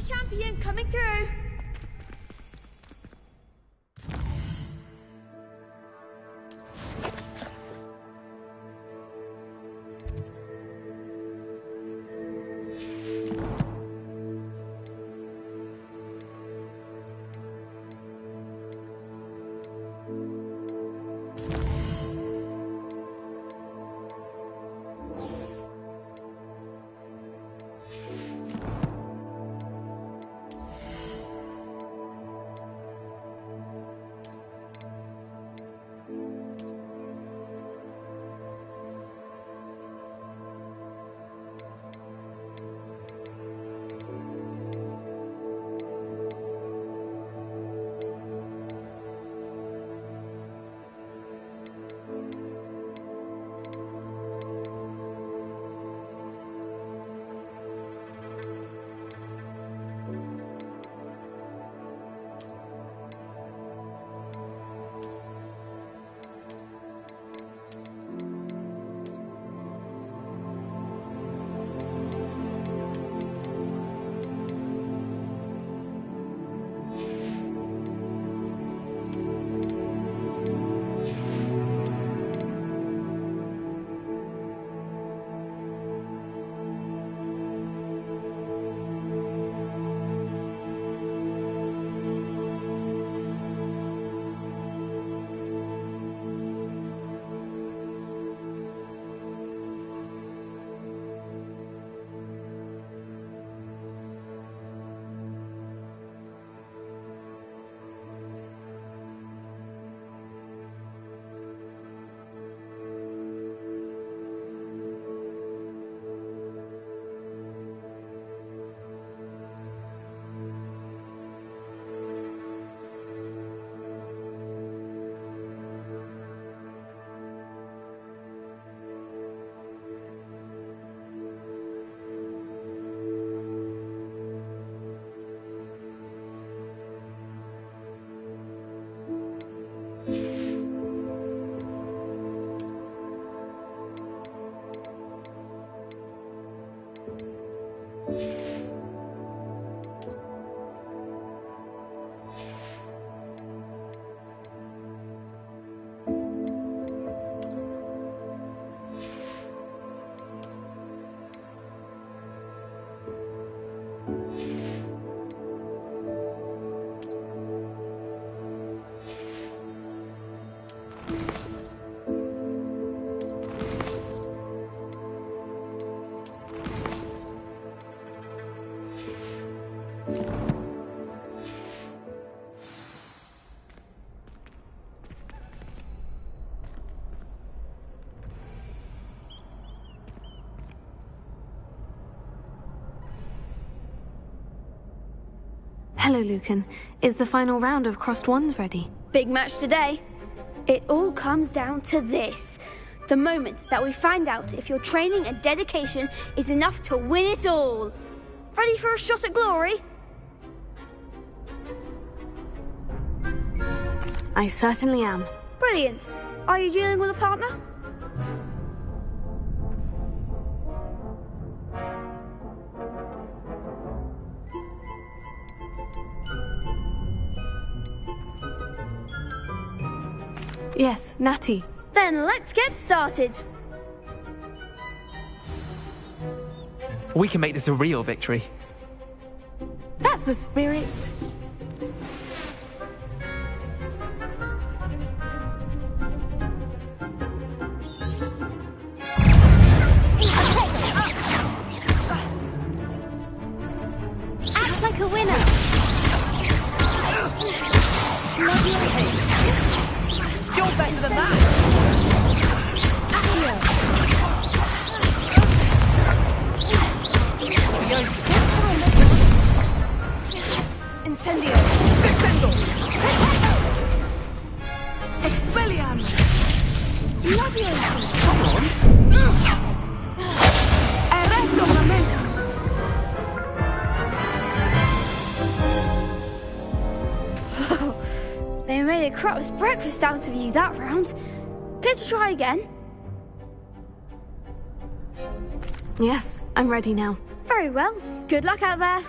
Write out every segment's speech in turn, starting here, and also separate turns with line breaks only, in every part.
champion coming through.
Hello, Lucan. Is the final round of Crossed Wands ready?
Big match today. It all comes down to this. The moment that we find out if your training and dedication is enough to win it all. Ready for a shot at glory?
I certainly am.
Brilliant. Are you dealing with a partner?
Yes, Natty.
Then let's get started.
We can make this a real victory.
That's the spirit.
Act like a winner. Love your hate.
You're better than that!
Incendio.
Descendo!
Expelliarmus. Leviosa.
Come on!
Erecto Momentum.
They made a crap's breakfast out of you that round. Care to try again?
Yes, I'm ready now.
Very well. Good luck out there.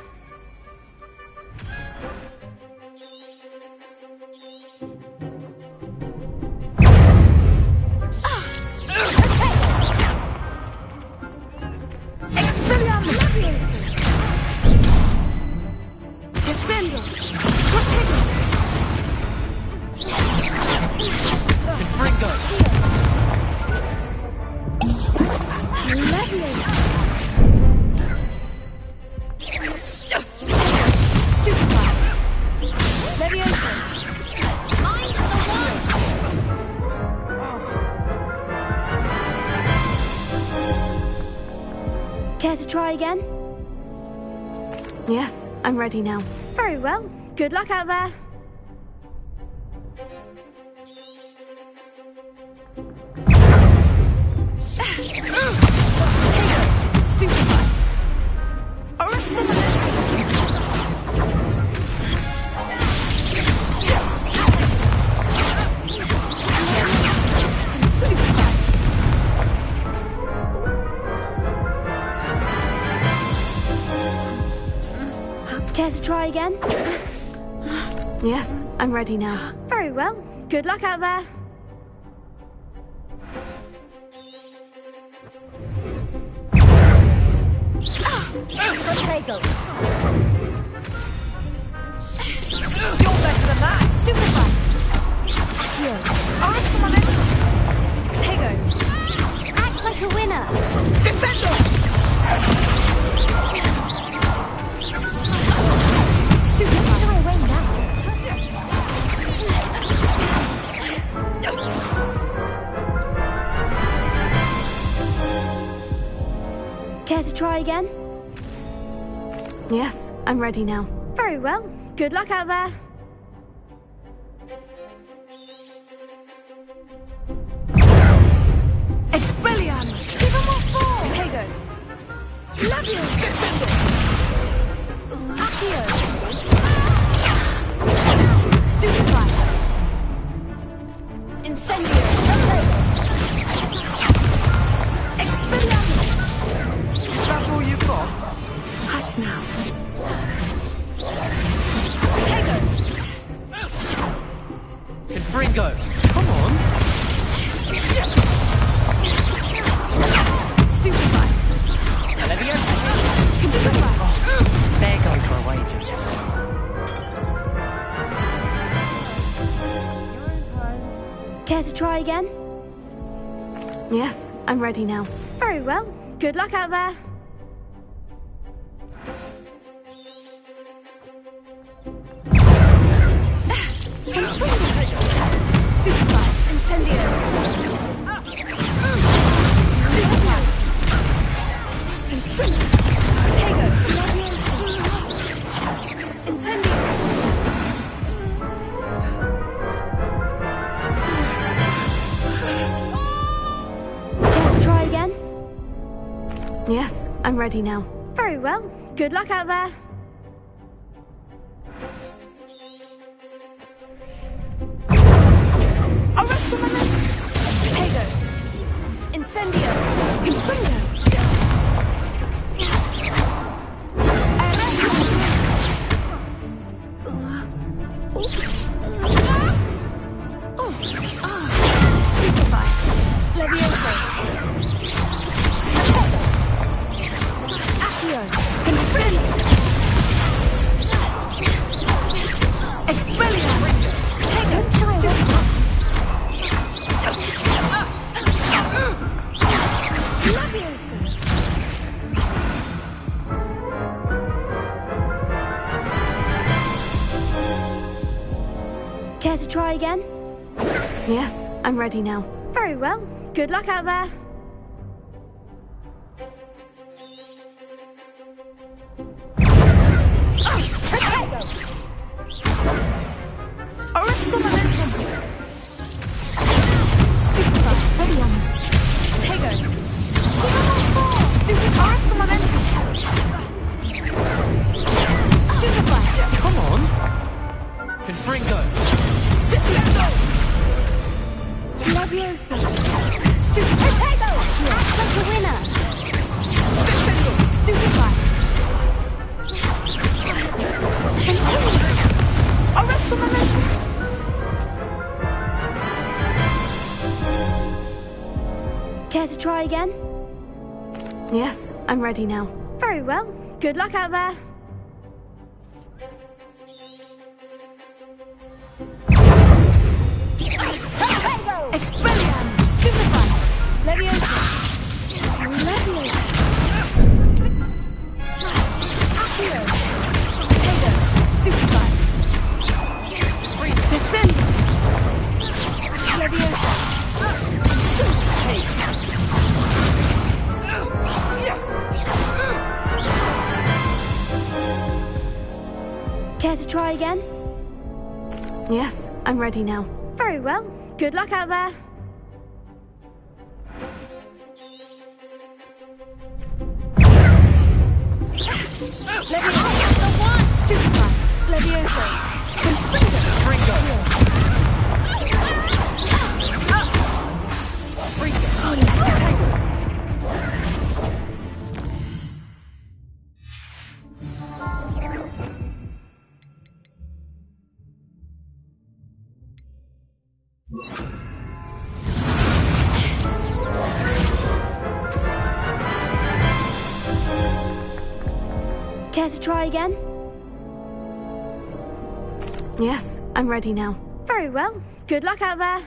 try again?
Yes, I'm ready now.
Very well. Good luck out there.
Stupefy. Arrest the momentum.
Care to try again?
Yes, I'm ready now.
Very well. Good luck out there.
Potato. You're better than that. Stupefy. Here. Arrest the momentum. Potato.
Act like a winner.
Defender. Stupefy. How do I win that?
Care to try again?
Yes, I'm ready now.
Very well. Good luck out there.
Expelliarmus. Give him more force. Potato. Labio. Defender. Accio. Stupefy. Incendio. Expelliarmus. Is that all you've got?
Hush now.
Potato.
Confringo. Come on.
Stupefy.
Leviosa.
Stupefy.
There goes my wager.
Care to try again?
Yes, I'm ready now.
Very well. Good luck out there.
Stupefy. Incendio. Stupefy. Potato. Incendio.
Care to try again?
Yes, I'm ready now.
Very well. Good luck out there.
Arrest the momentum. Potato. Incendio. Confringo. Stupefy. Leviosa. Accio. Confringo. Expelliarmus. Potato. Stupefy. Leviosa.
Care to try again?
Yes, I'm ready now.
Very well. Good luck out there.
Potato. Arrest the momentum. Stupefy. Expelliarmus. Potato. Stupefy. Arrest the momentum. Stupefy.
Come on. Confringo.
Defendo.
Leviosa.
Stupefy. Potato.
Act like a winner.
Defendo. Stupefy. Arrest the momentum.
Care to try again?
Yes, I'm ready now.
Very well. Good luck out there.
Expelliarmus. Stupefy. Leviosa.
Leviosa.
Accio. Potato. Stupefy. Defender. Leviosa.
Care to try again?
Yes, I'm ready now.
Very well. Good luck out there.
Stupefy. Levioso.
Care to try again?
Yes, I'm ready now.
Very well. Good luck out there.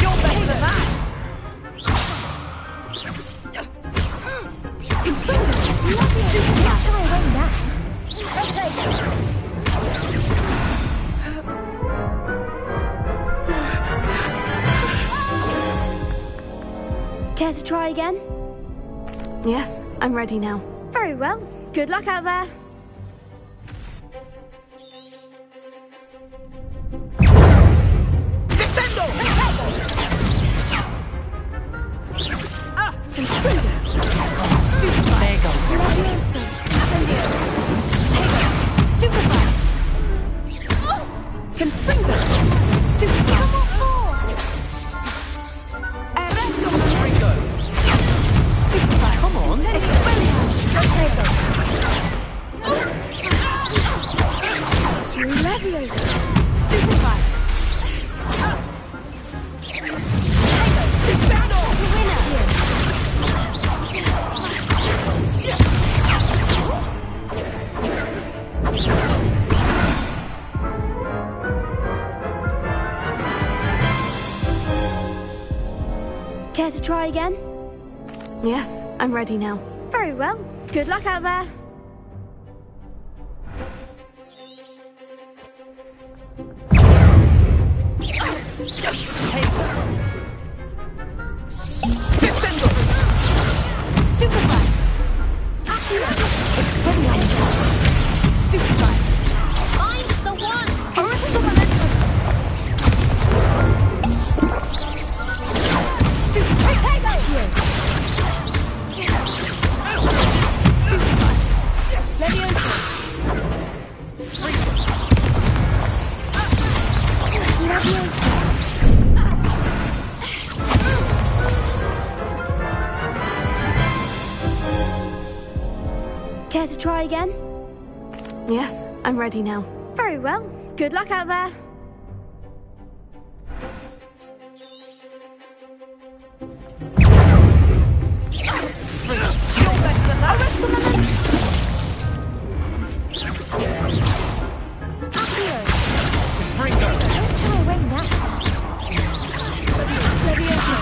You're better than that!
Care to try again?
Yes, I'm ready now.
Very well. Good luck out there.
Descendo! Stupefy.
There you go.
Levioso. Incendio. Stupefy. Confringo. Stupefy. Arresto.
Ringo.
Stupefy.
Come on.
Levioso. Stupefy. Stupendo. Winner.
Care to try again?
Yes, I'm ready now.
Very well. Good luck out there.
Descendo. Stupefy. Expelliarmus. Stupefy. I'm the one. Arresto momentum. Stupefy. Stupefy. Levioso. Levioso.
Care to try again?
Yes, I'm ready now.
Very well. Good luck out there.
You're better than that. Arresto momentum.
Ringo.
Don't shy away now. Levioso.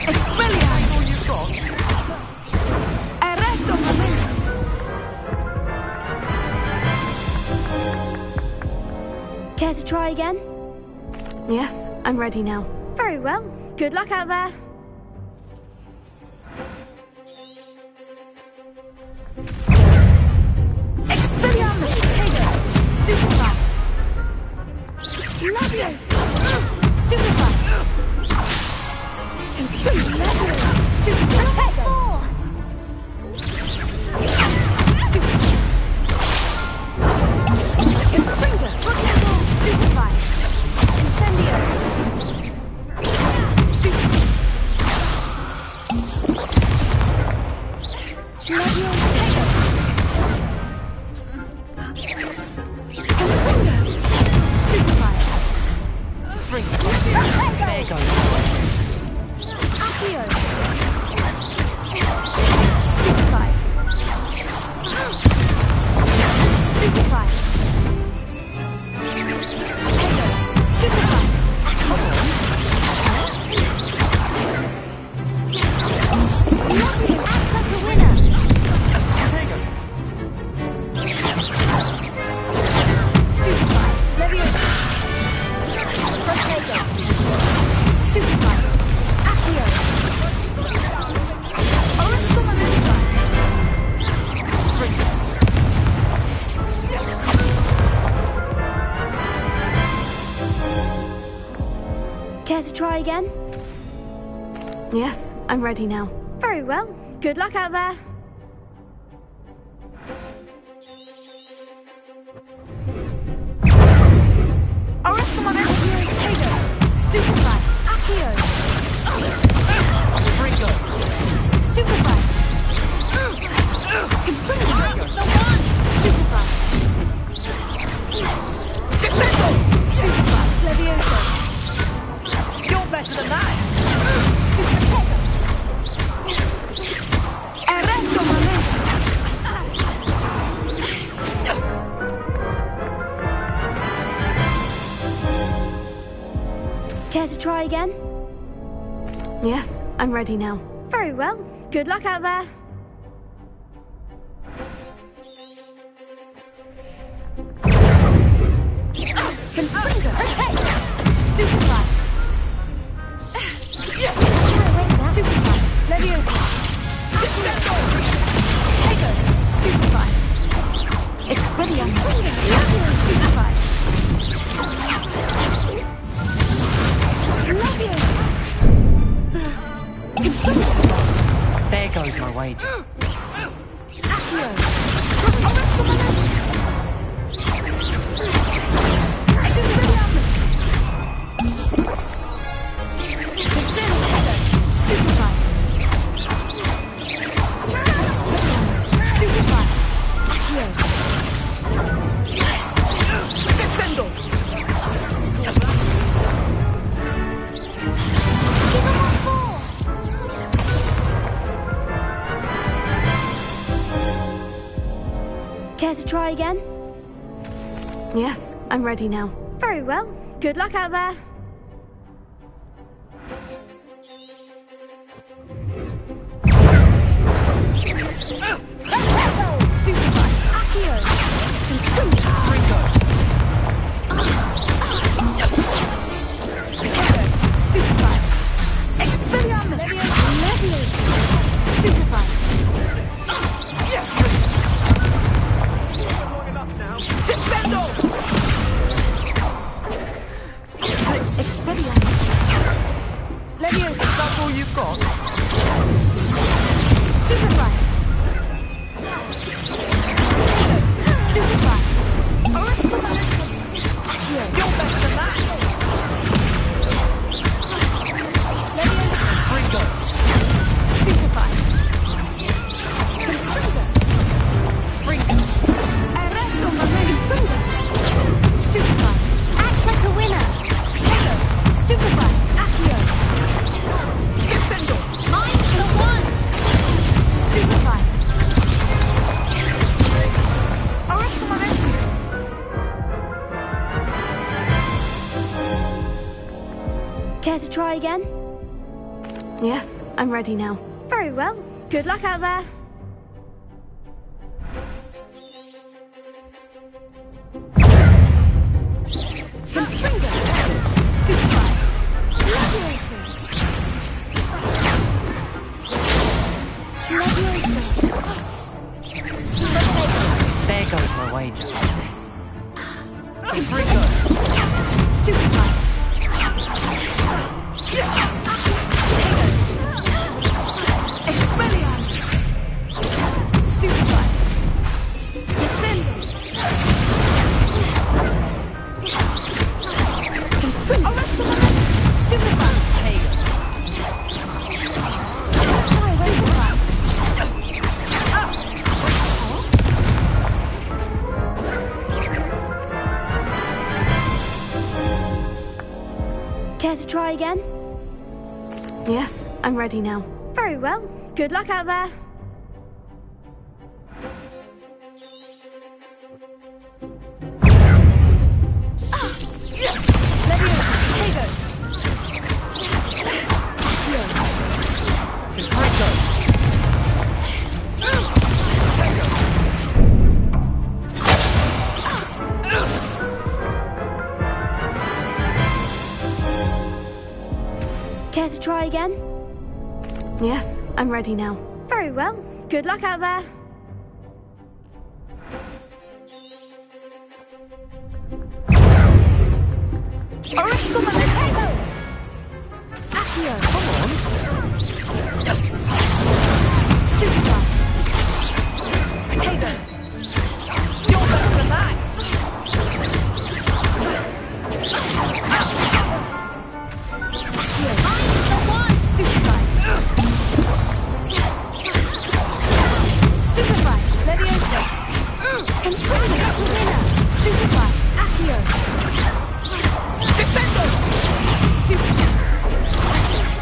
Expelliarmus.
All you've got.
Arresto momentum.
Care to try again?
Yes, I'm ready now.
Very well. Good luck out there.
Expelliarmus. Stupefy. Levioso. Stupefy. Stupefy. Stupefy. Incendio. Stupefy. Stupefy.
Ringo. There you go.
Accio. Stupefy. Stupefy. Stupefy. Lovely. Act like a winner.
to try again?
Yes, I'm ready now.
Very well. Good luck out there.
Stupefy! Accio!
Ringo!
Stupefy! The one! Stupefy! Stupefy! Levioso!
You're better than that!
Stupefy! Arresto momento!
Care to try again?
Yes, I'm ready now.
Very well. Good luck out there.
Confringo! Stupefy! Stupefy! Levioso! Tego! Stupefy! Expelliarmus! Stupefy!
There goes my wager.
Care to try again?
Yes, I'm ready now.
Very well. Good luck out there.
Stupefy! Accio!
Ringo!
Stupefy! Expelliarmus! Levioso! Stupefy!
Descendo!
Expelliarmus! Levioso!
That's all you've got?
Stupefy! Stupefy! Accio!
You're better than that!
Levioso!
Ringo!
Stupefy!
Ringo!
Arresto momento! Stupefy! Act like a winner! Tego! Stupefy! Accio!
Descendo!
I'm the one! Stupefy! Arresto momento!
Care to try again?
Yes, I'm ready now.
Very well. Good luck out there.
Confringo! Stupefy! Levioso! Levioso!
There goes my wager. Ringo!
Stupefy! Expelliarmus! Stupefy! Descendo! Arresto momento! Stupefy! Stupefy!
Care to try again?
Yes, I'm ready now.
Very well. Good luck out there. Care to try again?
Yes, I'm ready now.
Very well. Good luck out there.
Arresto momento! Winner! Stupefy! Accio! Defendo! Stupefy!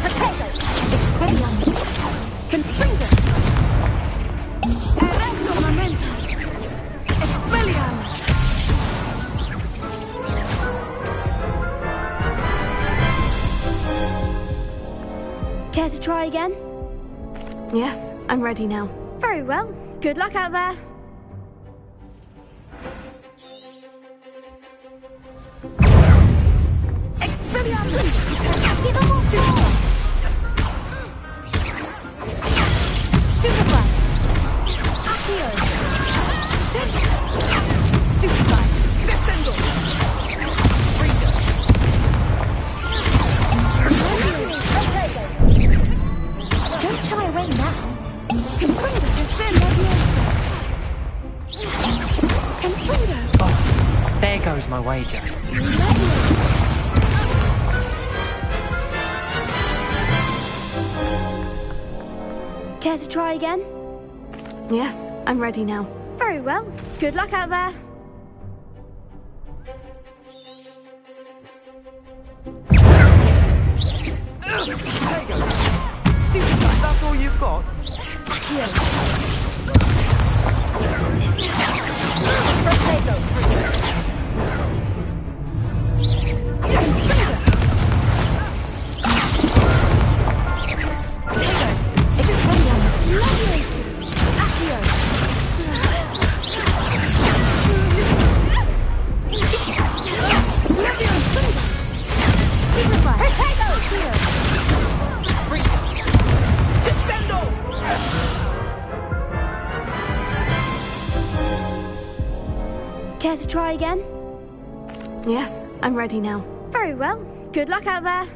Potato! Expelliarmus! Confringo! Erecto Momentum! Expelliarmus!
Care to try again?
Yes, I'm ready now.
Very well. Good luck out there.
Expelliarmus! Give them all Stupefy! Stupefy! Accio! Stupefy! Descendo! Don't shy away now. Confringo! Confringo!
Oh, there goes my wager.
Care to try again?
Yes, I'm ready now.
Very well. Good luck out there.
Stupefy!
That's all you've got?
Accio! Potato!
Care to try again?
Yes, I'm ready now.
Very well. Good luck out there.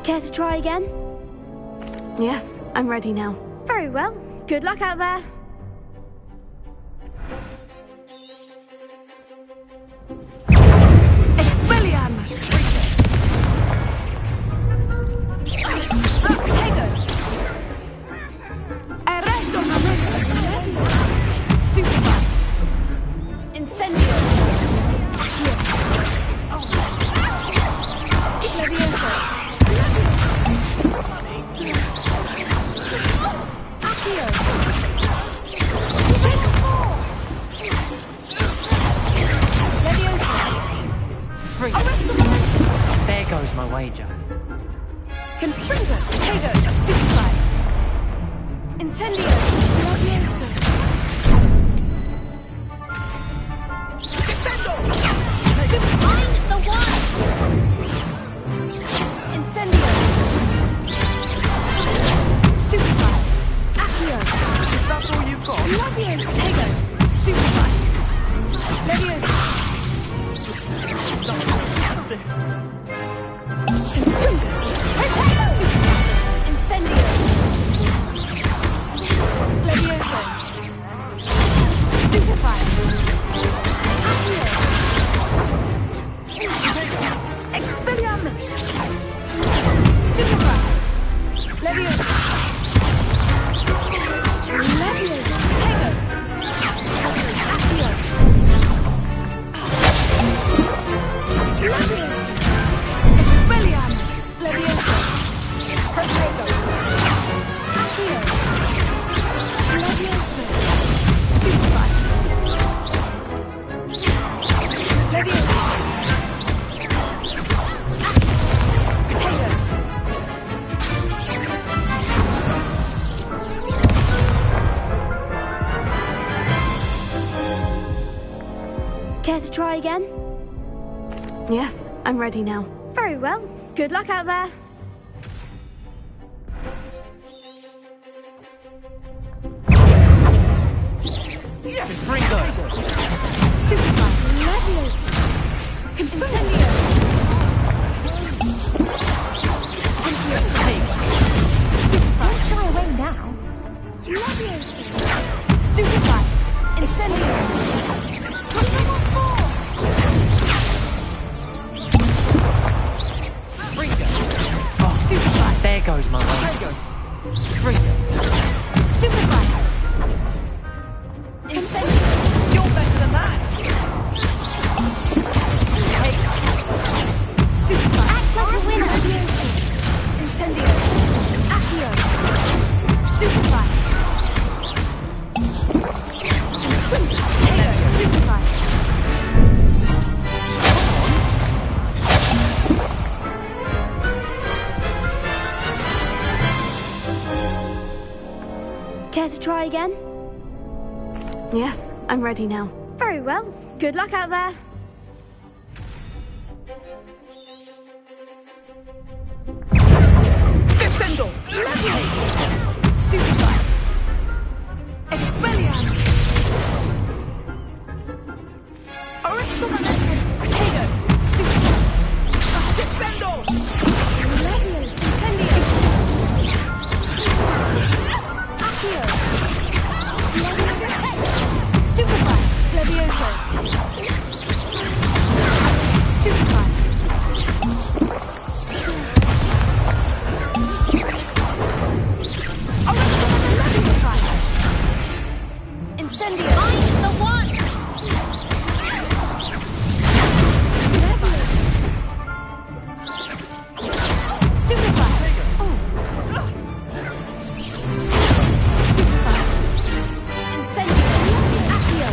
Care to try again?
Yes, I'm ready now.
Very well. Good luck out there.
Expelliarmus! Potato! Erecto Momentum! Stupefy! Incendio! Levioso! Accio! Leviosa. Incendio. Leviosa. Stupefy. Expelliarmus. Stupefy. Leviosa. Leviosa. Tego. Accio. Leviosa. Expelliarmus. Leviosa. Protego. Accio. Leviosa. Stupefy. Leviosa. Potato.
Care to try again?
Yes, I'm ready now.
Very well. Good luck out there.
Ringo!
Stupefy. Leviosa. Incendio. Stupefy. Don't shy away now. Leviosa. Stupefy. Incendio. What do you want for?
Ringo! Oh,
Stupefy.
there goes my way. Ringo!
Stupefy. Incendio.
You're better than that!
Stupefy.
Act like a winner.
Incendio. Accio. Stupefy. Tego. Stupefy.
Care to try again?
Yes, I'm ready now.
Very well. Good luck out there.
Descendo. Stupefy. Expelliarmus. Potato. Stupefy. Descendo. Leviosa. Incendio. Accio. Leviosa. Stupefy. Leviosa. Stupefy. Incendio. I'm the one. Stupefy. Stupefy. Incendio. Accio.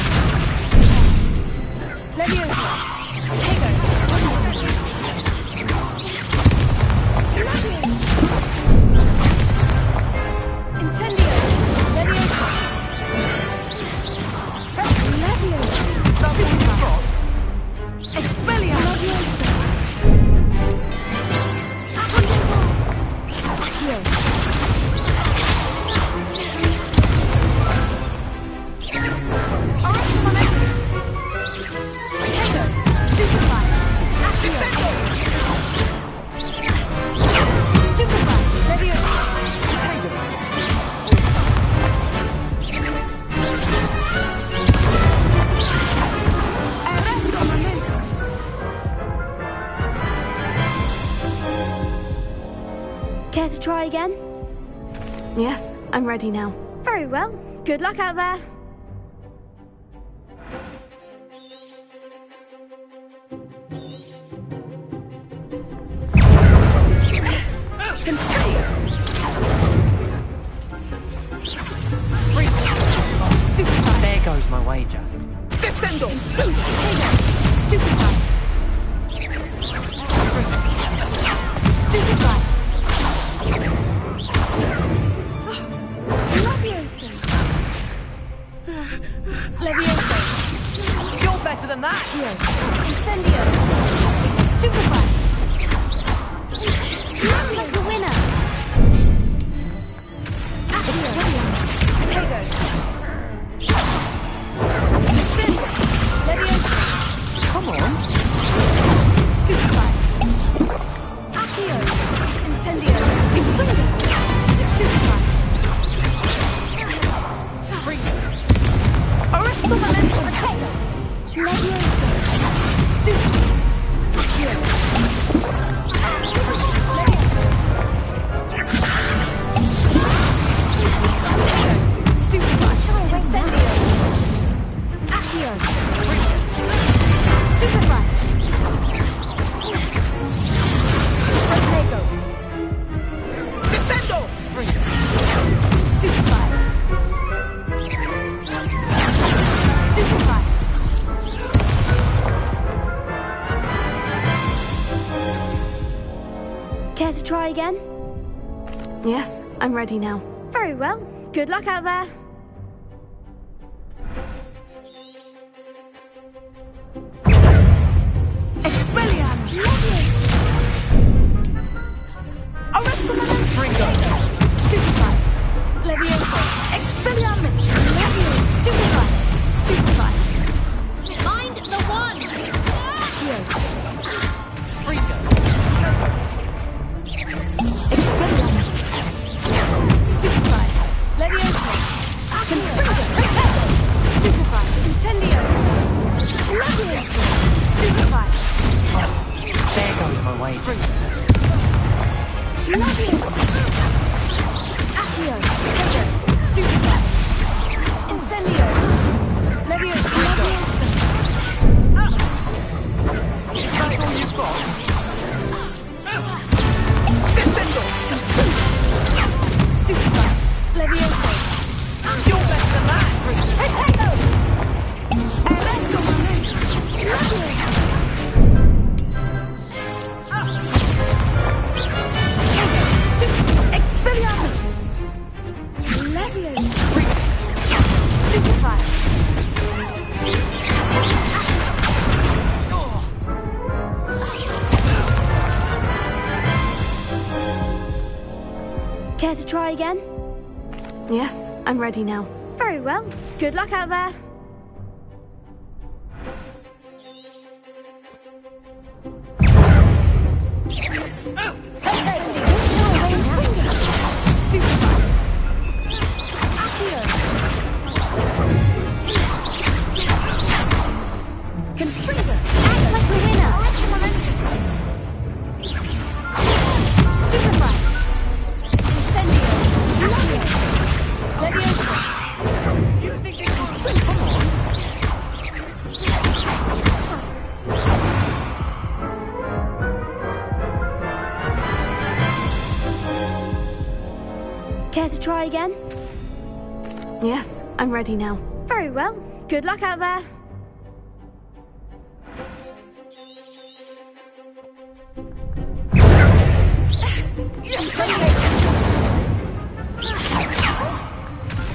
Leviosa. Tego. Incendio. Leviosa. Leviosa. Stupefy. Expelliarmus. Leviosa. Accio. Potato. Stupefy. Accio. Stupefy. Leviosa. Potato.
Care to try again?
Yes, I'm ready now.
Very well. Good luck out there.
Stupefy.
There goes my wager.
Descendo. Potato. Stupefy. Stupefy. Leviosa. Leviosa.
You're better than that!
Incendio. Stupefy.
Act like a winner.
Potato. Incendio. Leviosa. Stupefy. Protego.
Descendo!
Stupefy. Stupefy.
Care to try again?
Yes, I'm ready now.
Very well. Good luck out there.
Expelliarmus. Arresto momento.
Ringo!
Stupefy. Levioso. Expelliarmus. Levio. Stupefy. Stupefy.
Find the one!
Accio.
Ringo!
Expelliarmus. Stupefy. Levioso. Confringo. Stupefy. Incendio. Levioso. Stupefy.
There goes my way.
Levioso. Accio. Tego. Stupefy. Incendio. Levioso.
Is that all you've got? Descendo!
Stupefy. Levioso.
You're better than that!
Protego. Arresto momento. Levioso. Expelliarmus! Levioso! Stupefy!
Care to try again?
Yes, I'm ready now.
Very well. Good luck out there.
Stupefy! Accio! Confringo! Act like a winner! Stupefy! Incendio! Levioso!
You think you can... Come on!
Care to try again?
Yes, I'm ready now.
Very well. Good luck out there.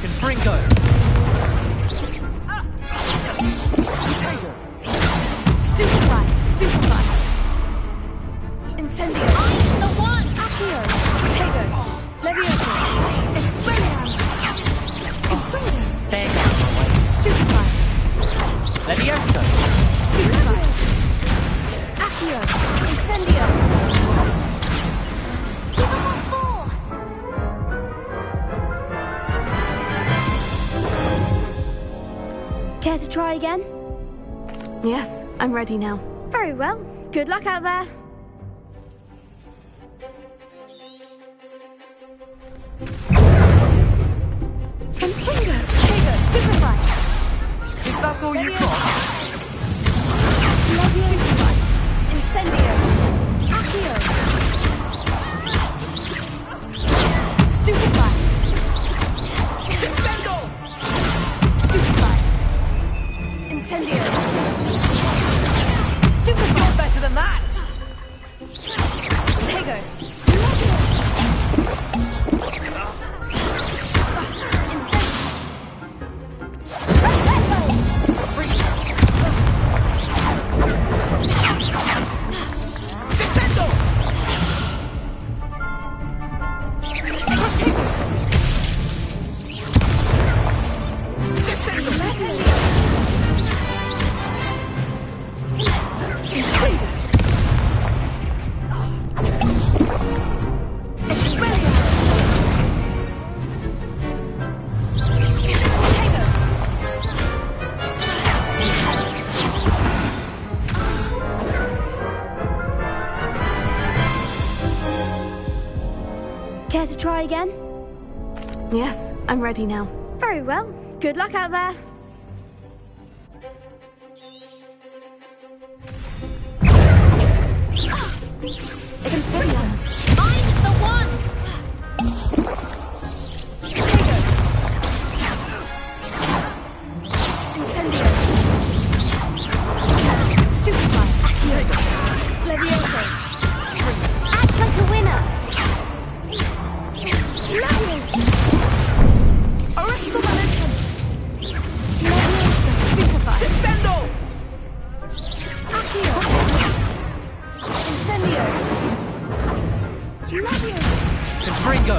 Confringo!
Stupefy! Stupefy! Incendio! I'm the one! Accio! Tego! Levioso! Expelliarmus! Confringo!
There goes my way.
Stupefy!
Levioso!
Stupefy! Accio! Incendio! Give him what for!
Care to try again?
Yes, I'm ready now.
Very well. Good luck out there.
Confringo! Tego! Stupefy!
Is that all you've got?
Stupefy! Incendio! Accio! Stupefy!
Descendo!
Stupefy! Incendio! Stupefy!
You're better than that!
Tego!
Descendo!
Care to try again?
Yes, I'm ready now.
Very well. Good luck out there.
Experience. Find the one. Potato. Incendio. Stupefy. Accio. Levioso.
Act like a winner.
Levioso. Oresco momentum. Levioso. Stupefy.
Descendo!
Accio. Incendio. Levioso.
Confringo!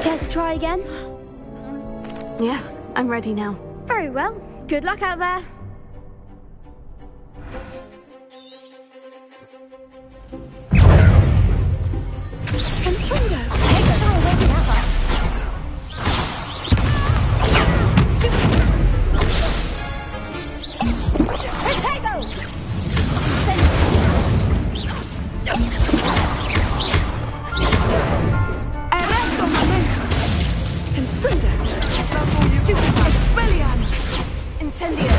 Care to try again?
Yes, I'm ready now.
Very well. Good luck out there.
Confringo. Take it away together. Potato! Arresto momento! Confringo! Stupefy! Expelliarmus! Incendio!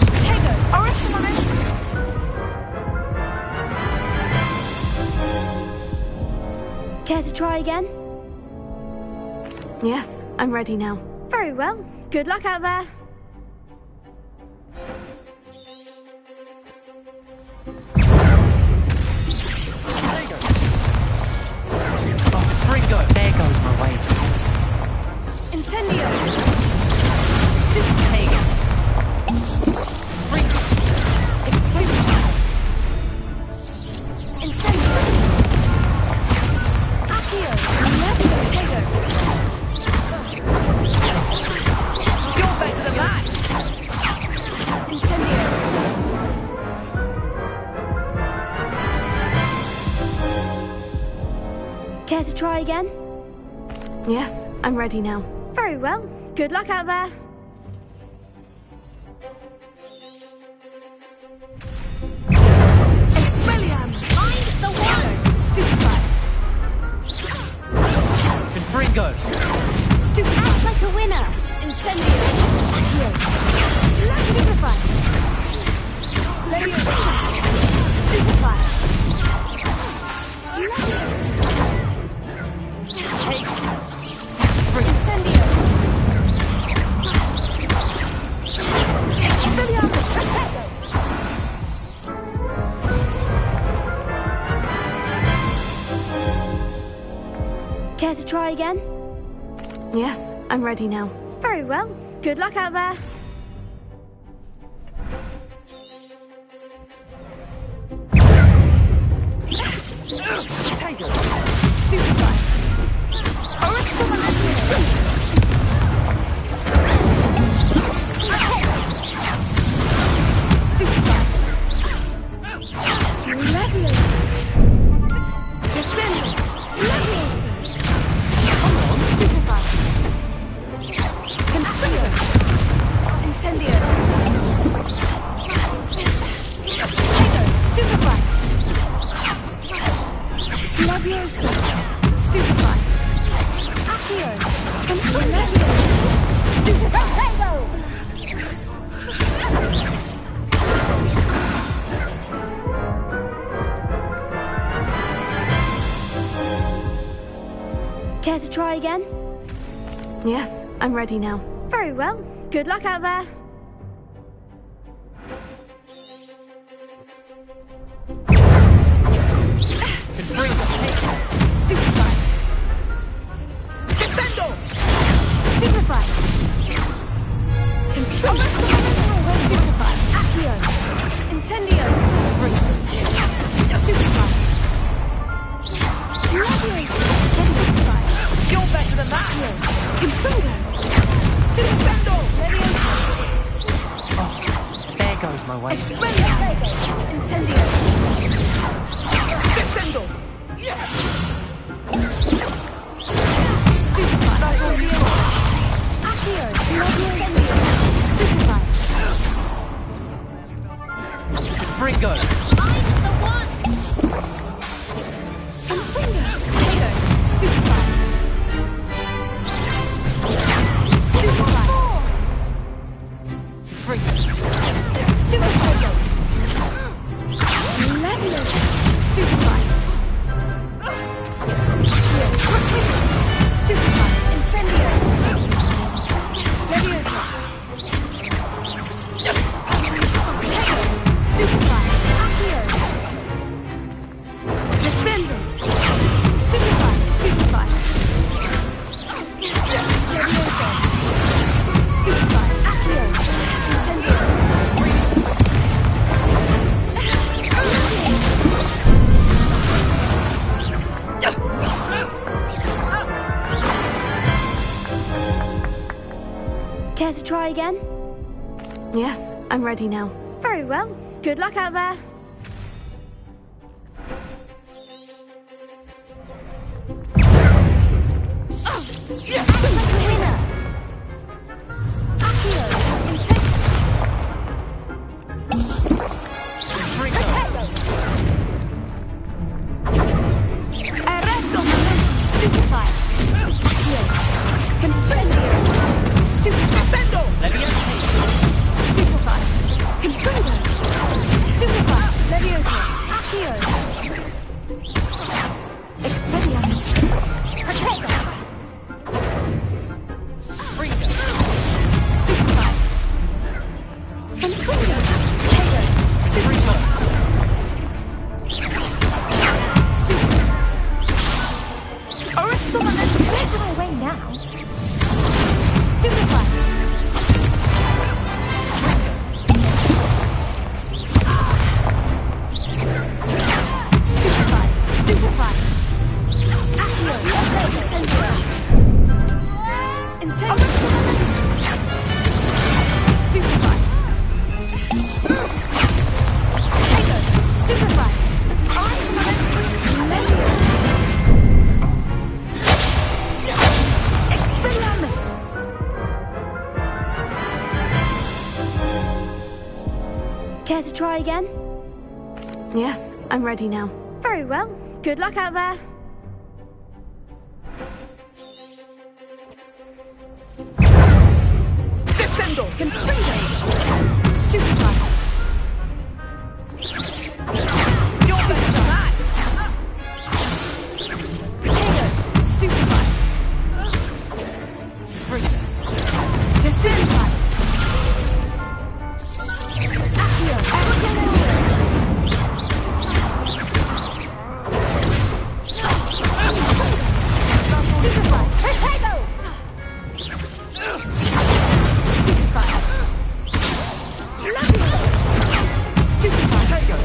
Potato! Arresto momento!
Care to try again?
Yes, I'm ready now.
Very well. Good luck out there.
Confringo! There goes my way.
Incendio! Stupefy! Stupefy! Incendio! Accio! Potato!
You're better than that!
Incendio!
Care to try again?
Yes, I'm ready now.
Very well. Good luck out there.
Expelliarmus! Find the one! Stupefy!
Confringo!
Stupefy!
Act like a winner.
Incendio! Accio! Stupefy! Levioso! Stupefy! Incendio! Expelliarmus! Potato!
Care to try again?
Yes, I'm ready now.
Very well. Good luck out there.
Potato! Stupefy! Oresco momentum! Stupefy! Levioso! Descendo! Levioso! Come on, stupefy! Confringo! Incendio! Potato! Stupefy! Levioso! Stupefy! Accio! Levioso! Stupefy! Potato!
Care to try again?
Yes, I'm ready now.
Very well. Good luck out there.
Confringo!
Stupefy!
Descendo!
Stupefy! Stupefy! Accio! Incendio! Stupefy! Levioso! Stupefy!
You're better than that!
Confringo! Stupefy! Levioso!
There goes my way.
Expelliarmus! Incendio!
Descendo!
Stupefy! Accio! Incendio! Stupefy!
Confringo!
Find the one! Confringo! Potato! Stupefy! Stupefy!
Care to try again?
Yes, I'm ready now.
Very well. Good luck out there. Care to try again?
Yes, I'm ready now.
Very well. Good luck out there.
Descendo! Confringo! Stupefy! You're better than that! Potato! Stupefy! Freedom! Descendo! Accio! Stupefy! Potato! Stupefy! Stupefy! Potato!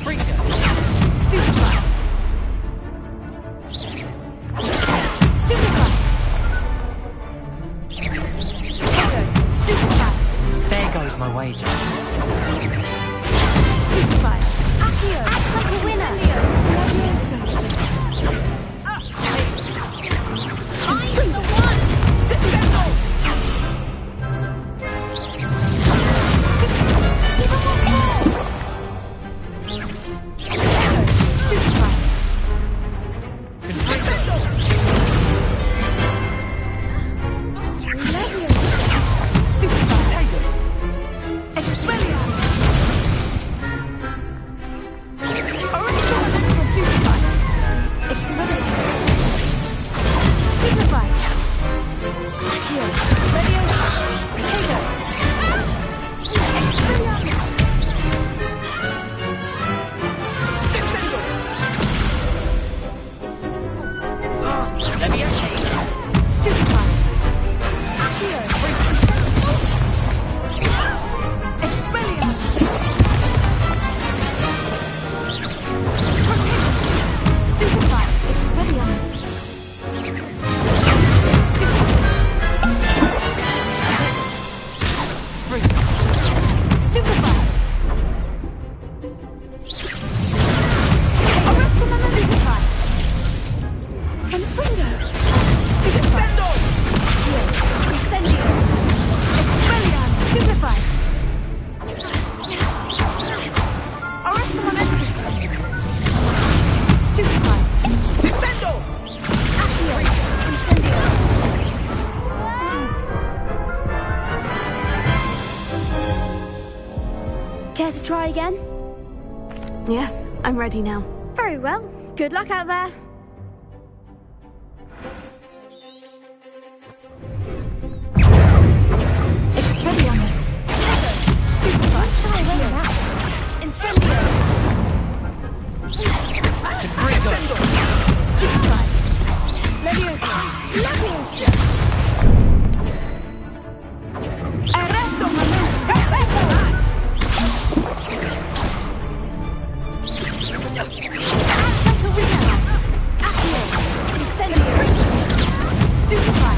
Freedom! Stupefy! Stupefy! Potato! Stupefy!
There goes my wages.
Stupefy! Accio! Like a winner! I'm the one! Descendo! Even more power! Stupefy! Descendo! Stupefy! Expelliarmus! Stupefy! Expelliarmus! Stupefy! Accio! Leviosa! Potato! Expelliarmus! Descendo!
Leviosa!
Stupefy! Accio! Expelliarmus! Stupefy! Expelliarmus! Stupefy! Stupefy! Confringo! Stupefy! Incendio! Expelliarmus! Stupefy! Arrest momentum! Stupefy! Descendo! Accio! Incendio!
Care to try again?
Yes, I'm ready now.
Very well. Good luck out there.
Expelliarmus! Stupefy! Incendio! Descendo! Stupefy! Leviosa! Leviosa! Arresto momentum! Stupefy!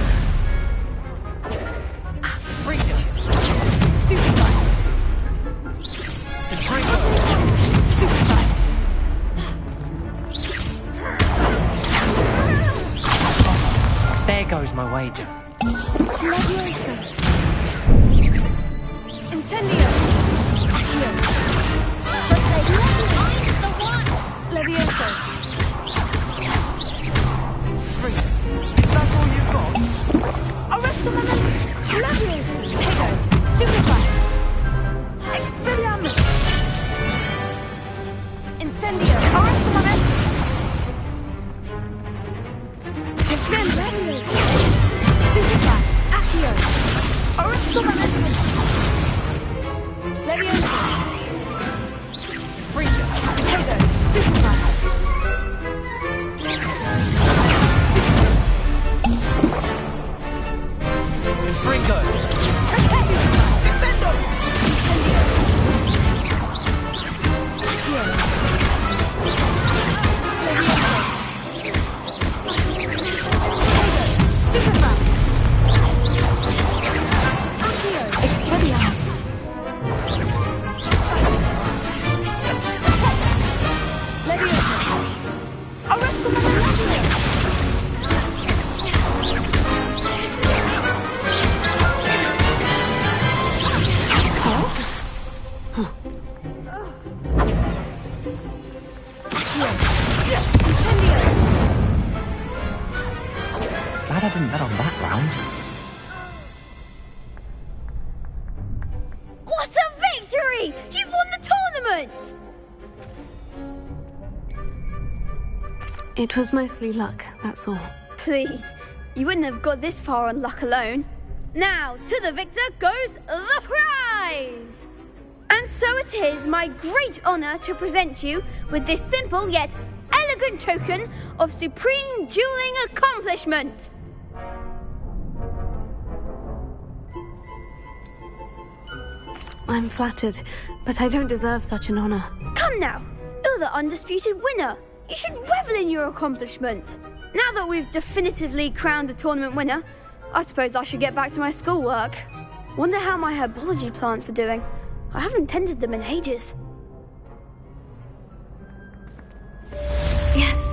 Here goes my wager.
Leviosa. Incendio. Accio. Leviosa.
3. Is that all you've got?
Arresto momentum. Leviosa. Tego. Stupefy. Expelliarmus. Incendio. Arresto momentum. Defend Leviosa. Stupefy. Accio. Arresto momentum. Leviosa.
Freedom.
Tego. Stupefy.
Fringo.
Defendo. Incendio. Accio. Leviosa. Tego. Stupefy. Accio. Expelliarmus. Leviosa. Arresto momentum. Incendio.
Glad I didn't bet on that round.
What a victory! You've won the tournament!
It was mostly luck, that's all.
Please, you wouldn't have got this far on luck alone. Now, to the victor goes the prize! And so it is my great honour to present you with this simple yet elegant token of supreme dueling accomplishment.
I'm flattered, but I don't deserve such an honor.
Come now, you're the undisputed winner. You should revel in your accomplishment. Now that we've definitively crowned the tournament winner, I suppose I should get back to my schoolwork. Wonder how my herbology plants are doing. I haven't tended them in ages.
Yes.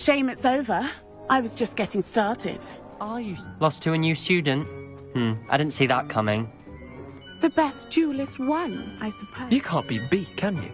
Shame it's over. I was just getting started.
Are you lost to a new student? I didn't see that coming.
The best duelist won, I suppose.
You can't be beat, can you?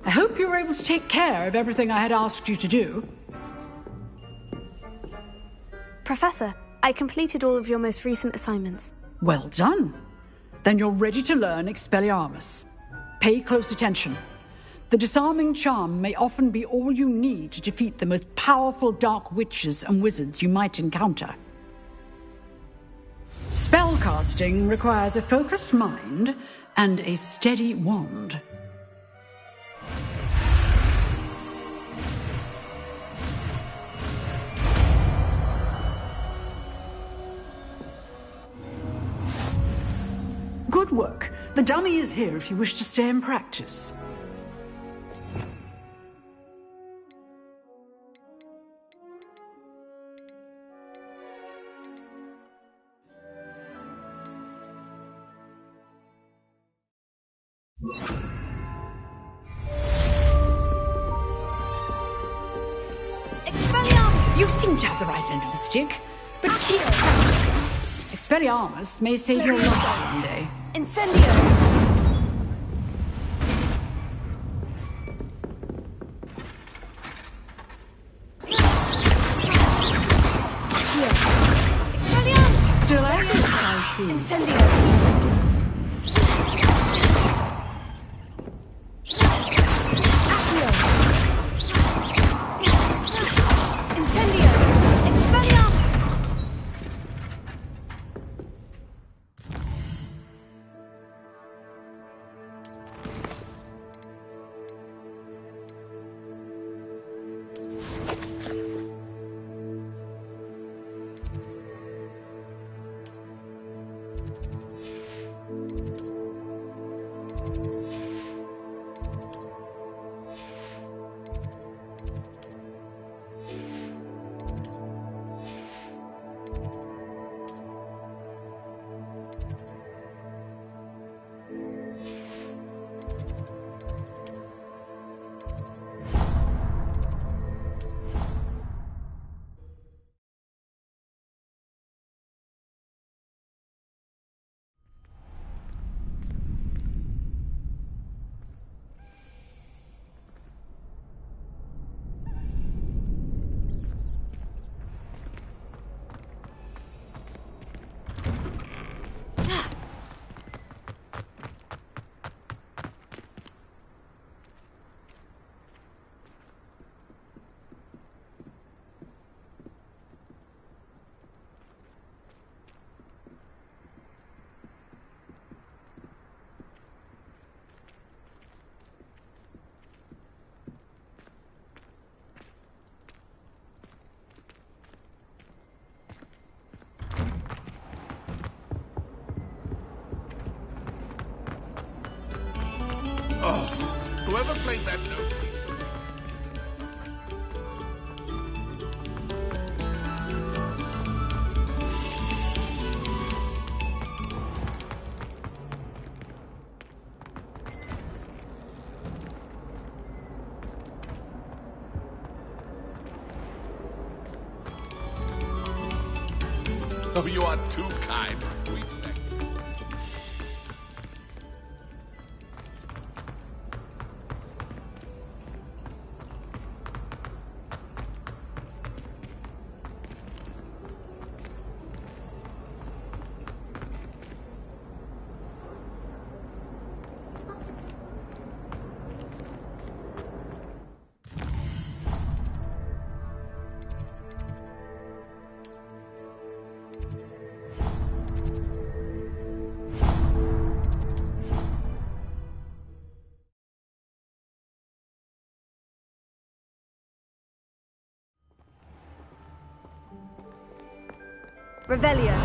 I hope you were able to take care of everything I had asked you to do.
Professor, I completed all of your most recent assignments.
Well done. Then you're ready to learn Expelliarmus. Pay close attention. The disarming charm may often be all you need to defeat the most powerful dark witches and wizards you might encounter. Spellcasting requires a focused mind and a steady wand. Good work. The dummy is here if you wish to stay and practice.
Expelliarmus!
You seem to have the right end of the stick, but keep practicing. Expelliarmus may save your life one day.
Incendio! Expelliarmus!
Still at it, I see.
Incendio! Incendio! Expelliarmus!
Oh, whoever played that note. Oh, you are too kind. We thank you.
Revelio.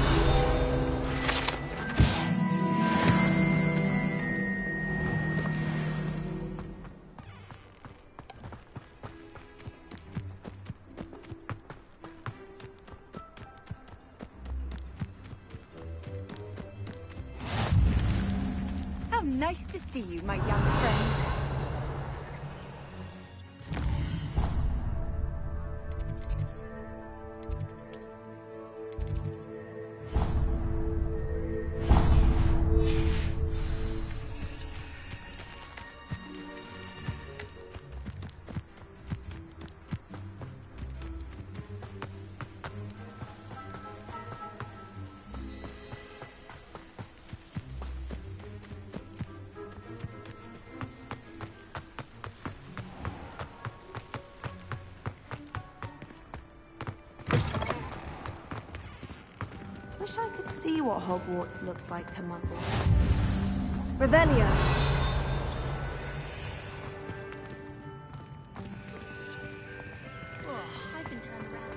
How nice to see you, my young friend.
Wish I could see what Hogwarts looks like to Muggles.
Revelio.
I've been turned around.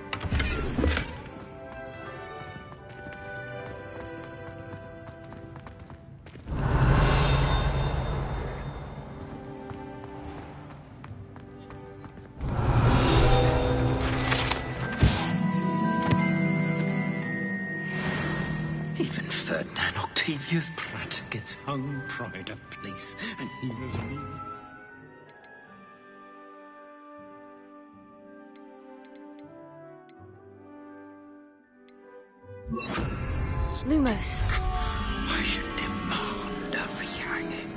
Even Ferdinand Octavius Pratt gets hung pride of place, and he was me.
Lumos.
I should demand a rehanging.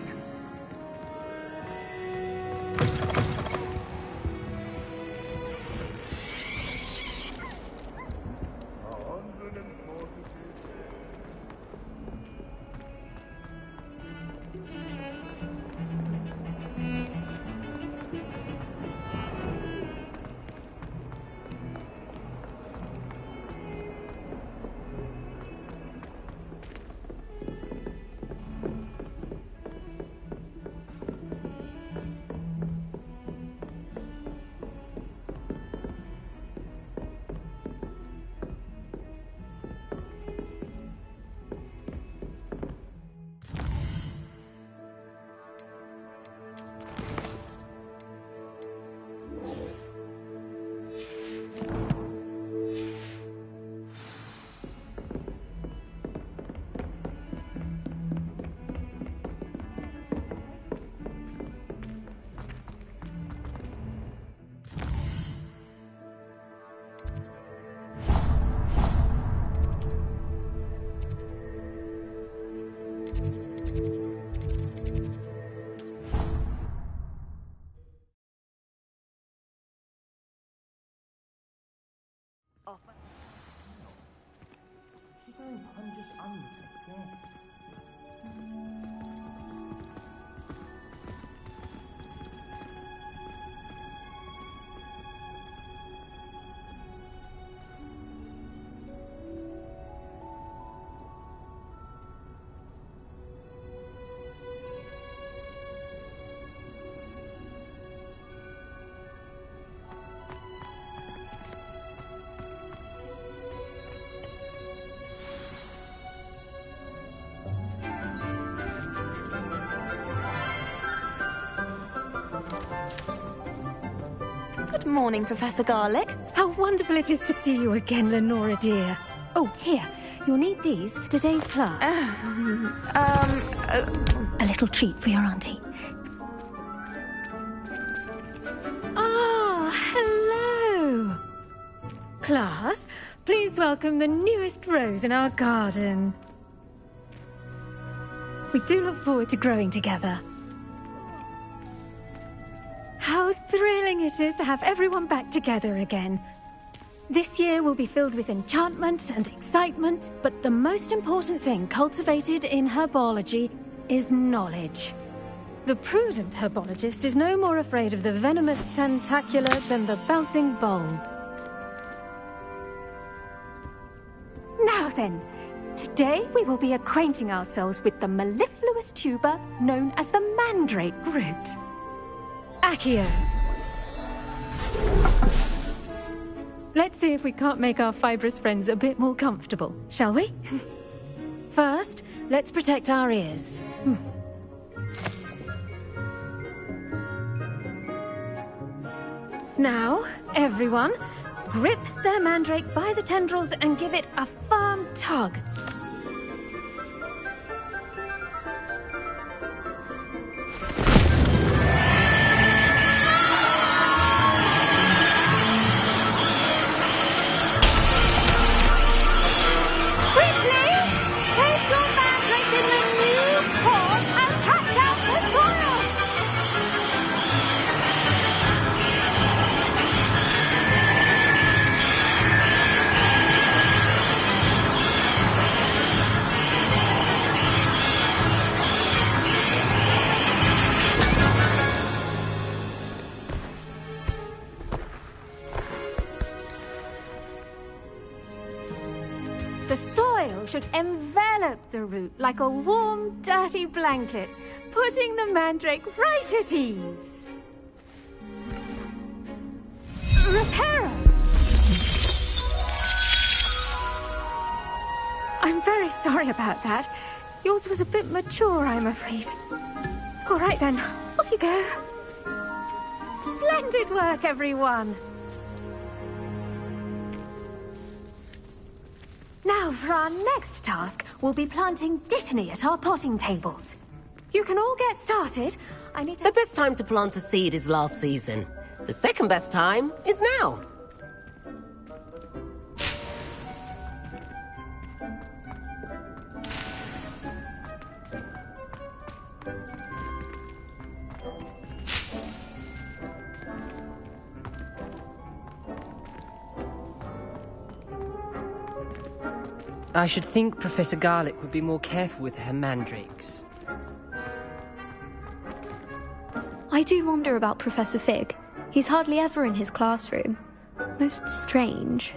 Good morning, Professor Garlick.
How wonderful it is to see you again, Lenora dear. Oh, here. You'll need these for today's class. A little treat for your auntie. Ah, hello. Class, please welcome the newest rose in our garden. We do look forward to growing together. How thrilling it is to have everyone back together again. This year will be filled with enchantment and excitement, but the most important thing cultivated in herbology is knowledge. The prudent herbologist is no more afraid of the venomous tentacular than the bouncing bulb. Now then, today we will be acquainting ourselves with the mellifluous tuber known as the mandrake root. Accio. Let's see if we can't make our fibrous friends a bit more comfortable, shall we? First, let's protect our ears. Now, everyone, grip their mandrake by the tendrils and give it a firm tug. The soil should envelop the root like a warm, dirty blanket, putting the mandrake right at ease. Reparo! I'm very sorry about that. Yours was a bit mature, I'm afraid. All right then, off you go. Splendid work, everyone. Now, for our next task, we'll be planting dittany at our potting tables. You can all get started. I need to...
The best time to plant a seed is last season. The second best time is now.
I should think Professor Garlick would be more careful with her mandrakes.
I do wonder about Professor Fig. He's hardly ever in his classroom. Most strange.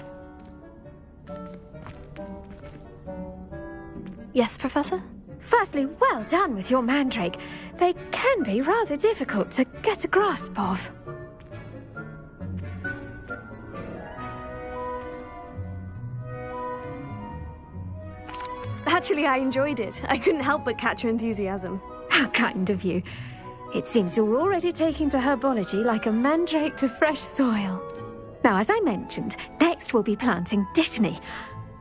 Yes, Professor?
Firstly, well done with your mandrake. They can be rather difficult to get a grasp of.
Actually, I enjoyed it. I couldn't help but catch your enthusiasm.
How kind of you. It seems you're already taking to herbology like a mandrake to fresh soil. Now, as I mentioned, next we'll be planting dittany.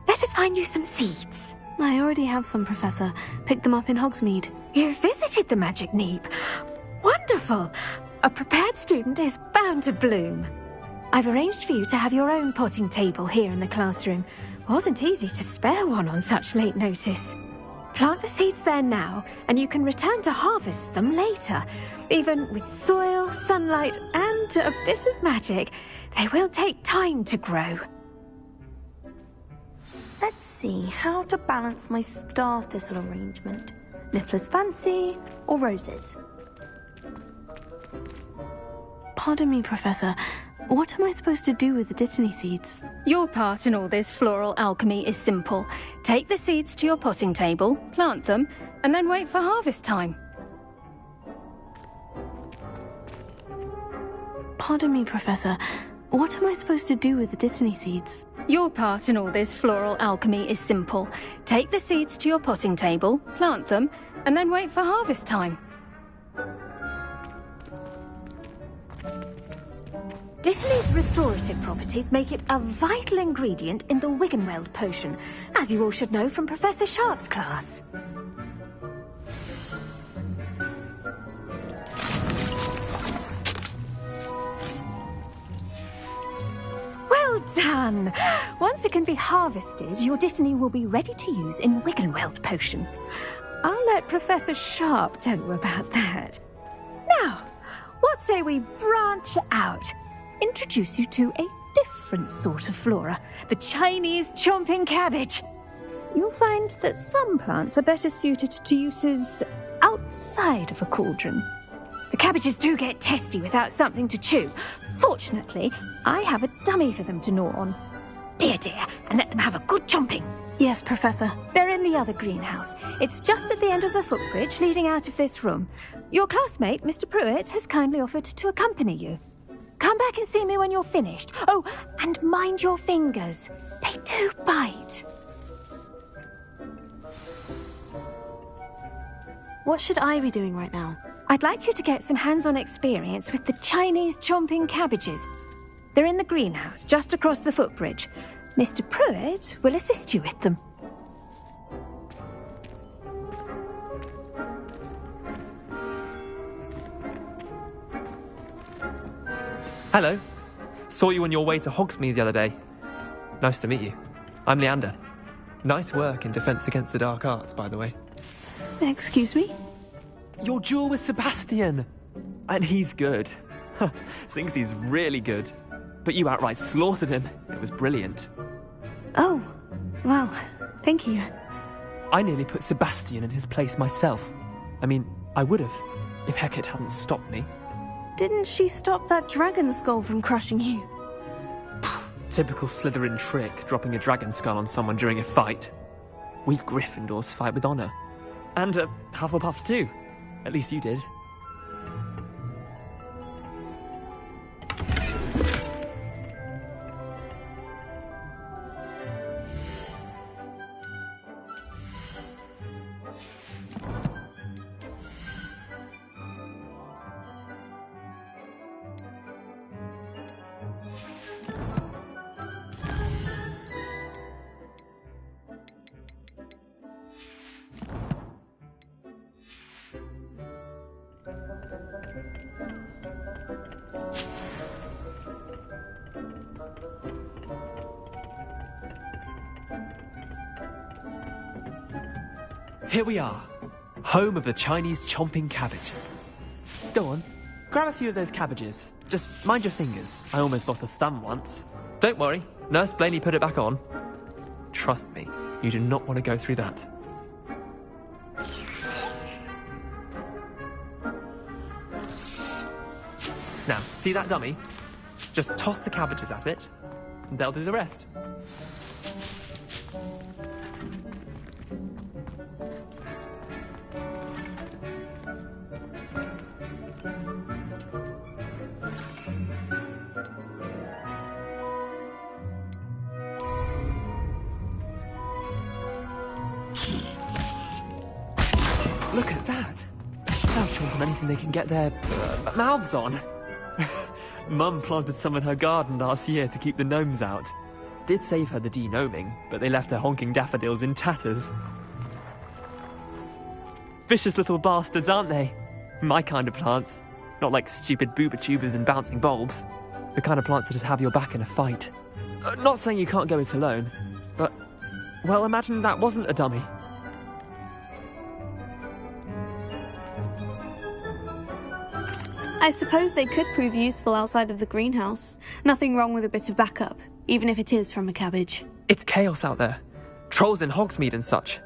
Let us find you some seeds.
I already have some, Professor. Picked them up in Hogsmeade.
You visited the Magic Neep. Wonderful! A prepared student is bound to bloom. I've arranged for you to have your own potting table here in the classroom. Wasn't easy to spare one on such late notice. Plant the seeds there now, and you can return to harvest them later. Even with soil, sunlight, and a bit of magic, they will take time to grow.
Let's see how to balance my star thistle arrangement. Niffler's fancy or roses?
Pardon me, Professor. What am I supposed to do with the dittany seeds?
Your part in all this floral alchemy is simple. Take the seeds to your potting table, plant them, and then wait for harvest time.
Pardon me, Professor. What am I supposed to do with the dittany seeds?
Your part in all this floral alchemy is simple. Take the seeds to your potting table, plant them, and then wait for harvest time. Dittany's restorative properties make it a vital ingredient in the Wiggenweld potion, as you all should know from Professor Sharp's class. Well Well done! Once it can be harvested, your Dittany will be ready to use in Wiggenweld potion. I'll let Professor Sharp tell you about that. Now, what say we branch out? Introduce you to a different sort of flora, the Chinese chomping cabbage. You'll find that some plants are better suited to uses outside of a cauldron. The cabbages do get testy without something to chew. Fortunately, I have a dummy for them to gnaw on. Be a dear and let them have a good chomping.
Yes, Professor.
They're in the other greenhouse. It's just at the end of the footbridge leading out of this room. Your classmate, Mr. Pruitt, has kindly offered to accompany you. Come back and see me when you're finished. Oh, and mind your fingers. They do bite.
What should I be doing right now?
I'd like you to get some hands-on experience with the Chinese chomping cabbages. They're in the greenhouse, just across the footbridge. Mr. Pruitt will assist you with them.
Hello. Saw you on your way to Hogsmeade the other day. Nice to meet you. I'm Leander. Nice work in Defense Against the Dark Arts, by the way.
Excuse me?
Your duel with Sebastian! And he's good. Thinks he's really good. But you outright slaughtered him. It was brilliant.
Oh, well, thank you.
I nearly put Sebastian in his place myself. I mean, I would have, if Hecate hadn't stopped me.
Didn't she stop that dragon skull from crushing you?
Typical Slytherin trick, dropping a dragon skull on someone during a fight. We Gryffindors fight with honour. And Hufflepuffs too. At least you did. Here we are, home of the Chinese chomping cabbage. Go on, grab a few of those cabbages. Just mind your fingers. I almost lost a thumb once. Don't worry, Nurse Blaney put it back on. Trust me, you do not want to go through that. Now, see that dummy? Just toss the cabbages at it, and they'll do the rest. Look at that! They'll chomp on anything they can get their mouths on. Mum planted some in her garden last year to keep the gnomes out. Did save her the de-gnoming, but they left her honking daffodils in tatters. Vicious little bastards, aren't they? My kind of plants. Not like stupid booba tubers and bouncing bulbs. The kind of plants that just have your back in a fight. Not saying you can't go it alone, but, well, imagine that wasn't a dummy.
I suppose they could prove useful outside of the greenhouse. Nothing wrong with a bit of backup, even if it is from a cabbage.
It's chaos out there. Trolls in Hogsmeade and such.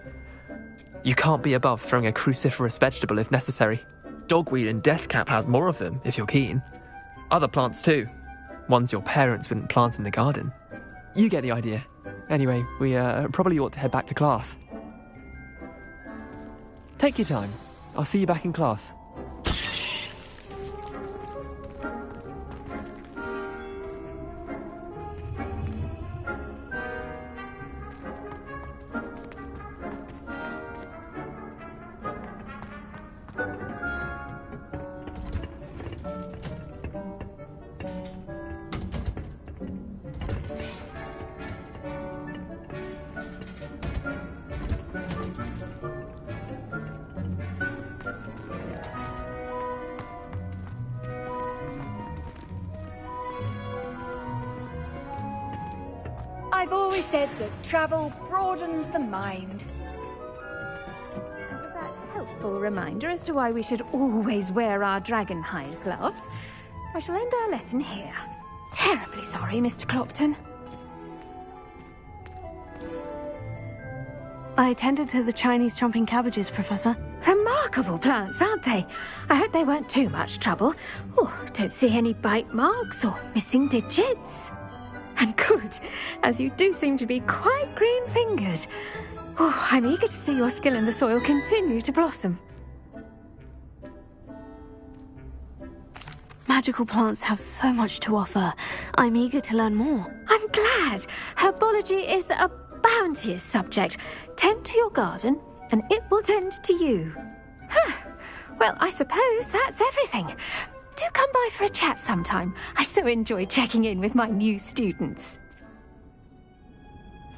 You can't be above throwing a cruciferous vegetable if necessary. Dogweed and deathcap has more of them, if you're keen. Other plants too. Ones your parents wouldn't plant in the garden. You get the idea. Anyway, we probably ought to head back to class. Take your time. I'll see you back in class.
I've always said that travel broadens the mind.
With that helpful reminder as to why we should always wear our dragon hide gloves, I shall end our lesson here. Terribly sorry, Mr. Clopton.
I attended to the Chinese chomping cabbages, Professor.
Remarkable plants, aren't they? I hope they weren't too much trouble. Oh, don't see any bite marks or missing digits. And good, as you do seem to be quite green-fingered. Oh, I'm eager to see your skill in the soil continue to blossom.
Magical plants have so much to offer. I'm eager to learn more.
I'm glad. Herbology is a bounteous subject. Tend to your garden, and it will tend to you. Well, I suppose that's everything. Do come by for a chat sometime. I so enjoy checking in with my new students.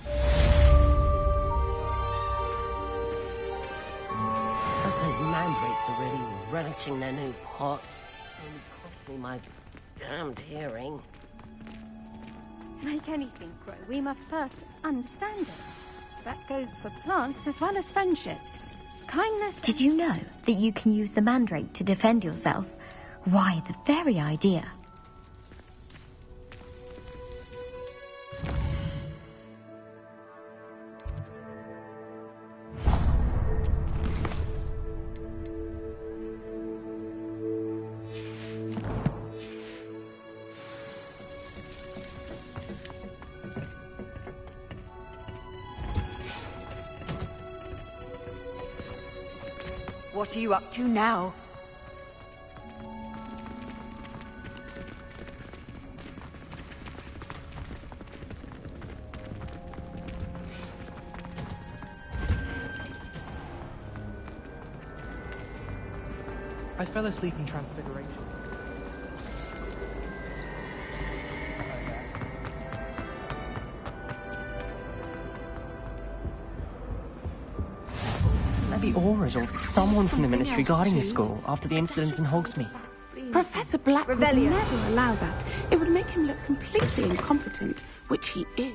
Those mandrakes are really relishing their new pots. Only cost me my damned hearing.
To make anything grow, we must first understand it. That goes for plants as well as friendships. Kindness...
Did you know that you can use the mandrake to defend yourself? Why, the very idea.
What are you up to now?
I fell asleep in Transfiguration.
Maybe Aura's or someone from the Ministry guarding the school after the incident in Hogsmeade.
Professor Black would never allow that. It would make him look completely incompetent, which he is.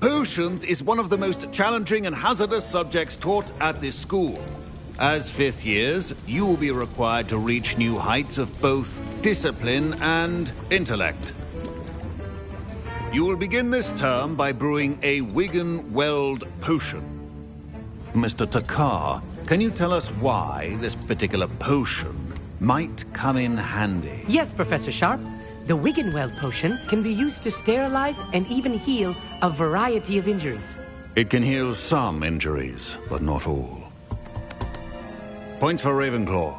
Potions is one of the most challenging and hazardous subjects taught at this school. As fifth years, you will be required to reach new heights of both discipline and intellect. You will begin this term by brewing a Wigan-Weld potion. Mr. Takar, can you tell us why this particular potion might come in handy?
Yes, Professor Sharp. The Wigan-Weld potion can be used to sterilize and even heal a variety of injuries.
It can heal some injuries, but not all. Points for Ravenclaw.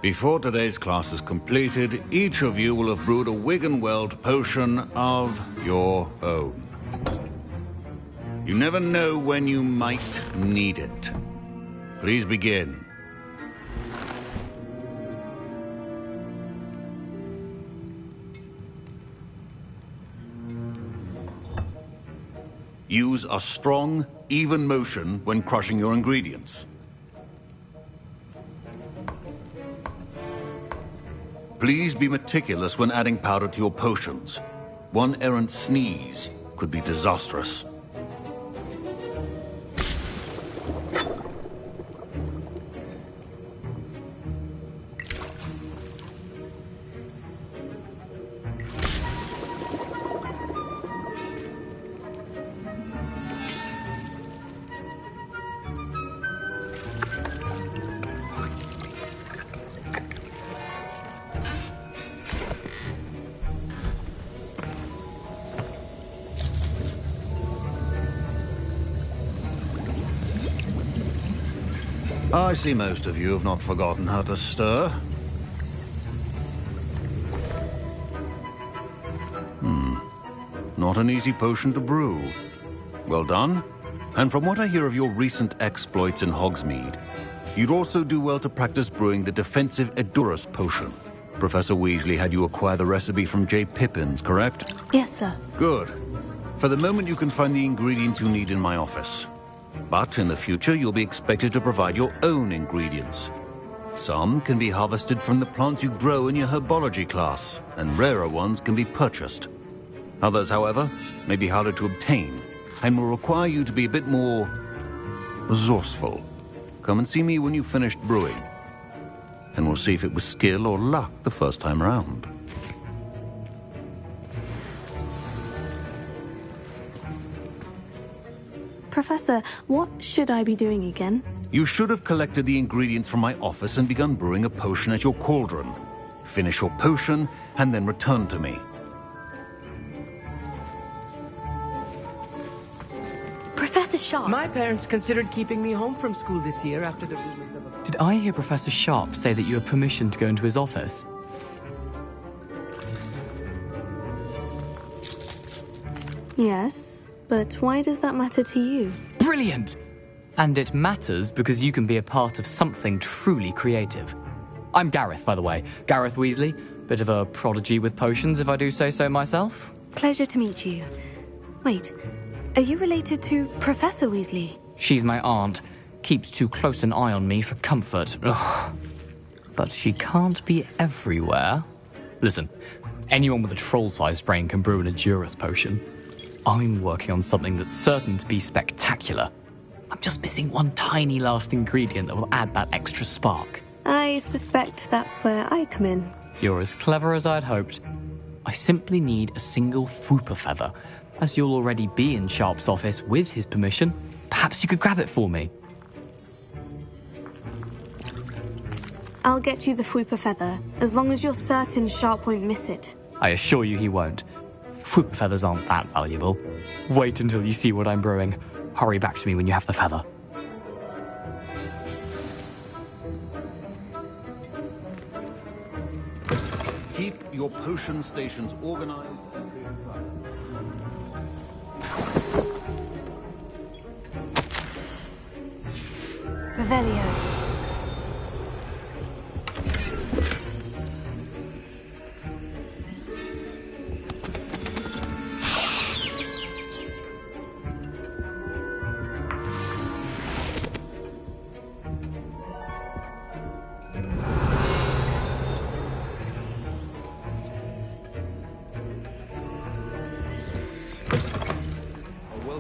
Before today's class is completed, each of you will have brewed a wig and weld potion of your own. You never know when you might need it. Please begin. Use a strong, even motion when crushing your ingredients. Please be meticulous when adding powder to your potions. One errant sneeze could be disastrous. I see most of you have not forgotten how to stir. Not an easy potion to brew. Well done. And from what I hear of your recent exploits in Hogsmeade, you'd also do well to practice brewing the defensive Edurus potion. Professor Weasley had you acquire the recipe from J. Pippin's, correct?
Yes, sir.
Good. For the moment, you can find the ingredients you need in my office. But in the future, you'll be expected to provide your own ingredients. Some can be harvested from the plants you grow in your herbology class, and rarer ones can be purchased. Others, however, may be harder to obtain, and will require you to be a bit more resourceful. Come and see me when you've finished brewing, and we'll see if it was skill or luck the first time round.
Professor, what should I be doing again?
You should have collected the ingredients from my office and begun brewing a potion at your cauldron. Finish your potion, and then return to me.
Professor Sharp!
My parents considered keeping me home from school this year after the rumors of a...
Did I hear Professor Sharp say that you have permission to go into his office?
Yes, but why does that matter to you?
Brilliant! And it matters because you can be a part of something truly creative. I'm Gareth, by the way. Gareth Weasley. Bit of a prodigy with potions, if I do say so myself.
Pleasure to meet you. Wait, are you related to Professor Weasley?
She's my aunt. Keeps too close an eye on me for comfort. Ugh. But she can't be everywhere. Listen, anyone with a troll-sized brain can brew an Edurus potion. I'm working on something that's certain to be spectacular. I'm just missing one tiny last ingredient that will add that extra spark.
I suspect that's where I come in.
You're as clever as I'd hoped. I simply need a single Fwooper feather. As you'll already be in Sharp's office with his permission, perhaps you could grab it for me.
I'll get you the Fwooper feather, as long as you're certain Sharp won't miss it.
I assure you he won't. Fwooper feathers aren't that valuable. Wait until you see what I'm brewing. Hurry back to me when you have the feather.
Keep your potion stations organized.
Revelio.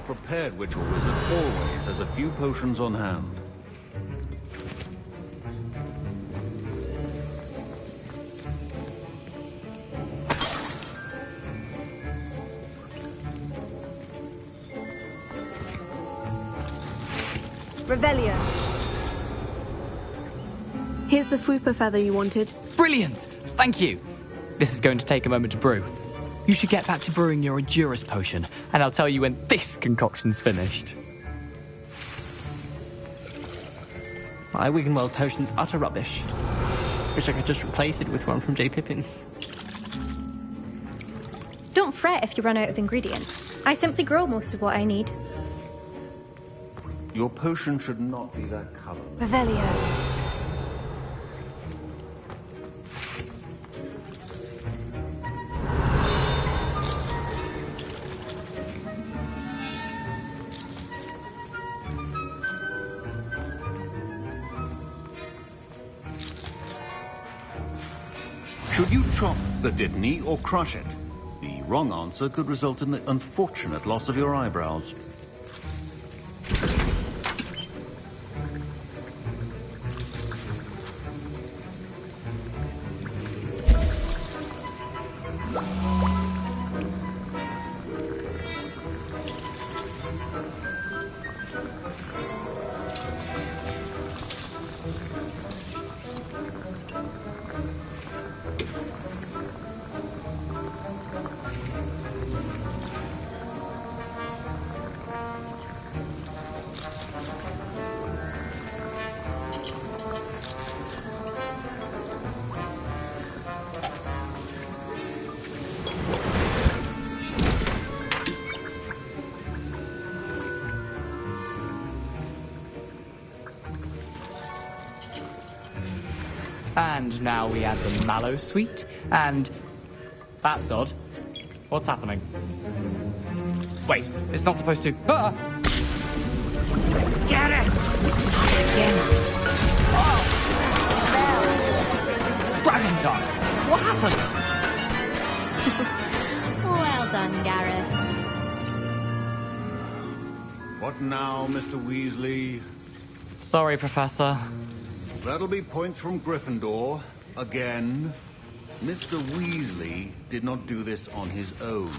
Prepared witch or wizard always has a few potions on hand.
Revelio. Here's the Fwooper feather you wanted.
Brilliant! Thank you! This is going to take a moment to brew. You should get back to brewing your Edurus potion, and I'll tell you when this concoction's finished.
My Wiggenweld potion's utter rubbish. Wish I could just replace it with one from J. Pippin's.
Don't fret if you run out of ingredients. I simply grow most of what I need.
Your potion should not be that color.
Revelio.
Should you chop the Dittany or crush it? The wrong answer could result in the unfortunate loss of your eyebrows.
And now we add the mallow sweet, and... That's odd. What's happening? Wait, it's not supposed to... Ah!
Get it!
Oh! Dragon Dog! What happened?
Well done, Gareth.
What now, Mr. Weasley?
Sorry, Professor.
That'll be points from Gryffindor. Again. Mr. Weasley did not do this on his own.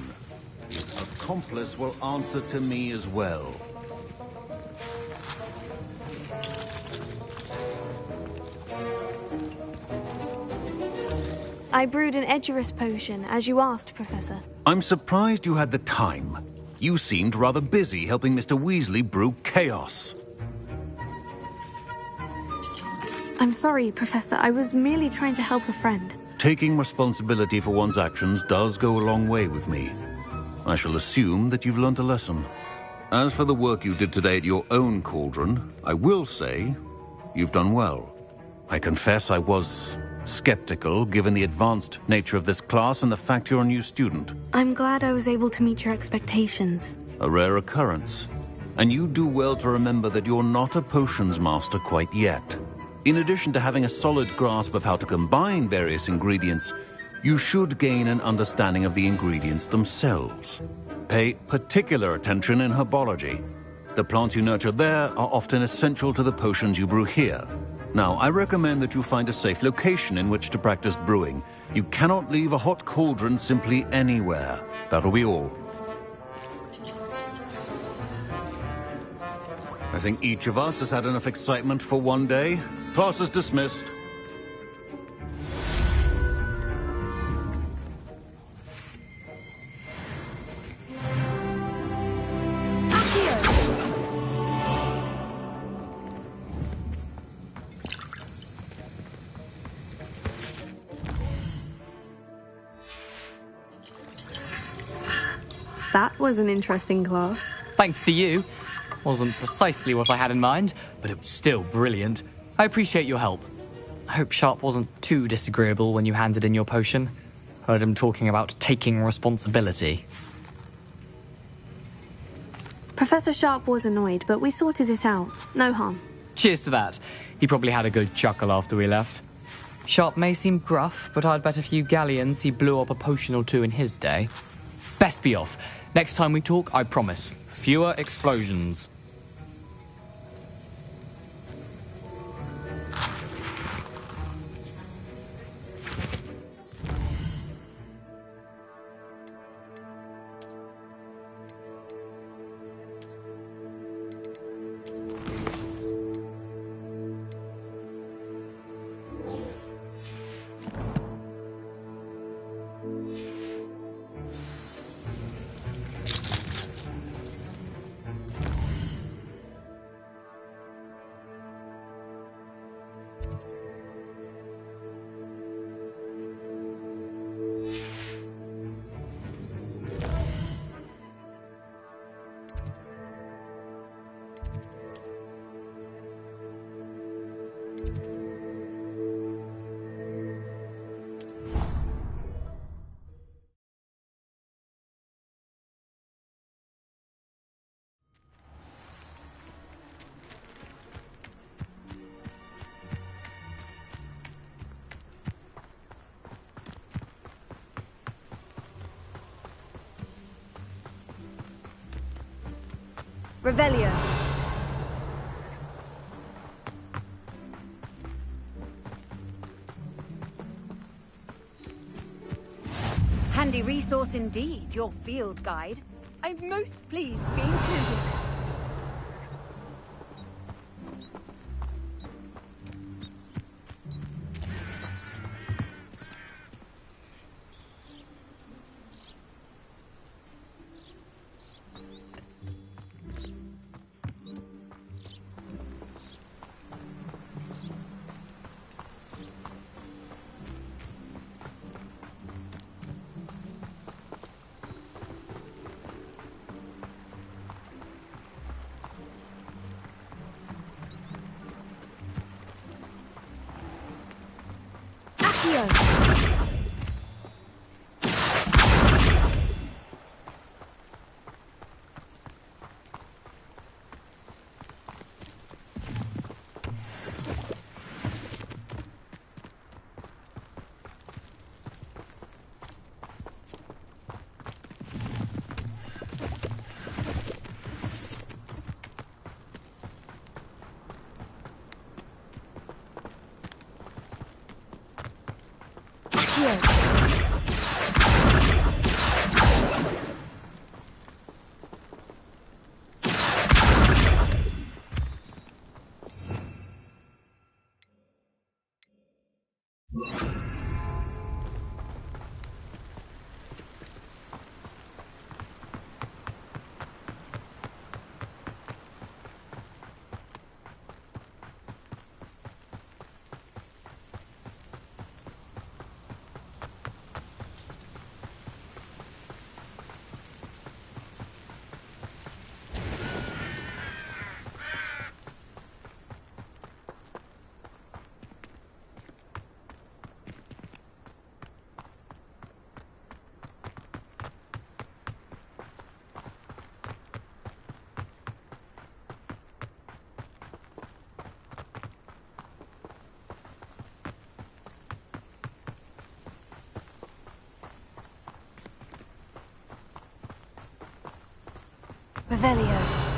His accomplice will answer to me as well.
I brewed an Edurus potion, as you asked, Professor.
I'm surprised you had the time. You seemed rather busy helping Mr. Weasley brew chaos.
I'm sorry, Professor. I was merely trying to help a friend.
Taking responsibility for one's actions does go a long way with me. I shall assume that you've learnt a lesson. As for the work you did today at your own cauldron, I will say you've done well. I confess I was skeptical, given the advanced nature of this class and the fact you're a new student.
I'm glad I was able to meet your expectations.
A rare occurrence. And you do well to remember that you're not a potions master quite yet. In addition to having a solid grasp of how to combine various ingredients, you should gain an understanding of the ingredients themselves. Pay particular attention in herbology. The plants you nurture there are often essential to the potions you brew here. Now, I recommend that you find a safe location in which to practice brewing. You cannot leave a hot cauldron simply anywhere. That'll be all. I think each of us has had enough excitement for one day. Class is dismissed.
That was an interesting class.
Thanks to you. Wasn't precisely what I had in mind, but it was still brilliant. I appreciate your help. I hope Sharp wasn't too disagreeable when you handed in your potion. Heard him talking about taking responsibility.
Professor Sharp was annoyed, but we sorted it out. No harm.
Cheers to that. He probably had a good chuckle after we left. Sharp may seem gruff, but I'd bet a few galleons he blew up a potion or two in his day. Best be off. Next time we talk, I promise, fewer explosions.
Revelio. Handy resource indeed, your field guide. I'm most pleased to be included. Revelio.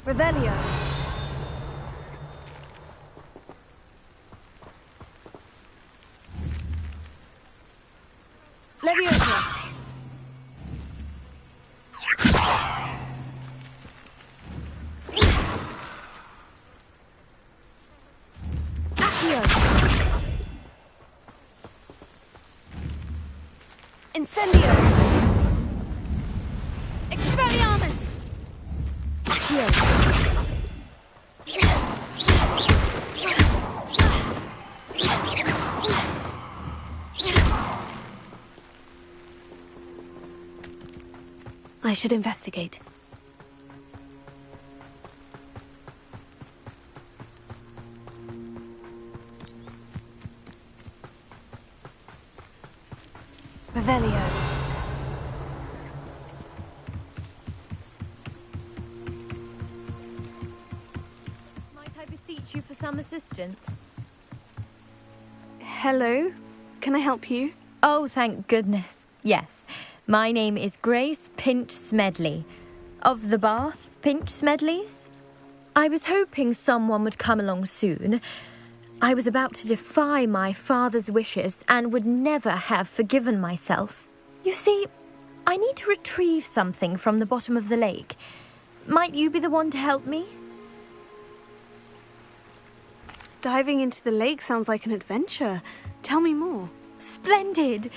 Revelio. Leviosa. Accio. Incendio. Expelliarmus. Accio. I should investigate. Revelio.
Might I beseech you for some assistance?
Hello. Can I help you?
Oh, thank goodness. Yes. My name is Grace Pinch Smedley. Of the Bath Pinch Smedleys? I was hoping someone would come along soon. I was about to defy my father's wishes and would never have forgiven myself. You see, I need to retrieve something from the bottom of the lake. Might you be the one to help me?
Diving into the lake sounds like an adventure. Tell me more.
Splendid!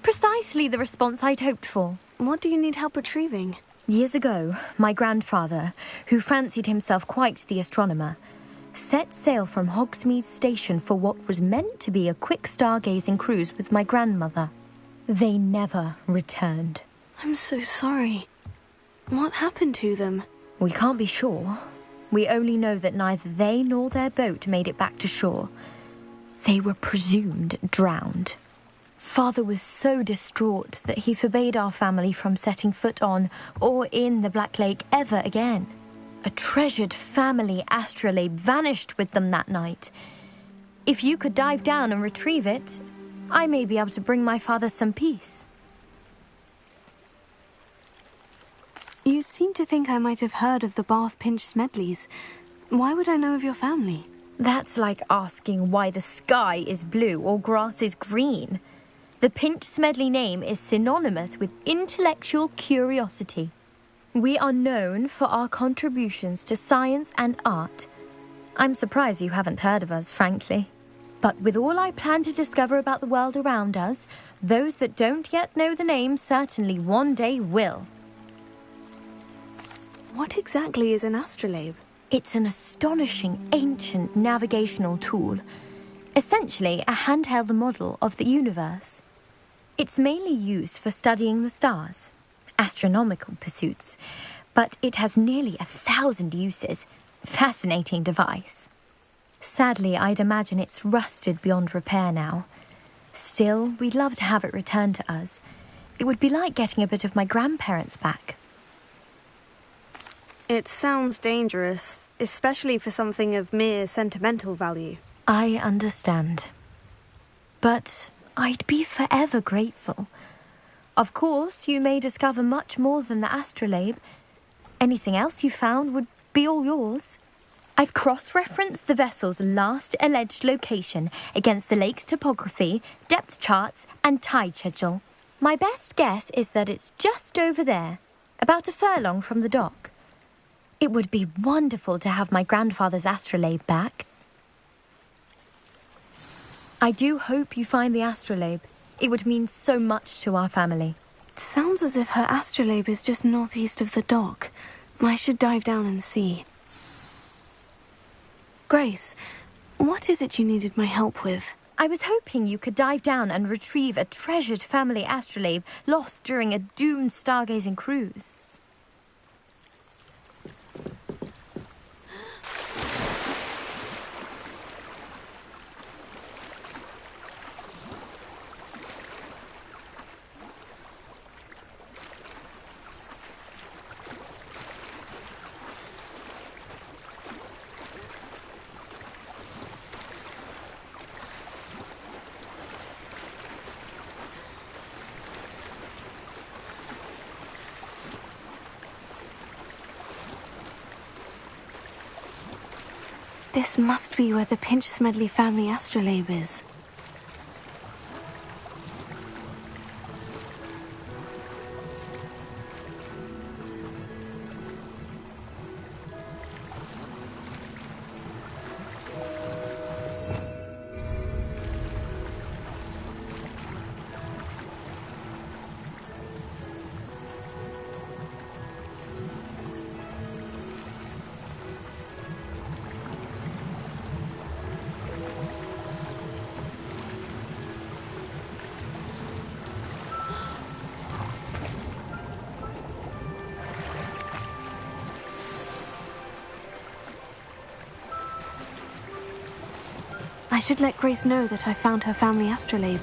Precisely the response I'd hoped for.
What do you need help retrieving?
Years ago, my grandfather, who fancied himself quite the astronomer, set sail from Hogsmeade Station for what was meant to be a quick stargazing cruise with my grandmother. They never returned.
I'm so sorry. What happened to them?
We can't be sure. We only know that neither they nor their boat made it back to shore. They were presumed drowned. Father was so distraught that he forbade our family from setting foot on or in the Black Lake ever again. A treasured family astrolabe vanished with them that night. If you could dive down and retrieve it, I may be able to bring my father some peace.
You seem to think I might have heard of the Bath Pinch Smedleys. Why would I know of your family?
That's like asking why the sky is blue or grass is green. The Pinch Smedley name is synonymous with intellectual curiosity. We are known for our contributions to science and art. I'm surprised you haven't heard of us, frankly. But with all I plan to discover about the world around us, those that don't yet know the name certainly one day will.
What exactly is an astrolabe?
It's an astonishing ancient navigational tool. Essentially a handheld model of the universe. It's mainly used for studying the stars, astronomical pursuits, but it has nearly 1,000 uses. Fascinating device. Sadly, I'd imagine it's rusted beyond repair now. Still, we'd love to have it returned to us. It would be like getting a bit of my grandparents back.
It sounds dangerous, especially for something of mere sentimental value.
I understand. But I'd be forever grateful. Of course, you may discover much more than the astrolabe. Anything else you found would be all yours. I've cross-referenced the vessel's last alleged location against the lake's topography, depth charts, and tide schedule. My best guess is that it's just over there, about a furlong from the dock. It would be wonderful to have my grandfather's astrolabe back. I do hope you find the astrolabe. It would mean so much to our family.
It sounds as if her astrolabe is just northeast of the dock. I should dive down and see. Grace, what is it you needed my help with?
I was hoping you could dive down and retrieve a treasured family astrolabe lost during a doomed stargazing cruise.
This must be where the Pinch Smedley family astrolabe is. I should let Grace know that I found her family astrolabe.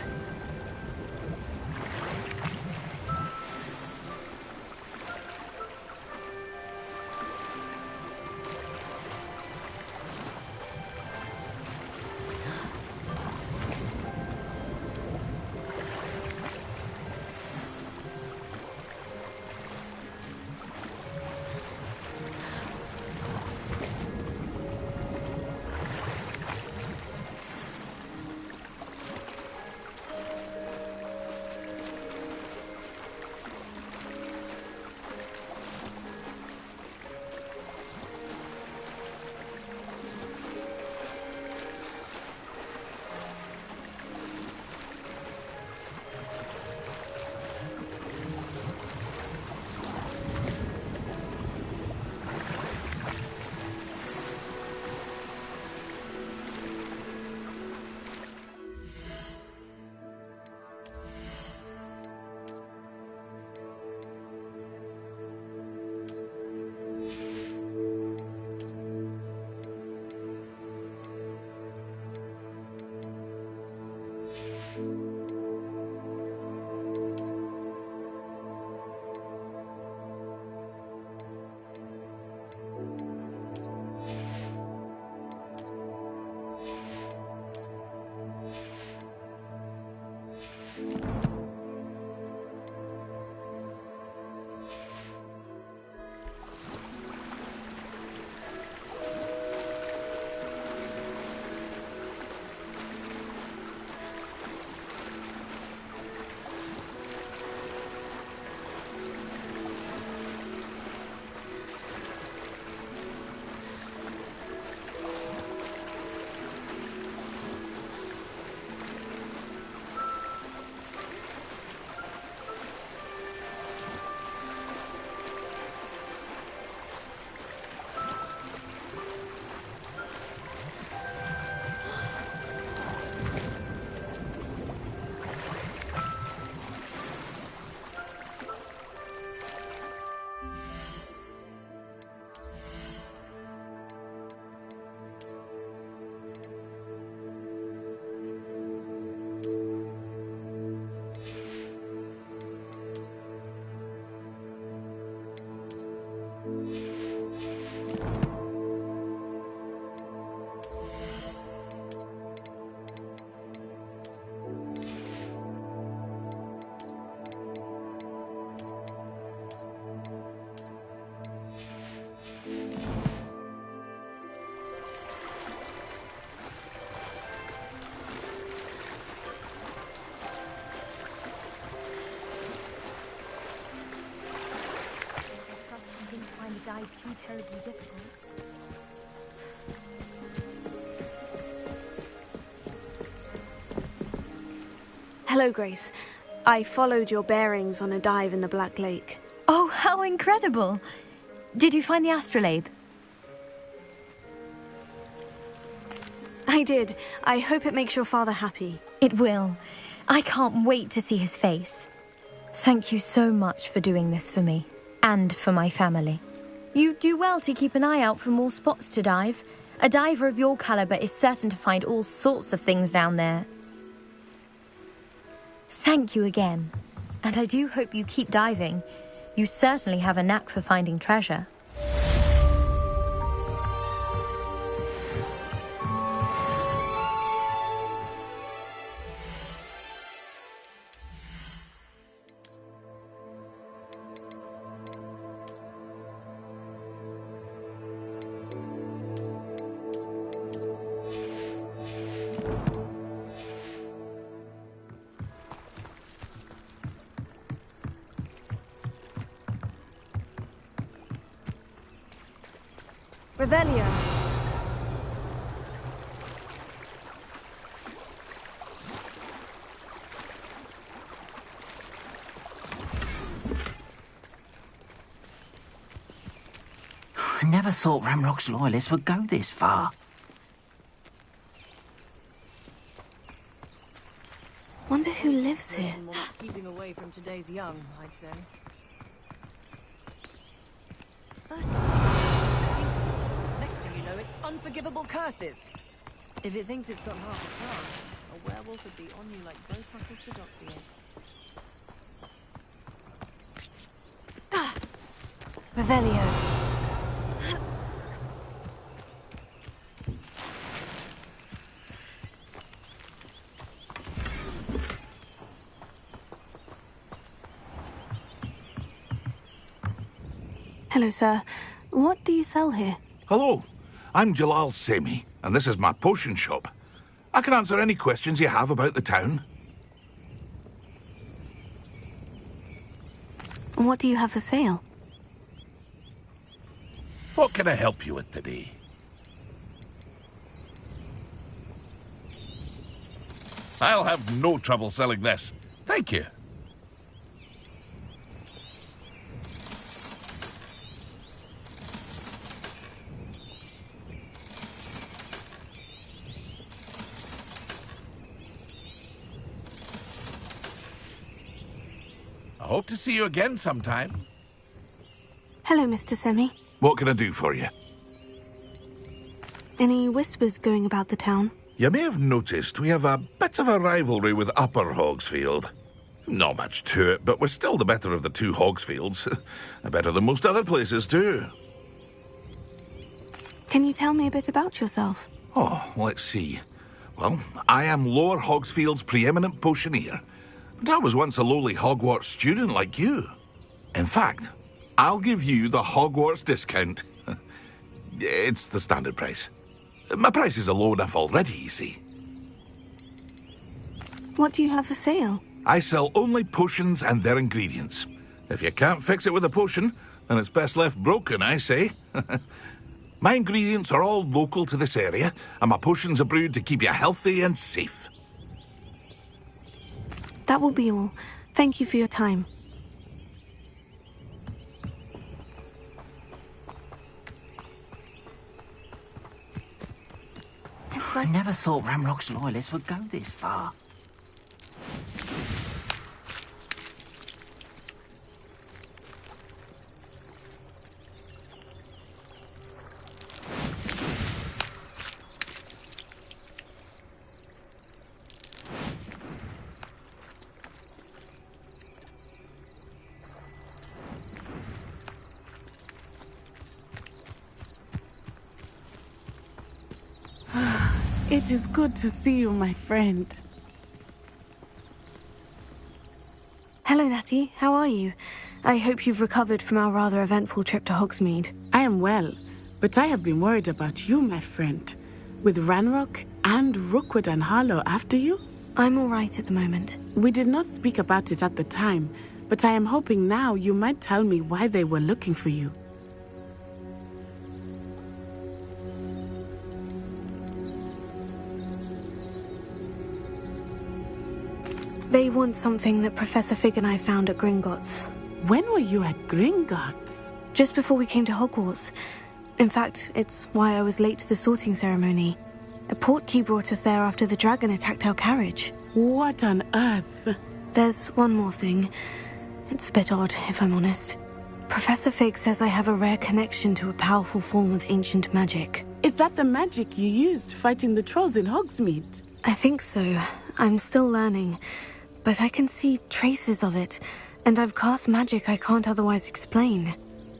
dive too terribly difficult.
Hello, Grace. I followed your bearings on a dive in the Black Lake.
Oh, how incredible! Did you find the astrolabe?
I did. I hope it makes your father happy.
It will. I can't wait to see his face. Thank you so much for doing this for me, and for my family. You do well to keep an eye out for more spots to dive. A diver of your caliber is certain to find all sorts of things down there. Thank you again, and I do hope you keep diving. You certainly have a knack for finding treasure.
Revelio.
I never thought Ramrock's loyalists would go this far.
Wonder who lives here.
Keeping away from today's young, I'd say. Next thing you know, it's unforgivable curses. If it thinks it's got half a chance, a werewolf would be on you like bow truckles to doxy eggs.
Revelio. Hello, sir. What do you sell here?
Hello, I'm Jalal Semi, and this is my potion shop. I can answer any questions you have about the town.
What do you have for sale?
What can I help you with today? I'll have no trouble selling this. Thank you. I hope to see you again sometime.
Hello, Mr. Semi.
What can I do for you?
Any whispers going about the town?
You may have noticed we have a bit of a rivalry with Upper Hogsfield. Not much to it, but we're still the better of the two Hogsfields. Better than most other places, too.
Can you tell me a bit about yourself?
Oh, let's see. Well, I am Lower Hogsfield's preeminent potioneer. But I was once a lowly Hogwarts student like you. In fact, I'll give you the Hogwarts discount. It's the standard price. My prices are low enough already, you see.
What do you have for sale?
I sell only potions and their ingredients. If you can't fix it with a potion, then it's best left broken, I say. My ingredients are all local to this area, and my potions are brewed to keep you healthy and safe.
That will be all. Thank you for your time.
I never thought Ramrock's loyalists would go this far.
It is good to see you, my friend.
Hello, Natty. How are you? I hope you've recovered from our rather eventful trip to Hogsmeade.
I am well, but I have been worried about you, my friend. With Ranrock and Rookwood and Harlow after you?
I'm all right at the moment.
We did not speak about it at the time, but I am hoping now you might tell me why they were looking for you.
They want something that Professor Fig and I found at Gringotts.
When were you at Gringotts?
Just before we came to Hogwarts. In fact, it's why I was late to the sorting ceremony. A portkey brought us there after the dragon attacked our carriage.
What on earth?
There's one more thing. It's a bit odd, if I'm honest. Professor Fig says I have a rare connection to a powerful form of ancient magic.
Is that the magic you used fighting the trolls in Hogsmeade?
I think so. I'm still learning. But I can see traces of it, and I've cast magic I can't otherwise explain.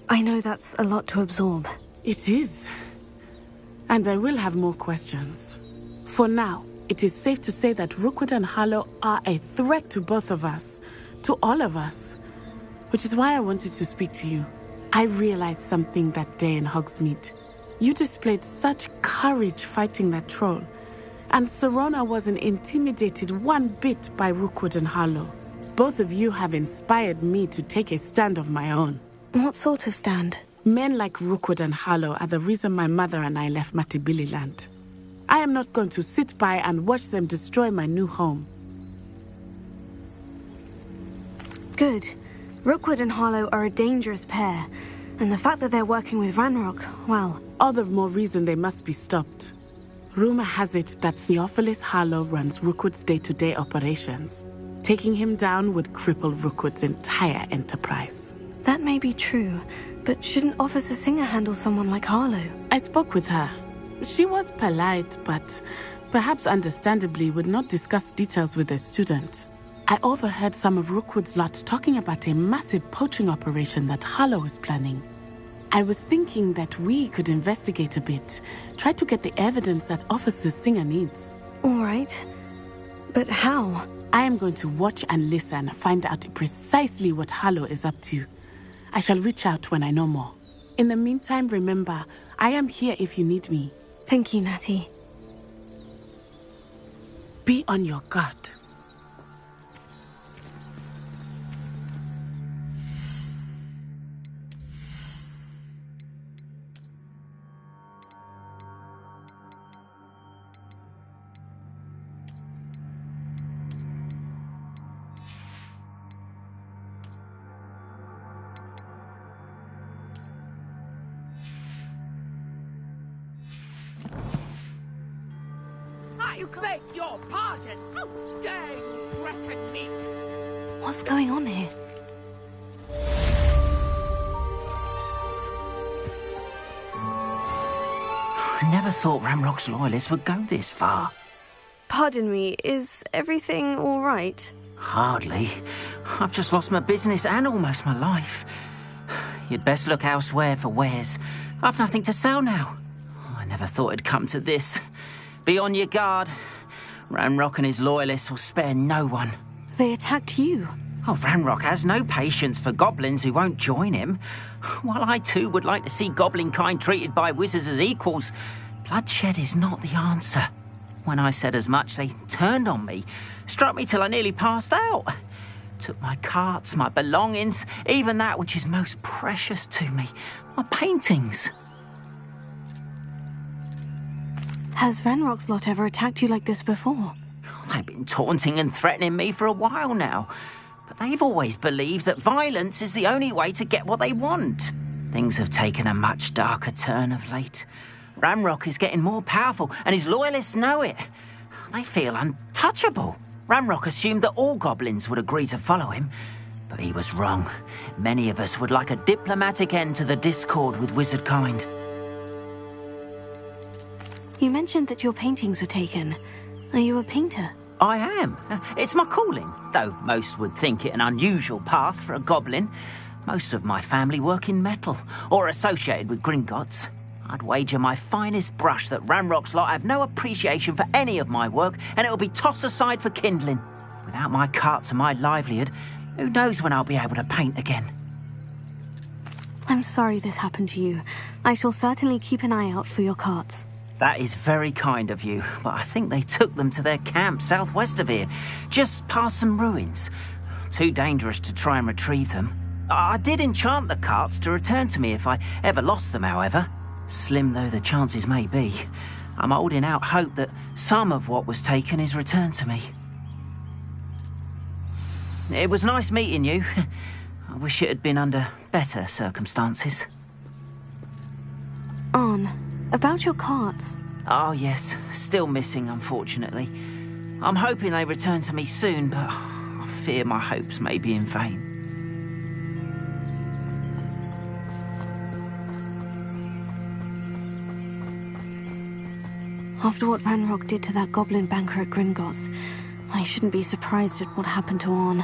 I know that's a lot to absorb.
It is. And I will have more questions. For now, it is safe to say that Rookwood and Harlow are a threat to both of us. To all of us. Which is why I wanted to speak to you. I realized something that day in Hogsmeade. You displayed such courage fighting that troll. And Serona wasn't intimidated one bit by Rookwood and Harlow. Both of you have inspired me to take a stand of my own.
What sort of stand?
Men like Rookwood and Harlow are the reason my mother and I left Matibililand. I am not going to sit by and watch them destroy my new home.
Good. Rookwood and Harlow are a dangerous pair. And the fact that they're working with Ranrock, well...
All the more reason they must be stopped. Rumor has it that Theophilus Harlow runs Rookwood's day-to-day operations. Taking him down would cripple Rookwood's entire enterprise.
That may be true, but shouldn't Officer Singer handle someone like Harlow?
I spoke with her. She was polite, but perhaps understandably would not discuss details with a student. I overheard some of Rookwood's lot talking about a massive poaching operation that Harlow is planning. I was thinking that we could investigate a bit, try to get the evidence that Officer Singer needs.
All right. But how?
I am going to watch and listen, find out precisely what Harlow is up to. I shall reach out when I know more. In the meantime, remember, I am here if you need me.
Thank you, Natty.
Be on your guard.
I beg your pardon. How dare you threaten me?
What's going on here?
I never thought Ramrock's loyalists would go this far.
Pardon me, is everything all right?
Hardly. I've just lost my business and almost my life. You'd best look elsewhere for wares. I've nothing to sell now. I never thought it'd come to this. Be on your guard. Ranrock and his loyalists will spare no one.
They attacked you.
Oh, Ranrock has no patience for goblins who won't join him. While I too would like to see goblin kind treated by wizards as equals, bloodshed is not the answer. When I said as much, they turned on me, struck me till I nearly passed out. Took my carts, my belongings, even that which is most precious to me, my paintings.
Has Ranrock's lot ever attacked you like this before?
They've been taunting and threatening me for a while now. But they've always believed that violence is the only way to get what they want. Things have taken a much darker turn of late. Ranrock is getting more powerful, and his loyalists know it. They feel untouchable. Ranrock assumed that all goblins would agree to follow him, but he was wrong. Many of us would like a diplomatic end to the discord with wizard kind.
You mentioned that your paintings were taken. Are you a painter?
I am. It's my calling, though most would think it an unusual path for a goblin. Most of my family work in metal, or associated with Gringotts. I'd wager my finest brush that Ranrock's lot have no appreciation for any of my work, and it'll be tossed aside for kindling. Without my carts and my livelihood, who knows when I'll be able to paint again?
I'm sorry this happened to you. I shall certainly keep an eye out for your carts.
That is very kind of you, but I think they took them to their camp southwest of here, just past some ruins. Too dangerous to try and retrieve them. I did enchant the carts to return to me if I ever lost them, however. Slim though the chances may be, I'm holding out hope that some of what was taken is returned to me. It was nice meeting you. I wish it had been under better circumstances.
Arn, about your carts.
Oh, yes. Still missing, unfortunately. I'm hoping they return to me soon, but I fear my hopes may be in vain.
After what Ranrock did to that goblin banker at Gringotts, I shouldn't be surprised at what happened to Arn.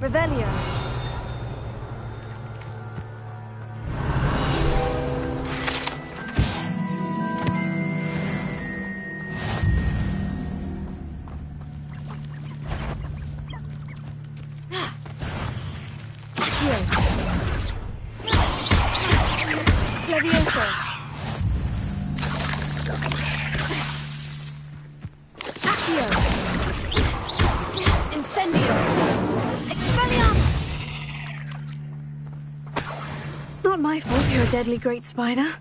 Revelio. Levioso. Accio. Incendio. Expelliarmus.
Not my fault you're a deadly great spider.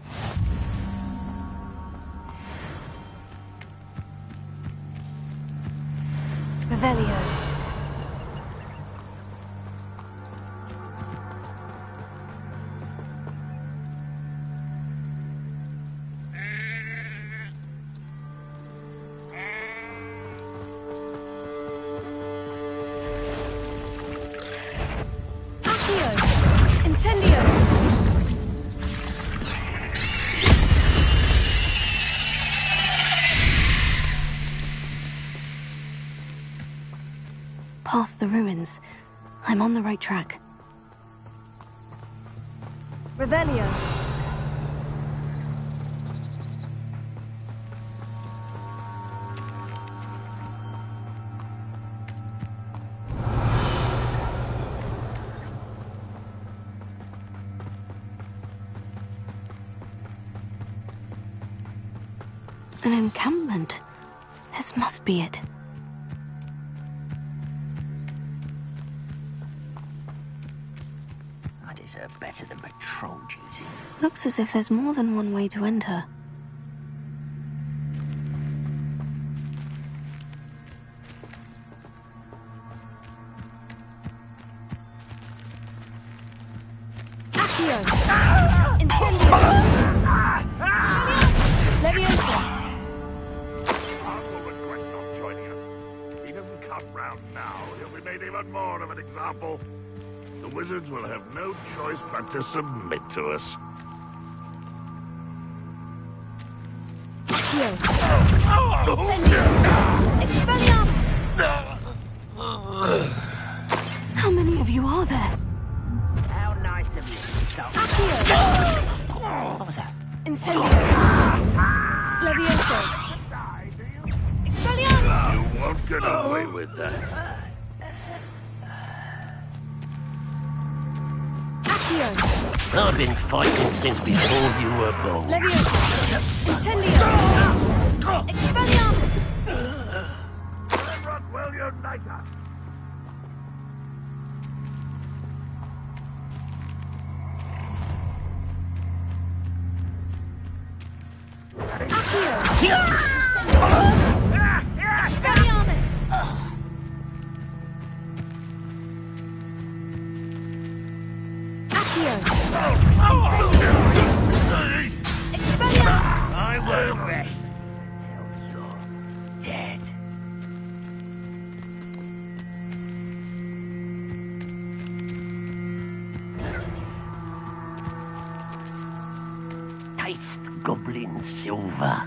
Revelio. Incendio!
Past the ruins. I'm on the right track.
Revelio.
An encampment. This must be it.
I deserve better than patrol duty.
Looks as if there's more than one way to enter.
Accio. Incendio. Levioso.
Arthur will regret not joining us. If he doesn't come round now, he'll be made even more of an example. The wizards will have no choice but to submit to us.
Accio. Incendio. Expelliarmus.
How many of you are there?
How nice of you.
Accio.
What was that?
Incendio. Levioso. Expelliarmus.
You won't get away with that.
Accio.
I've been fighting since before you were born.
Levioso. Incendio. Expelliarmus.
Everyone will unite us.
Accio. Expelliarmus. Accio. Incendio. Expelliarmus.
I won't rest till you're dead. Taste goblin silver.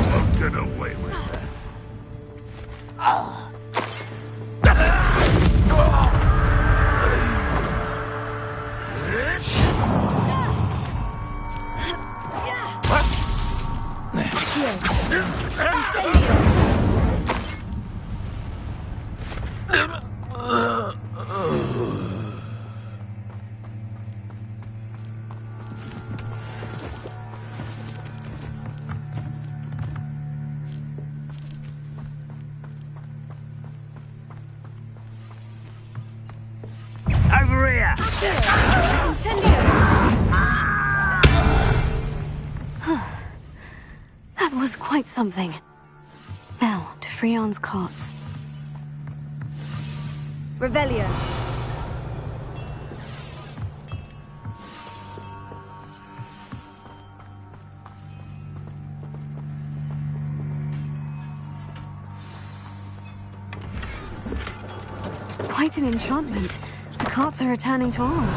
Won't get away with that.
Incendio!
That was quite something. Now, to Freon's cots.
Revelio.
Quite an enchantment. The carts are returning to all.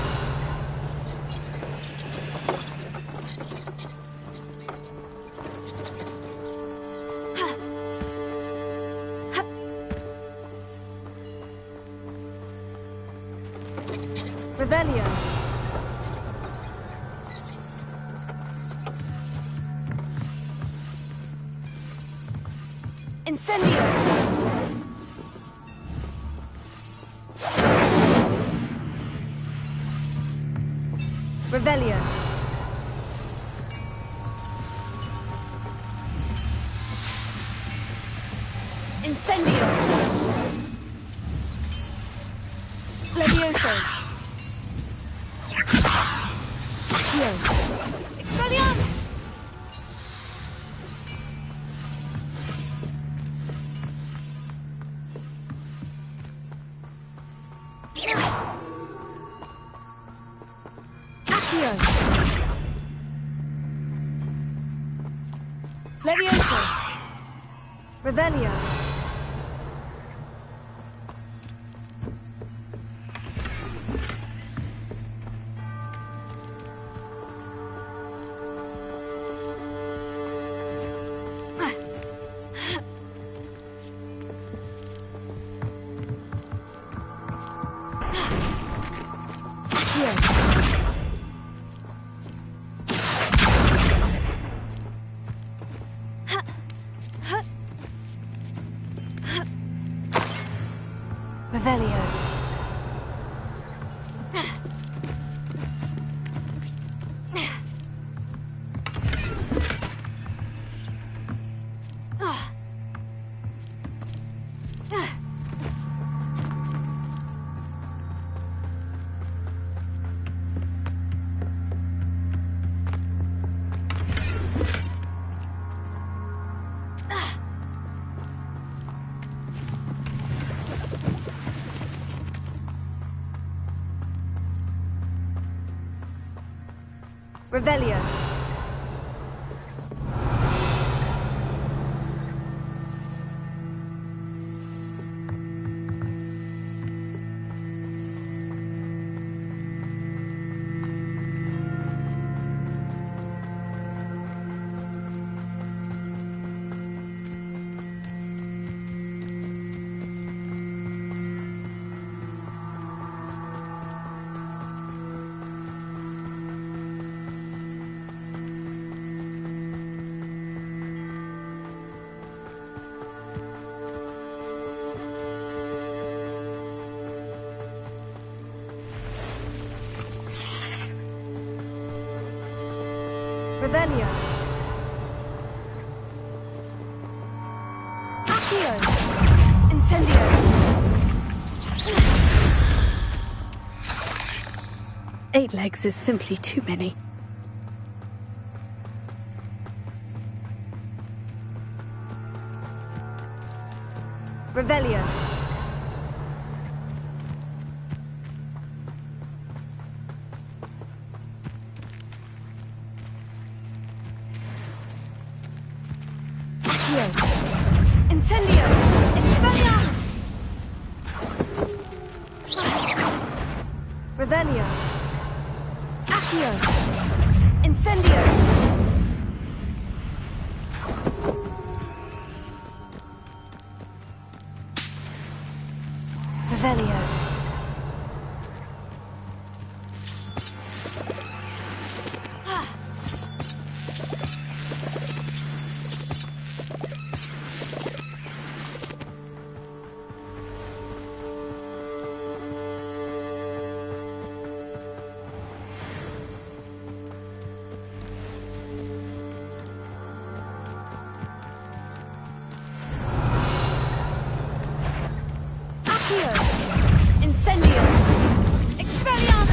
Revelio. Incendio. Revelio. Incendio. Levioso. Accio. Expelliarmus. Accio. Levioso. Revelio. Revelio. Revelio. Revelio. Accio. Incendio.
Eight legs is simply too many.
Revelio. Incendio! Expelliarmus! Revelio. Accio. Incendio! Revelio. Incendio! Expelliarmus!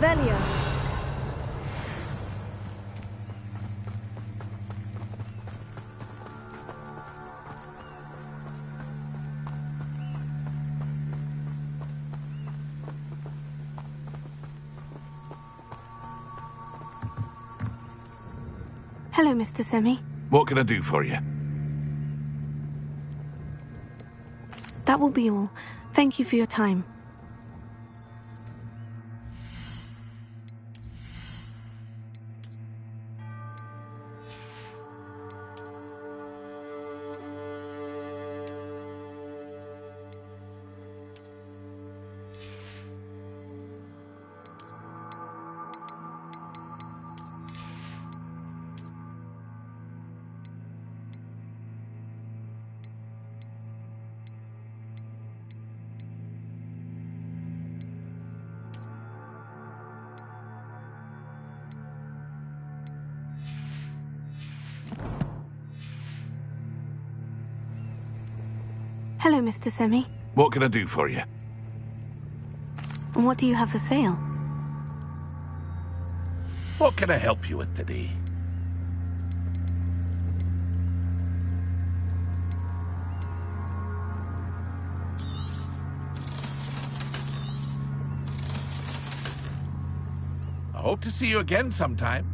Revelio.
Hello, Mr. Semi.
What can I do for you?
That will be all. Thank you for your time. Hello, Mr. Semi.
What can I do for you?
And what do you have for sale?
What can I help you with today? I hope to see you again sometime.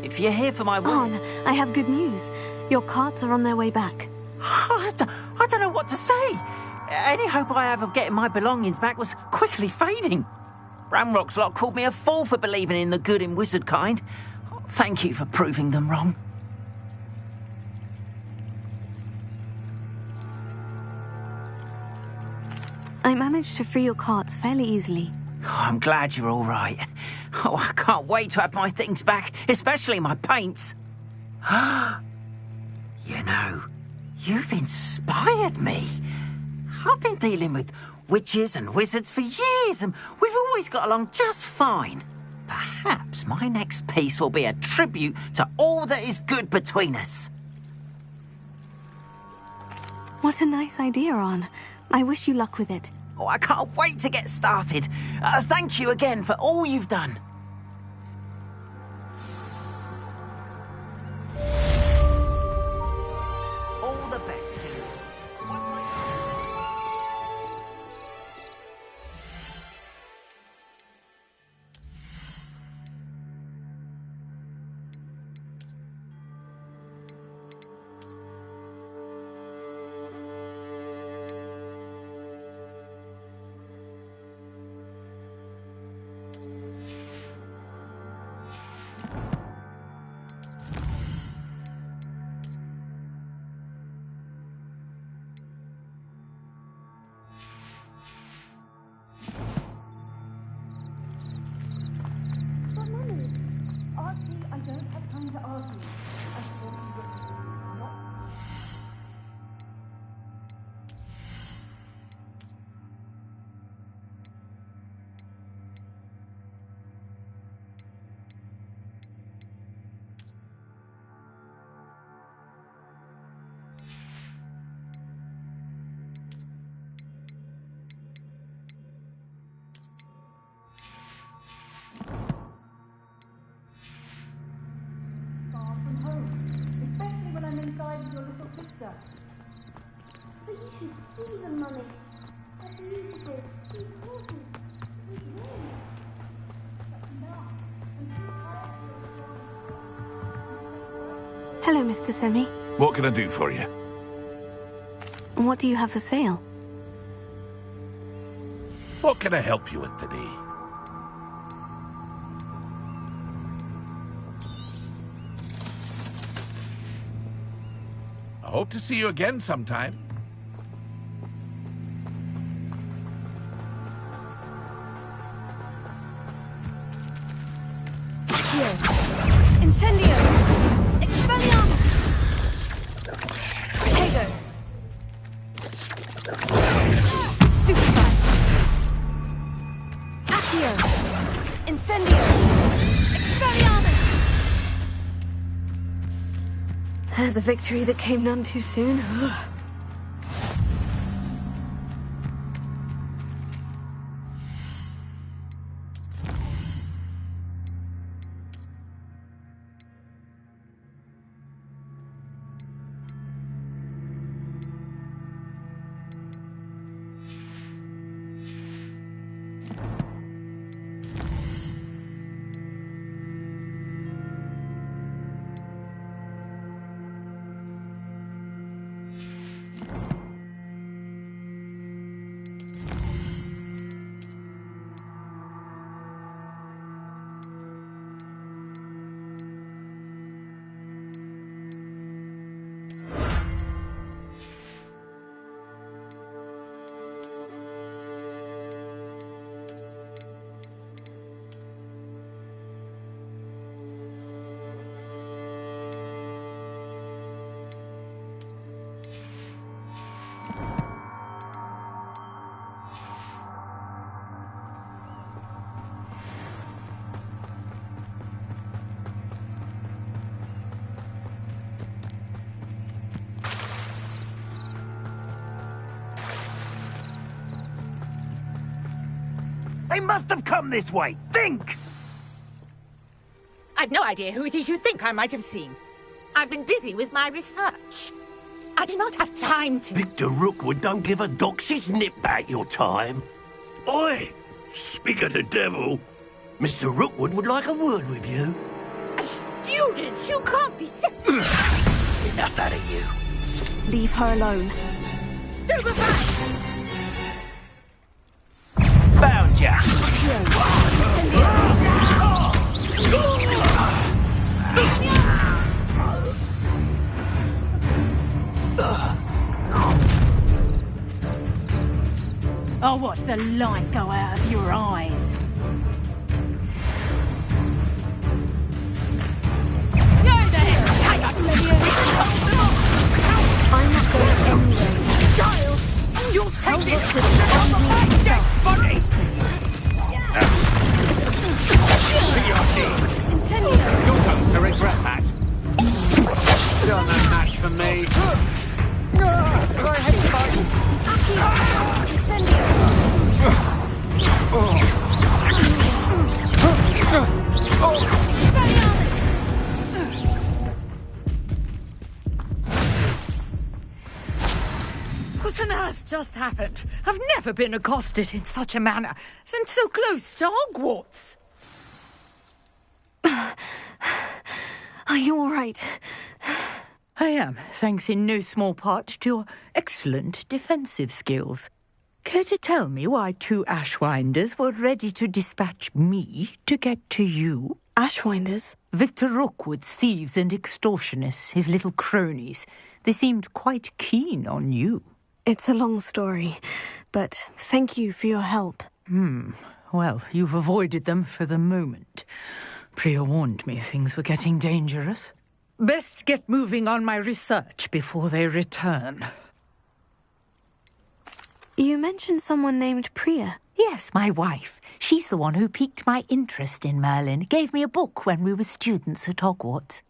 If you're here for my
Arn, I have good news. Your carts are on their way back.
I don't know what to say. Any hope I have of getting my belongings back was quickly fading. Ramrock's lot called me a fool for believing in the good in wizard kind. Thank you for proving them wrong.
I managed to free your carts fairly easily.
Oh, I'm glad you're all right. Oh, I can't wait to have my things back, especially my paints. You know, you've inspired me. I've been dealing with witches and wizards for years, and we've always got along just fine. Perhaps my next piece will be a tribute to all that is good between us.
What a nice idea, Arn. I wish you luck with it.
Oh, I can't wait to get started. Thank you again for all you've done. All the best to you.
But you should see them, Mummy. They're beautiful. These horses. These wings.
Hello, Mr. Semi.
What can I do for you?
And what do you have for sale?
What can I help you with today? I hope to see you again sometime.
Accio! Incendio! Expelliarmus! Protego! Stupefy! Accio! Incendio! Expelliarmus!
There's a victory that came none too soon.
They must have come this way. Think!
I've no idea who it is you think I might have seen. I've been busy with my research. I do not have time to...
Victor Rookwood don't give a doxy's nip back your time. Oi! Speak of the devil. Mr. Rookwood would like a word with you.
A student? You can't be sick.
Enough out of you.
Leave her alone.
Stupefy!
Found ya!
I'll watch the light go out of your eyes. Go there!
I'm not going anywhere.
Giles! You'll take this on the light deck, funny!
You're going to regret that. Still no match for me.
I hate fights. Accio! Incendio! Expelliarmus!
What on earth just happened? I've never been accosted in such a manner, and so close to Hogwarts.
Are you all right?
I am, thanks in no small part to your excellent defensive skills. Care to tell me why 2 Ashwinders were ready to dispatch me to get to you?
Ashwinders?
Victor Rookwood's thieves and extortionists, his little cronies. They seemed quite keen on you.
It's a long story, but thank you for your help.
Well, you've avoided them for the moment. Priya warned me things were getting dangerous. Best get moving on my research before they return.
You mentioned someone named Priya.
Yes, my wife. She's the one who piqued my interest in Merlin. Gave me a book when we were students at Hogwarts.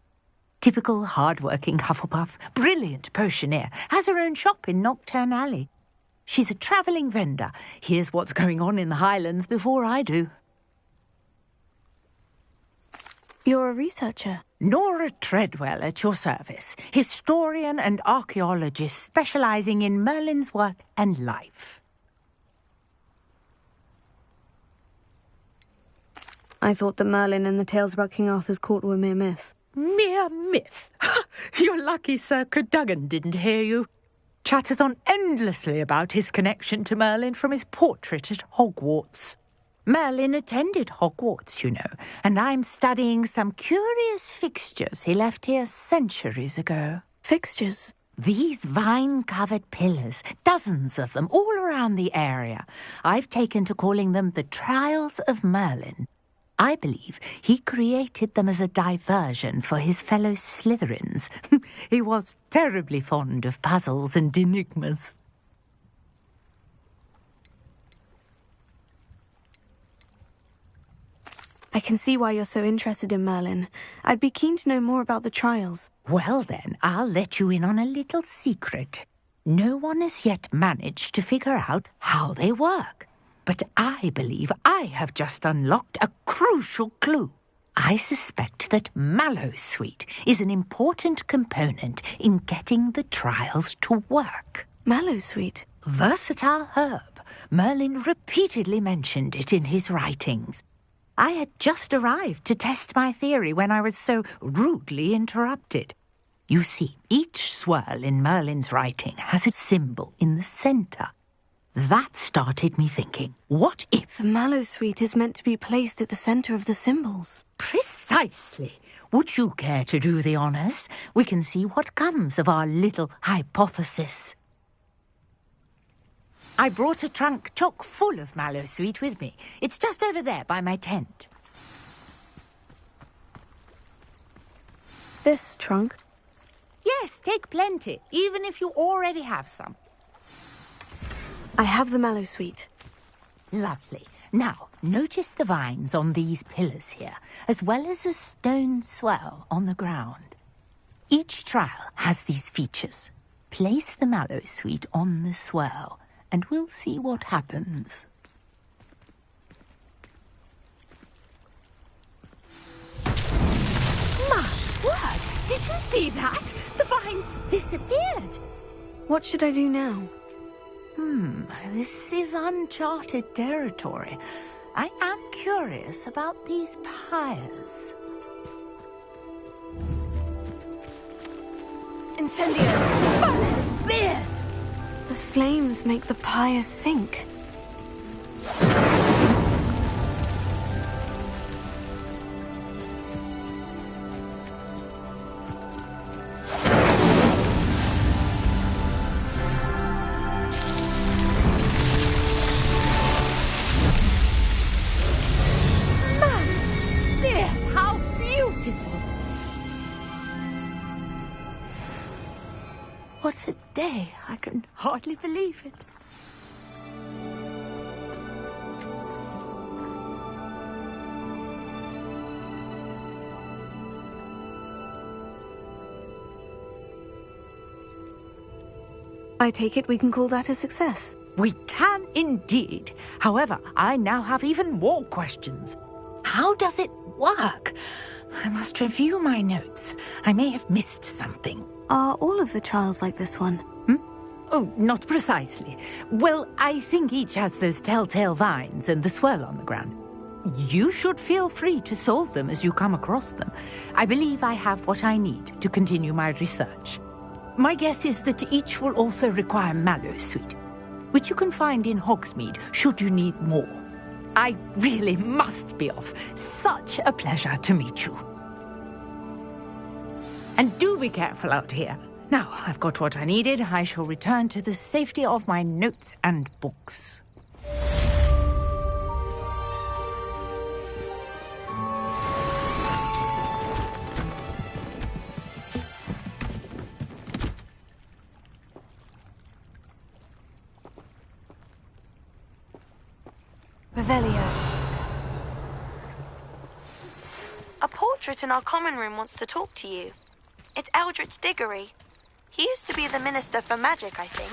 Typical hard-working Hufflepuff, brilliant potioneer, has her own shop in Knockturn Alley. She's a travelling vendor. Hears what's going on in the Highlands before I do.
You're a researcher?
Nora Treadwell at your service. Historian and archaeologist specialising in Merlin's work and life.
I thought that Merlin and the tales about King Arthur's court were mere myth.
Mere myth? You're lucky Sir Cadogan didn't hear you. Chatters on endlessly about his connection to Merlin from his portrait at Hogwarts. Merlin attended Hogwarts, you know, and I'm studying some curious fixtures he left here centuries ago.
Fixtures?
These vine-covered pillars, dozens of them, all around the area. I've taken to calling them the Trials of Merlin. I believe he created them as a diversion for his fellow Slytherins. He was terribly fond of puzzles and enigmas.
I can see why you're so interested in Merlin. I'd be keen to know more about the trials.
Well then, I'll let you in on a little secret. No one has yet managed to figure out how they work. But I believe I have just unlocked a crucial clue. I suspect that Mallowsweet is an important component in getting the trials to work.
Mallowsweet?
Versatile herb. Merlin repeatedly mentioned it in his writings. I had just arrived to test my theory when I was so rudely interrupted. You see, each swirl in Merlin's writing has a symbol in the centre. That started me thinking, what if...
The Mallowsweet is meant to be placed at the centre of the symbols.
Precisely. Would you care to do the honours? We can see what comes of our little hypothesis. I brought a trunk chock full of Mallowsweet with me. It's just over there by my tent.
This trunk?
Yes, take plenty, even if you already have some.
I have the Mallowsweet.
Lovely. Now, notice the vines on these pillars here, as well as a stone swell on the ground. Each trial has these features. Place the Mallowsweet on the swell, and we'll see what happens. My word! Did you see that? The vines disappeared.
What should I do now?
This is uncharted territory. I am curious about these pyres.
Incendio!
Fire's beard!
The flames make the pyre sink.
How beautiful! What a day! I can hardly believe it.
I take it we can call that a success.
We can indeed. However, I now have even more questions. How does it work? I must review my notes. I may have missed something.
Are all of the trials like this one?
Oh, not precisely. Well, I think each has those telltale vines and the swirl on the ground. You should feel free to solve them as you come across them. I believe I have what I need to continue my research. My guess is that each will also require Mallowsweet, which you can find in Hogsmeade should you need more. I really must be off. Such a pleasure to meet you. And do be careful out here. Now, I've got what I needed. I shall return to the safety of my notes and books.
Revelio.
A portrait in our common room wants to talk to you. It's Eldritch Diggory. He used to be the Minister for Magic, I think.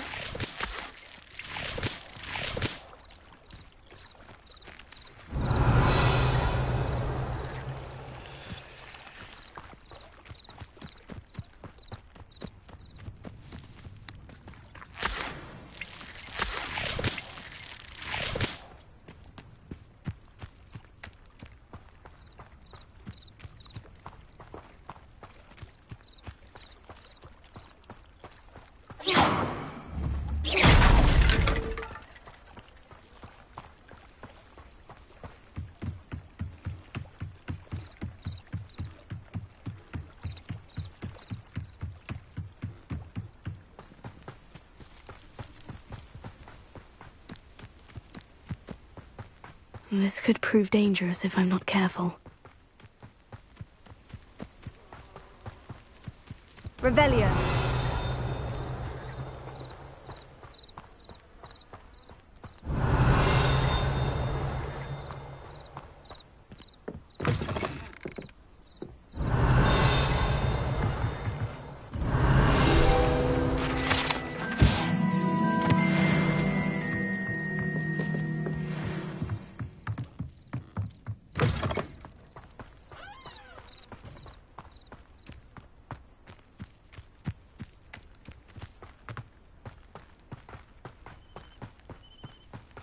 This could prove dangerous if I'm not careful.
Revelio.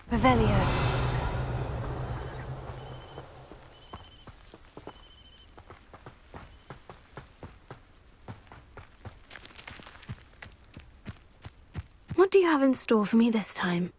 Revelio.
What do you have in store for me this time?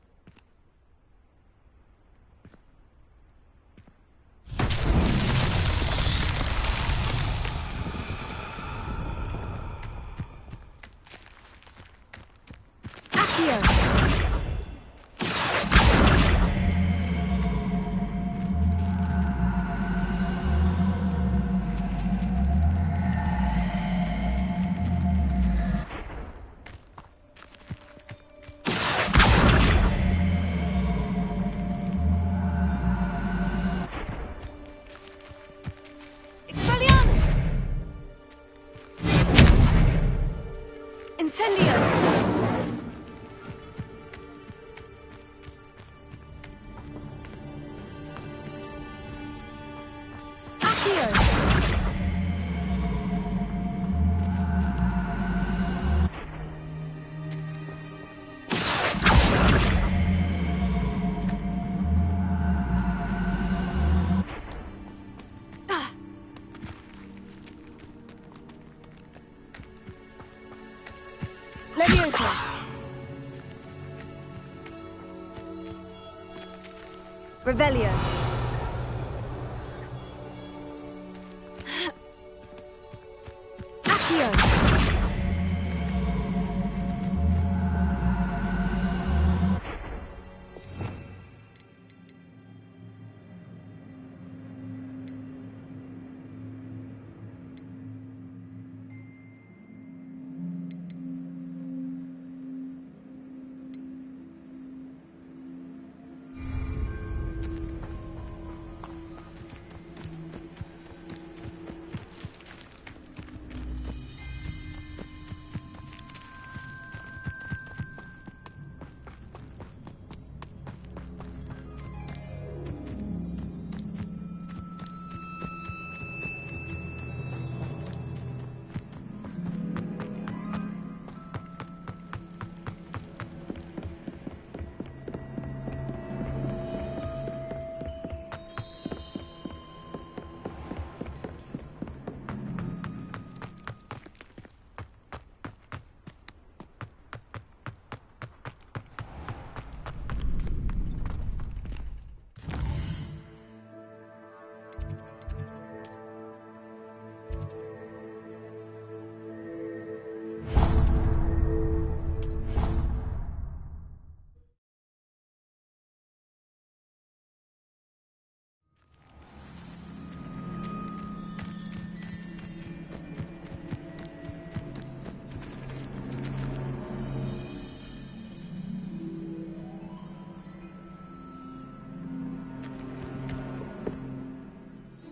Leviosa. Revelio. Accio.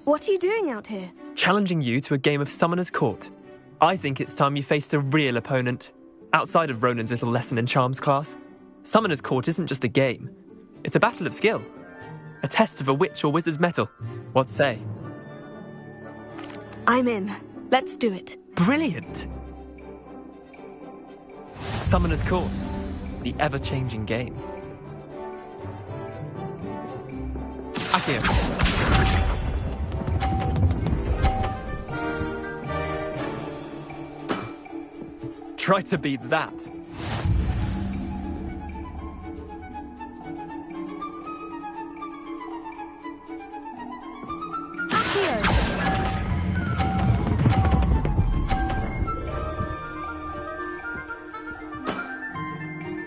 What are you doing out here?
Challenging you to a game of Summoner's Court. I think it's time you faced a real opponent, outside of Ronan's little lesson in charms class. Summoner's Court isn't just a game. It's a battle of skill. A test of a witch or wizard's mettle. What say?
I'm in. Let's do it.
Brilliant! Summoner's Court. The ever-changing game. Accio. Try to beat that.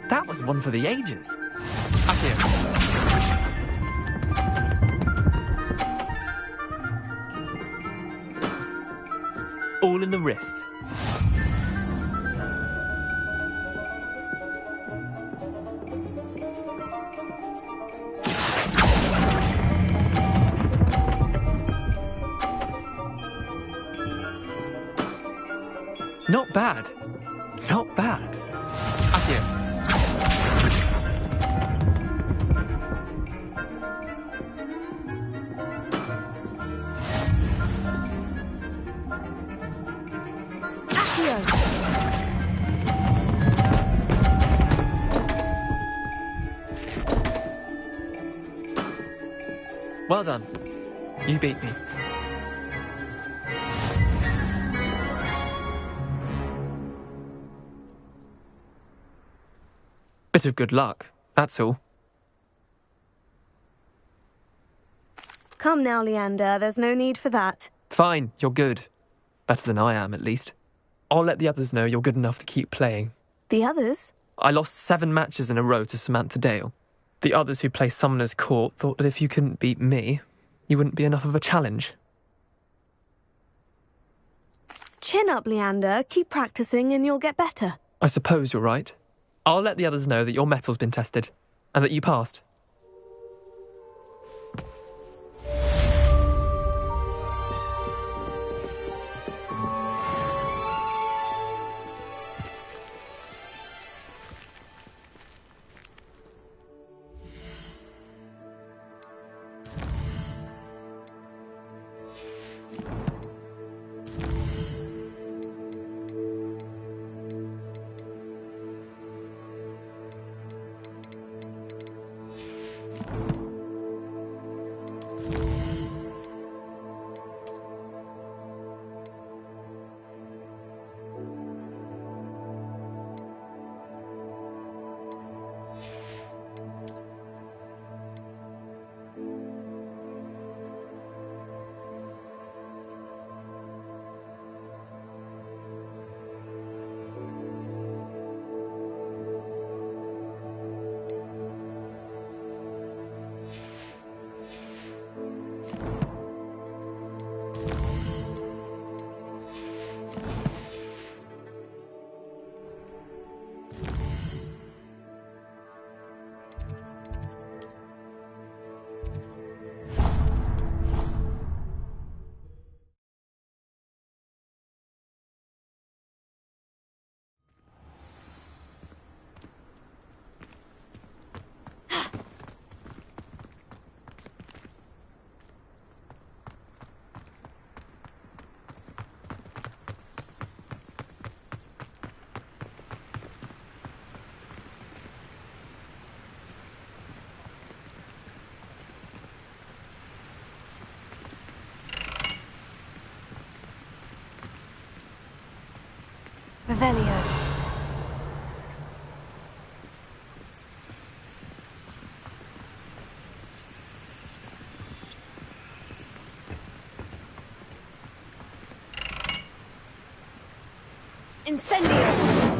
That was one for the ages. Accio. jewel in the wrist. Not bad. Not bad. Accio. Well done. You beat me. Bit of good luck, that's all.
Come now, Leander, there's no need for that.
Fine, you're good. Better than I am, at least. I'll let the others know you're good enough to keep playing.
The others?
I lost 7 matches in a row to Samantha Dale. The others who play Summoner's Court thought that if you couldn't beat me, you wouldn't be enough of a challenge.
Chin up, Leander. Keep practicing and you'll get better.
I suppose you're right. I'll let the others know that your metal's been tested, and that you passed.
Revelio. Incendio.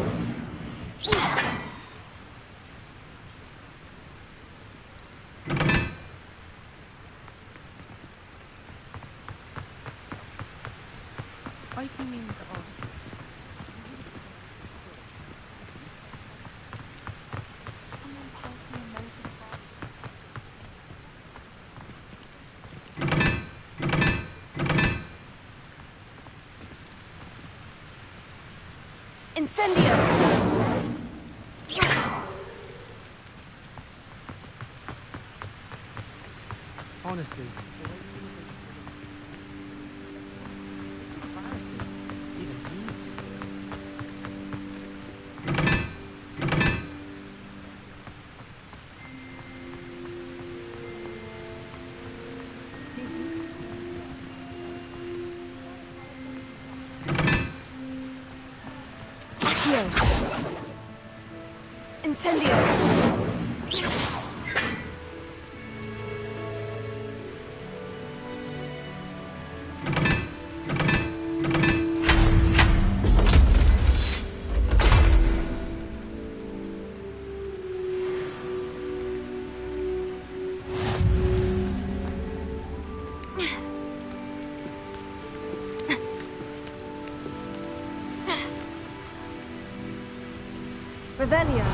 Incendio!
Honestly.
Incendio! Revelio.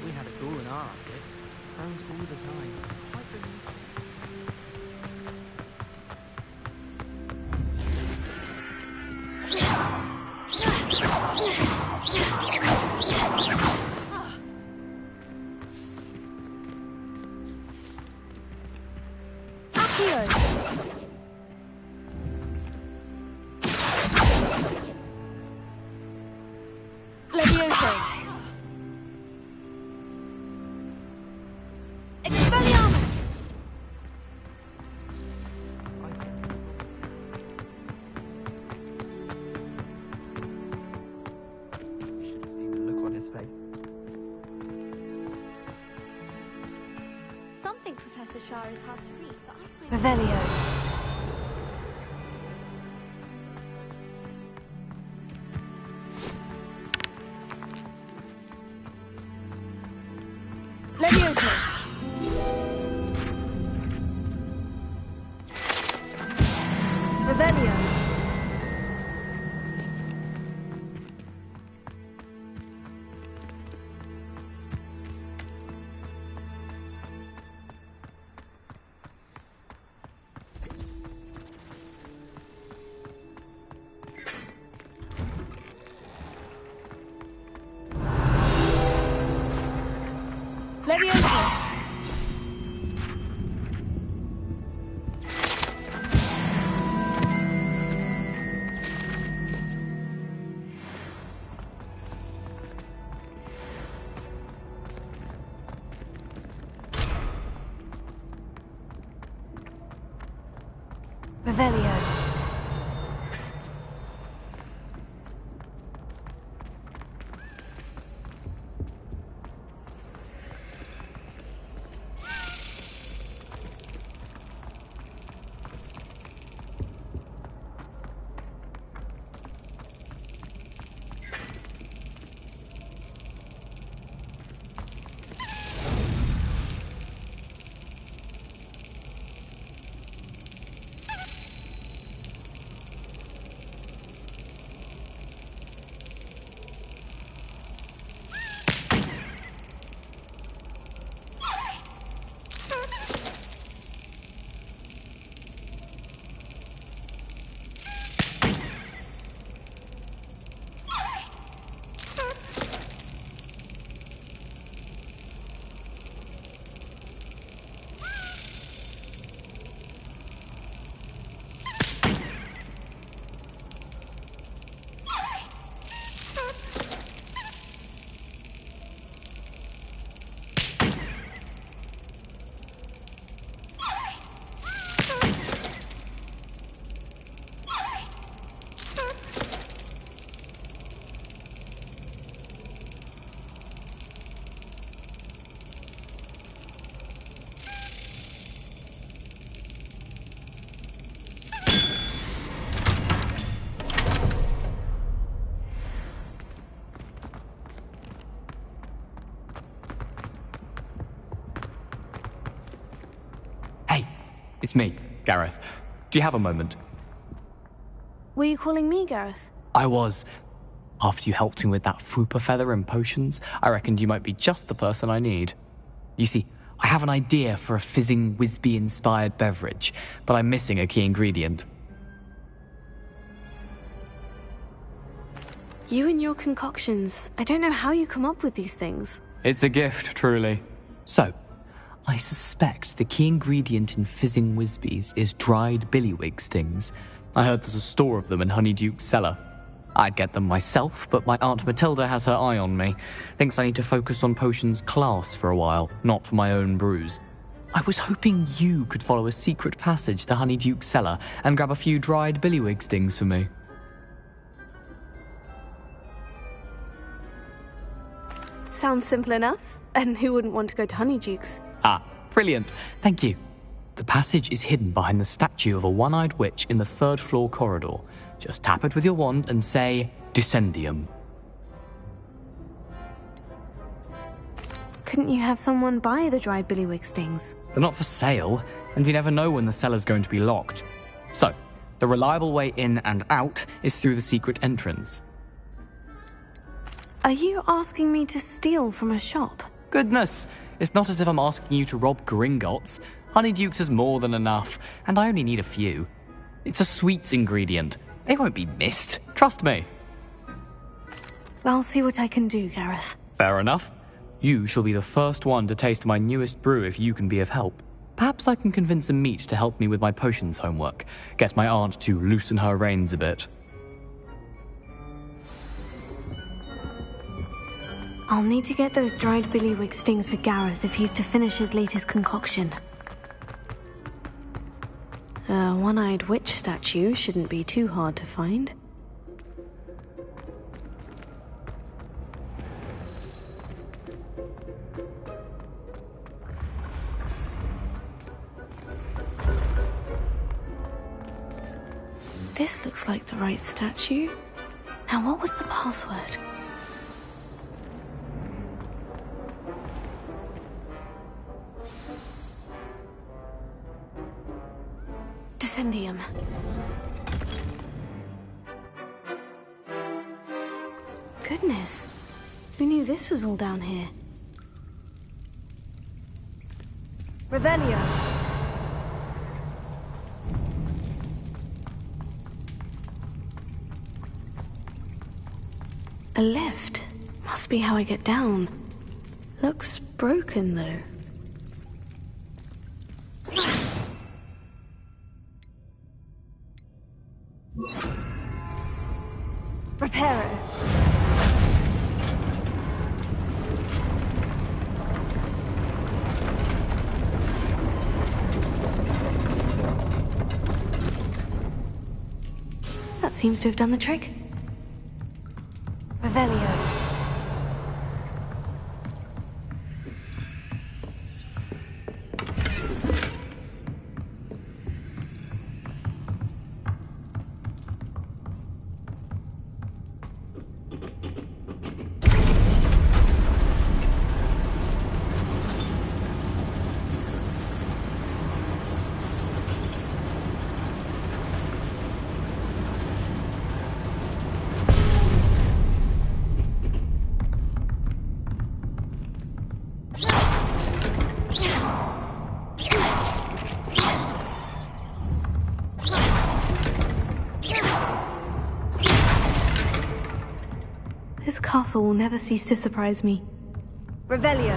We had a cool in our attic. Around all the time. Quite brilliant.
Levioso. Expelliarmus.
You should have seen the look on his face.
Some think Professor Shah is hard to read, but I find...
Revelio. Levioso. Revelio. Levioso. Revelio.
It's me, Gareth. Do you have a moment?
Were you calling me, Gareth?
I was. After you helped me with that fupa feather and potions, I reckoned you might be just the person I need. You see, I have an idea for a fizzing Whizbee-inspired beverage, but I'm missing a key ingredient.
You and your concoctions. I don't know how you come up with these things.
It's a gift, truly. So, I suspect the key ingredient in fizzing Whizbees is dried billywig stings. I heard there's a store of them in Honeyduke's cellar. I'd get them myself, but my Aunt Matilda has her eye on me. Thinks I need to focus on potions class for a while, not for my own brews. I was hoping you could follow a secret passage to Honeyduke's cellar and grab a few dried billywig stings for me.
Sounds simple enough. And who wouldn't want to go to Honeyduke's?
Ah, brilliant. Thank you. The passage is hidden behind the statue of a one-eyed witch in the third-floor corridor. Just tap it with your wand and say, Descendium.
Couldn't you have someone buy the dried billywig stings?
They're not for sale, and you never know when the cellar's going to be locked. So, the reliable way in and out is through the secret entrance.
Are you asking me to steal from a shop?
Goodness, it's not as if I'm asking you to rob Gringotts. Honeyduke's is more than enough, and I only need a few. It's a sweets ingredient. They won't be missed. Trust me.
I'll see what I can do, Gareth.
Fair enough. You shall be the first one to taste my newest brew if you can be of help. Perhaps I can convince a meat to help me with my potions homework. Get my aunt to loosen her reins a bit.
I'll need to get those dried billywig stings for Gareth if he's to finish his latest concoction. A one-eyed witch statue shouldn't be too hard to find. This looks like the right statue. Now, what was the password? Descendium. Goodness. Who knew this was all down here?
Revelio.
A lift. Must be how I get down. Looks broken, though.
Reparo.
That seems to have done the trick.
Revelio.
This castle will never cease to surprise me.
Revelio.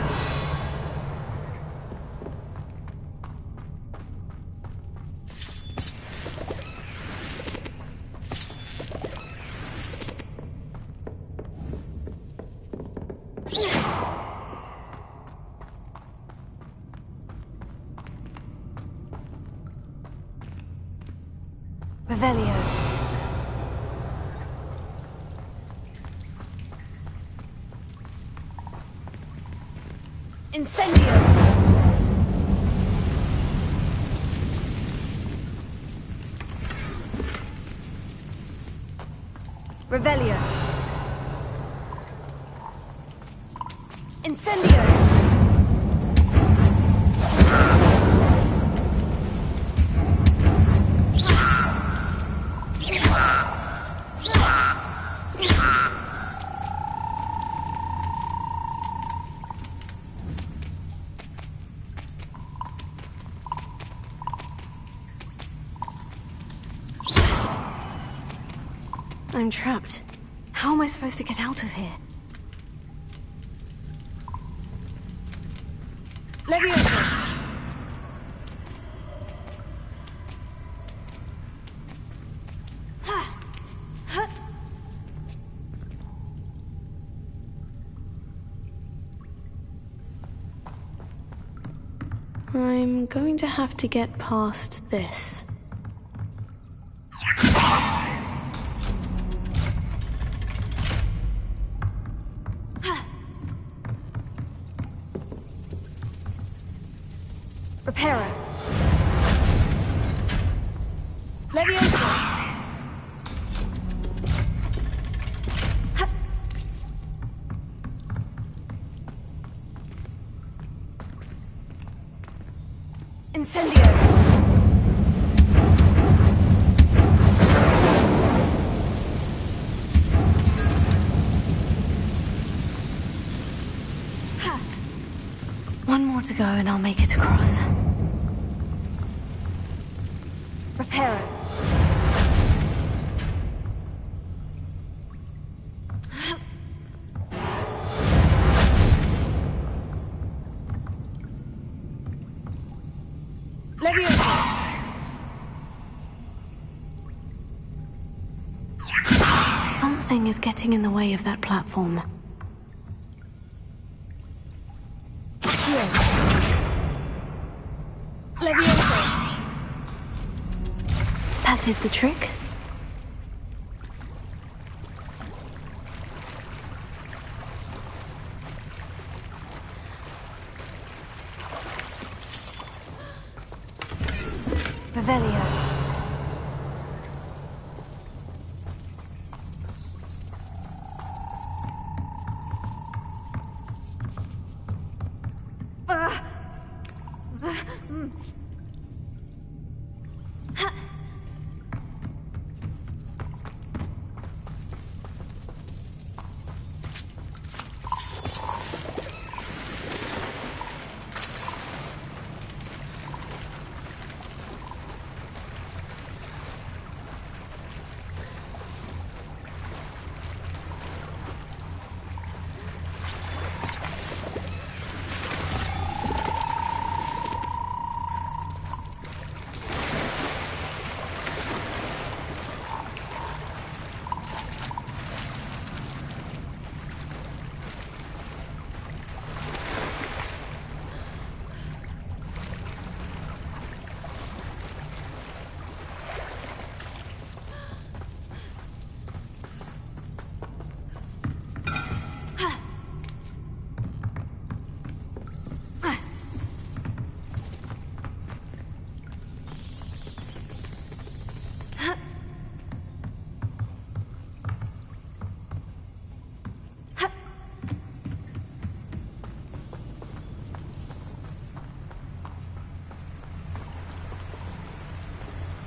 Revelio.
Incendio. Revelio. Incendio.
I'm trapped. How am I supposed to get out of here?
Leviosa!
I'm going to have to get past this.
Reparo. Leviosa! Incendio!
One more to go and I'll make it across.
Reparo. Leviosa!
Something is getting in the way of that platform.
Leviosa!
That did the trick.
Revelio.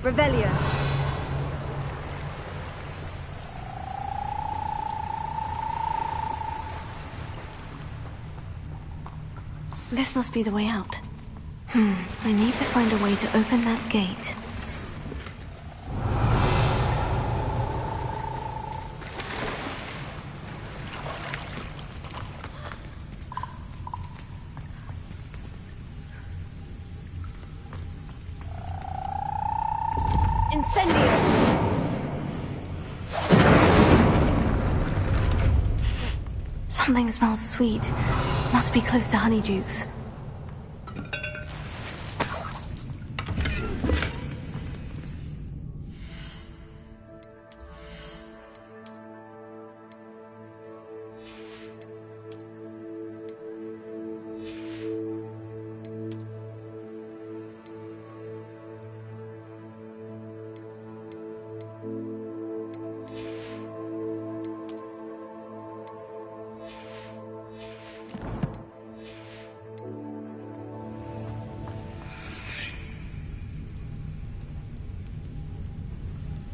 Revelio.
This must be the way out. I need to find a way to open that gate.
Incendio!
Something smells sweet. Must be close to Honeydukes.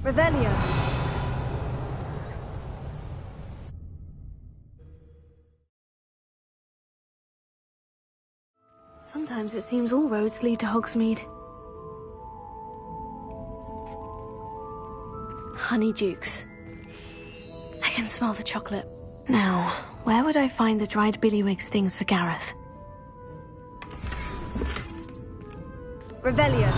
Revelio.
Sometimes it seems all roads lead to Hogsmeade. Honeydukes. can smell the chocolate. Now, where would I find the dried billywig stings for Gareth?
Revelio.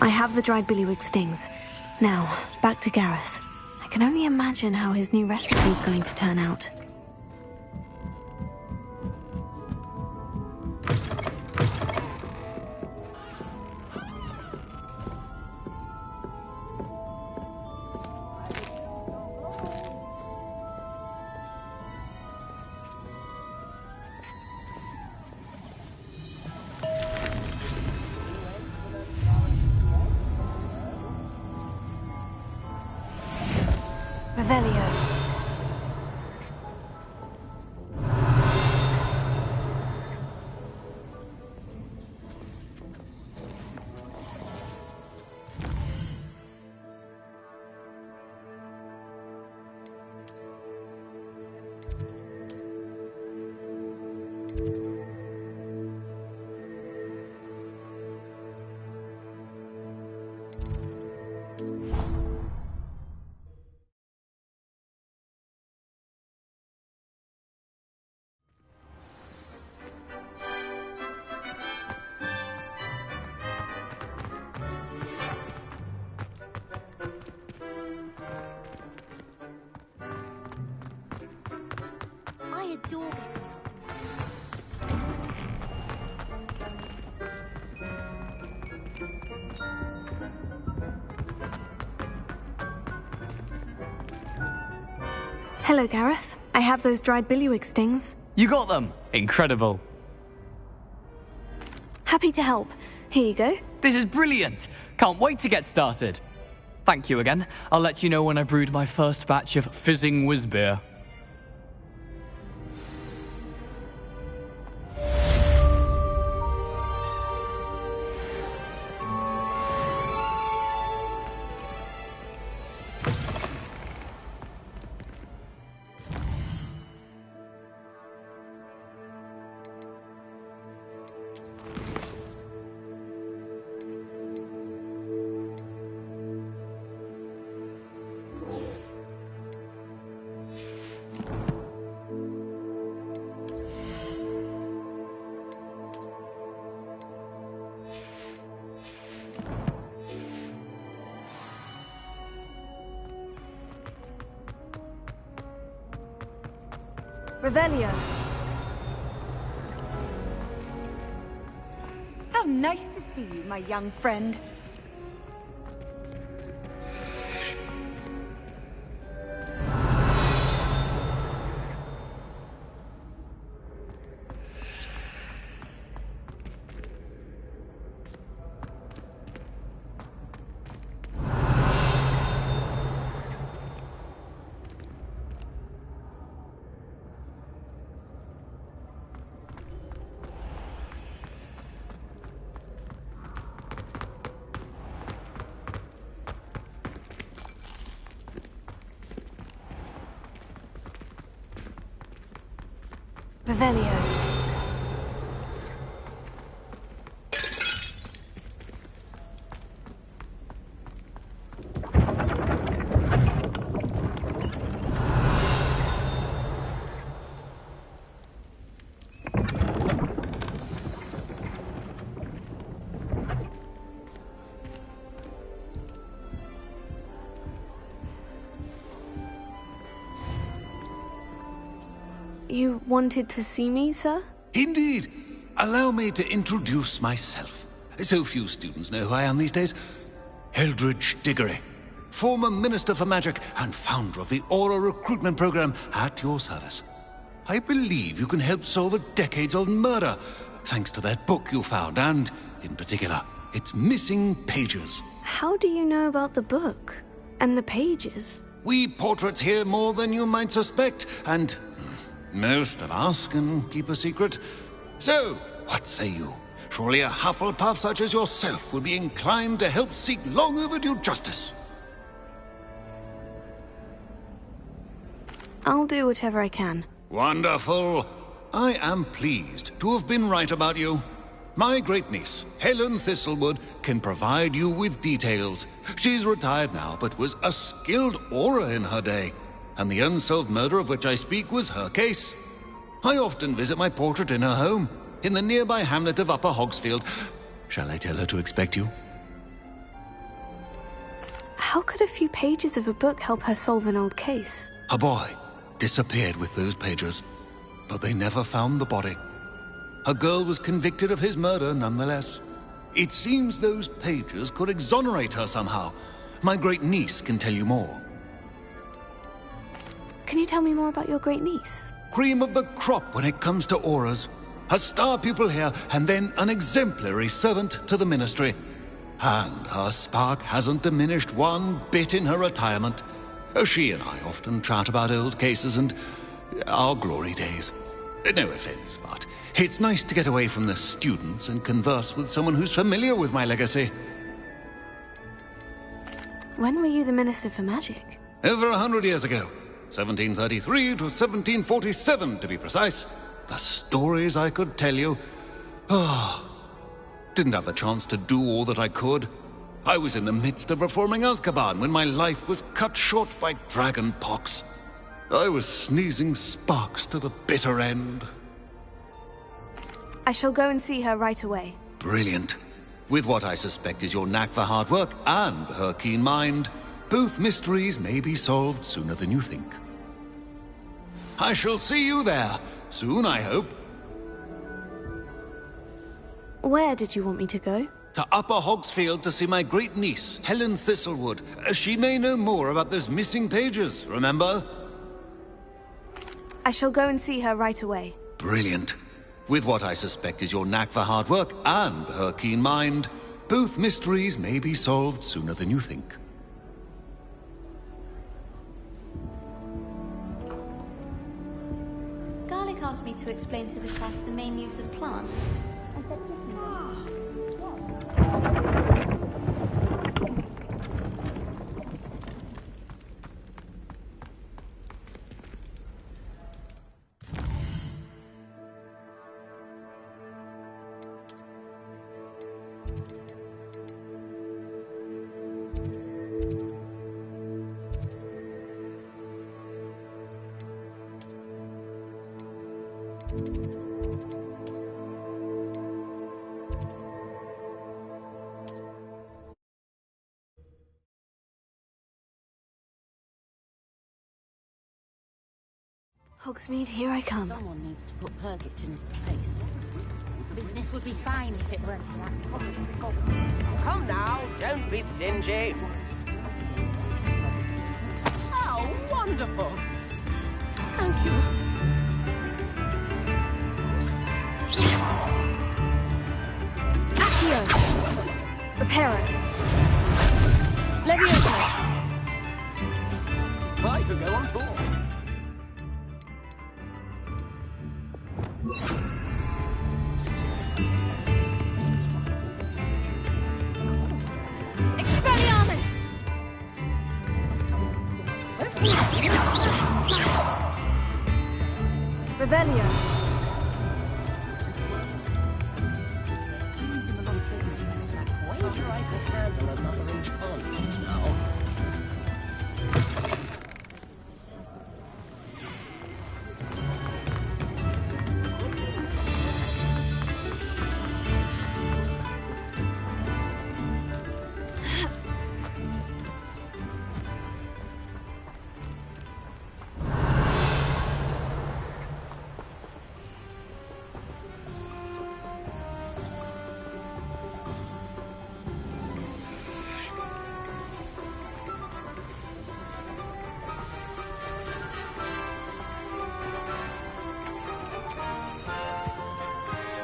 I have the dried billywig stings. Now, back to Gareth. I can only imagine how his new recipe is going to turn out. Revelio.
I adore getting out.
Hello, Gareth. I have those dried billywig stings.
You got them! Incredible.
Happy to help. Here you go.
This is brilliant! Can't wait to get started. Thank you again. I'll let you know when I brewed my first batch of fizzing whiz beer.
Revelio. How nice to see you, my young friend.
Revelio. You wanted to see me, sir?
Indeed. Allow me to introduce myself. So few students know who I am these days. Eldridge Diggory, former Minister for Magic and founder of the Aura recruitment program at your service. I believe you can help solve a decades-old murder, thanks to that book you found, and, in particular, its missing pages.
How do you know about the book? And the pages?
We portraits hear more than you might suspect, and most of us can keep a secret. So, what say you? Surely a Hufflepuff such as yourself would be inclined to help seek long overdue justice.
I'll do whatever I can.
Wonderful. I am pleased to have been right about you. My great-niece, Helen Thistlewood, can provide you with details. She's retired now, but was a skilled aura in her day. And the unsolved murder of which I speak was her case. I often visit my portrait in her home, in the nearby hamlet of Upper Hogsfield. Shall I tell her to expect you?
How could a few pages of a book help her solve an old case?
A boy disappeared with those pages, but they never found the body. A girl was convicted of his murder nonetheless. It seems those pages could exonerate her somehow. My great-niece can tell you more.
Can you tell me more about your great-niece?
Cream of the crop when it comes to auras. A star pupil here, and then an exemplary servant to the ministry. And her spark hasn't diminished one bit in her retirement. She and I often chat about old cases and our glory days. No offense, but it's nice to get away from the students and converse with someone who's familiar with my legacy.
When were you the Minister for Magic?
Over 100 years ago. 1733 to 1747, to be precise. The stories I could tell you. Didn't have the chance to do all that I could. I was in the midst of reforming Azkaban when my life was cut short by dragon pox. I was sneezing sparks to the bitter end.
I shall go and see her right away.
Brilliant. With what I suspect is your knack for hard work and her keen mind, both mysteries may be solved sooner than you think. I shall see you there, soon I hope.
Where did you want me to go?
To Upper Hogsfield to see my great-niece, Helen Thistlewood. She may know more about those missing pages, remember?
I shall go and see her right away.
Brilliant. With what I suspect is your knack for hard work and her keen mind, both mysteries may be solved sooner than you think.
Garlic asked me to explain to the class the main use of plants. I said,
Hogsmeade, here I come.
Someone needs to put Purgit in his place. Business would be fine if it weren't for that.
Come now, don't be stingy. Oh, wonderful. Thank you.
Accio! Reparo! Leviosa!
I could go on tour.
Expelliarmus! Revelio!
I'm losing a lot of business next time. Wager I could handle another intolerance now.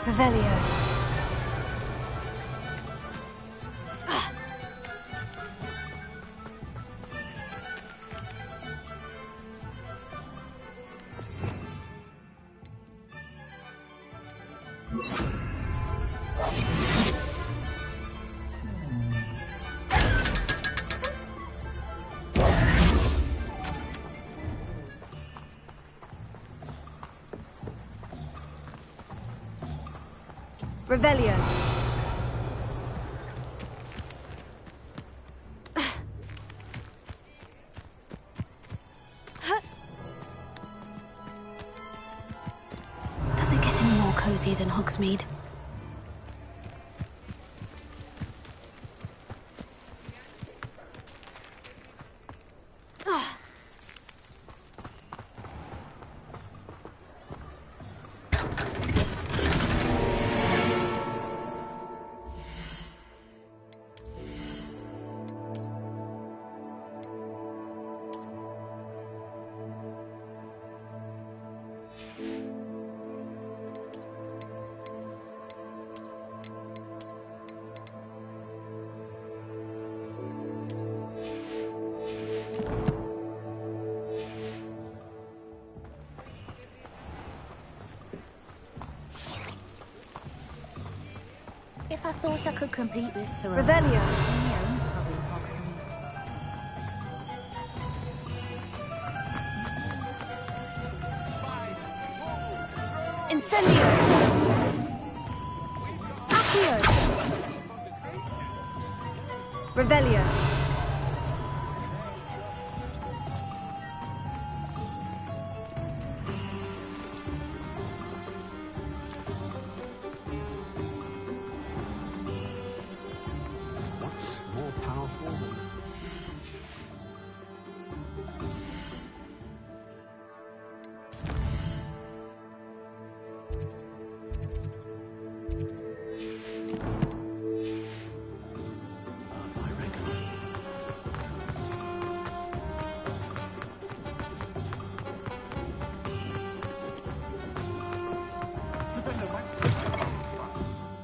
Revelio!
Revelio.
Does it get any more cozy than Hogsmeade?
If I thought I could compete with Sir
Revelio. Incendio. Accio. Revelio.
More powerful than...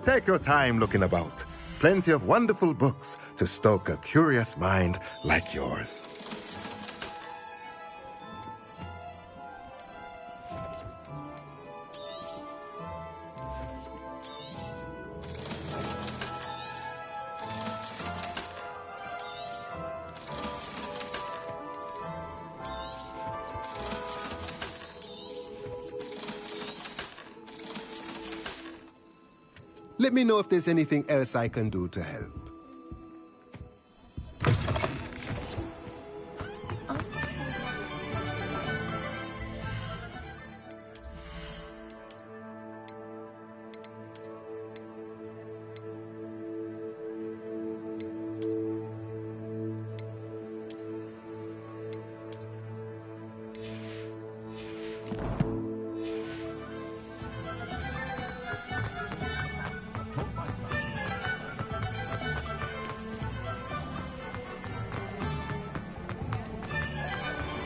Take your time looking about. Plenty of wonderful books to stoke a curious mind like yours. Let me know if there's anything else I can do to help.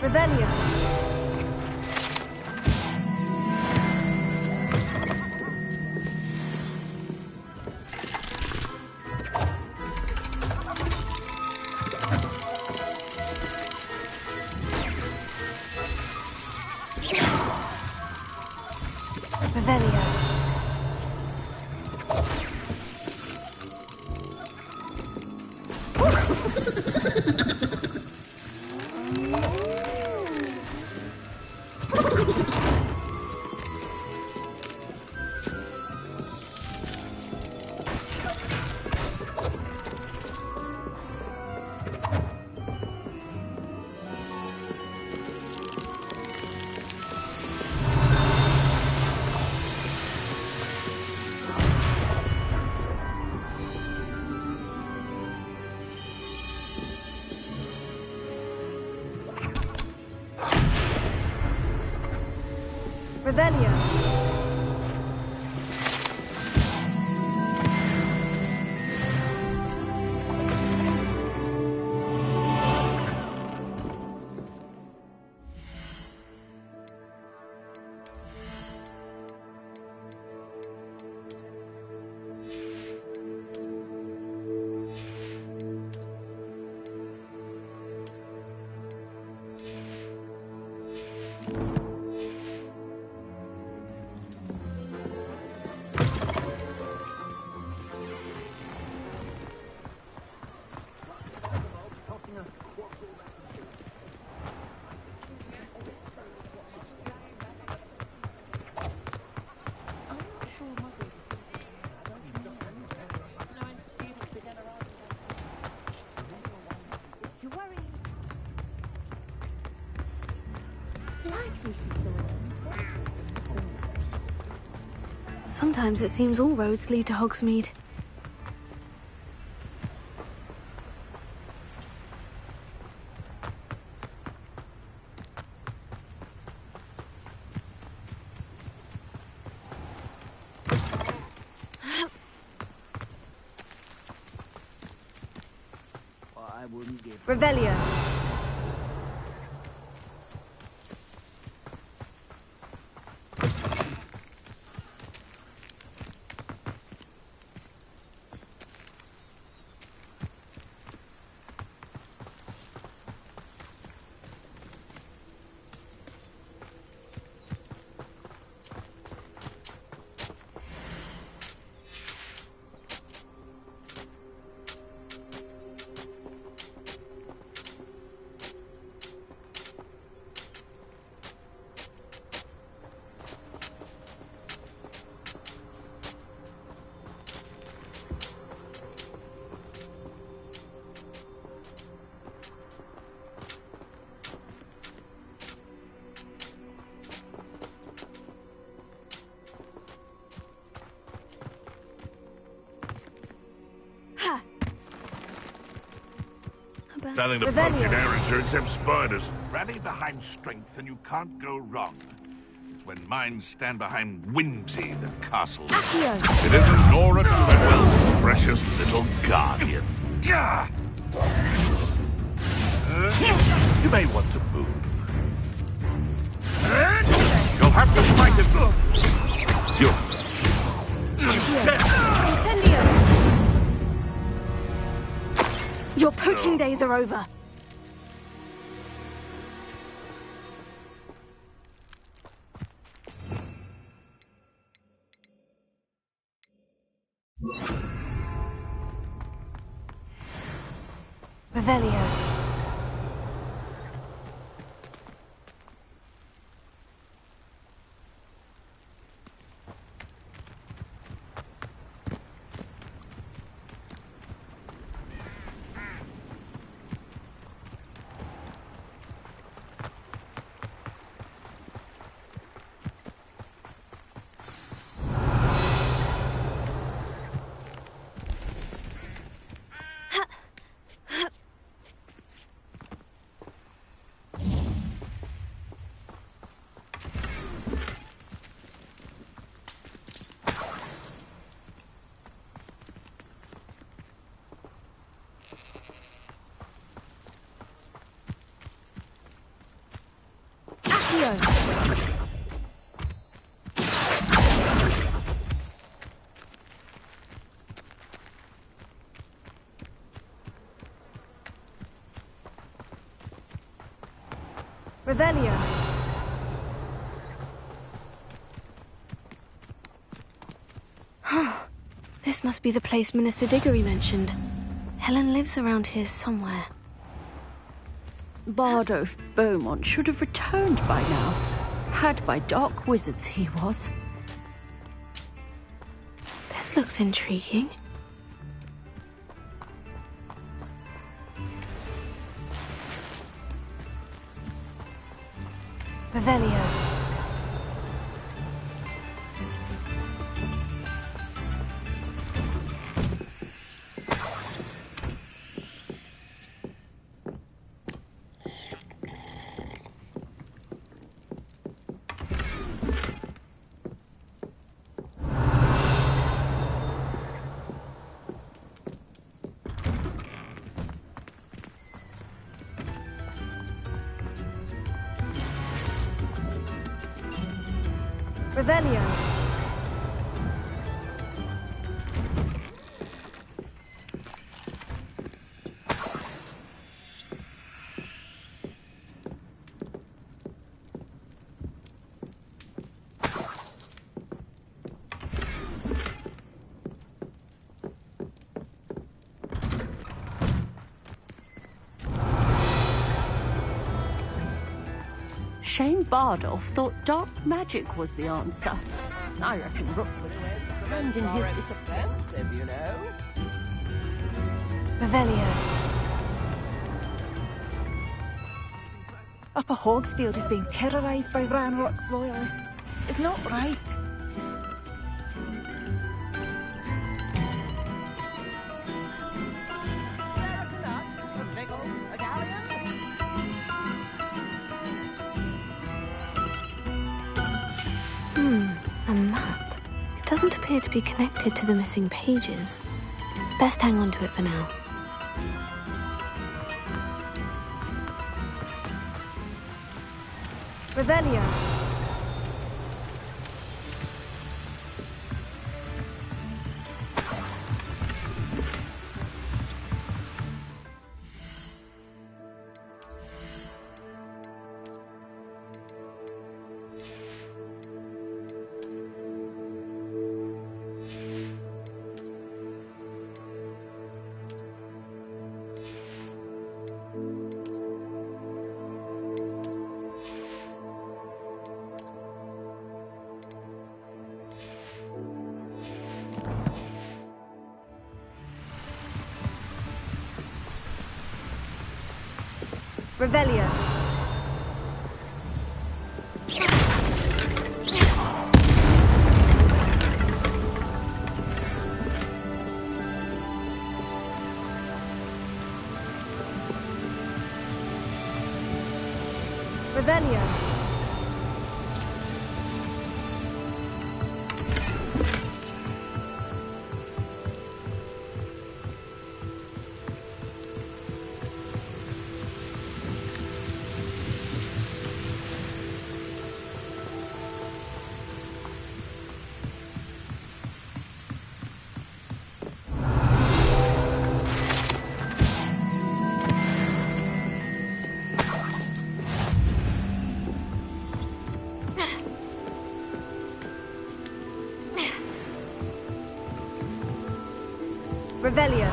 Revelio. Revelio. Revelio.
Sometimes it seems all roads lead to Hogsmeade.
Revelio.
Nothing to punch in Arranger except spiders. Rally behind strength and you can't go wrong. It's when minds stand behind whimsy that castles. It isn't Nora Treadwell's precious little guardian. You may want to move. You'll have to fight it.
Your poaching days are over. Revelio. Revelio.
This must be the place Minister Diggory mentioned. Helen lives around here somewhere.
Bardolph Beaumont should have returned by now. Had by dark wizards he was.
This looks intriguing.
Revelio. Revelio.
Shame Bardolph thought dark magic was the answer. I reckon Rookwood and in his
expensive, you know.
Revelio. Upper Hogsfield is being terrorised by Ranrock's loyalists. It's not right.
doesn't appear to be connected to the missing pages. Best hang on to it for now.
Revelio. Revelio. Revelio. Revelio.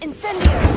Incendio.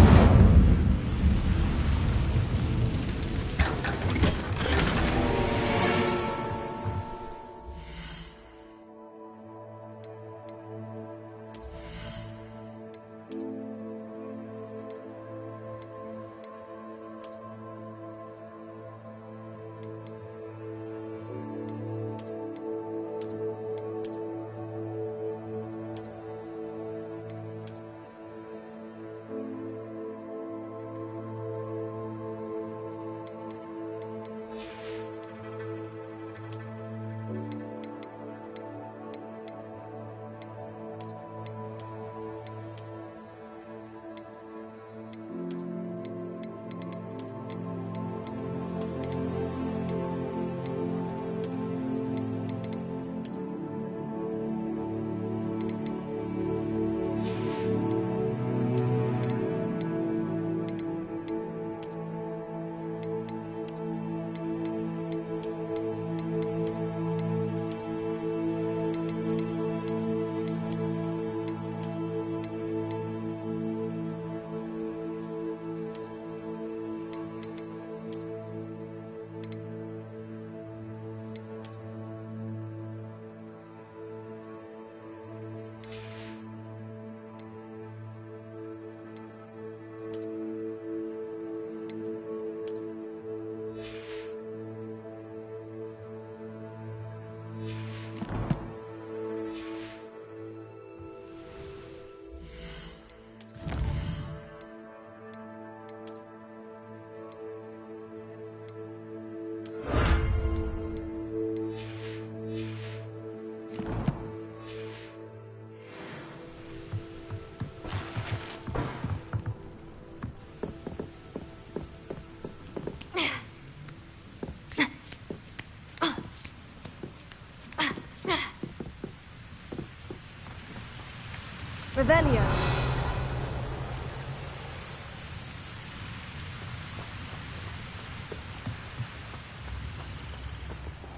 Revelio.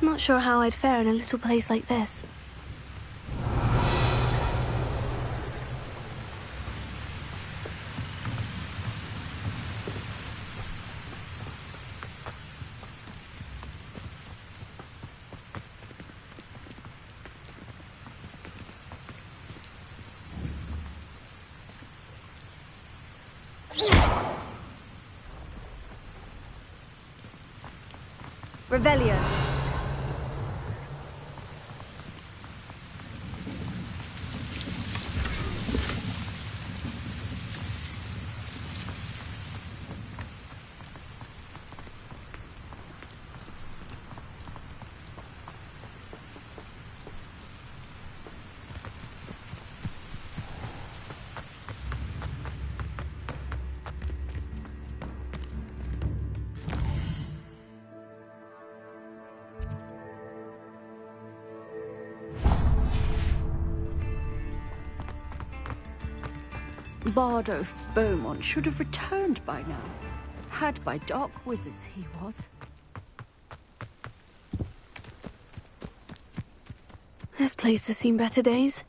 Not sure how I'd fare in a little place like this.
Revelio.
Bardo Beaumont should have returned by now. Had by dark wizards he was.
This place has seen better days.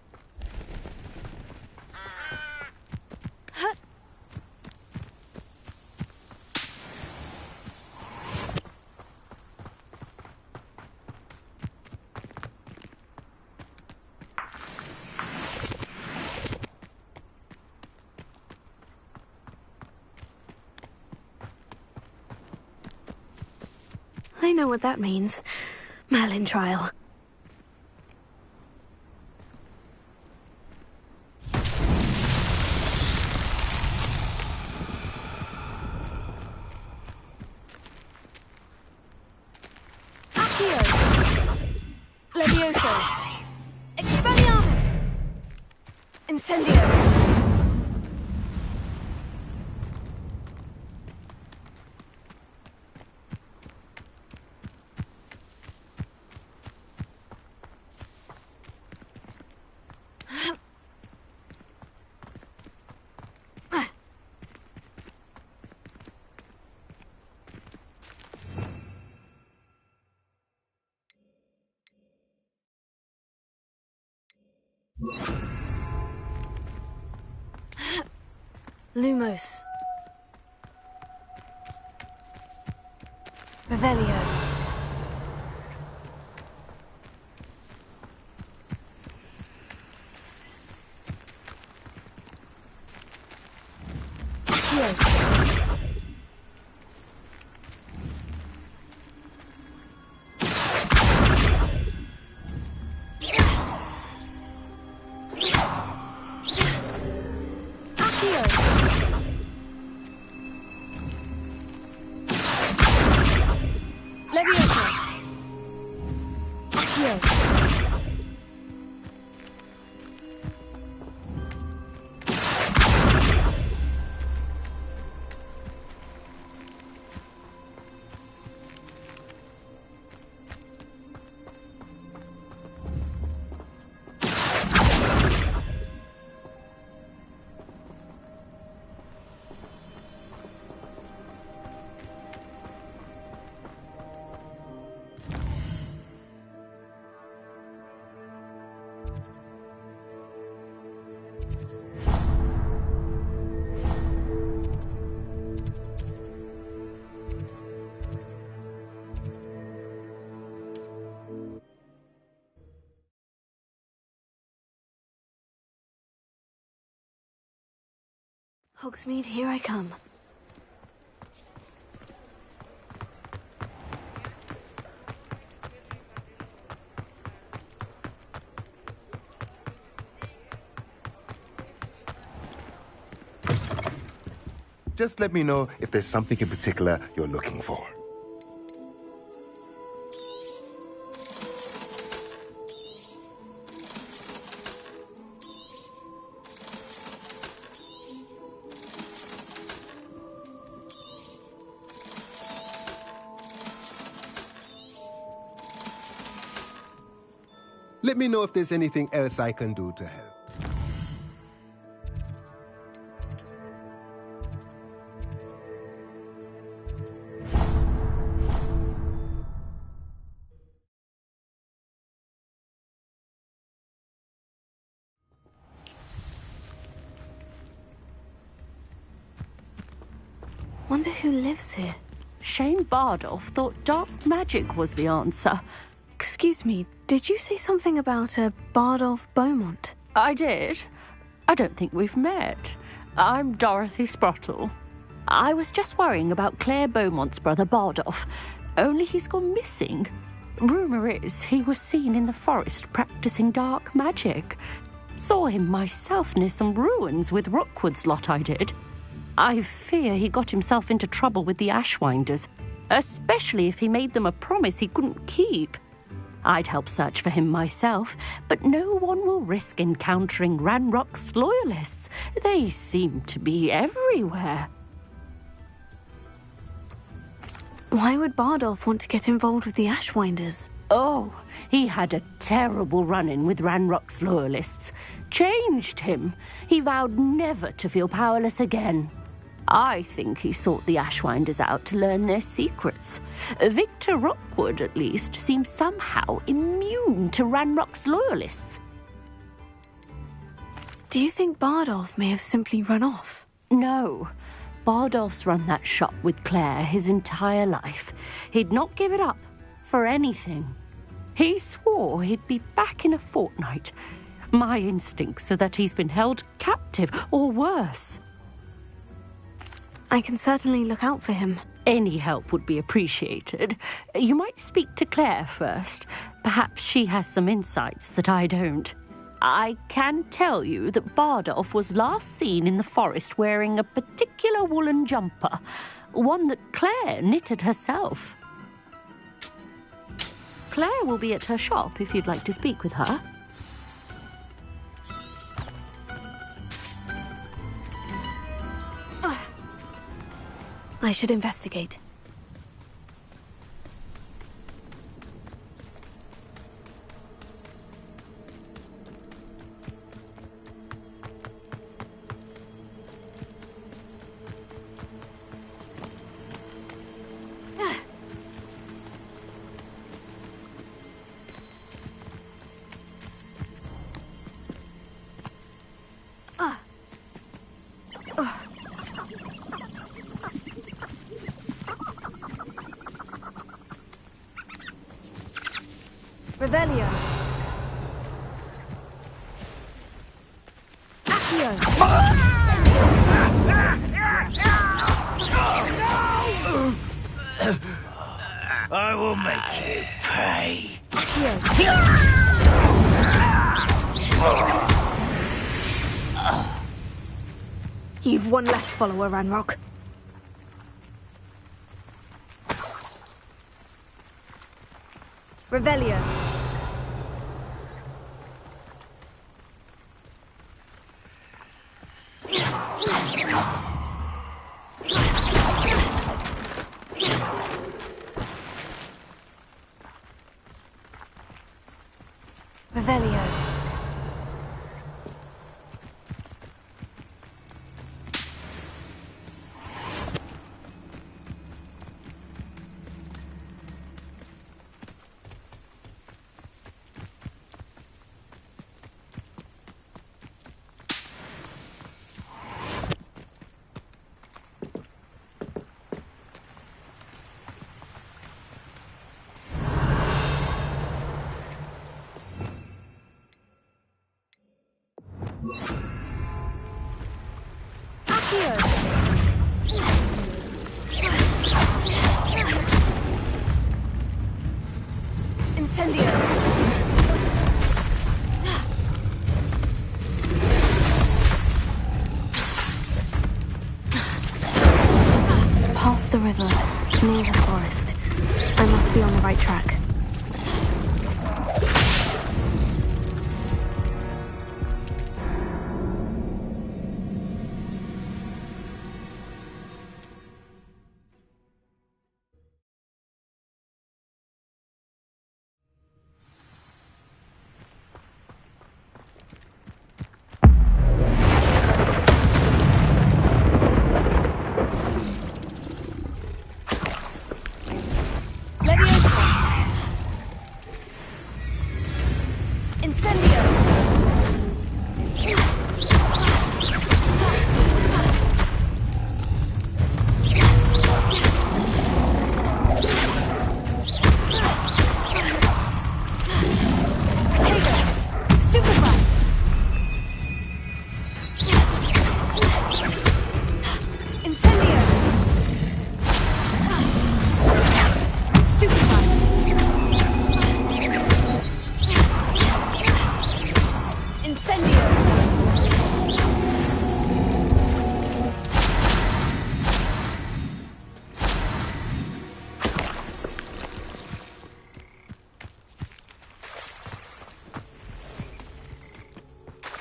I know what that means. Merlin trial.
Accio. Levioso. Expelliarmus. Incendio.
Lumos. Revelio. Hogsmeade, here I come.
Just let me know if there's something in particular you're looking for. Let me know if there's anything else I can do to help.
Wonder who lives here.
Shane Bardolph thought dark magic was the answer.
Excuse me, did you say something about a Bardolph Beaumont?
I did. I don't think we've met. I'm Dorothy Sprottle. I was just worrying about Claire Beaumont's brother Bardolph, only he's gone missing. Rumour is he was seen in the forest practising dark magic. Saw him myself near some ruins with Rookwood's lot I did. I fear he got himself into trouble with the Ashwinders, especially if he made them a promise he couldn't keep. I'd help search for him myself, but no one will risk encountering Ranrock's loyalists. They seem to be everywhere.
Why would Bardolph want to get involved with the Ashwinders?
Oh, he had a terrible run-in with Ranrock's loyalists. Changed him. He vowed never to feel powerless again. I think he sought the Ashwinders out to learn their secrets. Victor Rookwood, at least, seems somehow immune to Ranrock's loyalists.
Do you think Bardolph may have simply run off?
No. Bardolph's run that shop with Claire his entire life. He'd not give it up for anything. He swore he'd be back in a fortnight. My instincts are that he's been held captive, or worse.
I can certainly look out for him.
Any help would be appreciated. You might speak to Claire first. Perhaps she has some insights that I don't. I can tell you that Bardolph was last seen in the forest wearing a particular woolen jumper, one that Claire knitted herself. Claire will be at her shop if you'd like to speak with her.
I should investigate.
Revelio. Accio.
I will make you pay.
You've one less follower, Ranrock. Revelio. Revelio. Incendio.
Past the river, near the forest. I must be on the right track.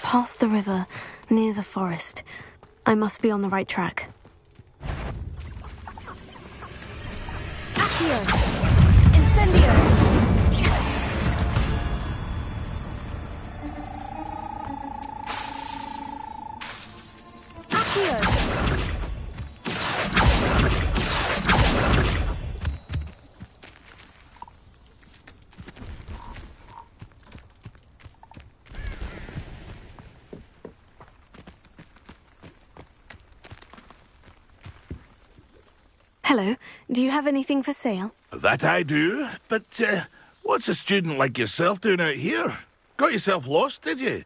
Past the river, near the forest. I must be on the right track.
Accio! Incendio! Accio!
Hello, do you have anything for sale?
That I do, but what's a student like yourself doing out here? Got yourself lost, did you?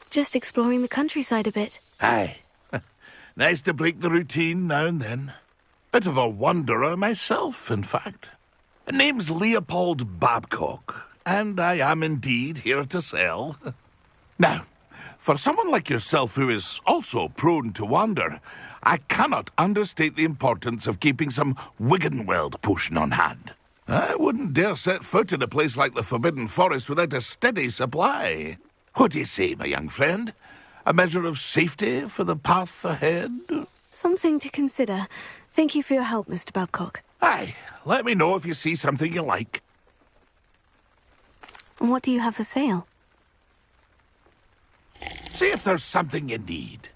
Just exploring the countryside a bit.
Aye. Nice to break the routine now and then. Bit of a wanderer myself, in fact. Name's Leopold Babcock, and I am indeed here to sell. Now, for someone like yourself who is also prone to wander, I cannot understate the importance of keeping some Wiggenweld potion on hand. I wouldn't dare set foot in a place like the Forbidden Forest without a steady supply. What do you say, my young friend? A measure of safety for the path ahead?
Something to consider. Thank you for your help, Mr. Babcock.
Aye, let me know if you see something you like.
And what do you have for sale?
See if there's something you need.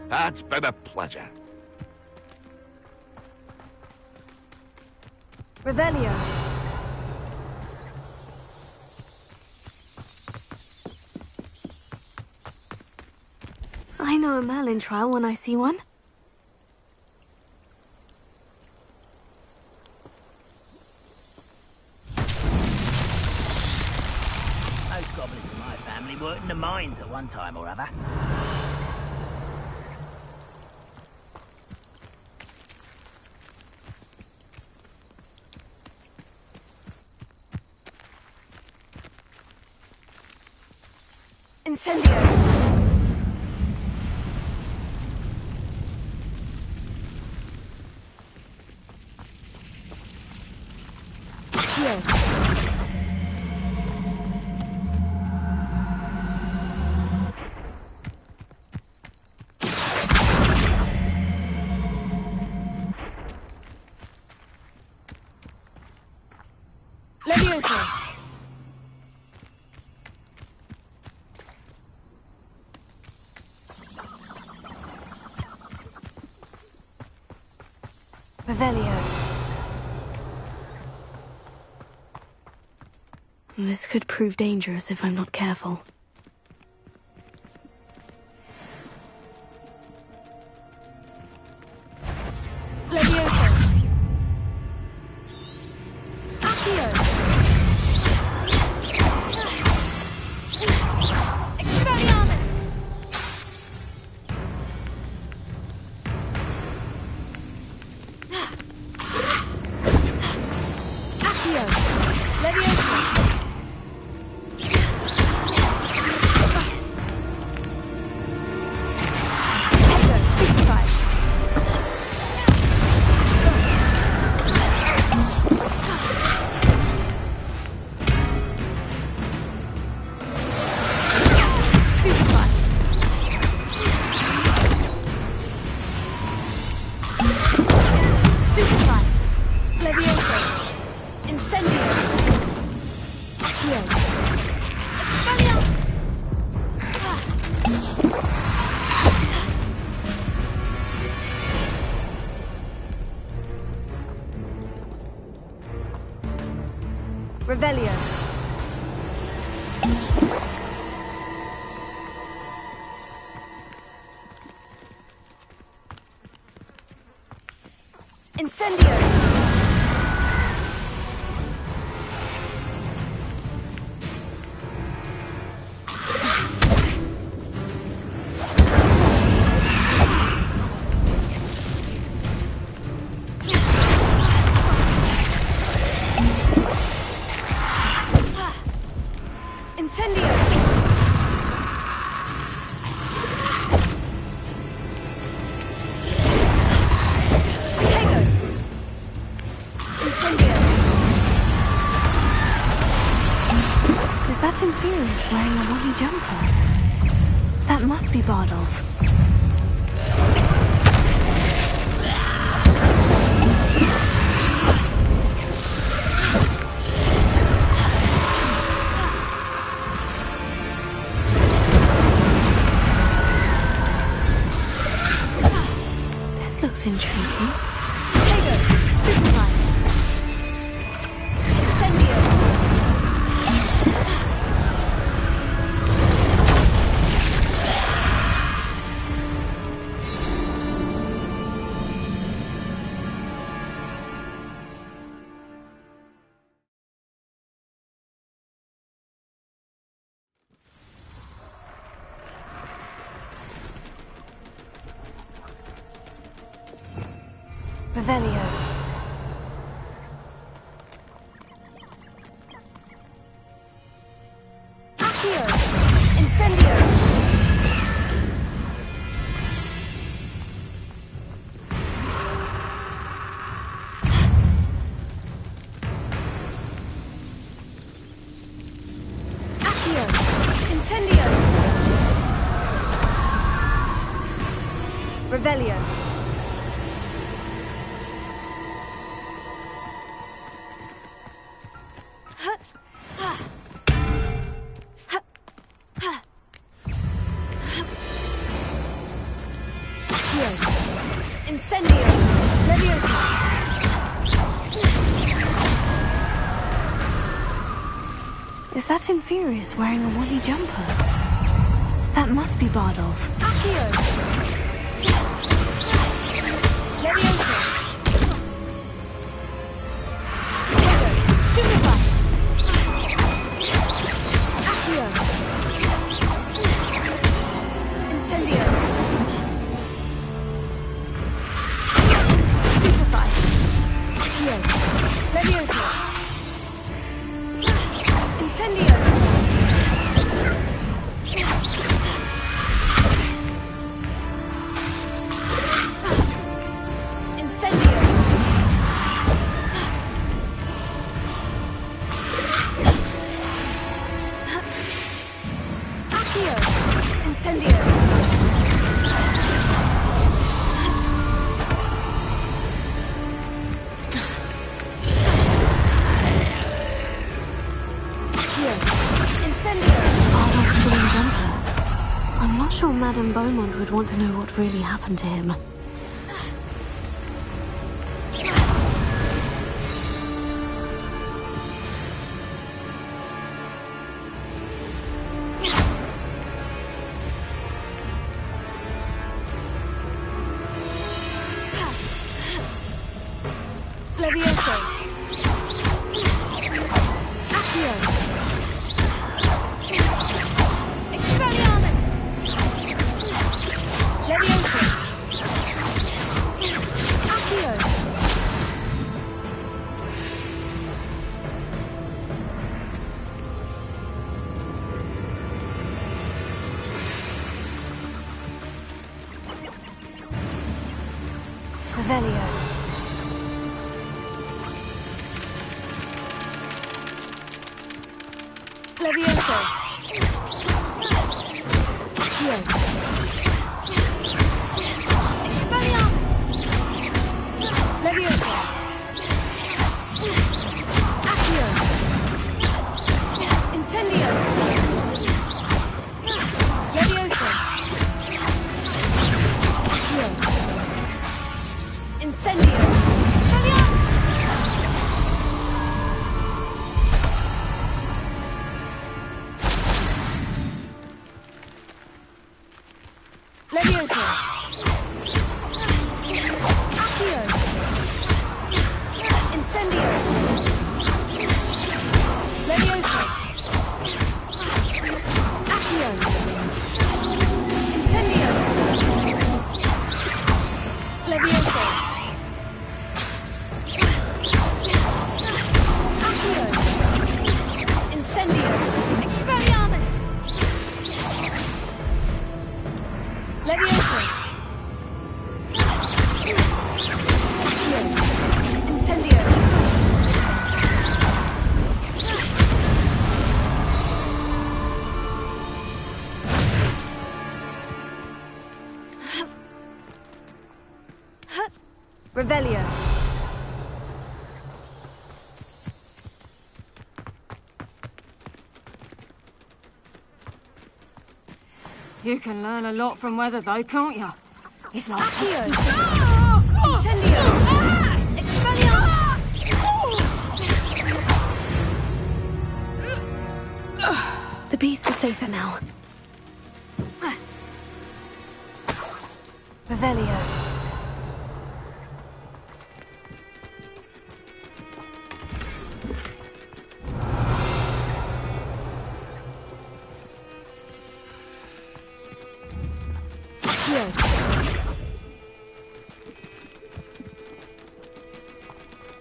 That's been a pleasure.
Revelio.
I know a Merlin trial when I see one.
Most goblins in my family worked in the mines at one time or other.
Incendio! Accio! Levioso! Revelio.
This could prove dangerous if I'm not careful.
Levioso. Accio. Expelliarmus. Revelio. Incendio.
Inferior's wearing a woolly jumper. That must be Bardolph. This looks intriguing.
Revelio. Accio. Incendio. Accio. Incendio. Revelio. Incendio! Leviosa!
Is that Inferior's wearing a woolly jumper? That must be Bardolph.
Accio! Leviosa! Stupefy! Accio! Incendio! Leviosa! Incendio! Incendio! Accio! Incendio!
I'm not sure Madame Beaumont would want to know what really happened to him.
Levioso! Accio! Expelliarmus! Levioso! Accio! Revelio. Levioso. Accio. Expelliarmus. Levioso. Accio. Levioso! Accio! Incendio! Levioso! Accio! Incendio! Levioso! Accio! Incendio! Expelliarmus! Levioso! Accio! Incendio! Revelio.
You can learn a lot from weather, though, can't you? It's like...
Accio! Incendio! Expelliarmus!
The beast is safer now.
Revelio.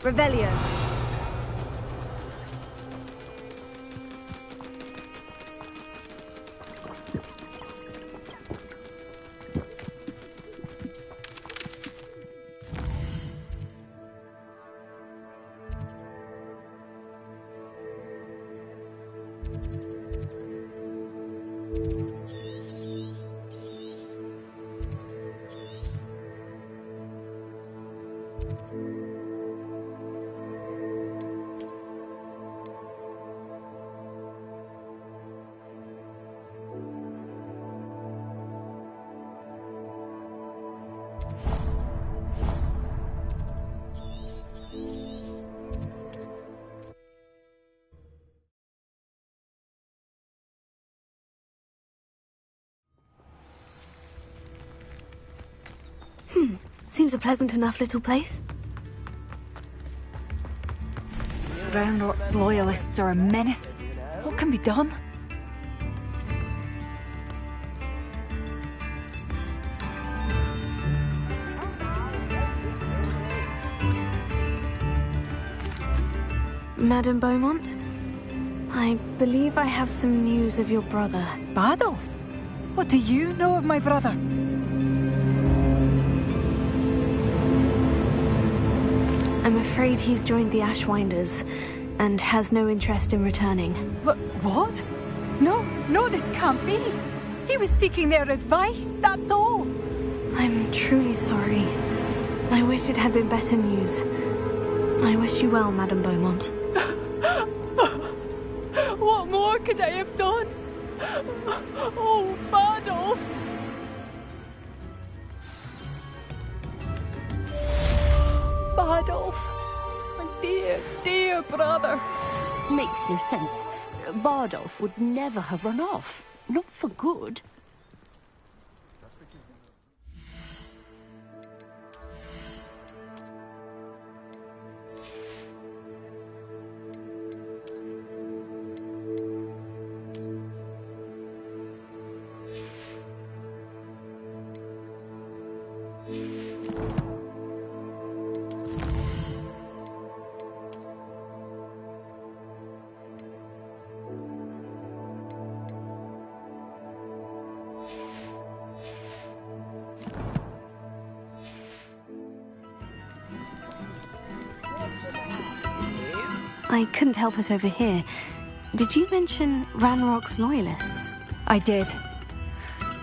Revelio.
Seems a pleasant enough little place.
Ranrock's loyalists are a menace. What can be done?
Madame Beaumont, I believe I have some news of your brother.
Badolf? What do you know of my brother?
I'm afraid he's joined the Ashwinders and has no interest in returning.
What? No, this can't be. He was seeking their advice, that's all.
I'm truly sorry. I wish it had been better news. I wish you well, Madame Beaumont.
What more could I have done? Oh, Badolf! Badolf, my dear, dear brother.
Makes no sense. Bardolph would never have run off. Not for good.
I couldn't help it over here. Did you mention Ranrock's loyalists?
I did.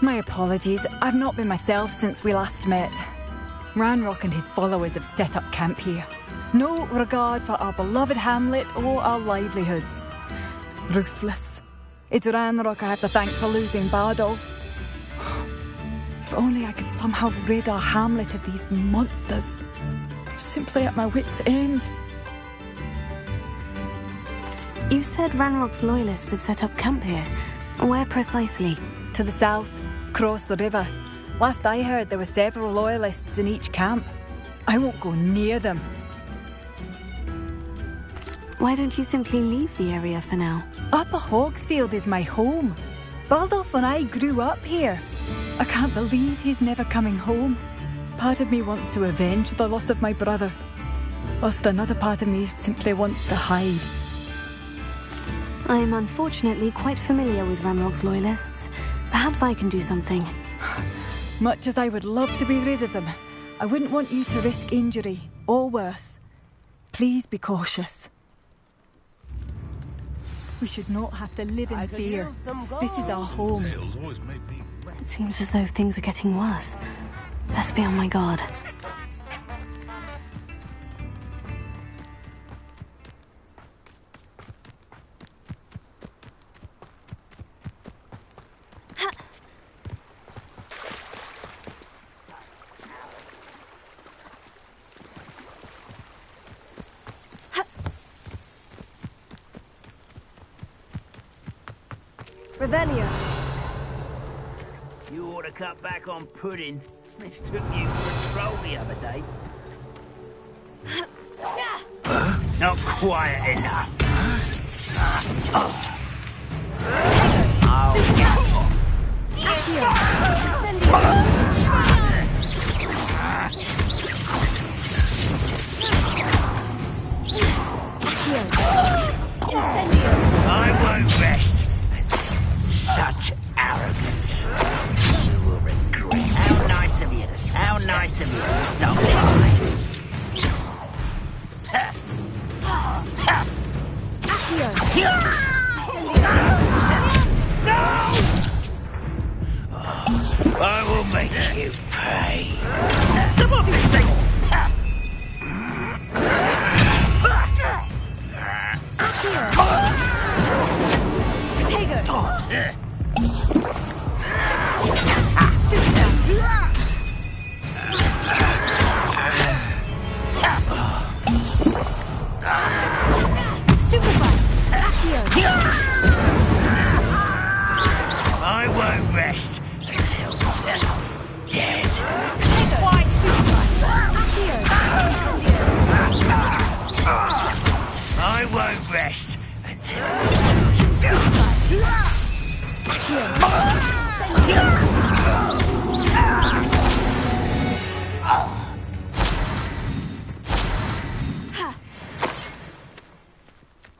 My apologies. I've not been myself since we last met. Ranrock and his followers have set up camp here. No regard for our beloved hamlet or our livelihoods. Ruthless. It's Ranrock I have to thank for losing Bardolph. If only I could somehow rid our hamlet of these monsters. I'm simply at my wit's end.
You said Ranrock's loyalists have set up camp here. Where precisely?
To the south, across the river. Last I heard, there were several loyalists in each camp. I won't go near them.
Why don't you simply leave the area for now?
Upper Hogsfield is my home. Baldolf and I grew up here. I can't believe he's never coming home. Part of me wants to avenge the loss of my brother, whilst another part of me simply wants to hide.
I am unfortunately quite familiar with Ranrock's loyalists. Perhaps I can do something.
Much as I would love to be rid of them, I wouldn't want you to risk injury, or worse. Please be cautious. We should not have to live in fear. This is our home.
It seems as though things are getting worse. Best be on my guard.
Revelio.
You ought to cut back on pudding. This took you for a troll the other day. Not quiet enough. I won't rest until such arrogance. You will regret. How nice of you to stop. How nice of you to stop by. I will make you pay. Some of this thing. I won't rest until dead. I won't rest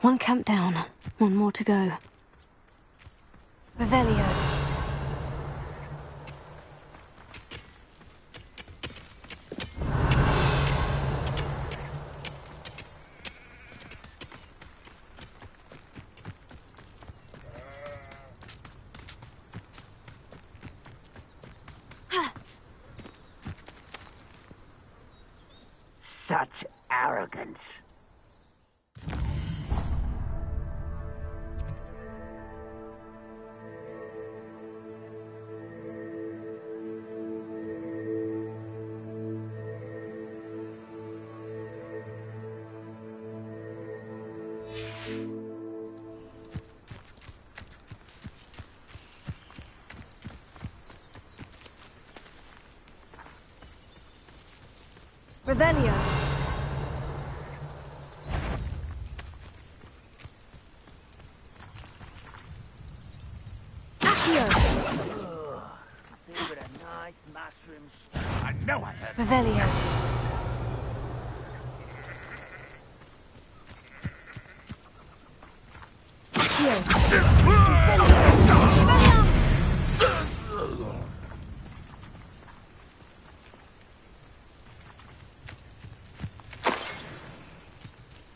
One camp down, one more to go. Revelio.
Such arrogance.
Revelio.
I know I heard.
Revelio.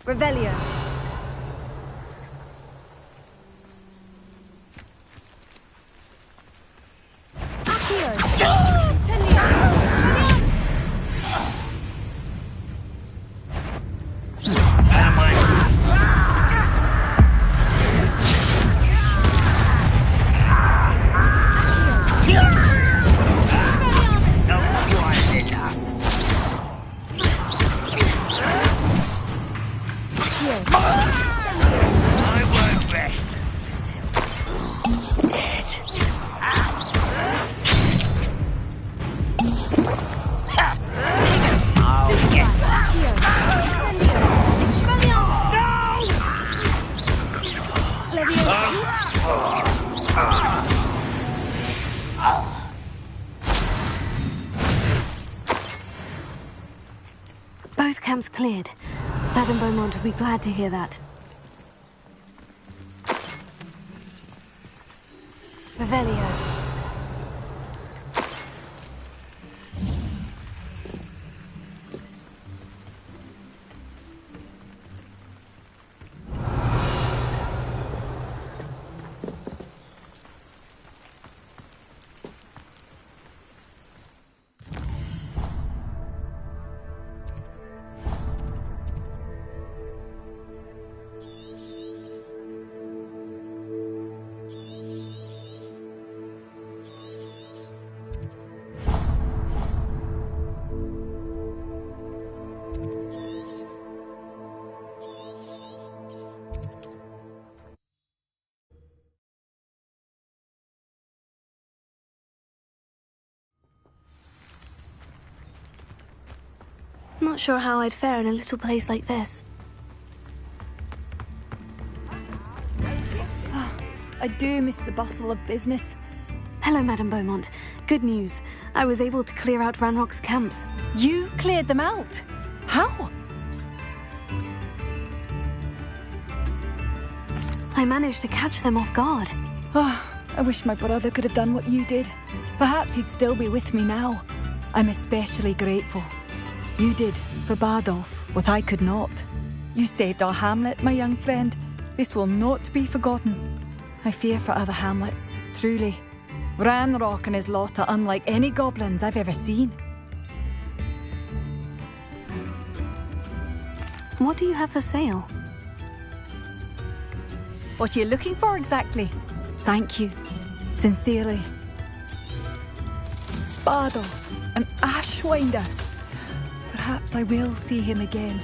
Revelio.
Here.
Both camps cleared. Madame Beaumont would be glad to hear that. Revelio. Not sure how I'd fare in a little place like this.
I do miss the bustle of business.
Hello, Madame Beaumont. Good news. I was able to clear out Ranrock's camps.
You cleared them out? How?
I managed to catch them off guard.
I wish my brother could have done what you did. Perhaps he'd still be with me now. I'm especially grateful. You did, for Bardolph, what I could not. You saved our hamlet, my young friend. This will not be forgotten. I fear for other hamlets, truly. Ranrock and his lot are unlike any goblins I've ever seen.
What do you have for sale?
What are you looking for exactly? Thank you. Sincerely. Bardolph, an Ashwinder. Perhaps I will see him again.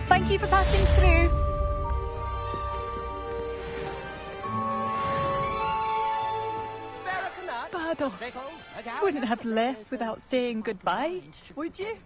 Thank you for passing through. Bardolph, you wouldn't have left without saying goodbye, would you?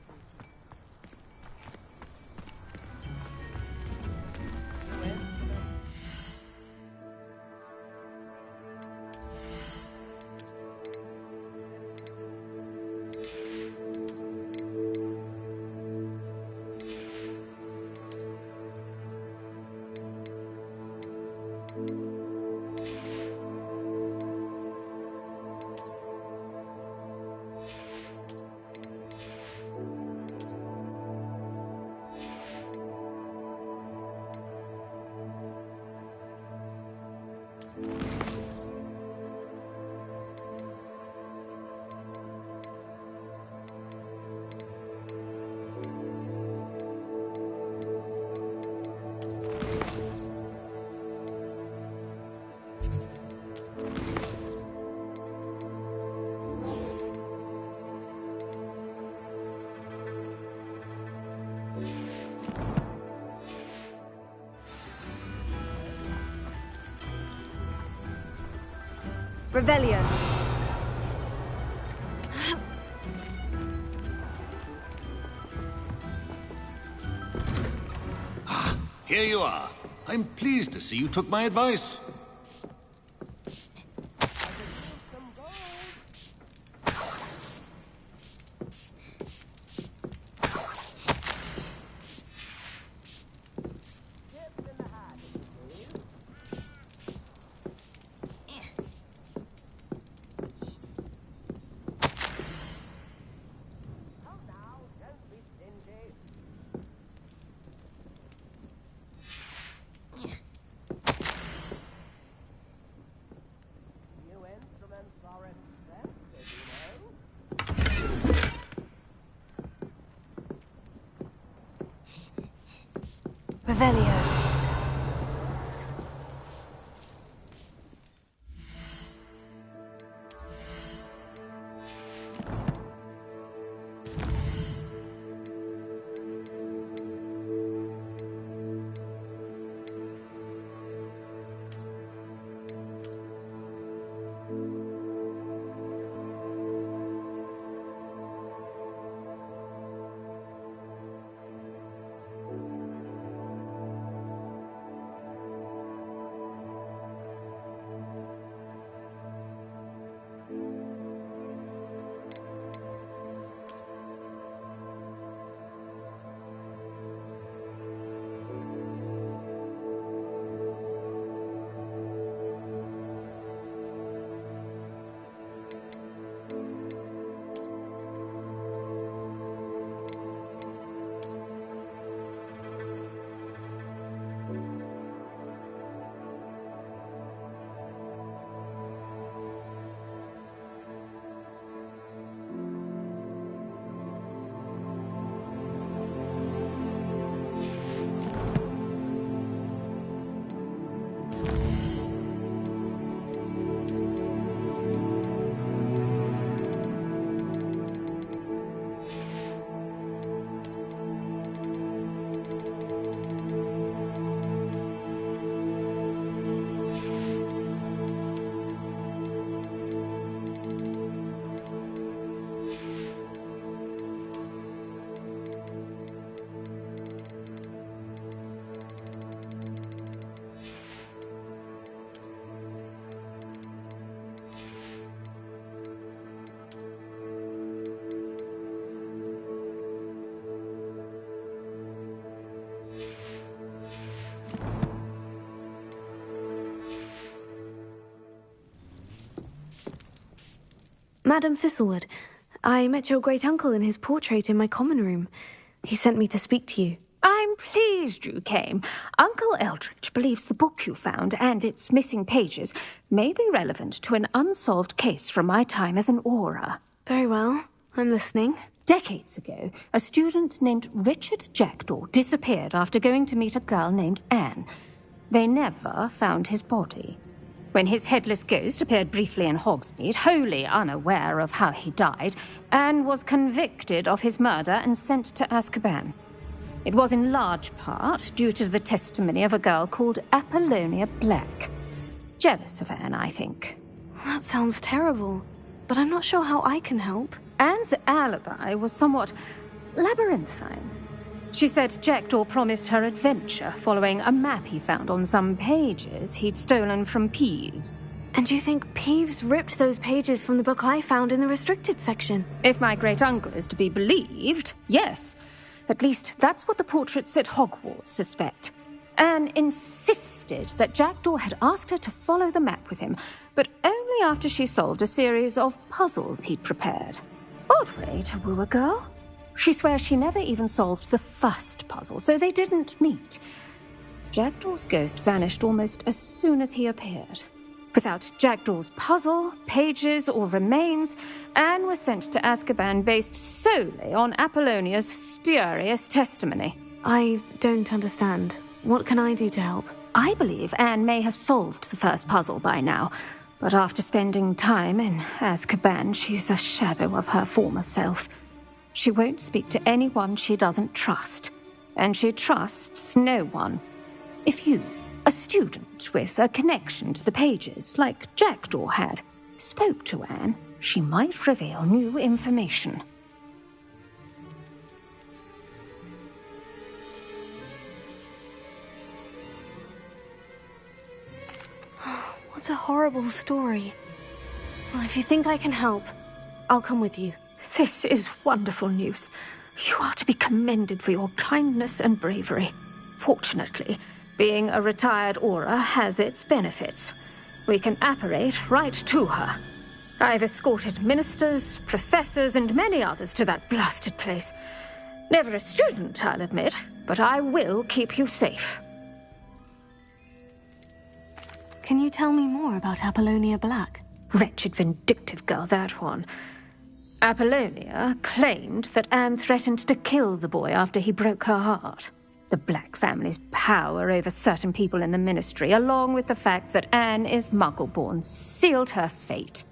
Revelio.
Here you are. I'm pleased to see you took my advice.
Revelio. Madam Thistlewood, I met your great-uncle in his portrait in my common room. He sent me to speak to you.
I'm pleased you came. Uncle Eldridge believes the book you found and its missing pages may be relevant to an unsolved case from my time as an Auror.
Very well. I'm listening.
Decades ago, a student named Richard Jackdaw disappeared after going to meet a girl named Anne. They never found his body. When his headless ghost appeared briefly in Hogsmeade, wholly unaware of how he died, Anne was convicted of his murder and sent to Azkaban. It was in large part due to the testimony of a girl called Apollonia Black. Jealous of Anne, I think.
That sounds terrible, but I'm not sure how I can help.
Anne's alibi was somewhat labyrinthine. She said Jackdaw promised her adventure following a map he found on some pages he'd stolen from Peeves.
And you think Peeves ripped those pages from the book I found in the restricted section?
If my great-uncle is to be believed, yes. At least that's what the portraits at Hogwarts suspect. Anne insisted that Jackdaw had asked her to follow the map with him, but only after she solved a series of puzzles he'd prepared. Odd way to woo a girl. She swears she never even solved the first puzzle, so they didn't meet. Jackdaw's ghost vanished almost as soon as he appeared. Without Jackdaw's puzzle, pages, or remains, Anne was sent to Azkaban based solely on Apollonia's spurious testimony.
I don't understand. What can I do to help?
I believe Anne may have solved the first puzzle by now, but after spending time in Azkaban, she's a shadow of her former self. She won't speak to anyone she doesn't trust, and she trusts no one. If you, a student with a connection to the pages, like Jackdaw had, spoke to Anne, she might reveal new information.
What a horrible story. Well, if you think I can help, I'll come with you.
This is wonderful news. You are to be commended for your kindness and bravery. Fortunately, being a retired Auror has its benefits. We can apparate right to her. I've escorted ministers, professors, and many others to that blasted place. Never a student, I'll admit, but I will keep you safe.
Can you tell me more about Apollonia Black?
Wretched, vindictive girl, that one. Apollonia claimed that Anne threatened to kill the boy after he broke her heart. The Black family's power over certain people in the Ministry, along with the fact that Anne is Muggle-born, sealed her fate.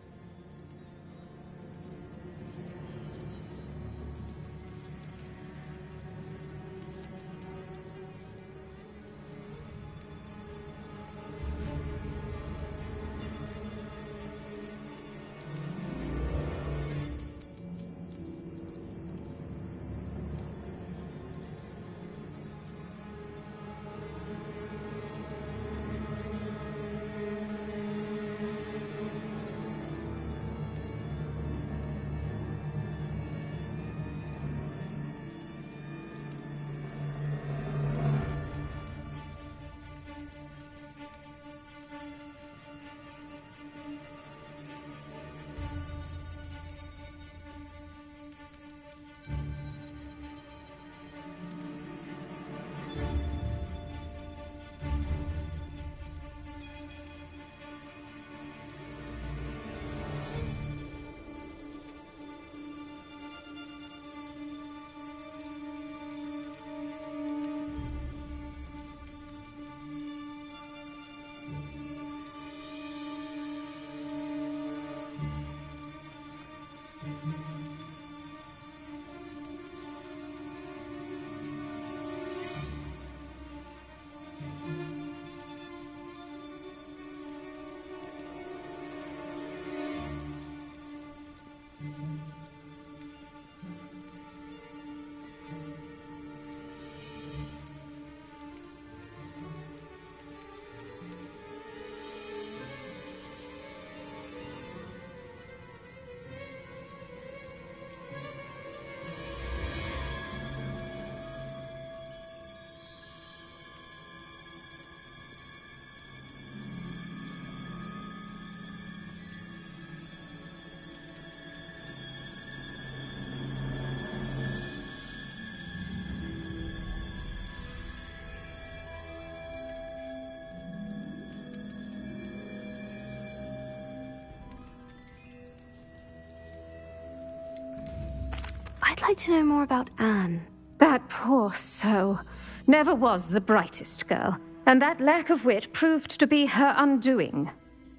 I'd like to know more about Anne.
That poor soul never was the brightest girl, and that lack of wit proved to be her undoing.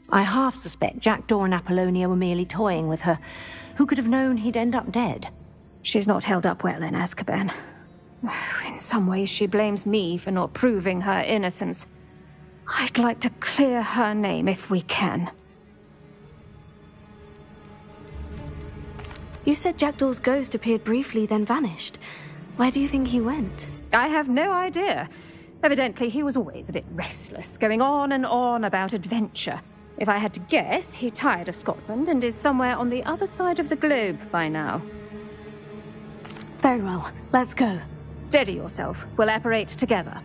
I half suspect Jackdaw and Apollonia were merely toying with her. Who could have known he'd end up dead?
She's not held up well in Azkaban. In some ways, she blames me for not proving her innocence. I'd like to clear her name if we can.
You said Jackdaw's ghost appeared briefly, then vanished. Where do you think he went?
I have no idea. Evidently, he was always a bit restless, going on and on about adventure. If I had to guess, he tired of Scotland and is somewhere on the other side of the globe by now.
Very well. Let's go.
Steady yourself. We'll apparate together.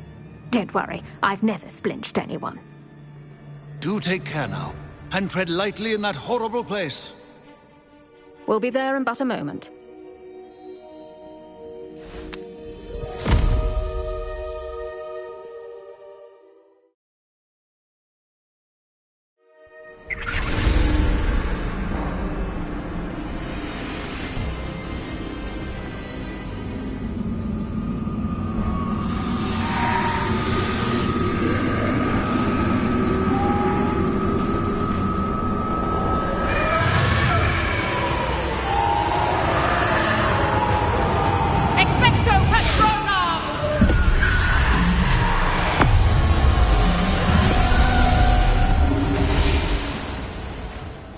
Don't worry, I've never splinched anyone.
Do take care now, and tread lightly in that horrible place.
We'll be there in but a moment.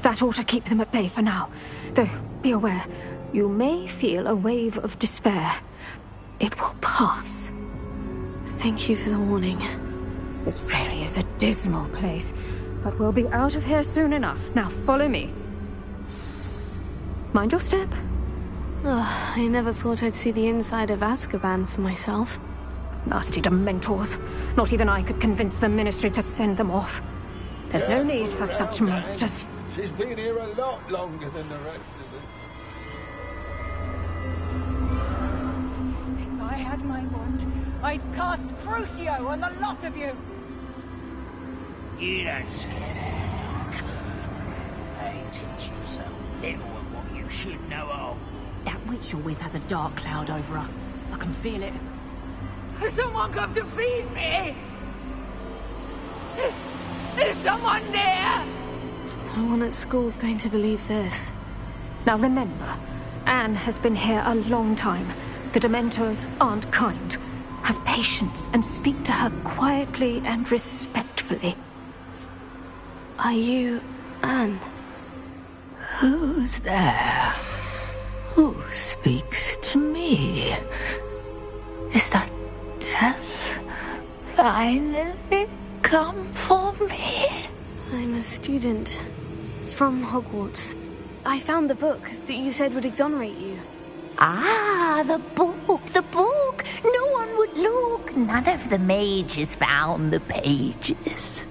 That ought to keep them at bay for now. Though, be aware, you may feel a wave of despair. It will pass.
Thank you for the warning.
This really is a dismal place, but we'll be out of here soon enough. Now follow me. Mind your step.
Oh, I never thought I'd see the inside of Azkaban for myself.
Nasty Dementors. Not even I could convince the Ministry to send them off. There's no need for such monsters.
She's been here a lot longer than the rest of us.
If I had my wand, I'd cast Crucio on the lot of you.
You don't scare me. They teach you so little of what you should know of.
That witch you're with has a dark cloud over her. I can feel it.
Has someone come to feed me? Is someone near?
No one at school's going to believe this.
Now remember, Anne has been here a long time. The Dementors aren't kind. Have patience and speak to her quietly and respectfully.
Are you Anne?
Who's there? Who speaks to me? Is that death finally come for me?
I'm a student from Hogwarts. I found the book that you said would exonerate you.
Ah, the book, the book. No one would look. None of the mages found the pages.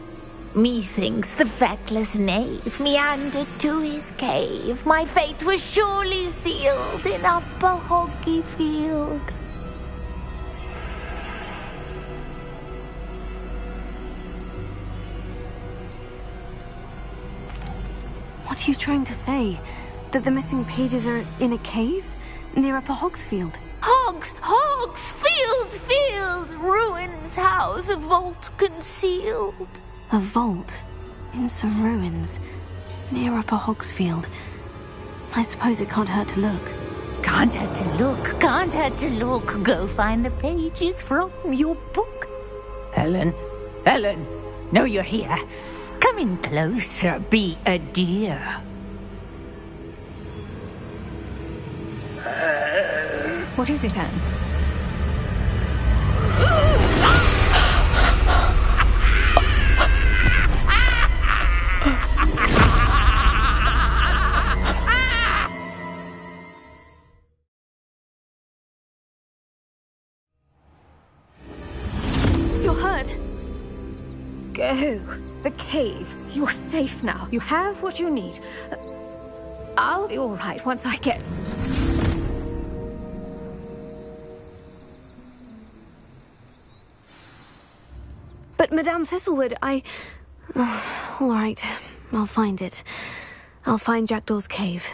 Methinks the feckless knave meandered to his cave. My fate was surely sealed in Upper Hoggyfield.
What are you trying to say? That the missing pages are in a cave? Near Upper Hogsfield?
Field! Ruins house, a vault concealed.
A vault? In some ruins? Near Upper Hogsfield? I suppose it can't hurt to look.
Can't hurt to look. Go find the pages from your book. Helen! No, you're here. Come in closer, be a dear.
What is it, Anne?
You're hurt.
Go. The cave. You're safe now. You have what you need. I'll be all right once I get...
But Madame Thistlewood, all right, I'll find it. I'll find Jackdaw's cave.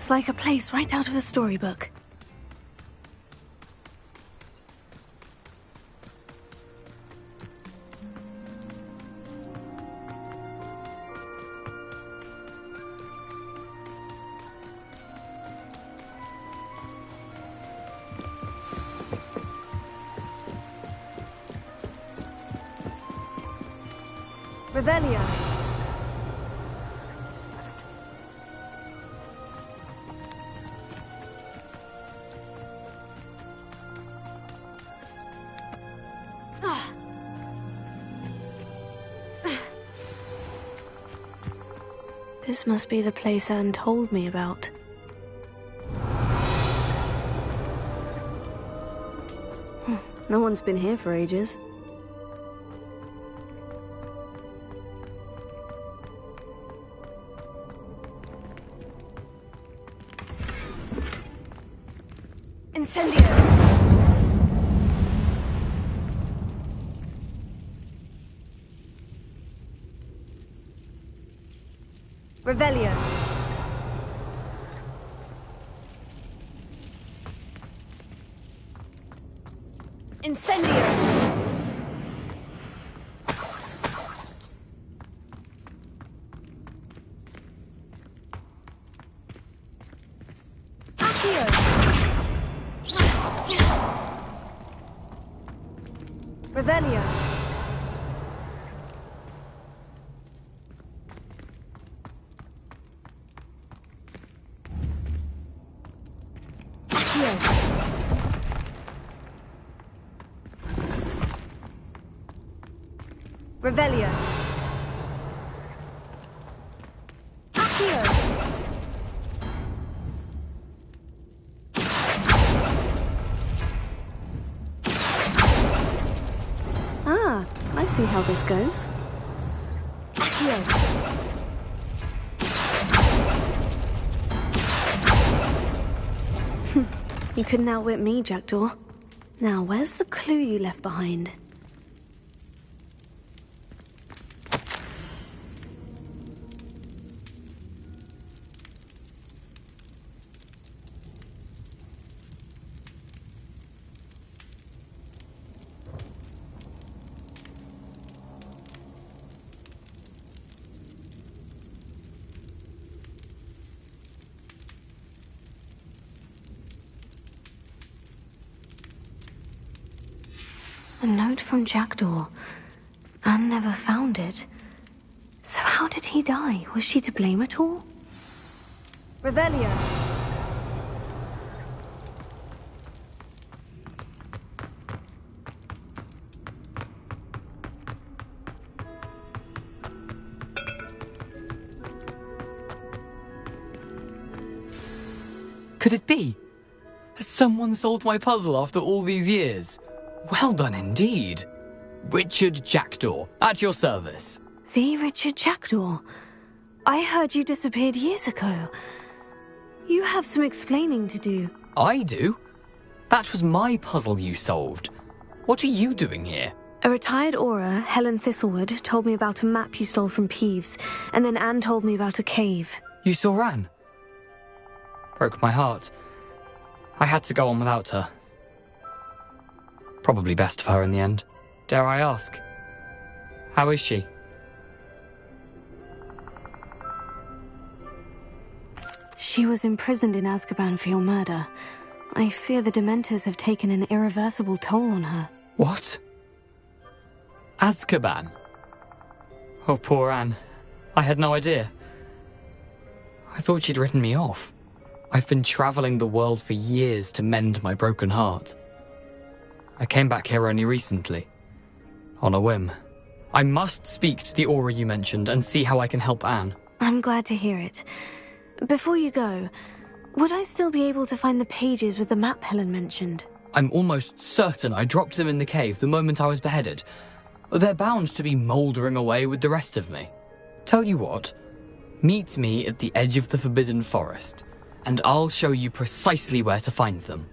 Looks like a place right out of a storybook.
Revelio.
This must be the place Anne told me about.
No one's been here for ages.
Incendio!
Revelio.
Incendio!
Accio. Revelio. Revelio. Accio. Ah, I see how this goes. Accio. You couldn't outwit me, Jackdaw. Now, where's the clue you left behind?
A note from Jackdaw. Anne never found it. So how did he die? Was she to blame at all?
Revelio.
Could it be? Has someone solved my puzzle after all these years? Well done indeed. Richard Jackdaw, at your service.
The Richard Jackdaw? I heard you disappeared years ago. You have some explaining to do.
I do? That was my puzzle you solved. What are you doing here?
A retired Aura, Helen Thistlewood, told me about a map you stole from Peeves, and then Anne told me about a cave.
You saw Anne? Broke my heart. I had to go on without her. Probably best for her in the end. Dare I ask? How is she?
She was imprisoned in Azkaban for your murder. I fear the Dementors have taken an irreversible toll on her.
What? Azkaban? Oh, poor Anne. I had no idea. I thought she'd written me off. I've been travelling the world for years to mend my broken heart. I came back here only recently. On a whim. I must speak to the Aura you mentioned and see how I can help Anne.
I'm glad to hear it. Before you go, would I still be able to find the pages with the map Helen mentioned?
I'm almost certain I dropped them in the cave the moment I was beheaded. They're bound to be mouldering away with the rest of me. Tell you what, meet me at the edge of the Forbidden Forest, and I'll show you precisely where to find them.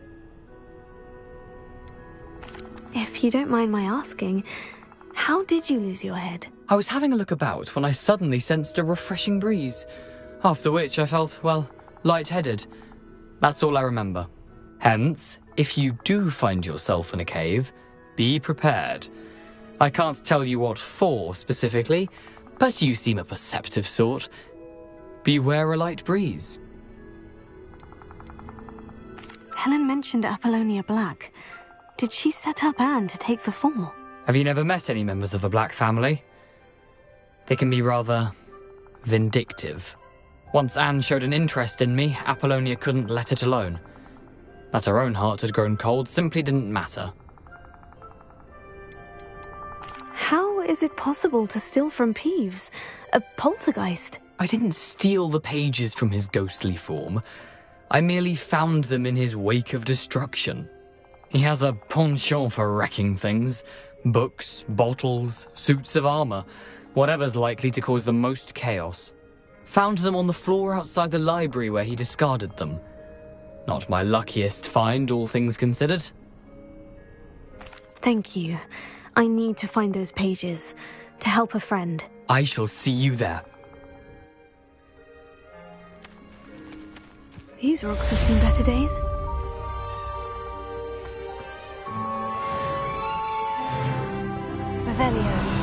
If you don't mind my asking, how did you lose your head?
I was having a look about when I suddenly sensed a refreshing breeze, after which I felt, well, lightheaded. That's all I remember. Hence, if you do find yourself in a cave, be prepared. I can't tell you what for specifically, but you seem a perceptive sort. Beware a light breeze.
Helen mentioned Apollonia Black. Did she set up Anne to take the fall?
Have you never met any members of the Black family? They can be rather vindictive. Once Anne showed an interest in me, Apollonia couldn't let it alone. That her own heart had grown cold simply didn't matter.
How is it possible to steal from Peeves? A poltergeist?
I didn't steal the pages from his ghostly form. I merely found them in his wake of destruction. He has a penchant for wrecking things. Books, bottles, suits of armor, whatever's likely to cause the most chaos. Found them on the floor outside the library where he discarded them. Not my luckiest find, all things considered.
Thank you. I need to find those pages to help a friend.
I shall see you there.
These rocks have seen better days. Revelio.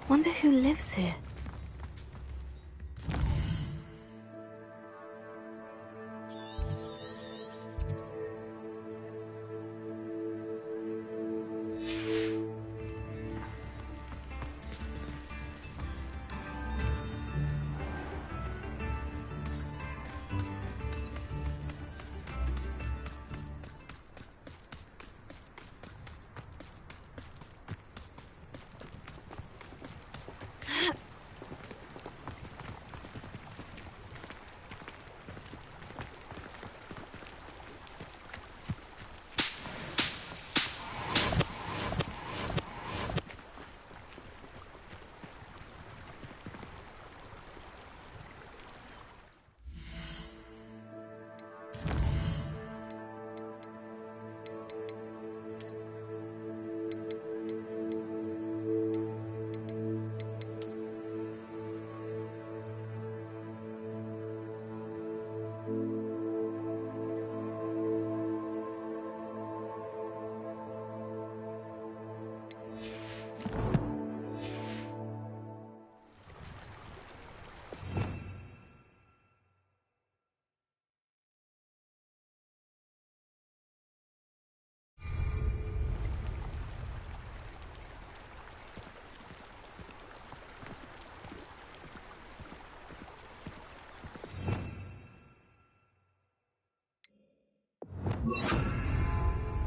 Wonder who lives here.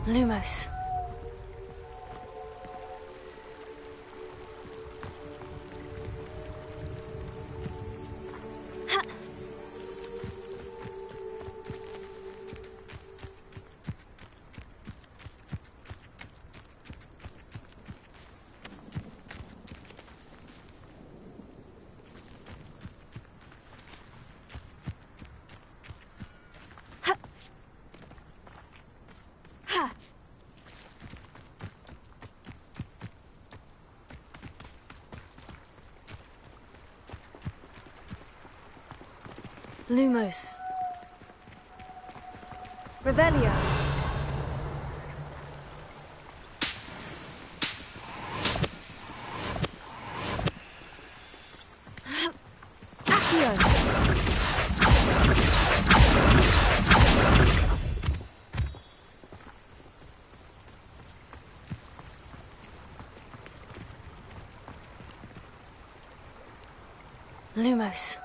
Lumos. Lumos. Revelio. Lumos.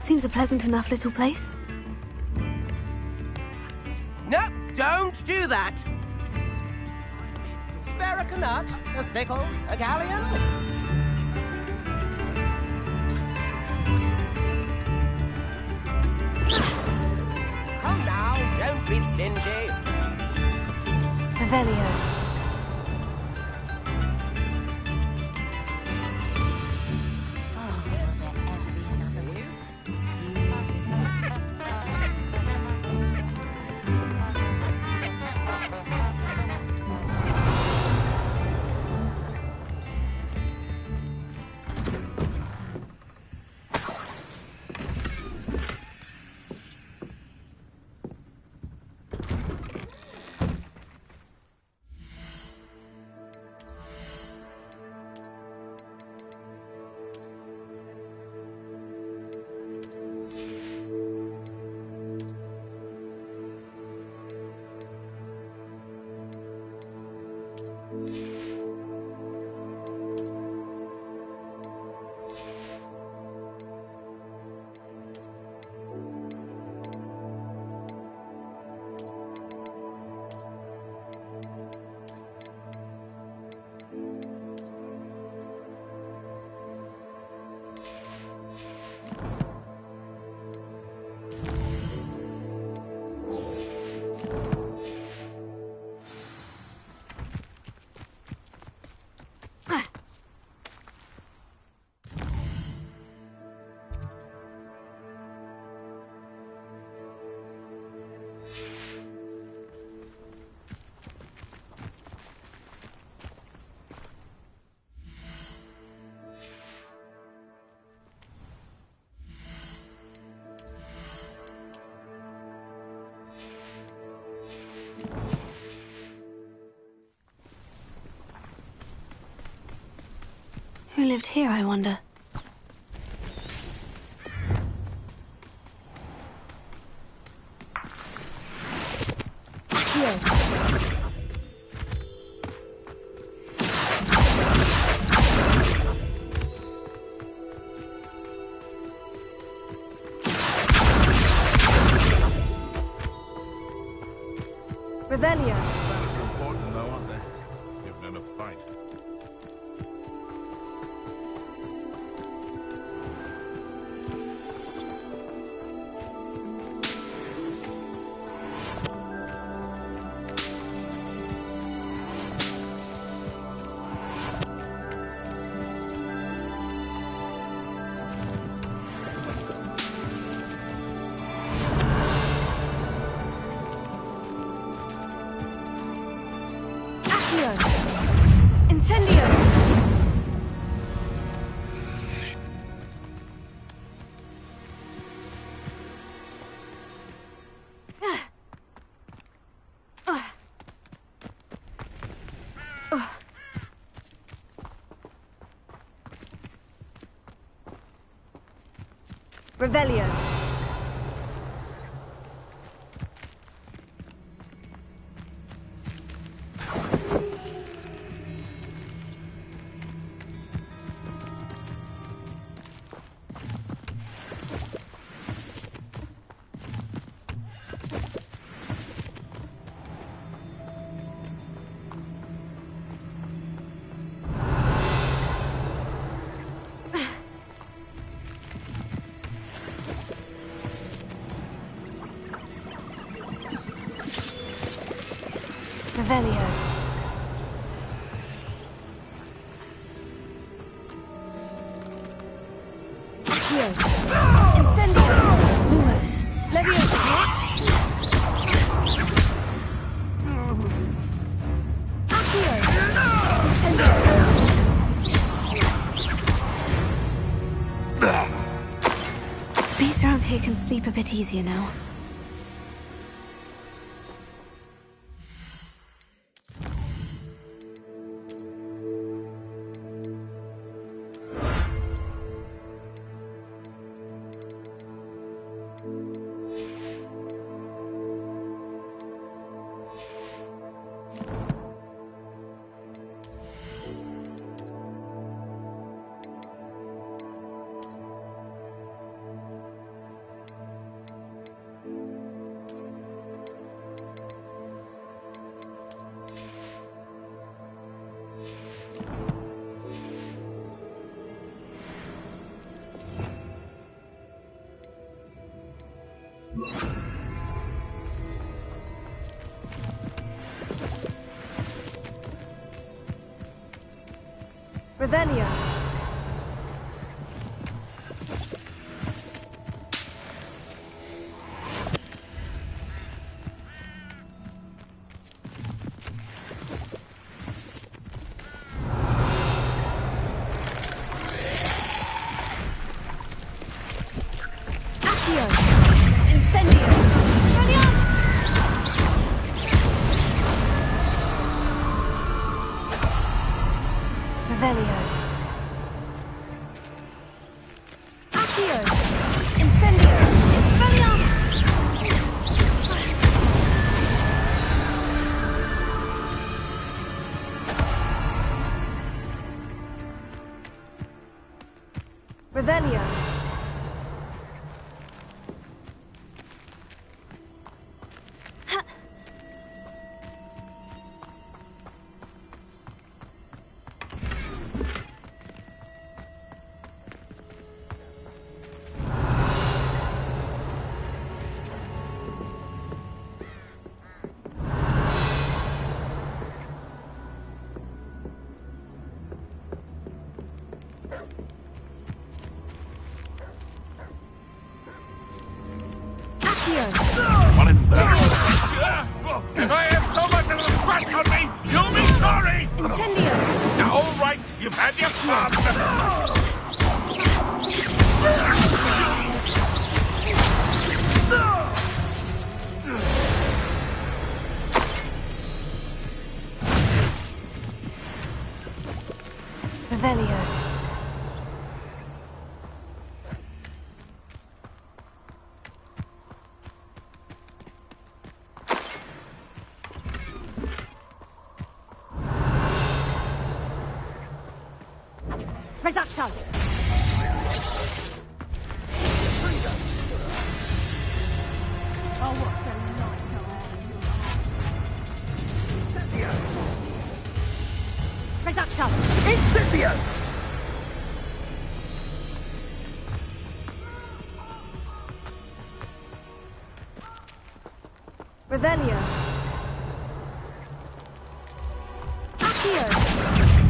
Seems a pleasant enough little place.
No, don't do that! Spare a canut, a sickle, a galleon? Come now, don't be stingy.
Revelio. Who lived here, I wonder?
Revelio.
Important though, aren't they? Giving it a fight.
Incendio!
Revelio.
Revelio. Incendio! Lumos! Leviosa! Accio! Incendio! Beasts around here can sleep a bit bit easier now. Revelio. Revelio.
I have so much of the scratch on me! You'll be sorry!
Incendio!
Now, all right, you've had your fun!
Revelio.
Reduction! Reduction!
Incendio!
Revelio. Accio.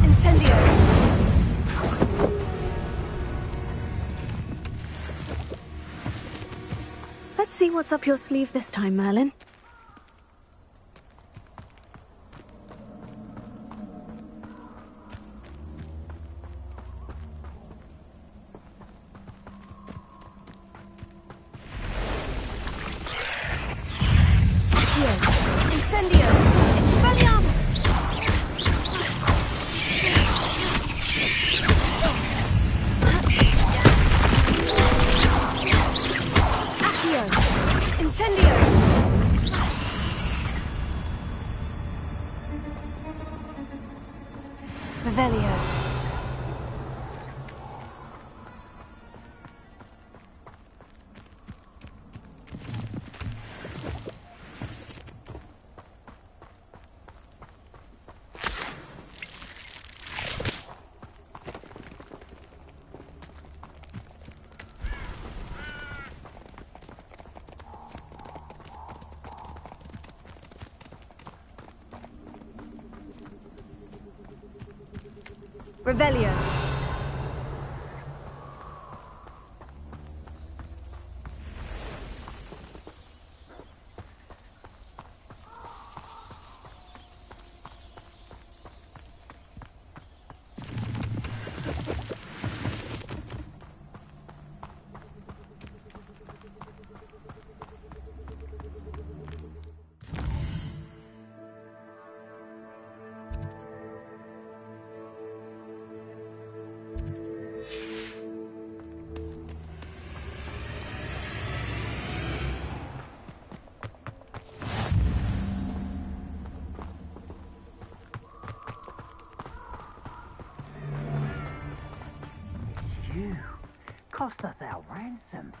Incendio. Let's see what's up your sleeve this time, Merlin. Incendio! Expelliarmus! Accio! Incendio! Revelio. Revelio.
cost us our ransom.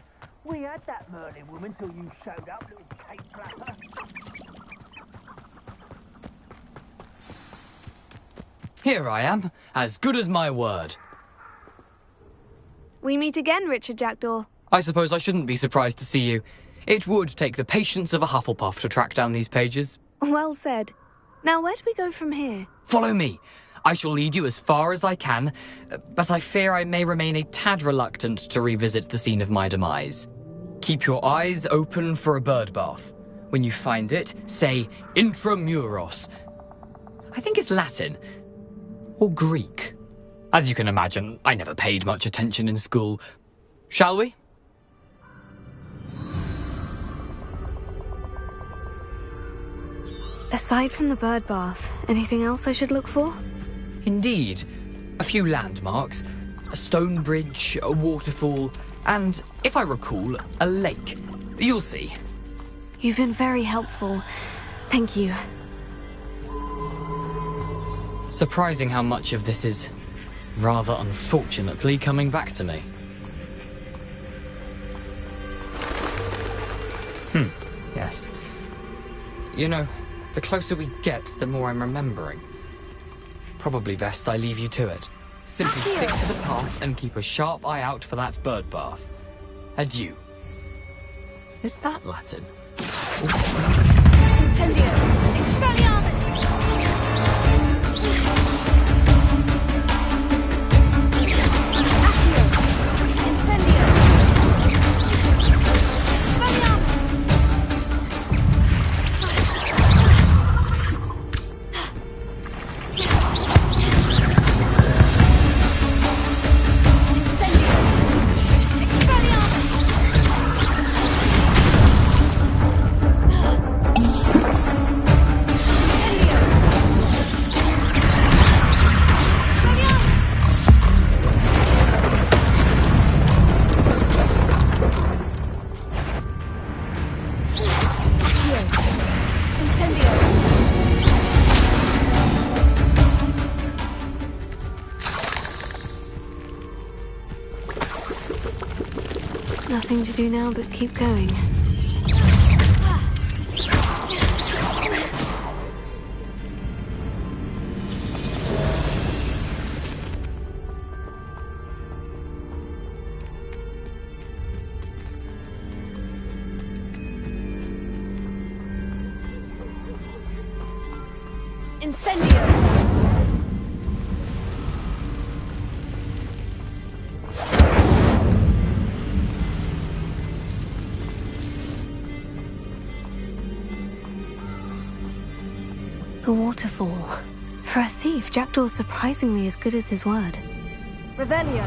We had that Merlin woman till you showed up, little cake flapper.
Here I am, as good as my word.
We meet again, Richard Jackdaw.
I suppose I shouldn't be surprised to see you. It would take the patience of a Hufflepuff to track down these pages.
Well said. Now, where do we go from here?
Follow me. I shall lead you as far as I can, but I fear I may remain a tad reluctant to revisit the scene of my demise. Keep your eyes open for a bird bath. When you find it, say intramuros. I think it's Latin. Or Greek. As you can imagine, I never paid much attention in school. Shall we?
Aside from the bird bath, anything else I should look for?
Indeed. A few landmarks, a stone bridge, a waterfall, and, if I recall, a lake. You'll see.
You've been very helpful. Thank you.
Surprising how much of this is, rather unfortunately, coming back to me. Yes. You know, the closer we get, the more I'm remembering. Probably best I leave you to it. Simply stick to the path and keep a sharp eye out for that bird bath. Adieu. Is that Latin?
Incendio! Expelliarmus! Nothing to do now but keep going. Incendio! The waterfall. For a thief, Jackdaw's surprisingly as good as his word. Revelio.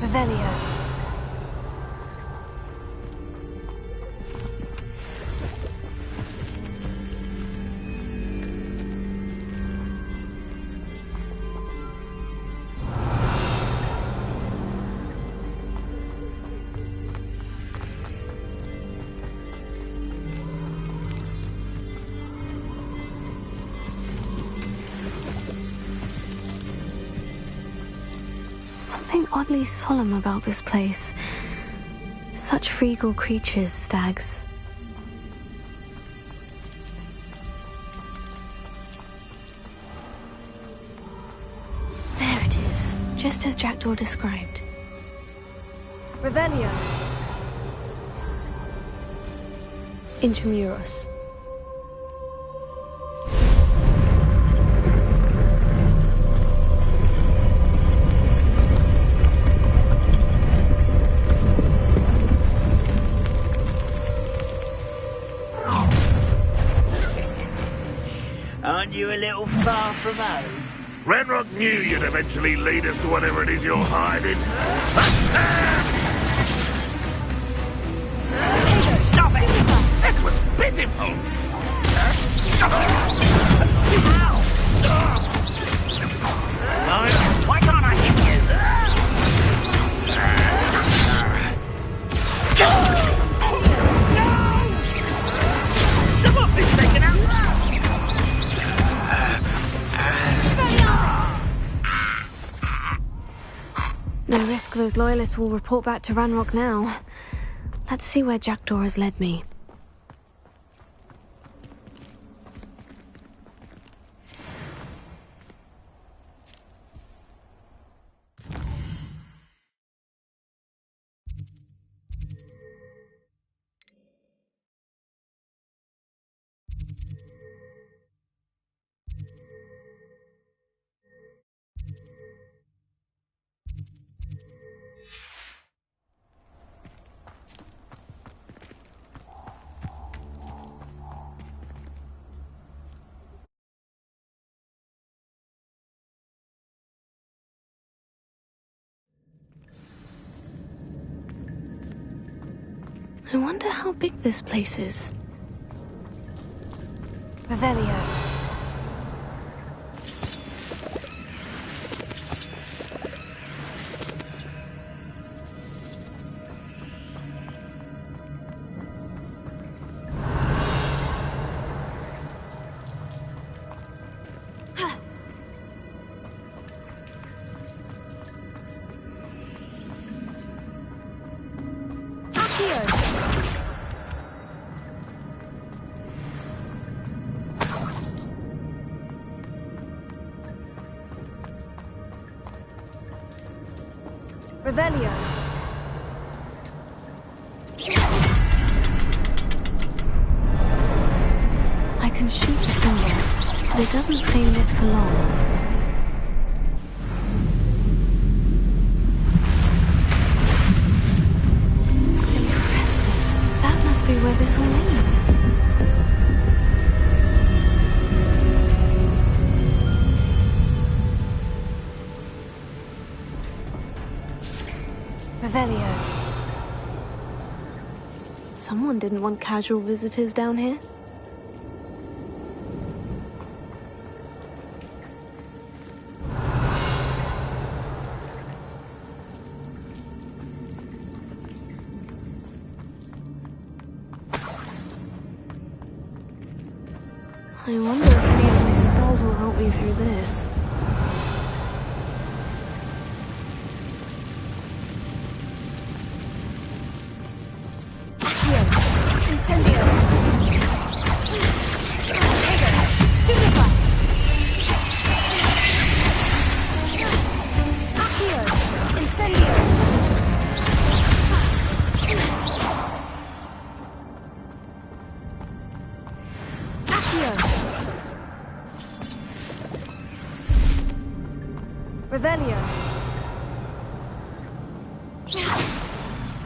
Revelio. Something oddly solemn about this place. Such regal creatures, stags. There it is, just as Jackdaw described. Revelio. Intramuros.
Aren't you a little far from home?
Renrock knew you'd eventually lead us to whatever it is you're hiding.
Stop it!
That was pitiful!
Why can't I hit you? No! Somebody's taken out.
No risk those loyalists will report back to Ranrock now. Let's see where Jackdaw has led me. I wonder how big this place is. Revelio. Revelio. I can shoot the symbol, but it doesn't stay lit for long. Impressive. That must be where this all leads. Revelio. Someone didn't want casual visitors down here. I wonder if any of my spells will help me through this. Incendio! Stupefy! Accio! Incendio! Accio! Revelio!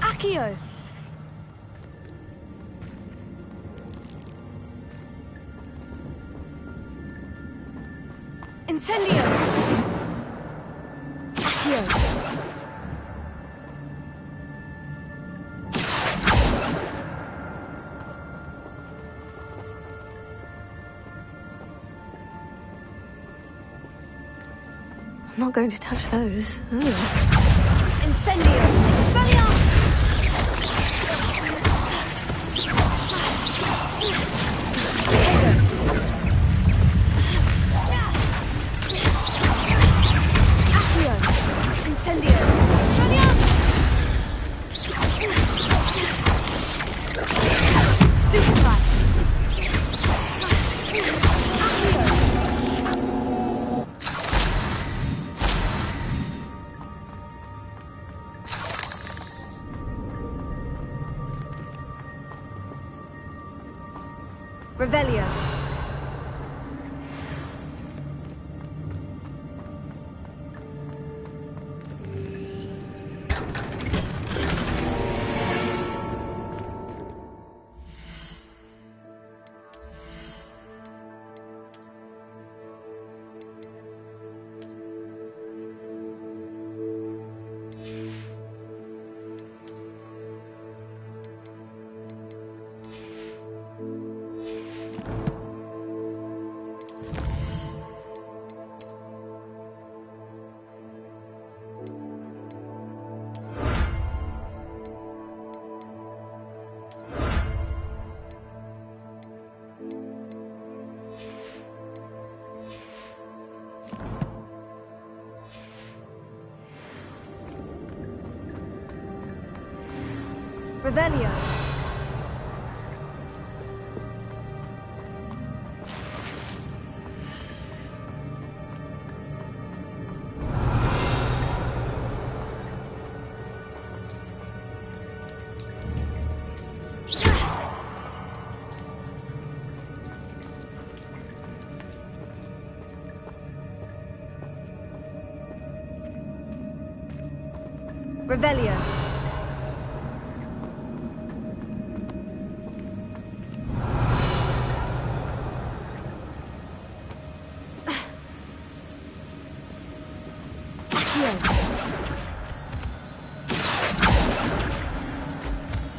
Accio! Incendio! Accio! I'm not going to touch those. Incendio! Expelliarmus! Incendio! Stupefy! Revelio. Revelio. Revelio.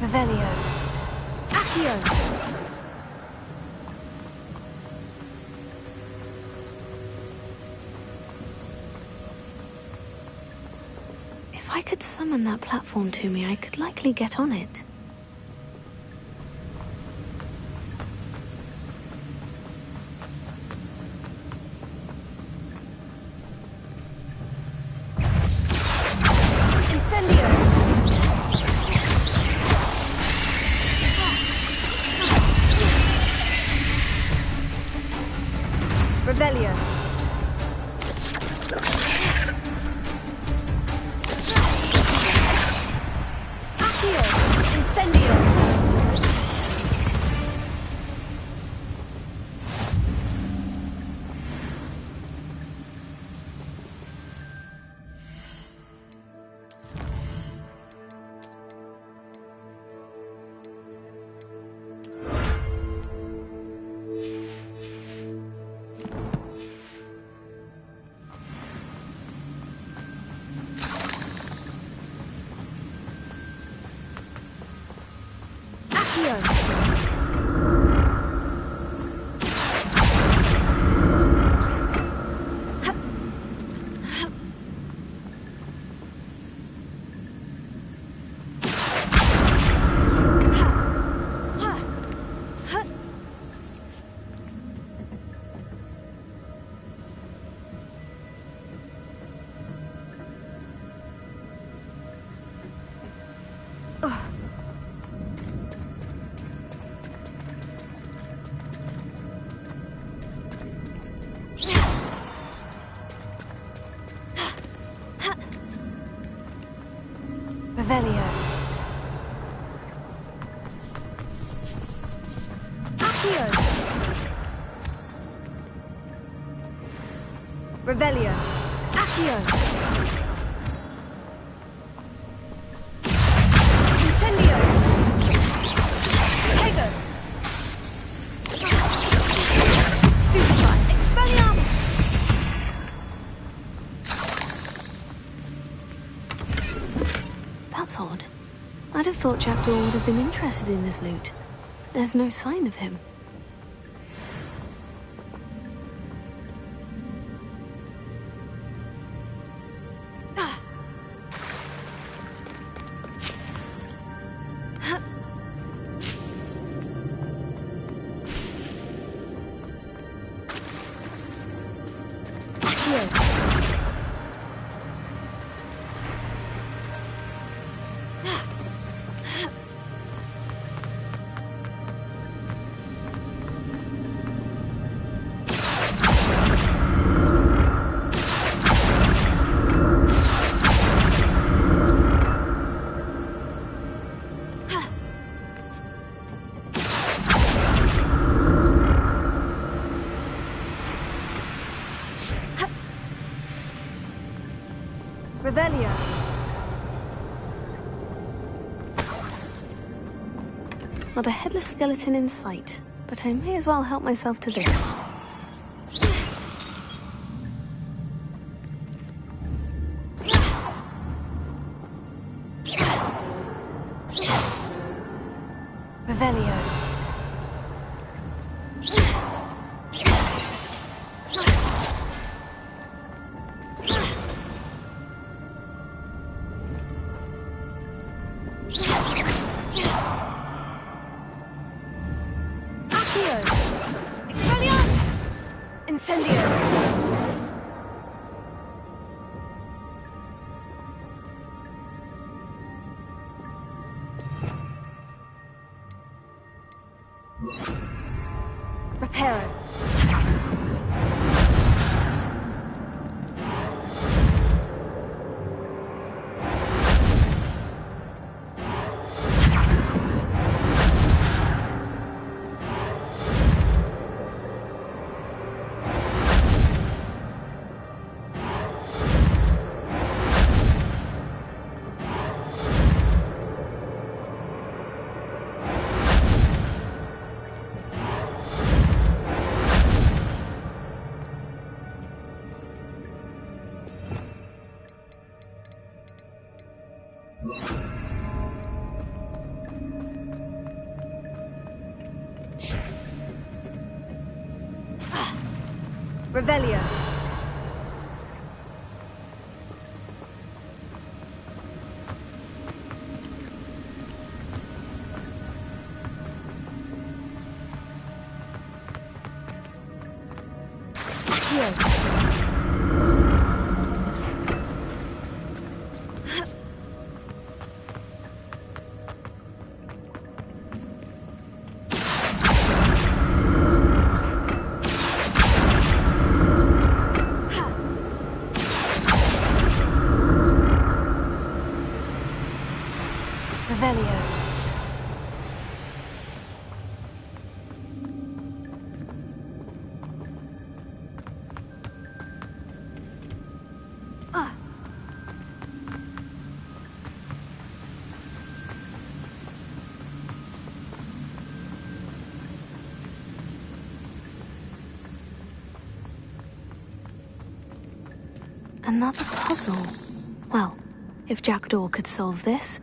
Revelio. Accio. If I could summon that platform to me, I could likely get on it. Revelio. Accio. Incendio. Revelio. Accio. Revelio. Accio. Incendio. Tego. Stupefy. Expelliarmus. That's odd. I'd have thought Jackdaw would have been interested in this loot. There's no sign of him. Revelio. Not a headless skeleton in sight, but I may as well help myself to this. Revelio. Incendio! Reparo. Revelio. Revelio. Another puzzle. Well, if Jackdaw could solve this,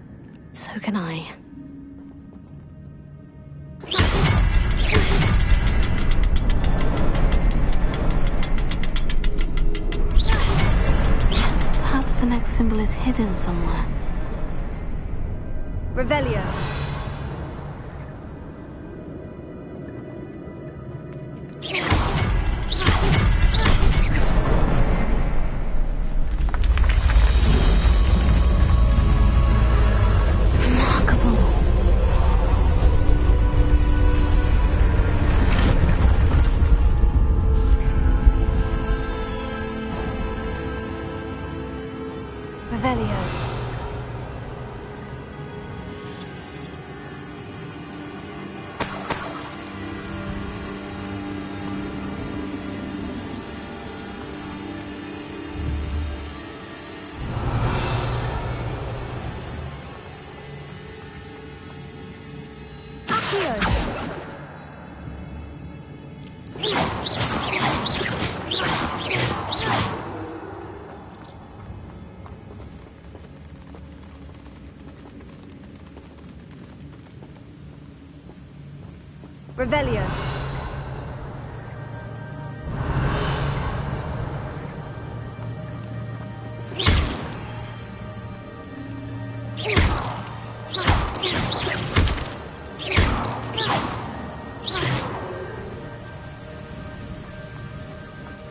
so can I. Perhaps the next symbol is hidden somewhere. Revelio. Revelio. Revelio.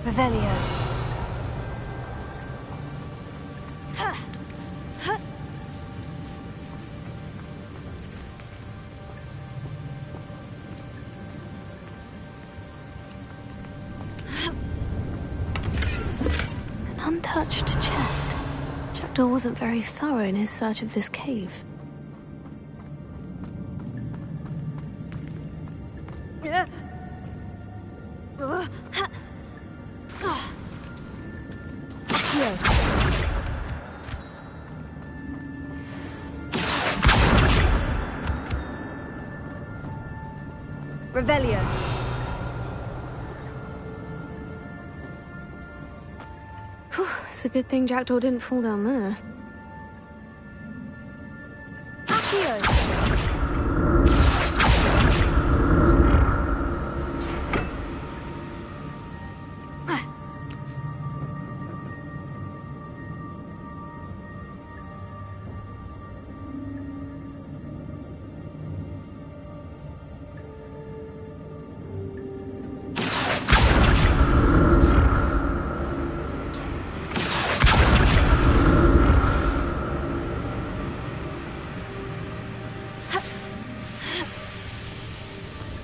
Revelio. Untouched chest. Jackdaw wasn't very thorough in his search of this cave. Revelio. Whew, it's a good thing Jackdaw didn't fall down there. Accio!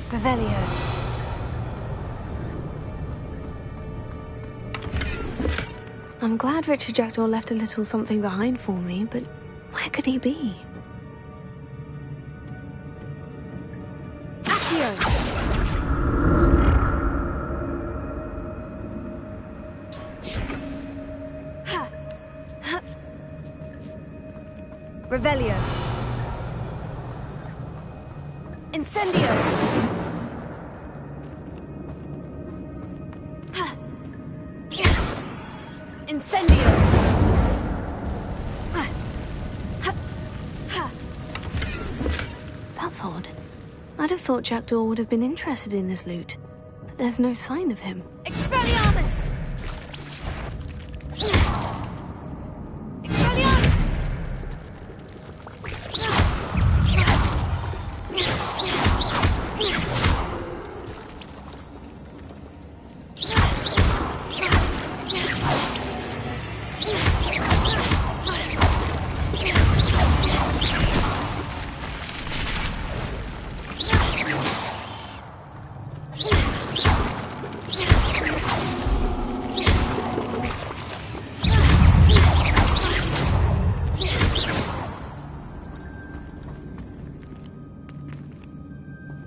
Revelio. I'm glad Richard Jackdaw left a little something behind for me, but where could he be? Accio! Revelio. Incendio! Incendio! That's odd. I'd have thought Jackdaw would have been interested in this loot, but there's no sign of him. Expelliarmus! Expelliarmus!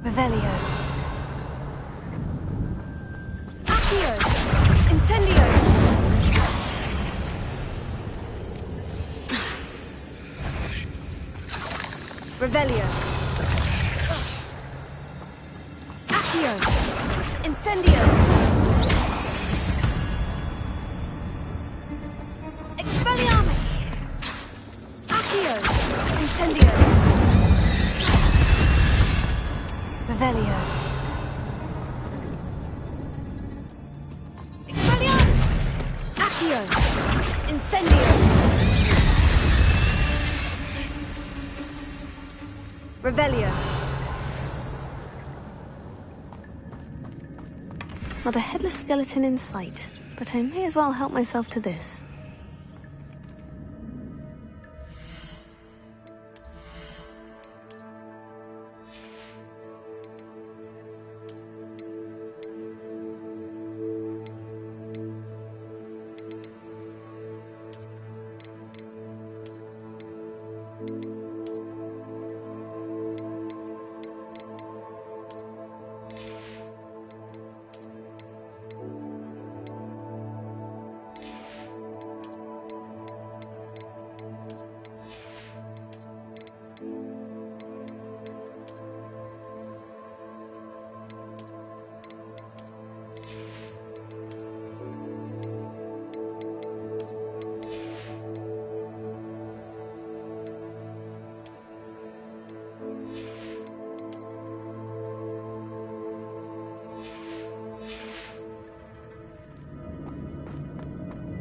Revelio. Accio! Incendio! Revelio. Accio! Incendio! Expelliarmus! Accio! Incendio! Revelio. Expelliarmus! Accio! Incendio! Revelio. Not a headless skeleton in sight, but I may as well help myself to this.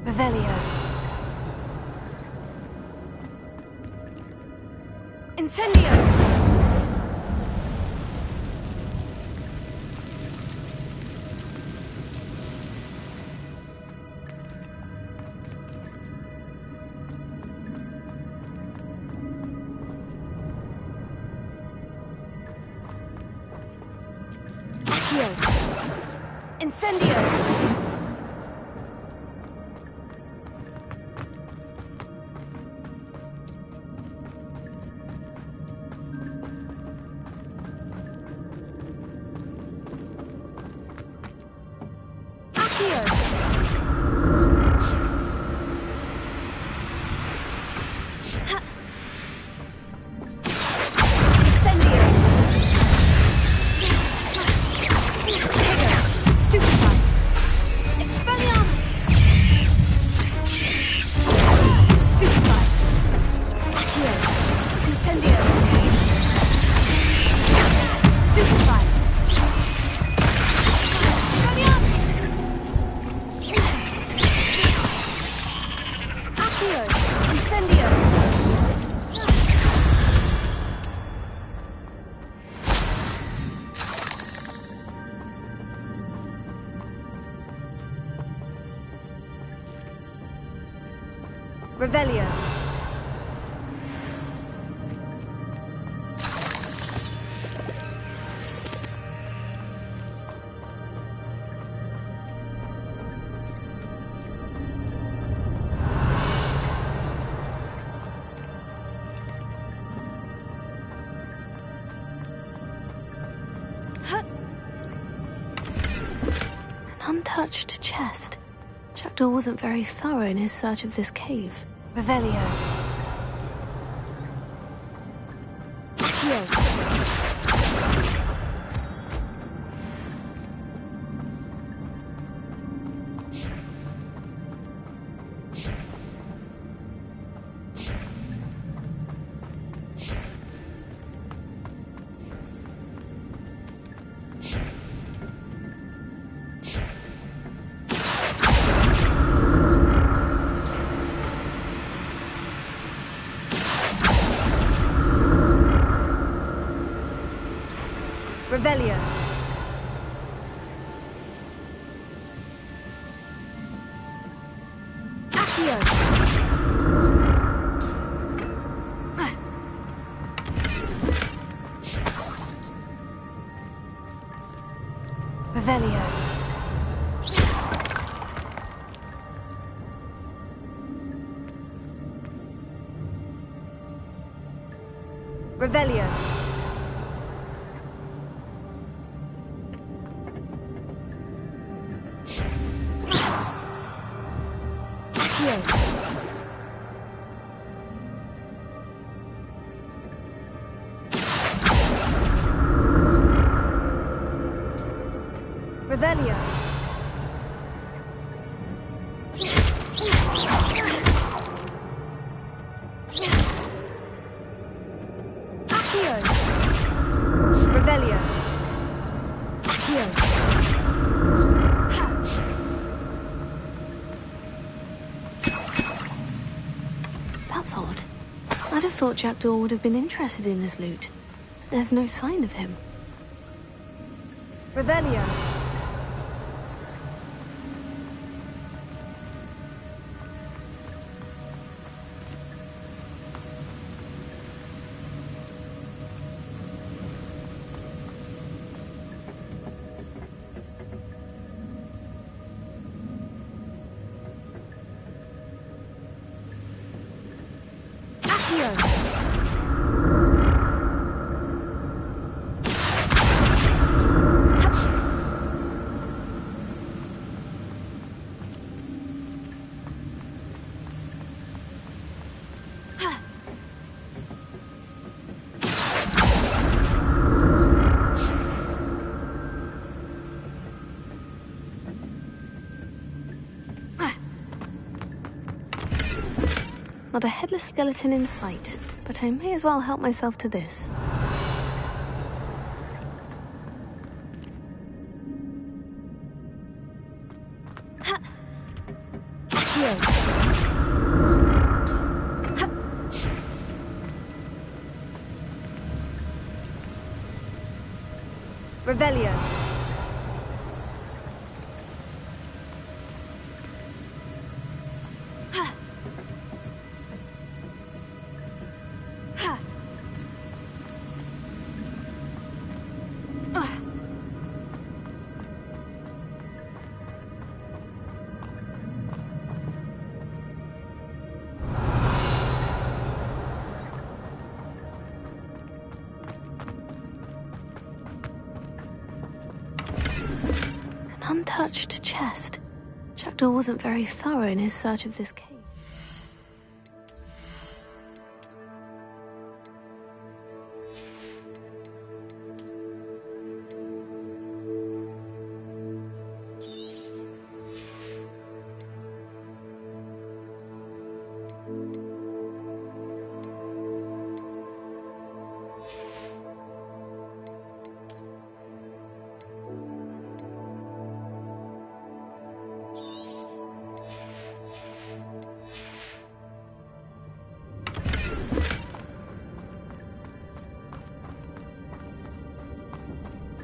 Revelio. Incendio! Accio! Incendio! Revelio. Untouched chest. Jackdaw wasn't very thorough in his search of this cave. Revelio. Heal. Revelio. Accio. Revelio. Revelio. Revelio. Accio. Revelio. Accio. That's odd. I'd have thought Jackdaw would have been interested in this loot. But there's no sign of him. Revelio. Not a headless skeleton in sight, but I may as well help myself to this. Revelio. Untouched chest. Jackdaw wasn't very thorough in his search of this cave.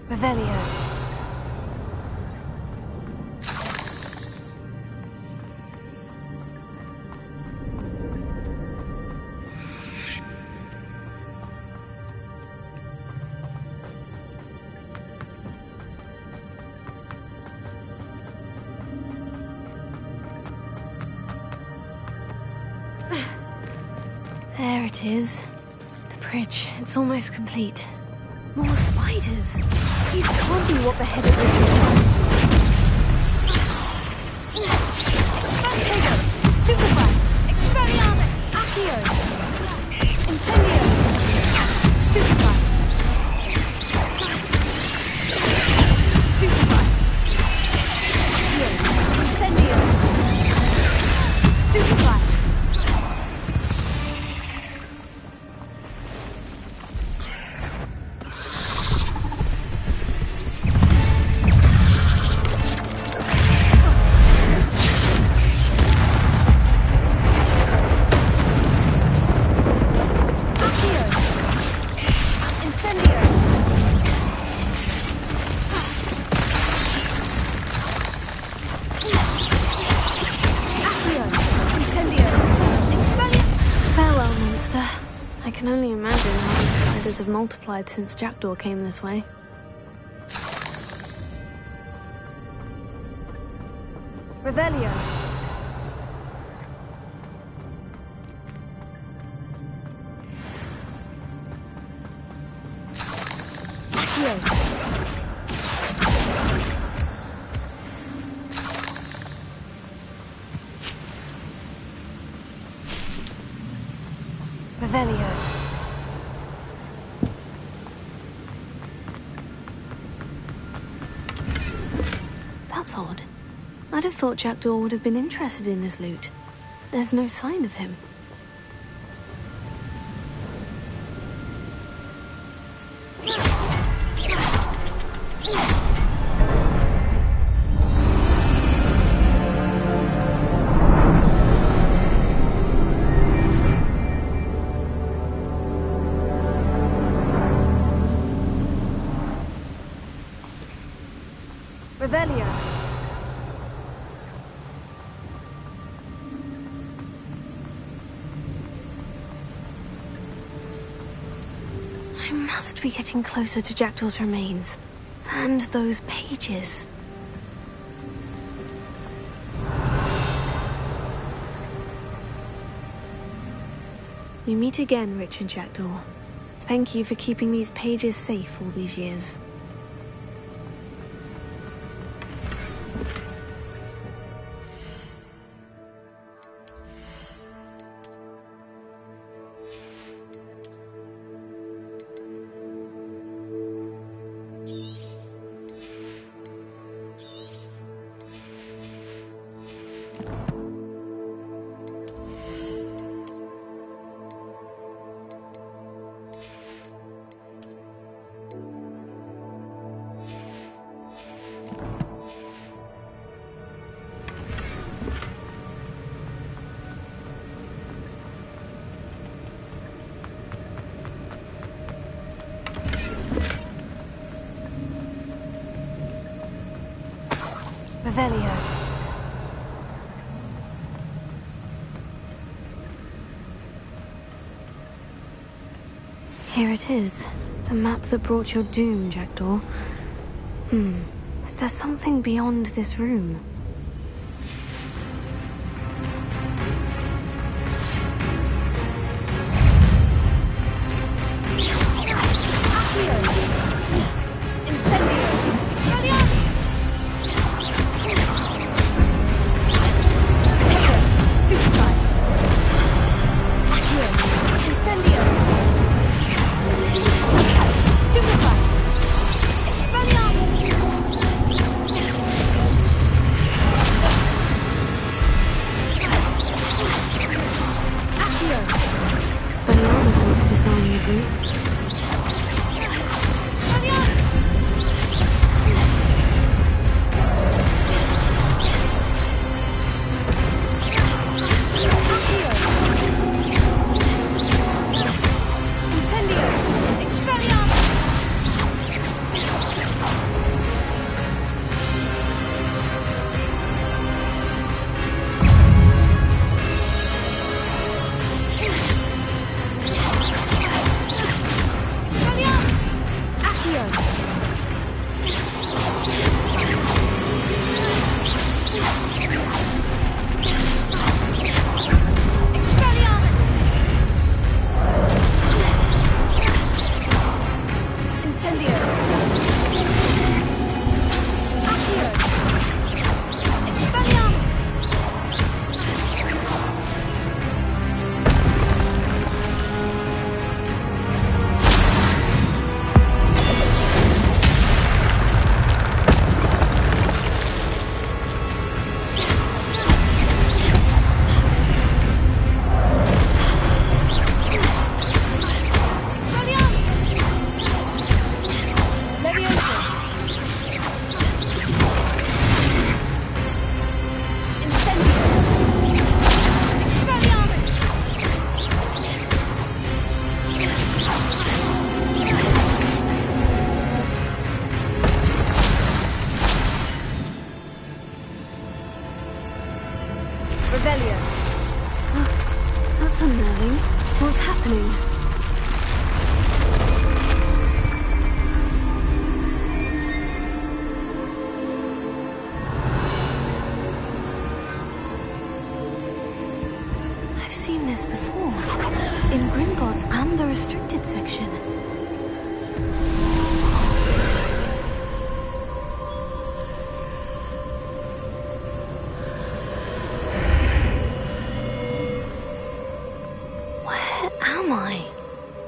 Revelio. There it is. The bridge. It's almost complete. More spiders. These can't be what the head of
Manchego! Stupefy! Expelliarmus! Accio! Incendio! Stupefy! Stupefy! Accio! Incendio! Stupefy!
Farewell, monster. I can only imagine how these spiders have multiplied since Jackdaw came this way.
Revelio! Accio! Revelio.
That's odd. I'd have thought Jackdaw would have been interested in this loot. There's no sign of him.
Revelio.
I must be getting closer to Jackdaw's remains. And those pages. We meet again, Richard Jackdaw. Thank you for keeping these pages safe all these years.
Revelio.
Here it is. The map that brought your doom, Jackdaw. Is there something beyond this room?
Rebellion.
That's unnerving. What's happening? I've seen this before. In Gringotts and the restricted section. Where am I?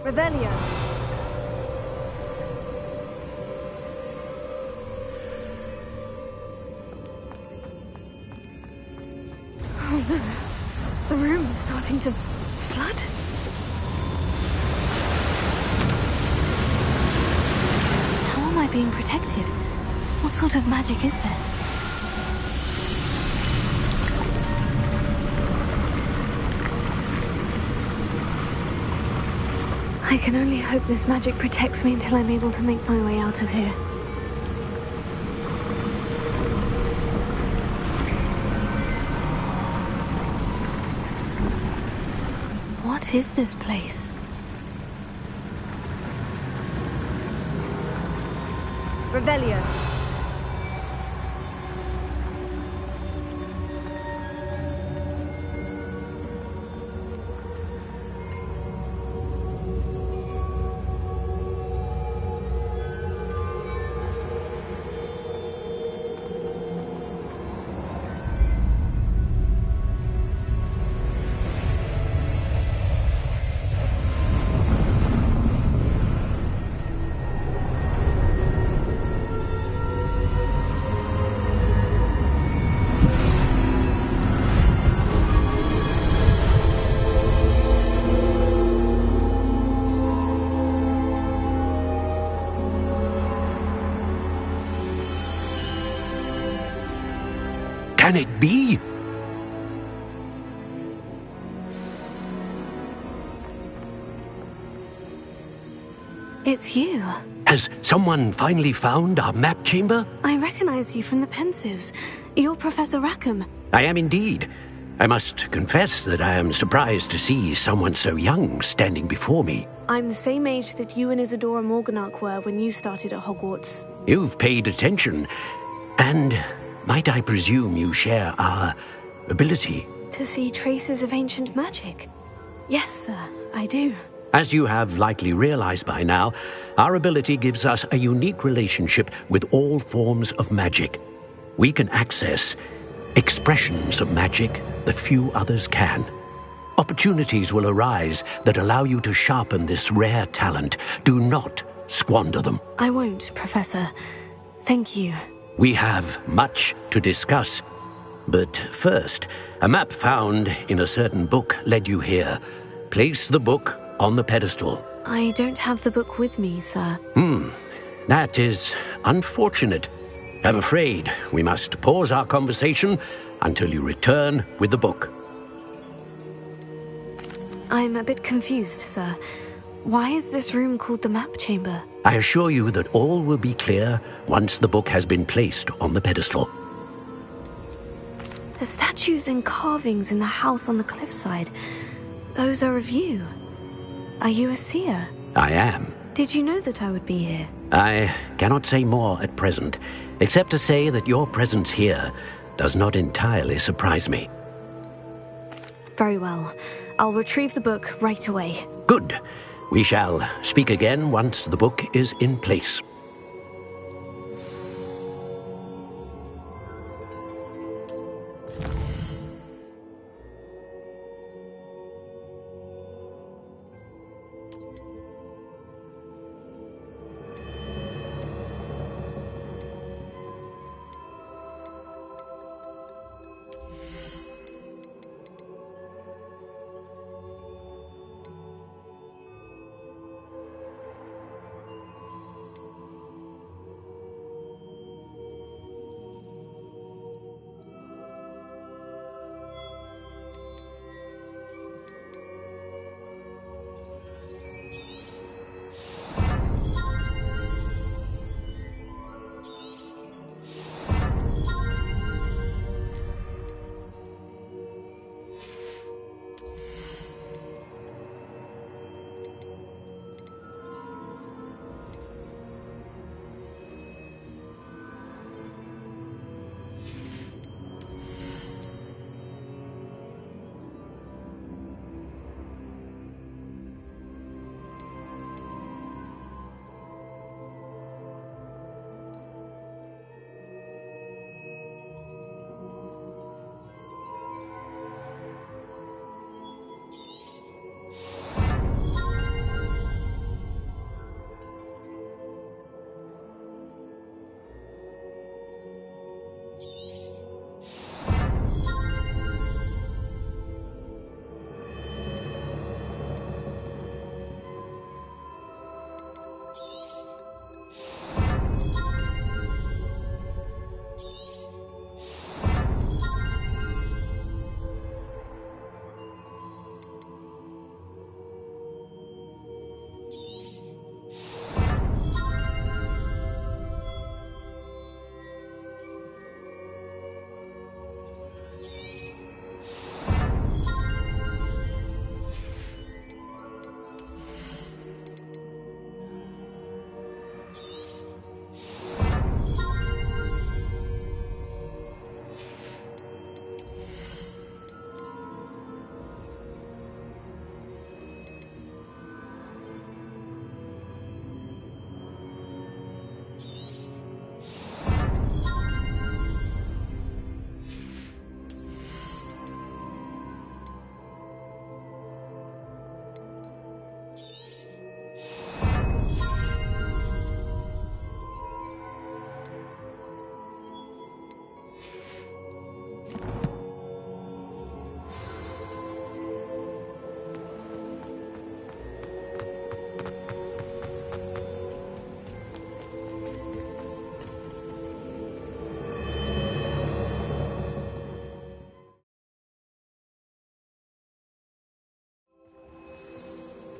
Revelio.
Oh no. The room is starting to flood. How am I being protected? What sort of magic is this? I can only hope this magic protects me until I'm able to make my way out of here. What is this place?
Revelio.
Can it be?
It's you.
Has someone finally found our map chamber?
I recognize you from the Pensives. You're Professor Rackham.
I am indeed. I must confess that I am surprised to see someone so young standing before me.
I'm the same age that you and Isadora Morganach were when you started at Hogwarts.
You've paid attention, and might I presume you share our ability?
To see traces of ancient magic? Yes, sir, I do.
As you have likely realized by now, our ability gives us a unique relationship with all forms of magic. We can access expressions of magic that few others can. Opportunities will arise that allow you to sharpen this rare talent. Do not squander them.
I won't, Professor. Thank you.
We have much to discuss. But first, a map found in a certain book led you here. Place the book on the pedestal.
I don't have the book with me, sir.
That is unfortunate. I'm afraid we must pause our conversation until you return with the book.
I'm a bit confused, sir. Why is this room called the map chamber?
I assure you that all will be clear once the book has been placed on the pedestal.
The statues and carvings in the house on the cliffside, those are of you. Are you a seer?
I am.
Did you know that I would be here?
I cannot say more at present, except to say that your presence here does not entirely surprise me.
Very well. I'll retrieve the book right away.
Good. We shall speak again once the book is in place.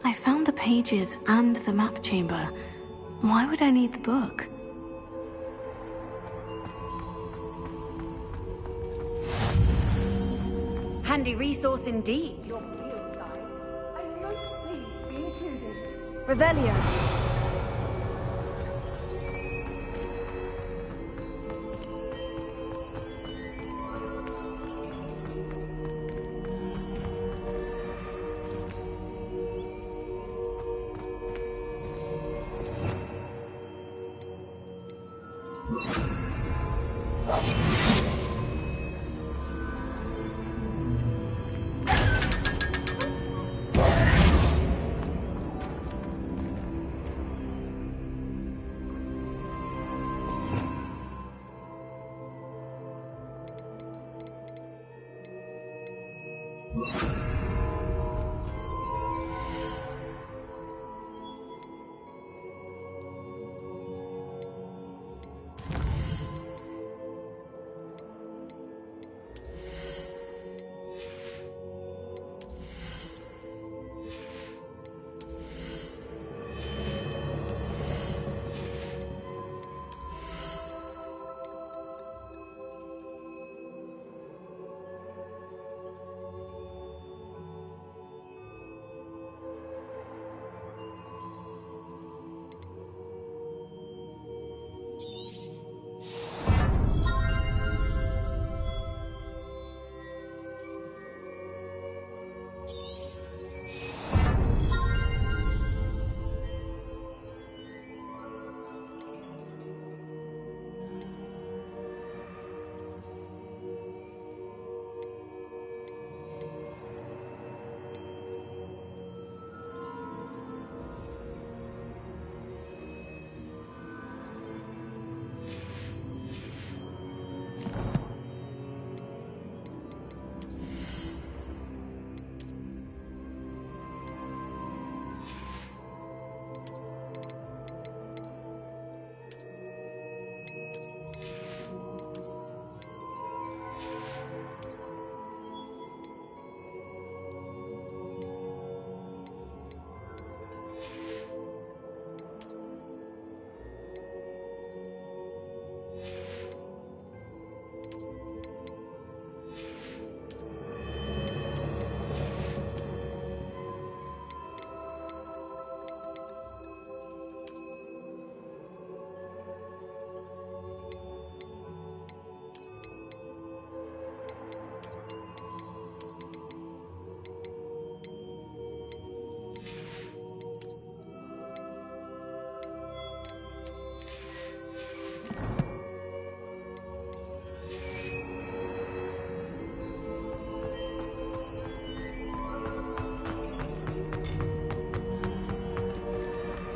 I found the pages and the map chamber. Why would I need the book?
Handy resource indeed. Your field guide. I'm most pleased to be included.
Revelio.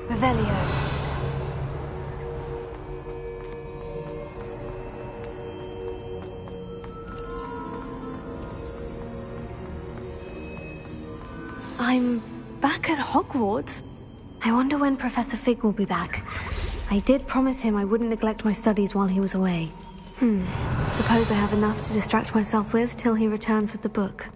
Revelio.
I'm back at Hogwarts. I wonder when Professor Fig will be back. I did promise him I wouldn't neglect my studies while he was away. Suppose I have enough to distract myself with till he returns with the book.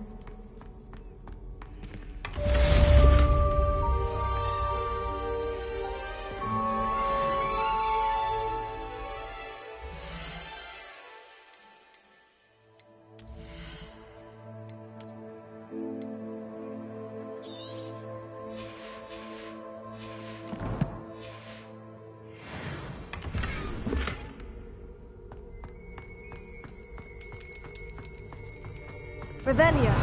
Revelio.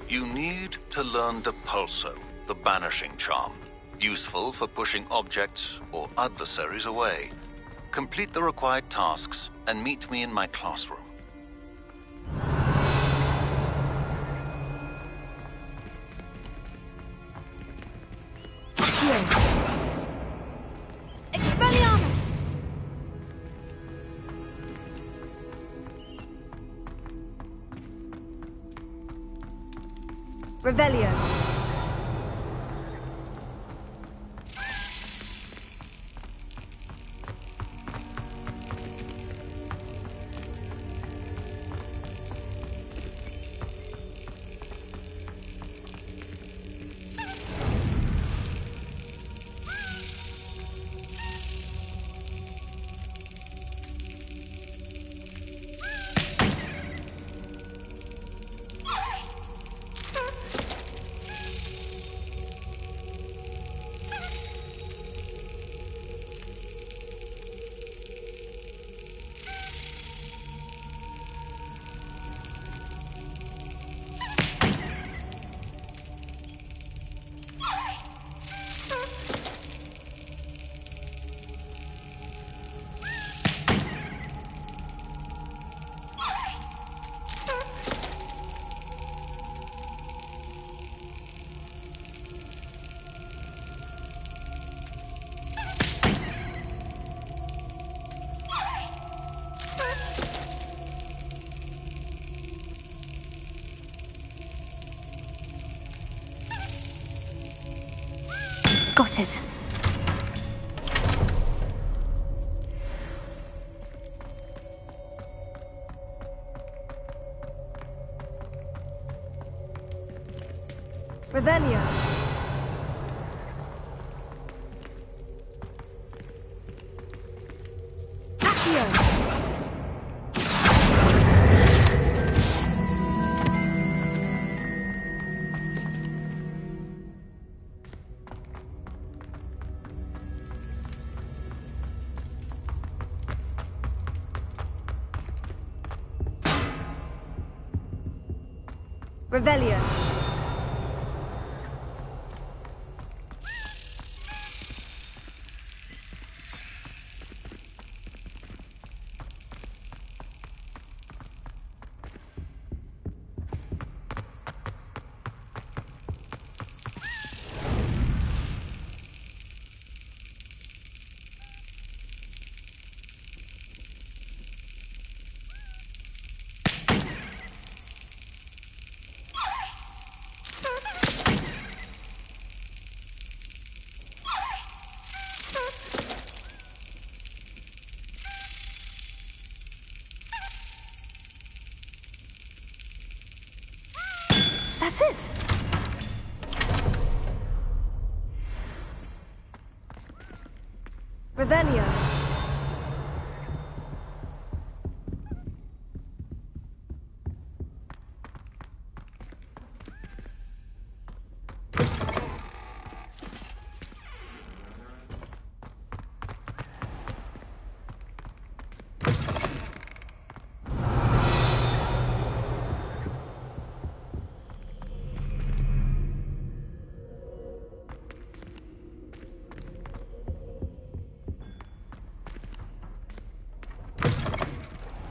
You need to learn Depulso, the banishing charm. Useful for pushing objects or adversaries away. Complete the required tasks and meet me in my classroom.
Expelliarmus!
Revelio.
Got it.
Revelio. Accio. Revelio.
That's it.
Revelio.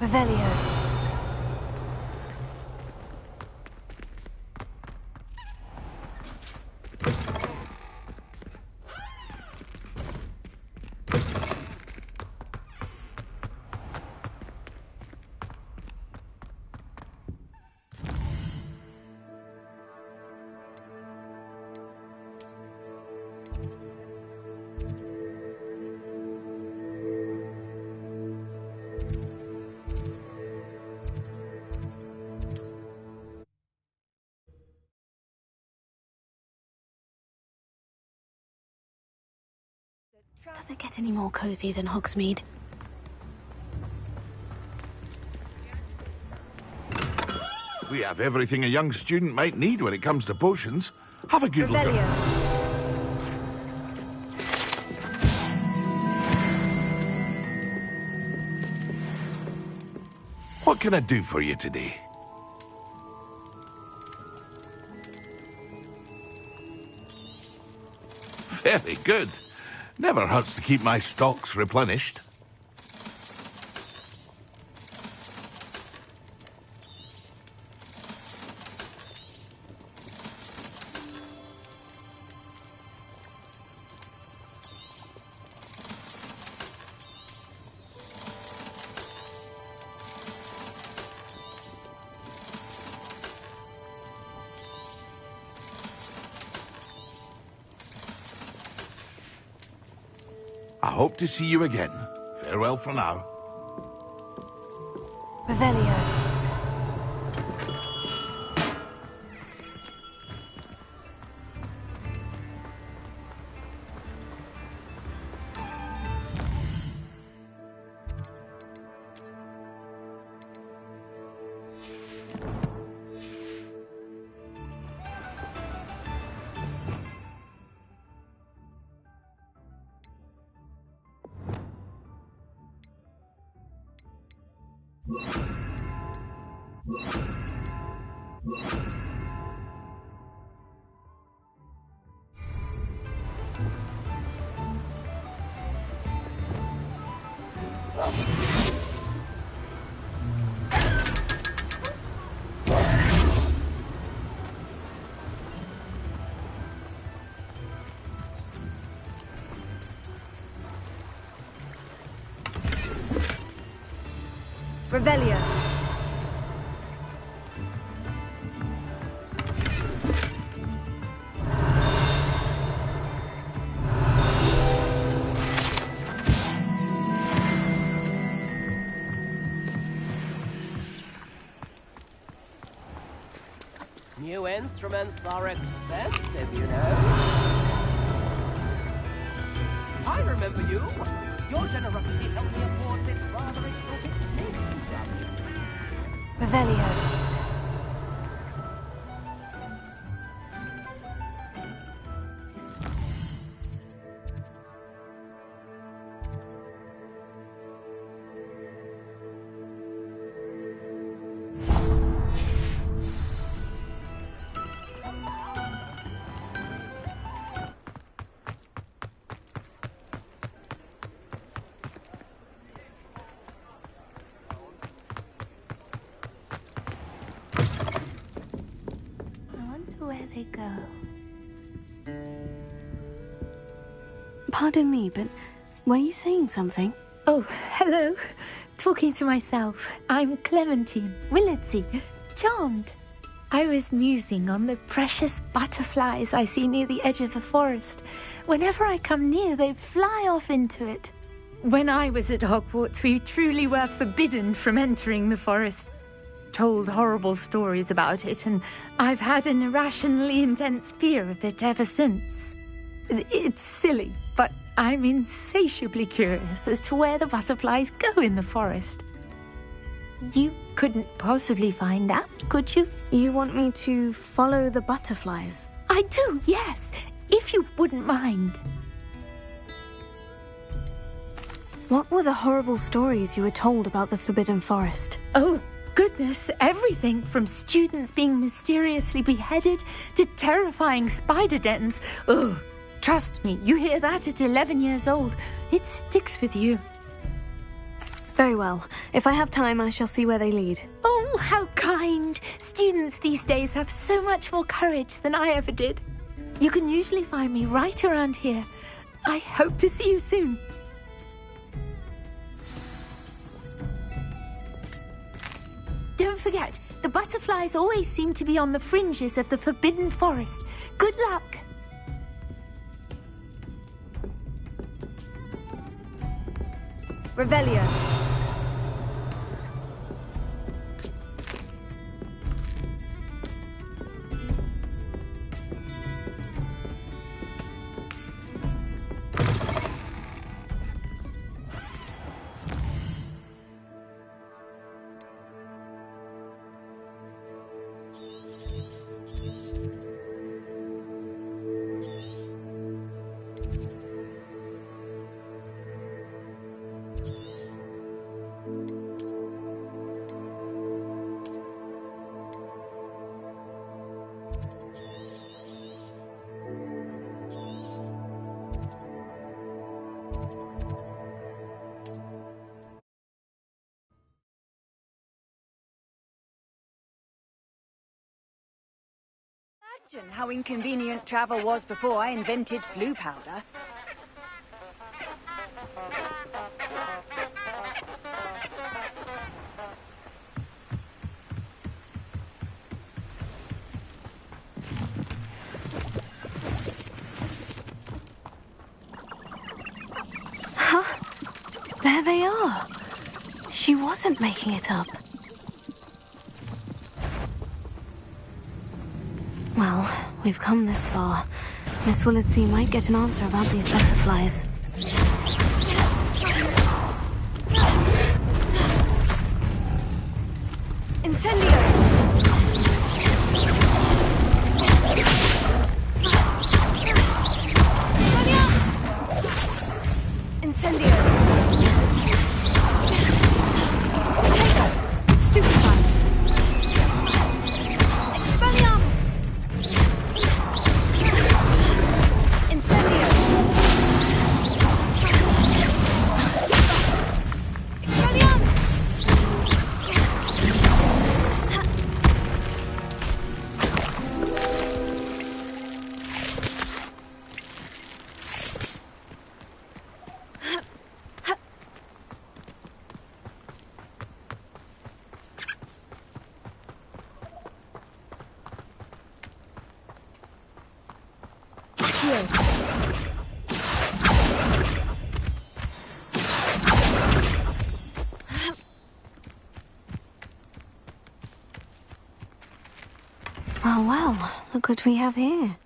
Revelio. Does it get any more cozy than Hogsmeade?
We have everything a young student might need when it comes to potions. Have a good look. What can I do for you today? Very good. Never hurts to keep my stocks replenished. I hope to see you again. Farewell for now.
Revelio.
Revelio.
New instruments are expensive, you know. I remember you. Your generosity helped me afford this rather exotic snake contraption.
Revelio.
Where they go.
Pardon me, but were you saying something?
Oh, hello. Talking to myself. I'm Clementine, Willardsey, charmed. I was musing on the precious butterflies I see near the edge of the forest. Whenever I come near, they fly off into it. When I was at Hogwarts, we truly were forbidden from entering the forest. Told horrible stories about it, and I've had an irrationally intense fear of it ever since. It's silly, but I'm insatiably curious as to where the butterflies go in the forest. You couldn't possibly find out, could you?
You want me to follow the butterflies?
I do, yes, if you wouldn't mind.
What were the horrible stories you were told about the Forbidden Forest?
Oh, goodness, everything from students being mysteriously beheaded to terrifying spider dens. Oh, trust me, you hear that at 11 years old. It sticks with you.
Very well. If I have time, I shall see where they lead.
Oh, how kind. Students these days have so much more courage than I ever did. You can usually find me right around here. I hope to see you soon. Don't forget, the butterflies always seem to be on the fringes of the Forbidden Forest. Good luck!
Revelio.
Imagine how inconvenient travel was before I invented flu powder.
Huh? There they are. She wasn't making it up. Well, we've come this far. Miss Willardsey might get an answer about these butterflies. Incendio! Incendio! Tego! Stupefy! Expelliarmus! Incendio! Expelliarmus! Oh, well, look what we have here.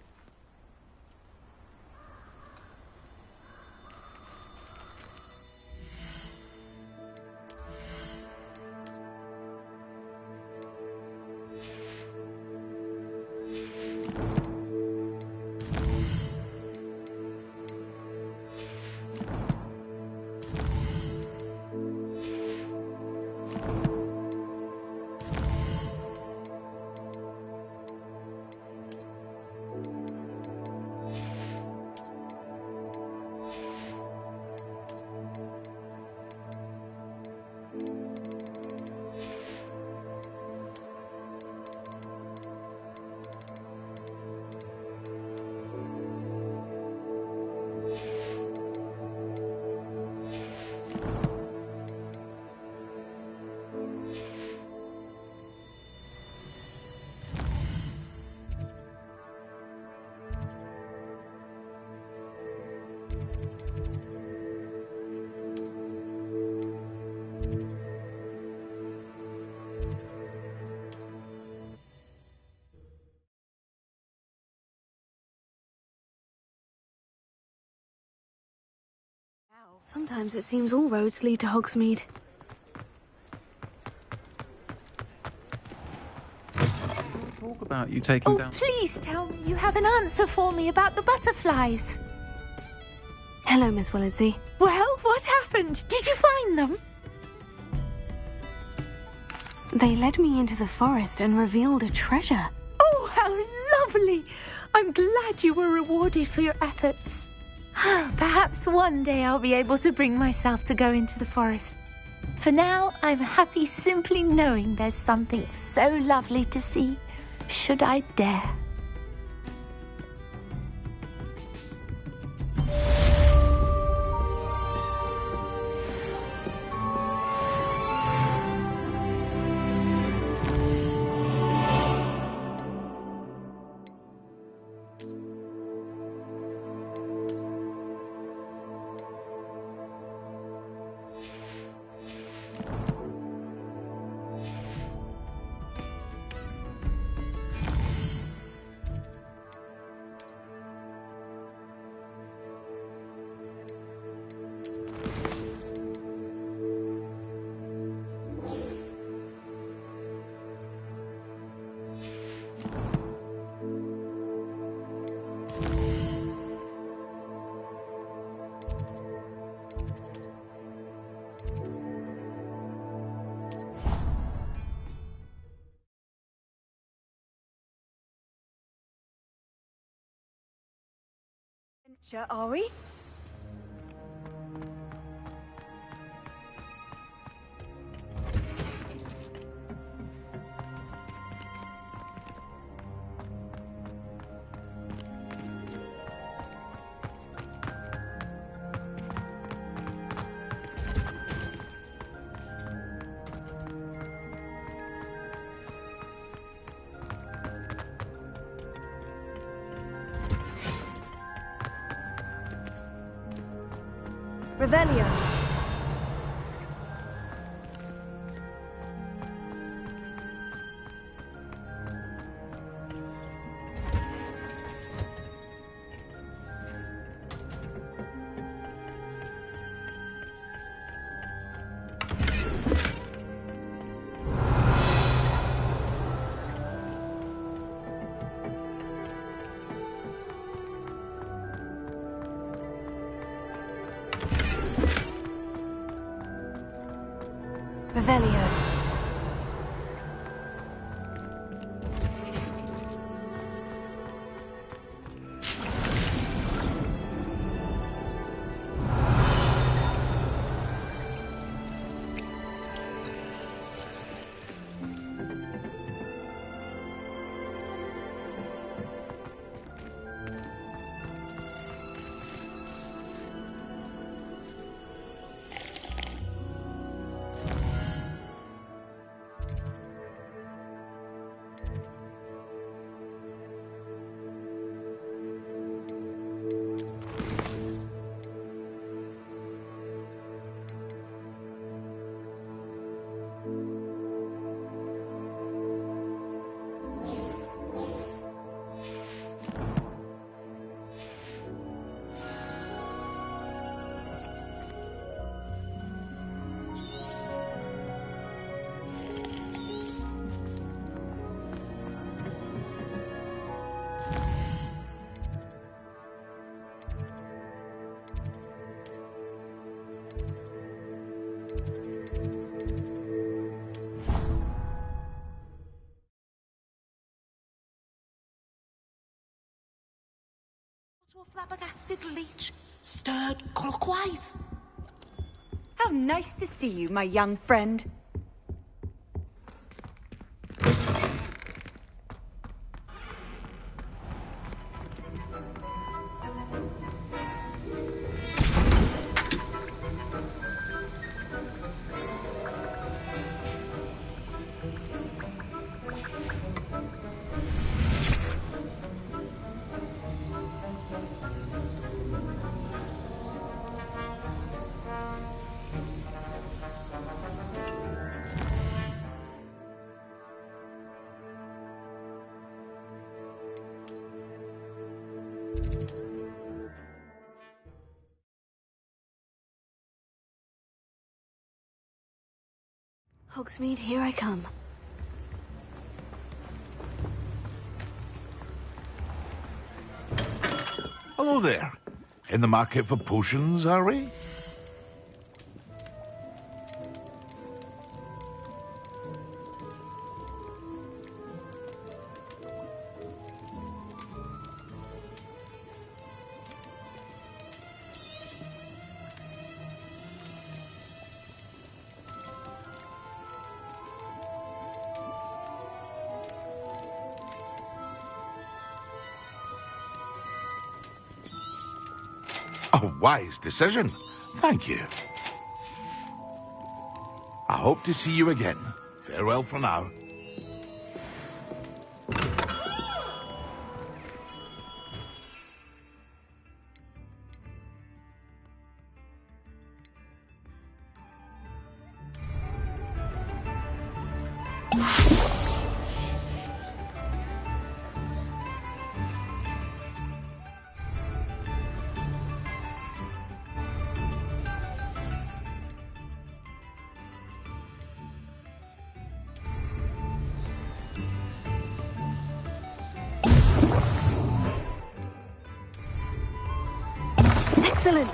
Sometimes it seems all roads lead to Hogsmeade.
Talk about you taking down...
Please tell me you have an answer for me about the butterflies.
Hello, Miss Willardsey.
Well, what happened? Did you find them?
They led me into the forest and revealed a treasure.
Oh, how lovely! I'm glad you were rewarded for your efforts. Perhaps one day I'll be able to bring myself to go into the forest. For now, I'm happy simply knowing there's something so lovely to see, should I dare.
Are we? Revelio. Revelio.
to a flabbergasted leech, stirred clockwise.
How nice to see you, my young friend.
Hogsmeade, here I come.
Hello there. In the market for potions, are we? A wise decision. Thank you. I hope to see you again. Farewell for now.
Excellent!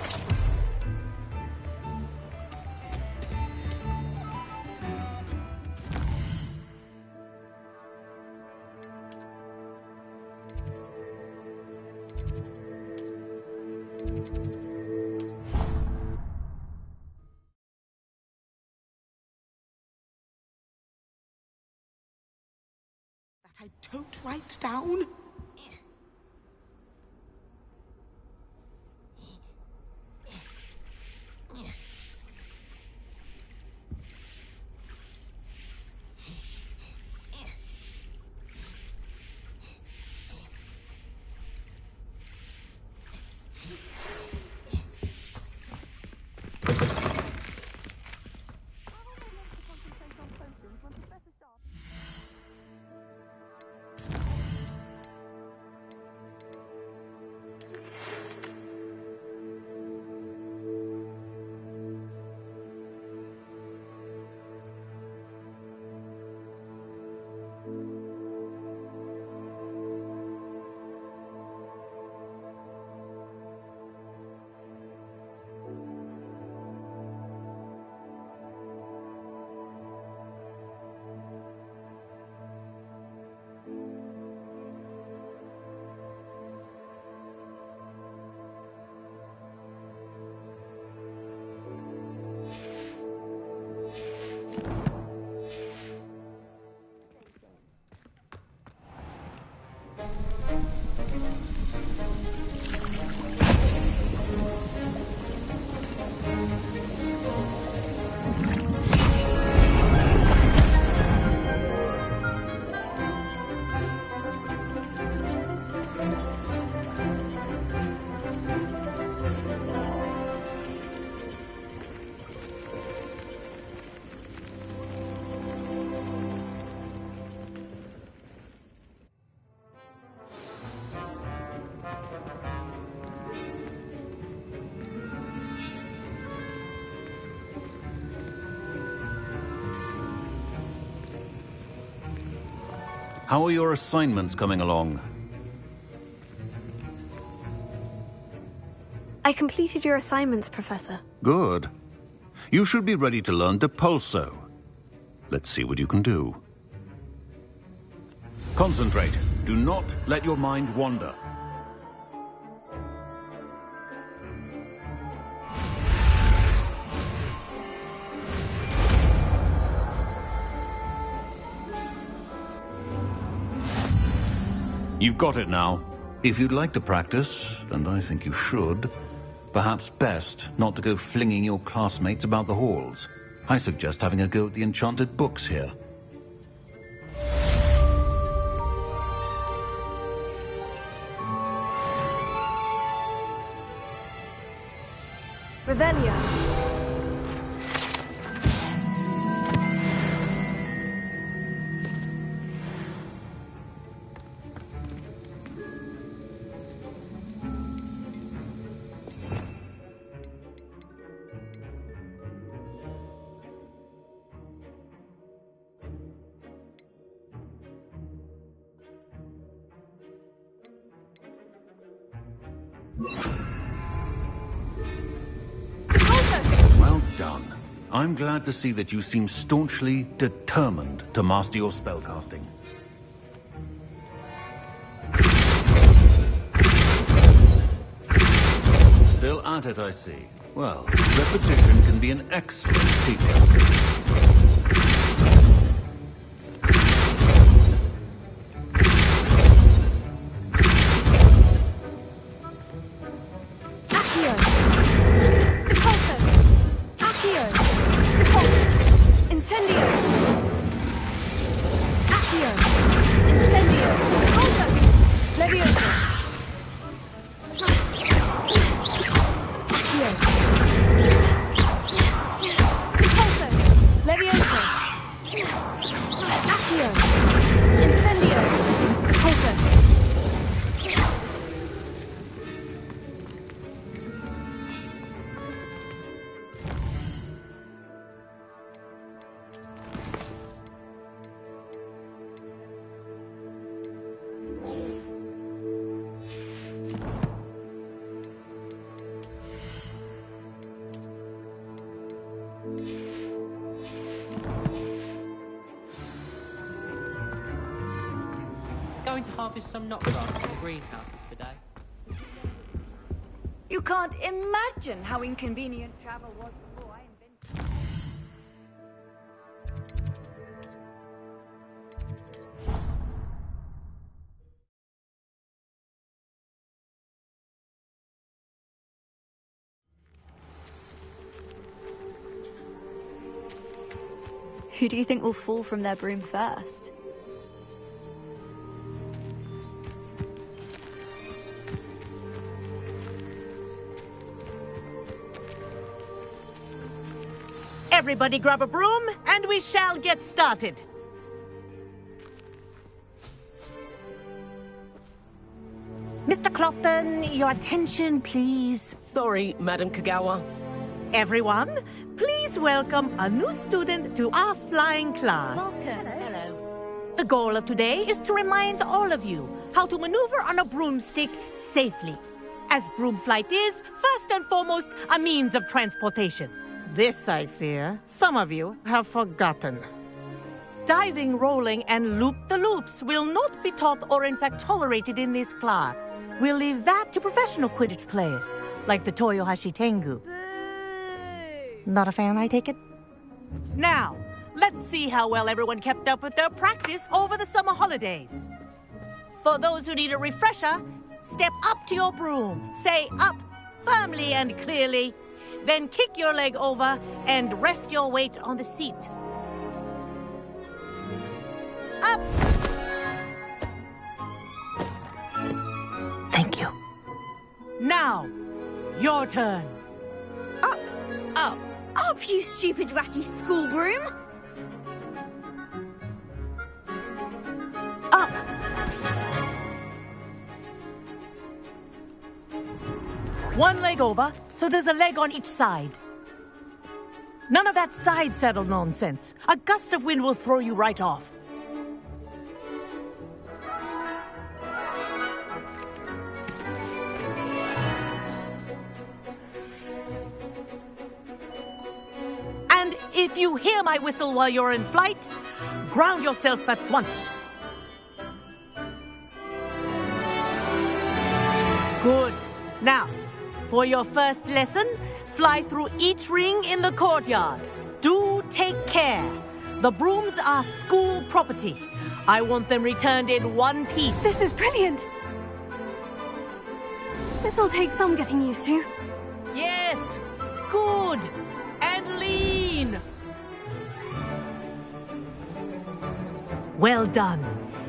That I tote right down.
How are your assignments coming along?
I completed your assignments, Professor.
Good. You should be ready to learn Depulso. Let's see what you can do. Concentrate. Do not let your mind wander. You've got it now. If you'd like to practice, and I think you should, perhaps best not to go flinging your classmates about the halls. I suggest having a go at the enchanted books here.
Revelio.
Well done. I'm glad to see that you seem staunchly determined to master your spellcasting. Still at it, I see. Well, repetition can be an excellent teacher.
Going to harvest some knotgrass in the greenhouses today.
You can't imagine how inconvenient travel was before I invented.
Who do you think will fall from their broom first?
Everybody grab a broom, and we shall get started.
Mr. Clopton, your attention, please.
Sorry, Madam Kagawa.
Everyone, please welcome a new student to our flying class.
Welcome.
Hello.
The goal of today is to remind all of you how to maneuver on a broomstick safely, as broom flight is, first and foremost, a means of transportation. This, I fear, some of you have forgotten. Diving, rolling, and loop-the-loops will not be taught or in fact tolerated in this class. We'll leave that to professional Quidditch players, like the Toyohashi Tengu. Not a fan, I take it? Now, let's see how well everyone kept up with their practice over the summer holidays. For those who need a refresher, step up to your broom, say up firmly and clearly, then kick your leg over and rest your weight on the seat. Up! Thank you. Now, your turn.
Up!
Up!
Up, you stupid ratty school broom!
Up! One leg over, so there's a leg on each side. None of that side saddle nonsense. A gust of wind will throw you right off. And if you hear my whistle while you're in flight, ground yourself at once. Good. Now, for your first lesson, fly through each ring in the courtyard. Do take care. The brooms are school property. I want them returned in one piece.
This is brilliant. This'll take some getting used to.
Yes, good and lean. Well done.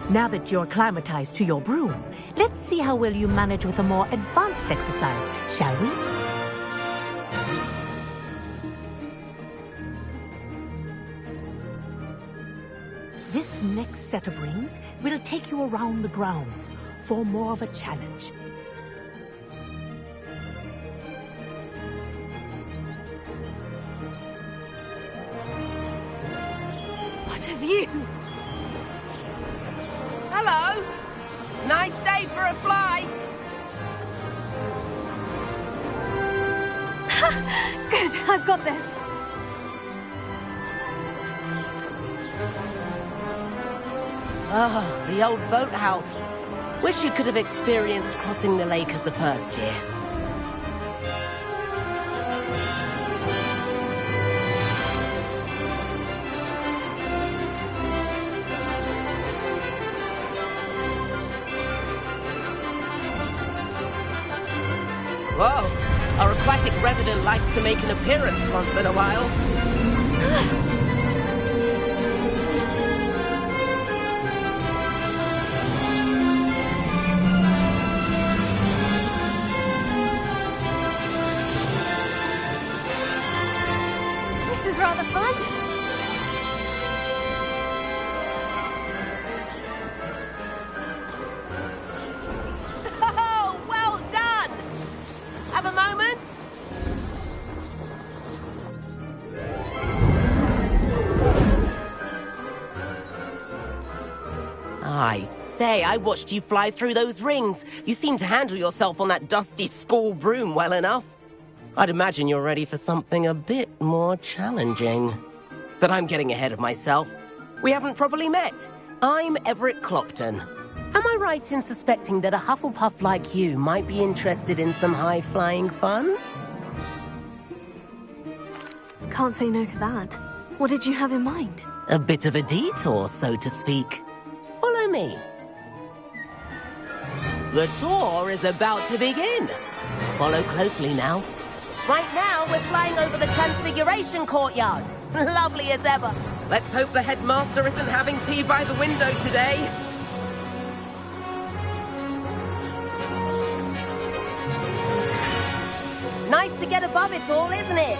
Now that you're acclimatized to your broom, let's see how well you manage with a more advanced exercise, shall we? This next set of rings will take you around the grounds for more of a challenge.
What a view!
Hello! Nice day for a flight!
Good, I've got this.
Ah, the old boathouse. Wish you could have experienced crossing the lake as a first year. Whoa, our aquatic resident likes to make an appearance once in a while.
This is rather fun.
Oh, well done! Have a moment? I say, I watched you fly through those rings. You seem to handle yourself on that dusty school broom well enough. I'd imagine you're ready for something a bit more challenging. But I'm getting ahead of myself. We haven't properly met. I'm Everett Clopton. Am I right in suspecting that a Hufflepuff like you might be interested in some high-flying fun?
Can't say no to that. What did you have in mind?
A bit of a detour, so to speak. Follow me. The tour is about to begin. Follow closely now. Right now, we're flying over the Transfiguration Courtyard. Lovely as ever. Let's hope the headmaster isn't having tea by the window today. Nice to get above it all, isn't it?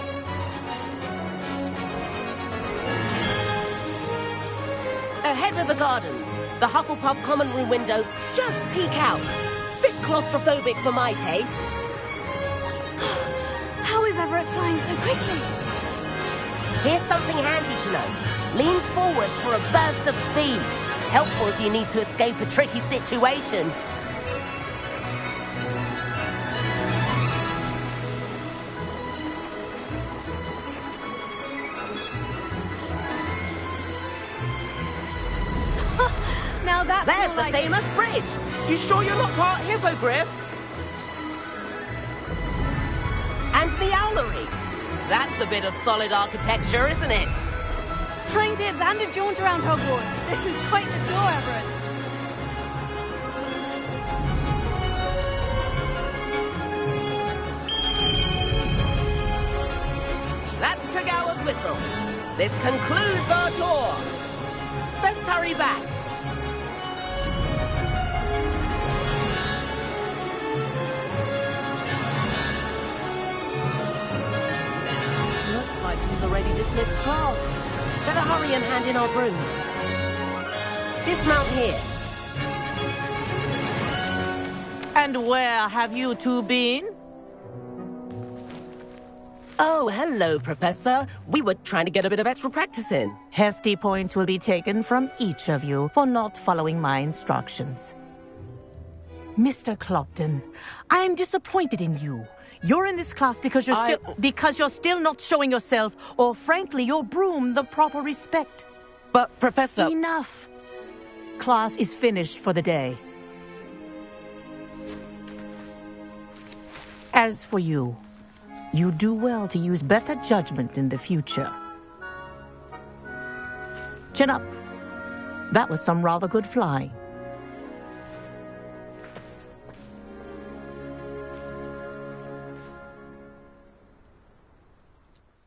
Ahead of the gardens, the Hufflepuff common room windows just peek out. Bit claustrophobic for my taste.
How is Everett flying so quickly?
Here's something handy to know. Lean forward for a burst of speed. Helpful if you need to escape a tricky situation.
Now that's
There's
more
the
like
famous bridge. You sure you're not part hippogriff? And the owlery. That's a bit of solid architecture, isn't it?
Flying tips and a jaunt around Hogwarts. This is quite the tour, Everett.
That's Kagawa's whistle. This concludes our tour. Best hurry back. Looks like she's already dismissed class. Better hurry and hand in our brooms. Dismount here.
And where have you two been?
Oh, hello, Professor. We were trying to get a bit of extra practice in.
Hefty points will be taken from each of you for not following my instructions. Mr. Clopton, I'm disappointed in you. You're in this class because you're still not showing yourself, or frankly, your broom, the proper respect.
But, Professor...
Enough. Class is finished for the day. As for you, you do well to use better judgment in the future.
Chin up. That was some rather good flying.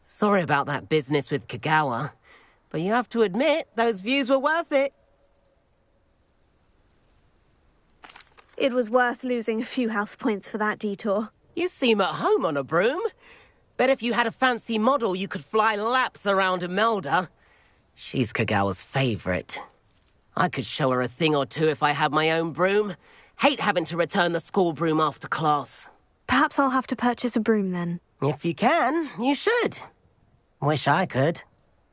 Sorry about that business with Kagawa, but you have to admit, those views were worth it.
It was worth losing a few house points for that detour.
You seem at home on a broom. Bet if you had a fancy model, you could fly laps around Imelda. She's Kagawa's favorite. I could show her a thing or two if I had my own broom. Hate having to return the school broom after class.
Perhaps I'll have to purchase a broom then.
If you can, you should. Wish I could.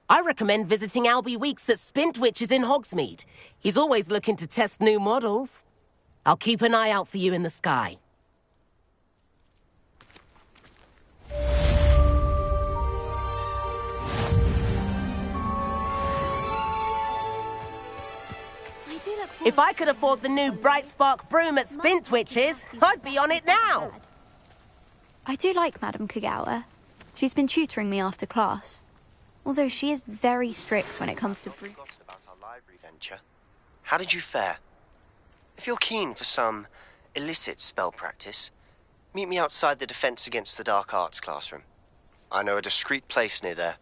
I recommend visiting Albie Weeks at Spintwitches in Hogsmeade. He's always looking to test new models. I'll keep an eye out for you in the sky. If I could afford the new Bright Spark broom at Spintwitches, I'd be on it now.
I do like Madame Kagawa. She's been tutoring me after class. Although she is very strict when it comes to broom.
Forgotten about our library venture. How did you fare? If you're keen for some illicit spell practice, meet me outside the Defense Against the Dark Arts classroom. I know a discreet place near there.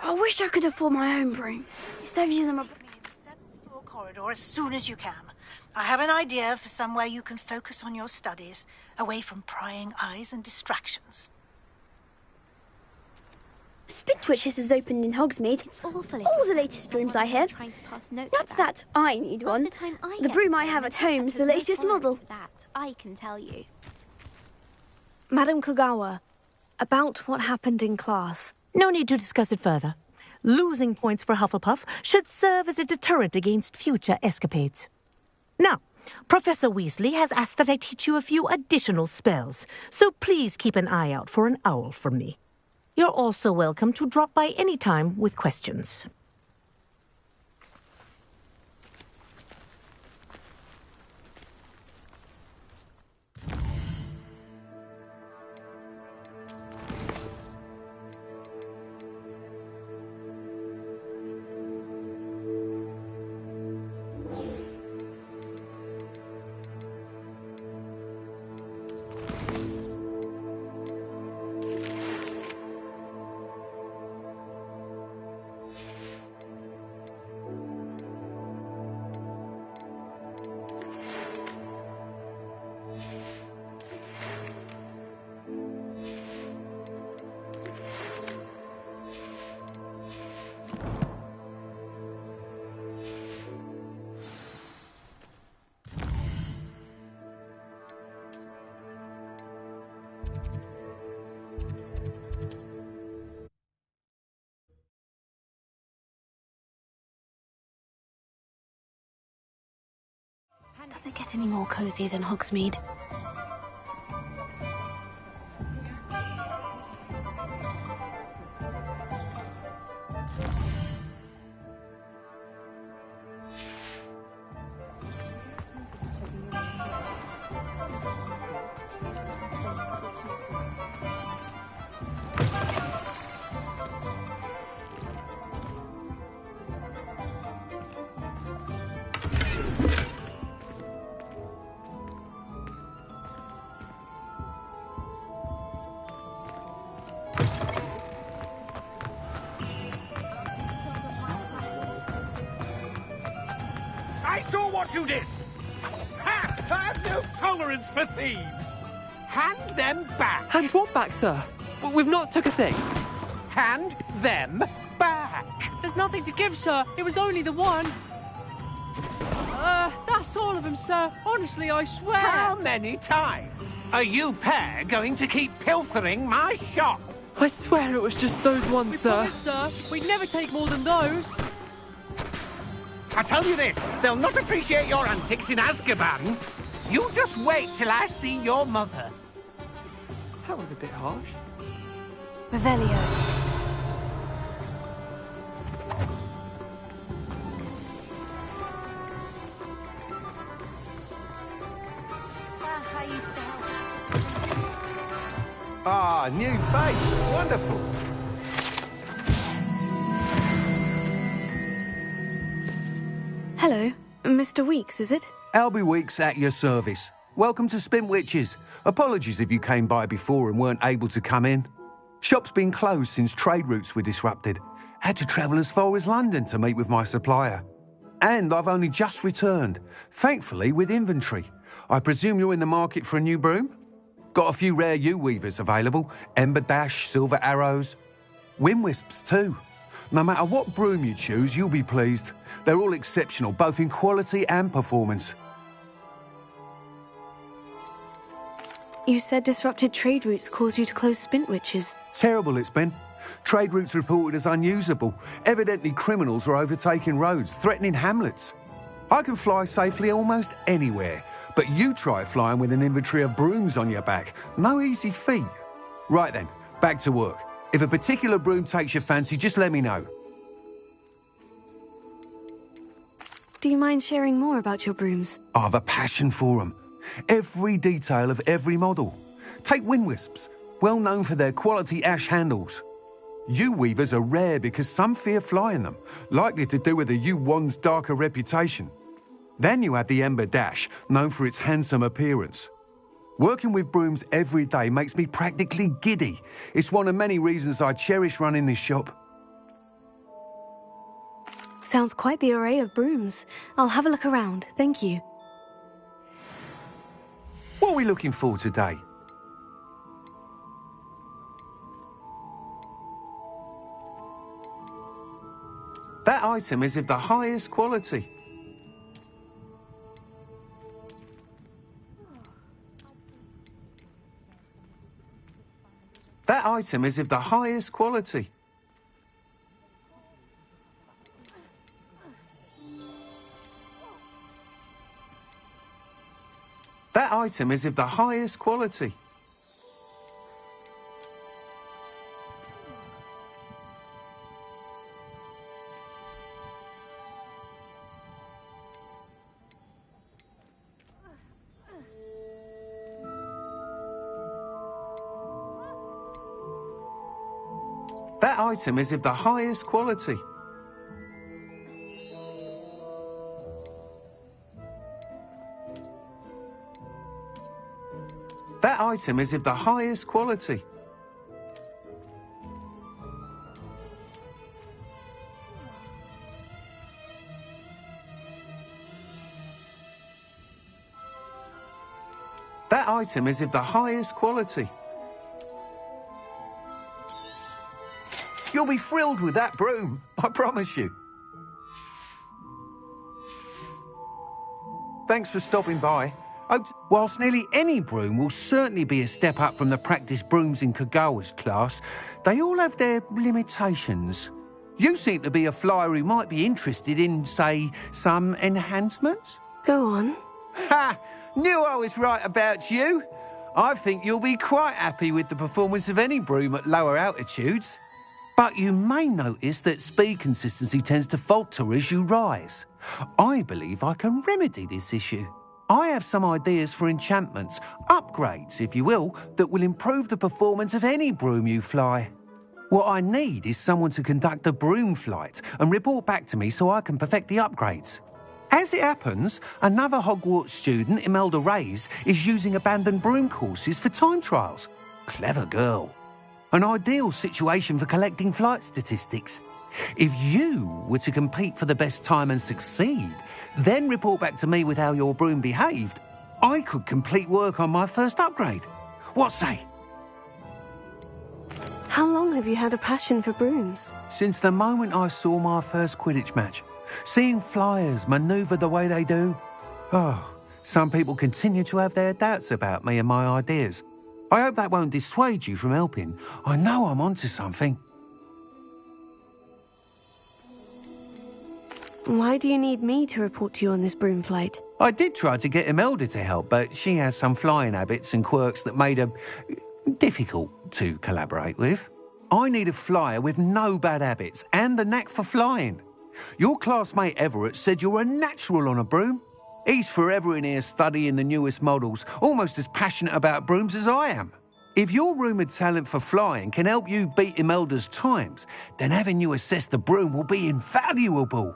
I wish I could afford my own broom. Instead of using my...
Floor corridor as soon as you can. I have an idea for somewhere you can focus on your studies, away from prying eyes and distractions.
Spintwitches is opened in Hogsmeade. All the latest brooms I have. Not that I need one. The broom I have at home is the latest model.
That I can tell you. Madame Kagawa, about what happened in class.
No need to discuss it further. Losing points for Hufflepuff should serve as a deterrent against future escapades. Now, Professor Weasley has asked that I teach you a few additional spells, so please keep an eye out for an owl from me. You're also welcome to drop by any time with questions.
Does it get any more cozy than Hogsmeade?
I saw what you did! Ha! I have no tolerance for thieves! Hand them back!
Hand what back, sir? We've not took a thing.
Hand them back!
There's nothing to give, sir. It was only the one. That's all of them, sir. Honestly, I swear.
How many times are you pair going to keep pilfering my shop?
I swear it was just those ones, sir.
Promise, sir. We'd never take more than those.
I tell you this, they'll not appreciate your antics in Azkaban. You just wait till I see your mother.
That was a bit harsh.
Revelio.
Ah, new face. Wonderful.
Hello, Mr. Weeks, is it?
Albie Weeks at your service. Welcome to Spintwitches. Apologies if you came by before and weren't able to come in. Shop's been closed since trade routes were disrupted. Had to travel as far as London to meet with my supplier. And I've only just returned, thankfully with inventory. I presume you're in the market for a new broom? Got a few rare U-weavers available. Ember Dash, Silver Arrows. Wind Wisps too. No matter what broom you choose, you'll be pleased. They're all exceptional, both in quality and performance.
You said disrupted trade routes caused you to close Spintwitches.
Terrible it's been. Trade routes reported as unusable. Evidently criminals are overtaking roads, threatening hamlets. I can fly safely almost anywhere, but you try flying with an inventory of brooms on your back. No easy feat. Right then, back to work. If a particular broom takes your fancy, just let me know.
Do you mind sharing more about your brooms?
I have a passion for them. Every detail of every model. Take Wind Wisps, well known for their quality ash handles. U-weavers are rare because some fear flying them, likely to do with the U-wand's darker reputation. Then you have the Ember Dash, known for its handsome appearance. Working with brooms every day makes me practically giddy. It's one of many reasons I cherish running this shop.
Sounds quite the array of brooms. I'll have a look around, thank you.
What are we looking for today? That item is of the highest quality. That item is of the highest quality. That item is of the highest quality. That item is of the highest quality. That item is of the highest quality. That item is of the highest quality. You'll be thrilled with that broom, I promise you. Thanks for stopping by. Whilst nearly any broom will certainly be a step up from the practice brooms in Kagawa's class, they all have their limitations. You seem to be a flyer who might be interested in, say, some enhancements?
Go on.
Ha! Knew I was right about you. I think you'll be quite happy with the performance of any broom at lower altitudes. But you may notice that speed consistency tends to falter as you rise. I believe I can remedy this issue. I have some ideas for enchantments, upgrades, if you will, that will improve the performance of any broom you fly. What I need is someone to conduct a broom flight and report back to me so I can perfect the upgrades. As it happens, another Hogwarts student, Imelda Reyes, is using abandoned broom courses for time trials. Clever girl. An ideal situation for collecting flight statistics. If you were to compete for the best time and succeed, then report back to me with how your broom behaved, I could complete work on my first upgrade. What say?
How long have you had a passion for brooms?
Since the moment I saw my first Quidditch match. Seeing flyers manoeuvre the way they do. Oh, some people continue to have their doubts about me and my ideas. I hope that won't dissuade you from helping. I know I'm onto something.
Why do you need me to report to you on this broom flight?
I did try to get Imelda to help, but she has some flying habits and quirks that made her difficult to collaborate with. I need a flyer with no bad habits and the knack for flying. Your classmate Everett said you're a natural on a broom. He's forever in here studying the newest models, almost as passionate about brooms as I am. If your rumoured talent for flying can help you beat Imelda's times, then having you assess the broom will be invaluable.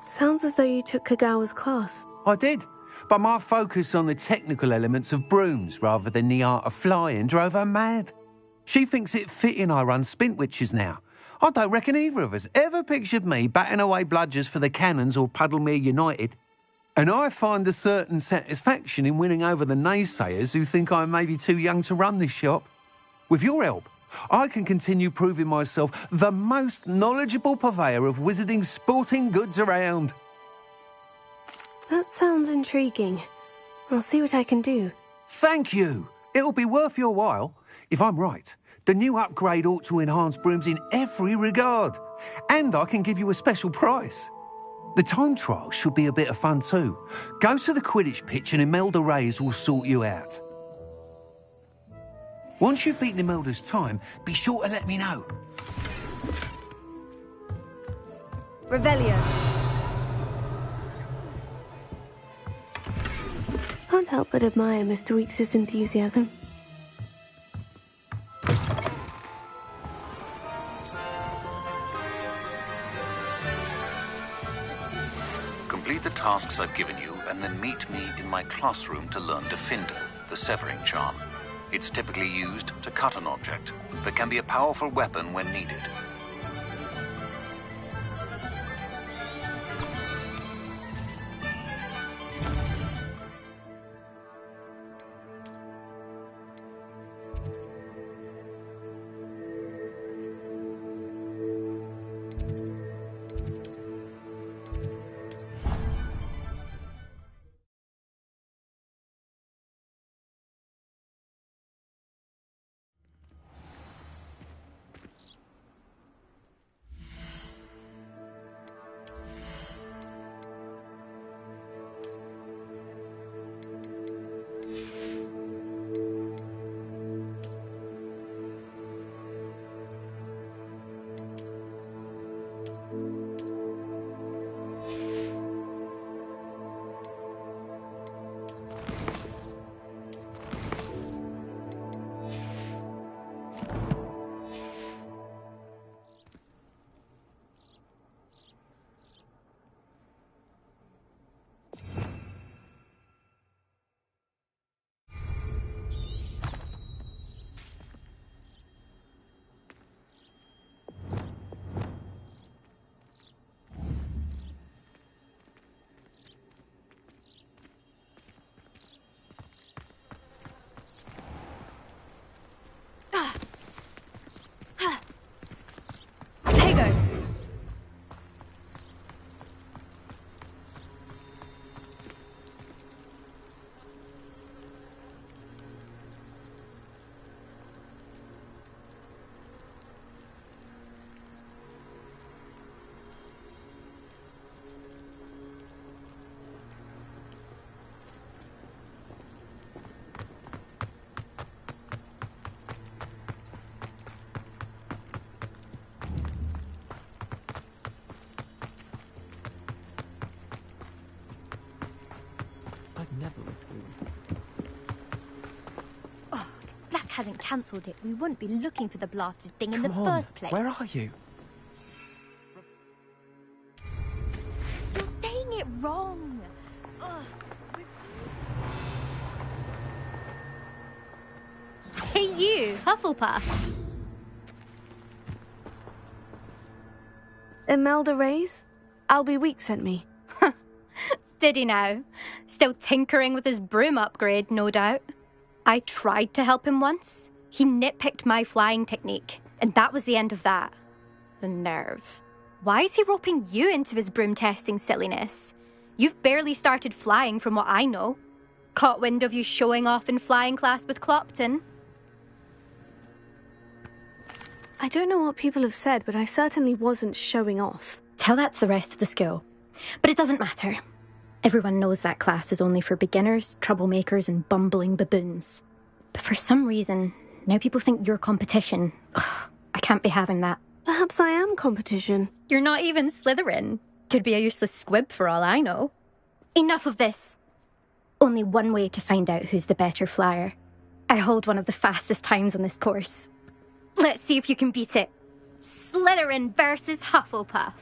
Sounds as though you took Kagawa's class.
I did, but my focus on the technical elements of brooms rather than the art of flying drove her mad. She thinks it fitting I run Spintwitches now. I don't reckon either of us ever pictured me batting away bludgers for the Cannons or Puddlemere United. And I find a certain satisfaction in winning over the naysayers who think I'm maybe too young to run this shop. With your help, I can continue proving myself the most knowledgeable purveyor of wizarding sporting goods around.
That sounds intriguing. I'll see what I can do.
Thank you. It'll be worth your while. If I'm right, the new upgrade ought to enhance brooms in every regard. And I can give you a special price. The time trial should be a bit of fun too. Go to the Quidditch pitch and Imelda Reyes will sort you out. Once you've beaten Imelda's time, be sure to let me know.
Revelio. Can't help but admire Mr. Weekes' enthusiasm.
Complete the tasks I've given you, and then meet me in my classroom to learn Defender, the severing charm. It's typically used to cut an object, but can be a powerful weapon when needed.
Oh, if Black hadn't cancelled it, we wouldn't be looking for the blasted thing in the first place.
Where are you?
You're saying it wrong. Ugh. Hey you, Hufflepuff.
Imelda Reyes? Albie Week sent me.
Did he now? Still tinkering with his broom upgrade, no doubt. I tried to help him once. He nitpicked my flying technique, and that was the end of that. The nerve. Why is he roping you into his broom testing silliness? You've barely started flying from what I know. Caught wind of you showing off in flying class with Clopton.
I don't know what people have said, but I certainly wasn't showing off.
Tell that to the rest of the school. But it doesn't matter. Everyone knows that class is only for beginners, troublemakers, and bumbling baboons. But for some reason, now people think you're competition. Ugh, I can't be having that.
Perhaps I am competition.
You're not even Slytherin. Could be a useless squib for all I know. Enough of this. only one way to find out who's the better flyer. I hold one of the fastest times on this course. Let's see if you can beat it. Slytherin versus Hufflepuff.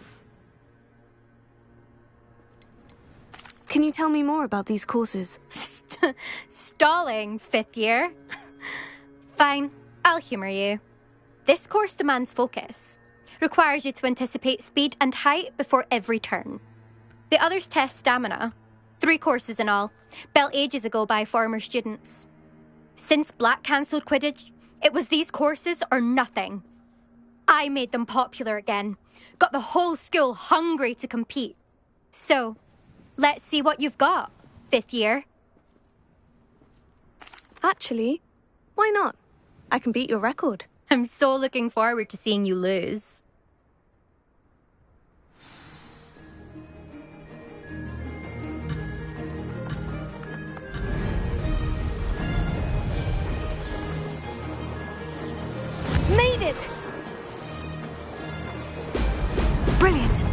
Can you tell me more about these courses?
Stalling, 5th year. Fine, I'll humour you. This course demands focus. Requires you to anticipate speed and height before every turn. The others test stamina. 3 courses in all, built ages ago by former students. Since Black cancelled Quidditch, it was these courses or nothing. I made them popular again. Got the whole school hungry to compete. So, let's see what you've got, 5th year.
Actually, why not? I can beat your record.
I'm so looking forward to seeing you lose.
Made it! Brilliant!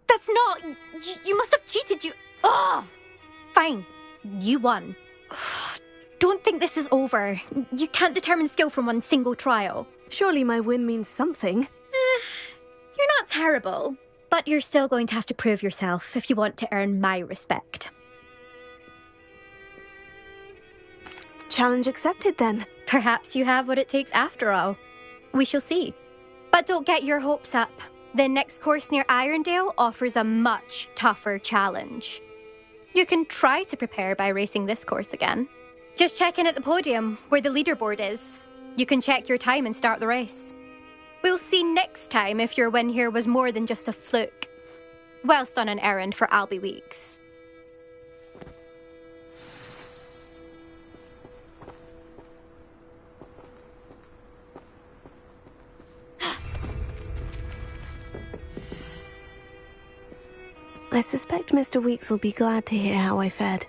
That's not... You must have cheated, you... Ugh! Fine. You won. Don't think this is over. You can't determine skill from one single trial.
Surely my win means something.
You're not terrible, but you're still going to have to prove yourself if you want to earn my respect.
Challenge accepted, then.
Perhaps you have what it takes after all. We shall see. But don't get your hopes up. The next course near Irondale offers a much tougher challenge. You can try to prepare by racing this course again. Just check in at the podium, where the leaderboard is. You can check your time and start the race. We'll see next time if your win here was more than just a fluke. Whilst on an errand for Albie Weeks.
I suspect Mr. Weeks will be glad to hear how I fared.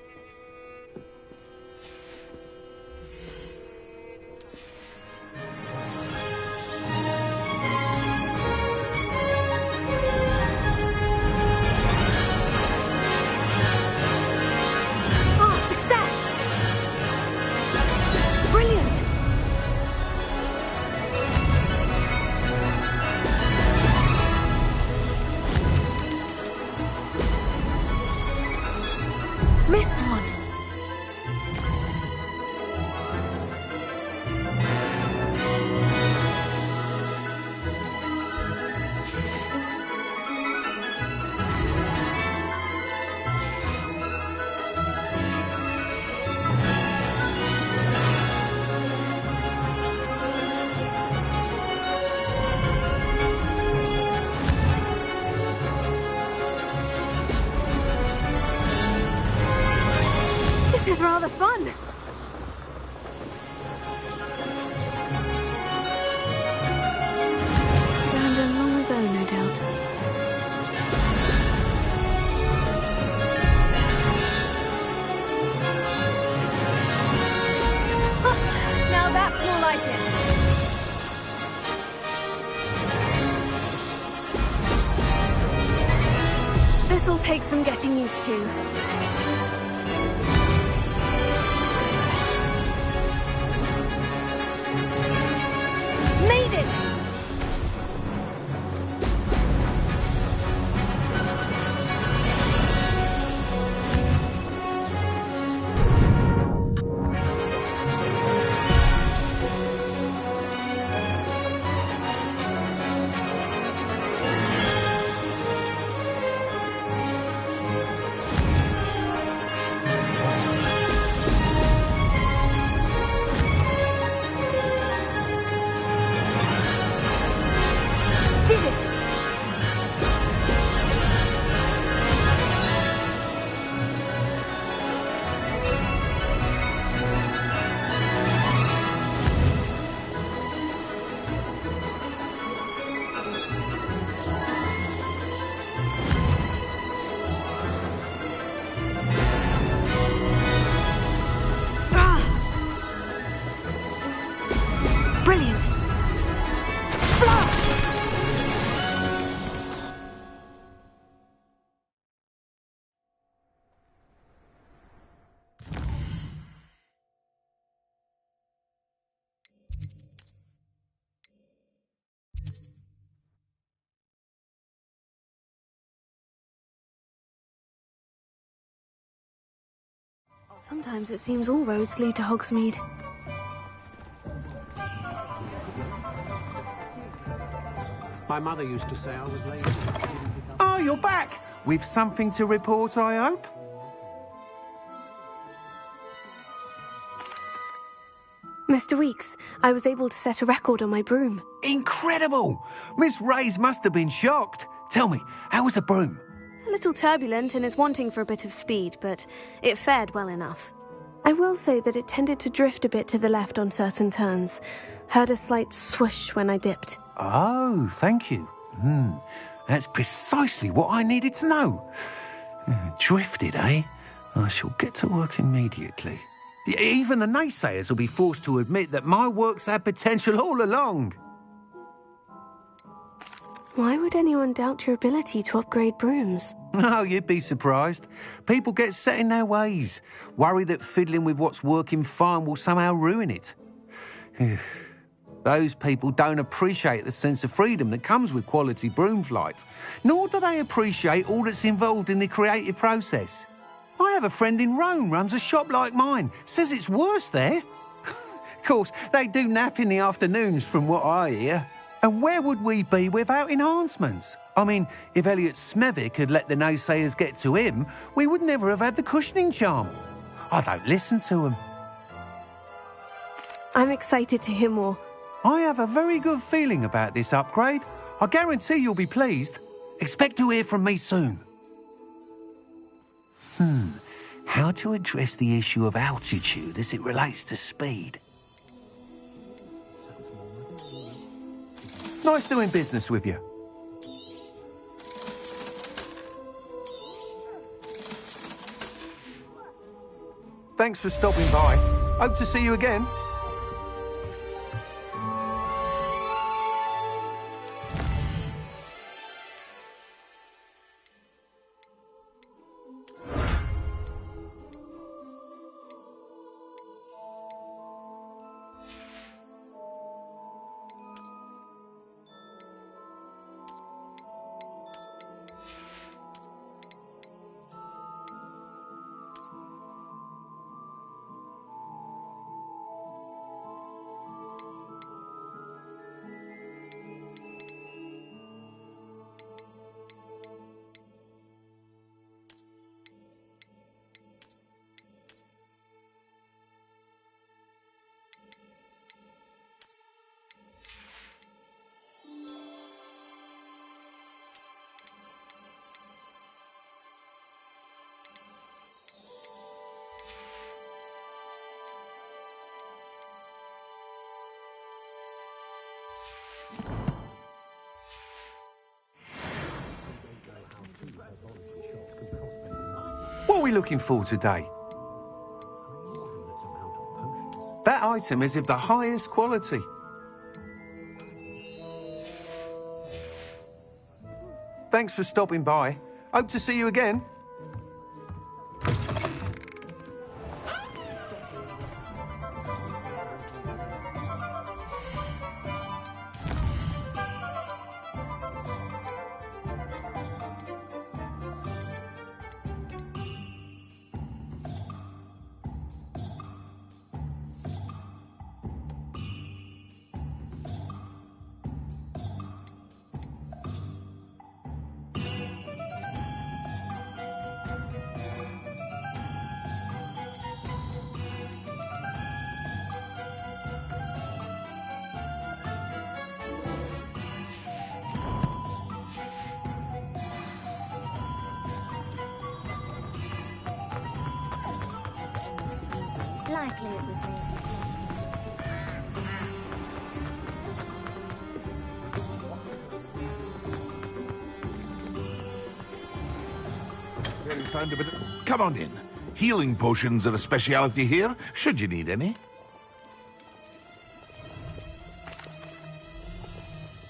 Missed one. rather fun. Abandoned long ago, no doubt. Now that's more like it. This'll take some getting used to. Made it! Did it! Ah! Brilliant! Blast! Sometimes it seems all roads lead to Hogsmeade.
My mother used to say I was late.
Oh, you're back! With something to report, I hope?
Mr. Weeks, I was able to set a record on my broom.
Incredible! Miss Reyes must have been shocked. Tell me, how was the broom?
A little turbulent and is wanting for a bit of speed, but it fared well enough. I will say that it tended to drift a bit to the left on certain turns. Heard a slight swoosh when I dipped.
Oh, thank you. That's precisely what I needed to know. Drifted, eh? I shall get to work immediately. Even the naysayers will be forced to admit that my work's had potential all along.
Why would anyone doubt your ability to upgrade brooms?
No, you'd be surprised. People get set in their ways, worry that fiddling with what's working fine will somehow ruin it. Those people don't appreciate the sense of freedom that comes with quality broom flight, nor do they appreciate all that's involved in the creative process. I have a friend in Rome runs a shop like mine, says it's worse there. Of course, they do nap in the afternoons from what I hear. And where would we be without enhancements? I mean, if Elliot Smethwick had let the naysayers get to him, we would never have had the cushioning charm. I don't listen to him.
I'm excited to hear more.
I have a very good feeling about this upgrade. I guarantee you'll be pleased. Expect to hear from me soon. How to address the issue of altitude as it relates to speed? Nice doing business with you. Thanks for stopping by. Hope to see you again. What are we looking for today? That item is of the highest quality. Thanks for stopping by. Hope to see you again.
Likely it was me.
Found a bit. Come on in. Healing potions are a speciality here, should you need any.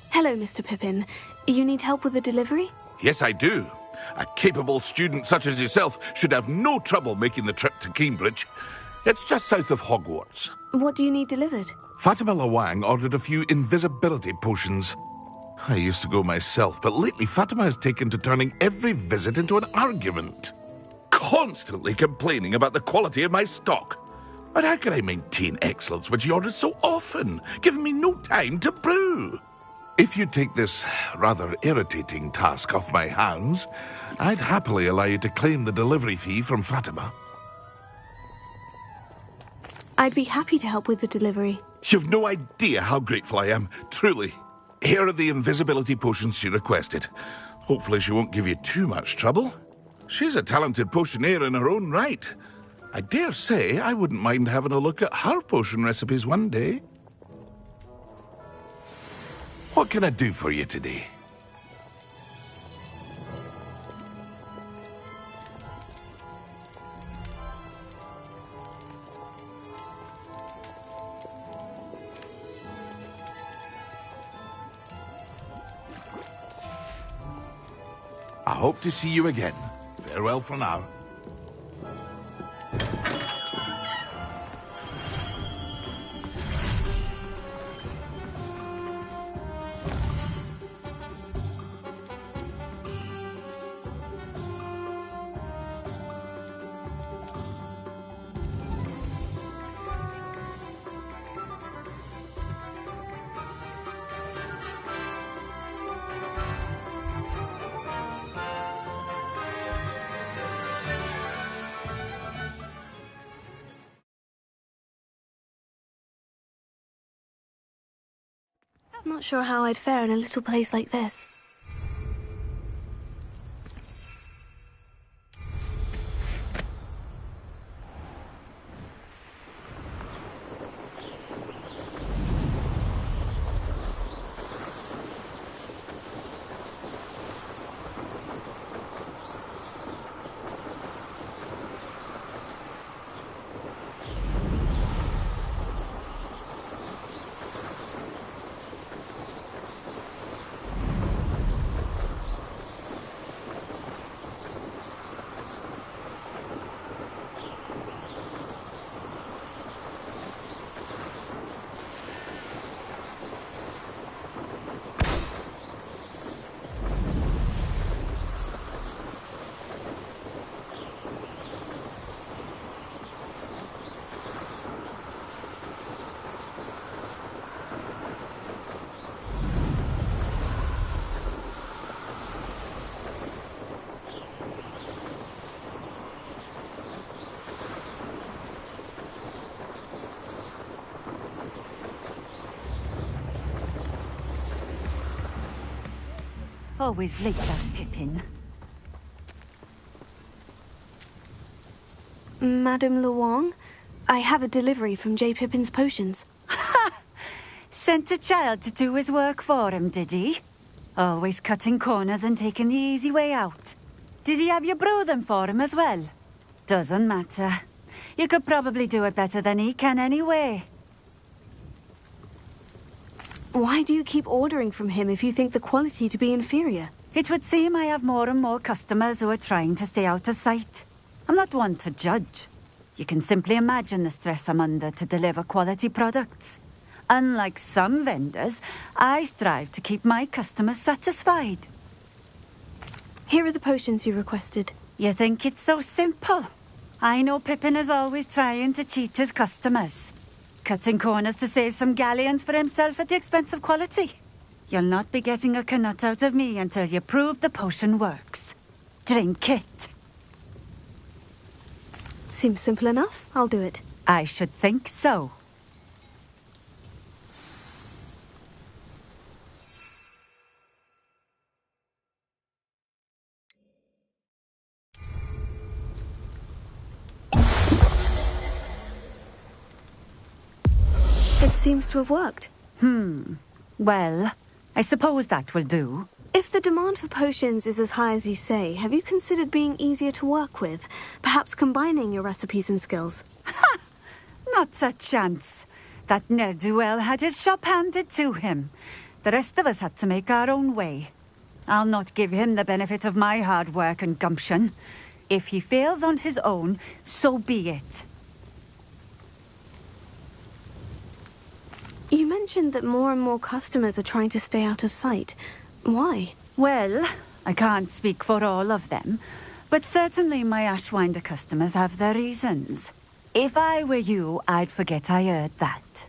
Hello, Mr. Pippin. You need help with the delivery?
Yes, I do. A capable student such as yourself should have no trouble making the trip to Cambridge. It's just south of Hogwarts.
What do you need delivered?
Fatima Lawang ordered a few invisibility potions. I used to go myself, but lately Fatima has taken to turning every visit into an argument. Constantly complaining about the quality of my stock. But how can I maintain excellence when she orders so often, giving me no time to brew? If you take this rather irritating task off my hands, I'd happily allow you to claim the delivery fee from Fatima.
I'd be happy to help with the delivery.
You've no idea how grateful I am, truly. Here are the invisibility potions she requested. Hopefully she won't give you too much trouble. She's a talented potioneer in her own right. I dare say I wouldn't mind having a look at her potion recipes one day. What can I do for you today? I hope to see you again. Farewell for now.
I'm not sure how I'd fare in a little place like this.
Always late, that Pippin.
Madame Lawang, I have a delivery from J. Pippin's potions.
Sent a child to do his work for him, did he? Always cutting corners and taking the easy way out. Did he have you brew them for him as well?
Doesn't matter. You could probably do it better than he can anyway.
Why do you keep ordering from him if you think the quality to be inferior?
It would seem I have more and more customers who are trying to stay out of sight. I'm not one to judge. You can simply imagine the stress I'm under to deliver quality products. Unlike some vendors, I strive to keep my customers satisfied.
Here are the potions you requested.
You think it's so simple? I know Pippin is always trying to cheat his customers. Cutting corners to save some galleons for himself at the expense of quality. You'll not be getting a canut out of me until you prove the potion works. Drink it.
Seems simple enough. I'll do it.
I should think so.
It seems to have worked.
Well, I suppose that will do.
If the demand for potions is as high as you say, have you considered being easier to work with? Perhaps combining your recipes and skills?
Ha! Not a chance. That ne'er-do-well had his shop handed to him. The rest of us had to make our own way. I'll not give him the benefit of my hard work and gumption. If he fails on his own, so be it.
You mentioned that more and more customers are trying to stay out of sight. Why?
Well, I can't speak for all of them, but certainly my Ashwinder customers have their reasons. If I were you, I'd forget I heard that.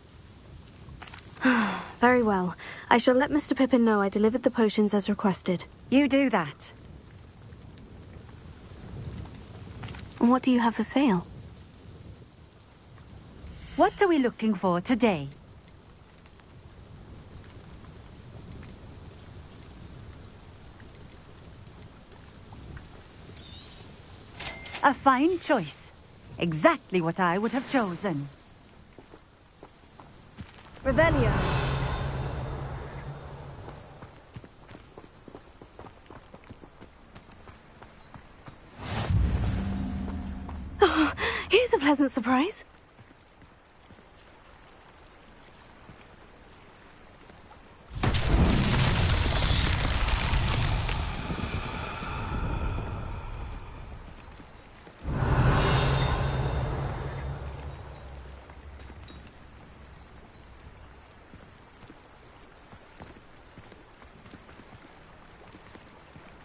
Very well. I shall let Mr. Pippin know I delivered the potions as requested.
You do that.
And what do you have for sale?
What are we looking for today? A fine choice. Exactly what I would have chosen.
Revelio. Oh, here's a pleasant surprise.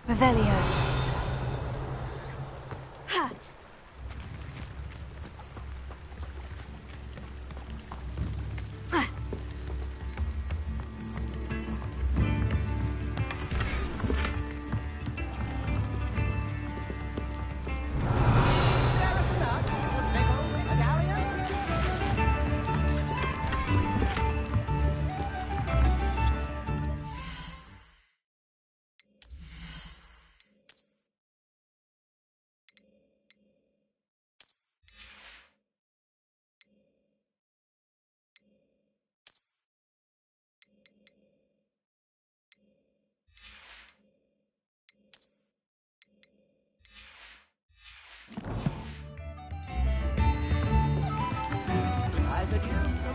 Revelio. Ha! Ah.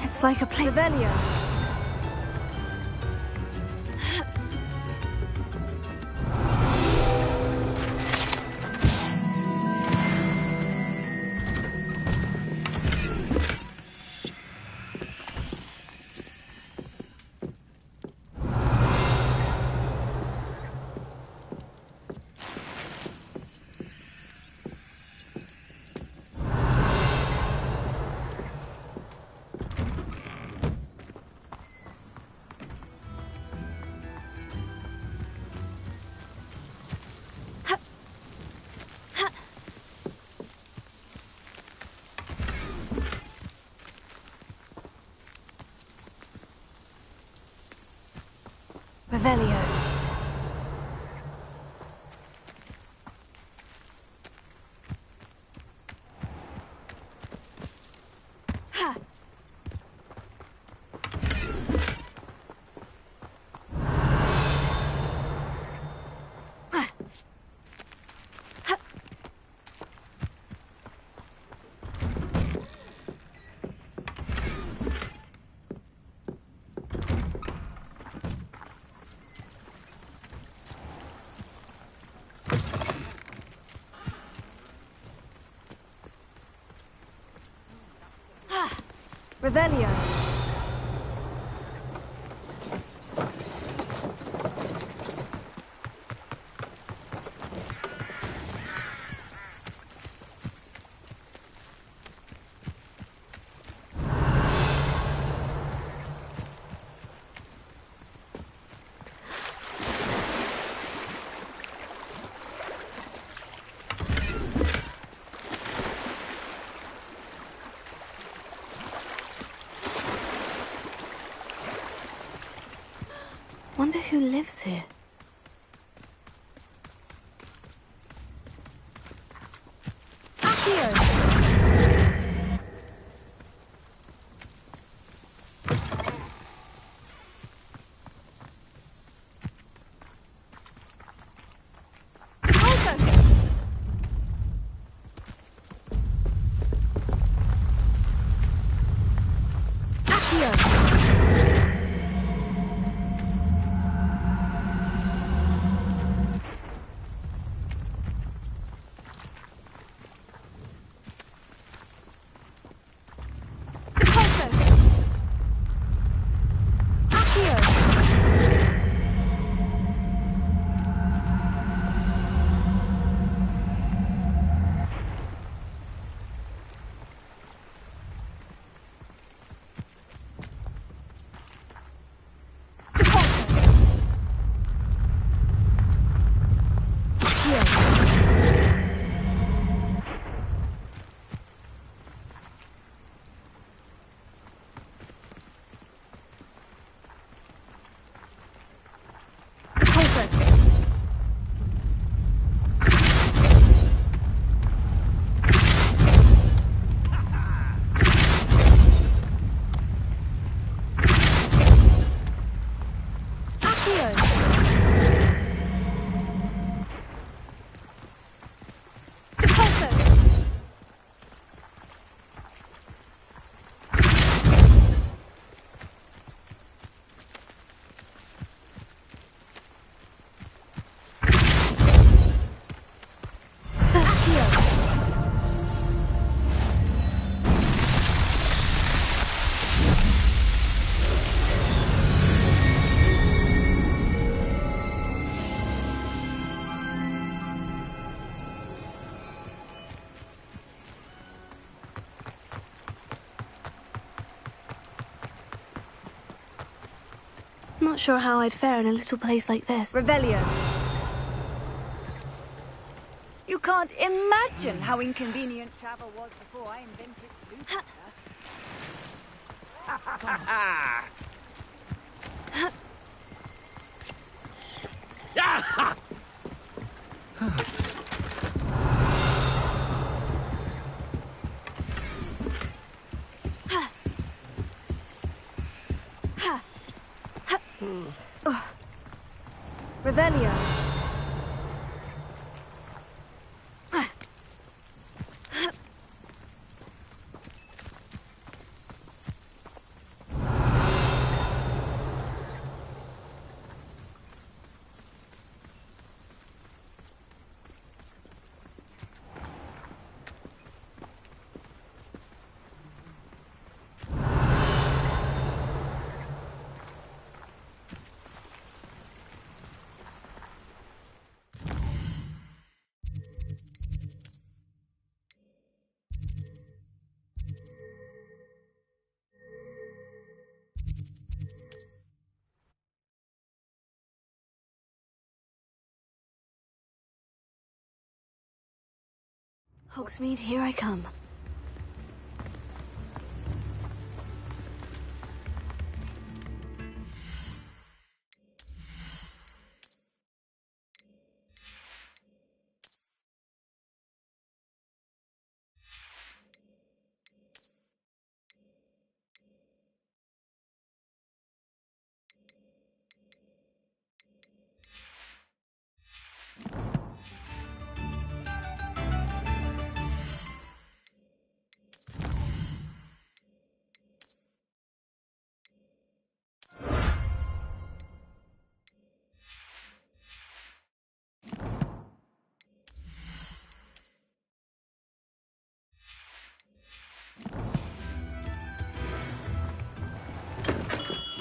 It's like a play. Revelio. Revelio. Ha! Revelio. Wonder who lives here. Accio! Not sure how I'd fare in a little place like this.
Revelio. You can't imagine how inconvenient travel was before I invented Bluetooth.
Revelio. Hogsmeade, here I come.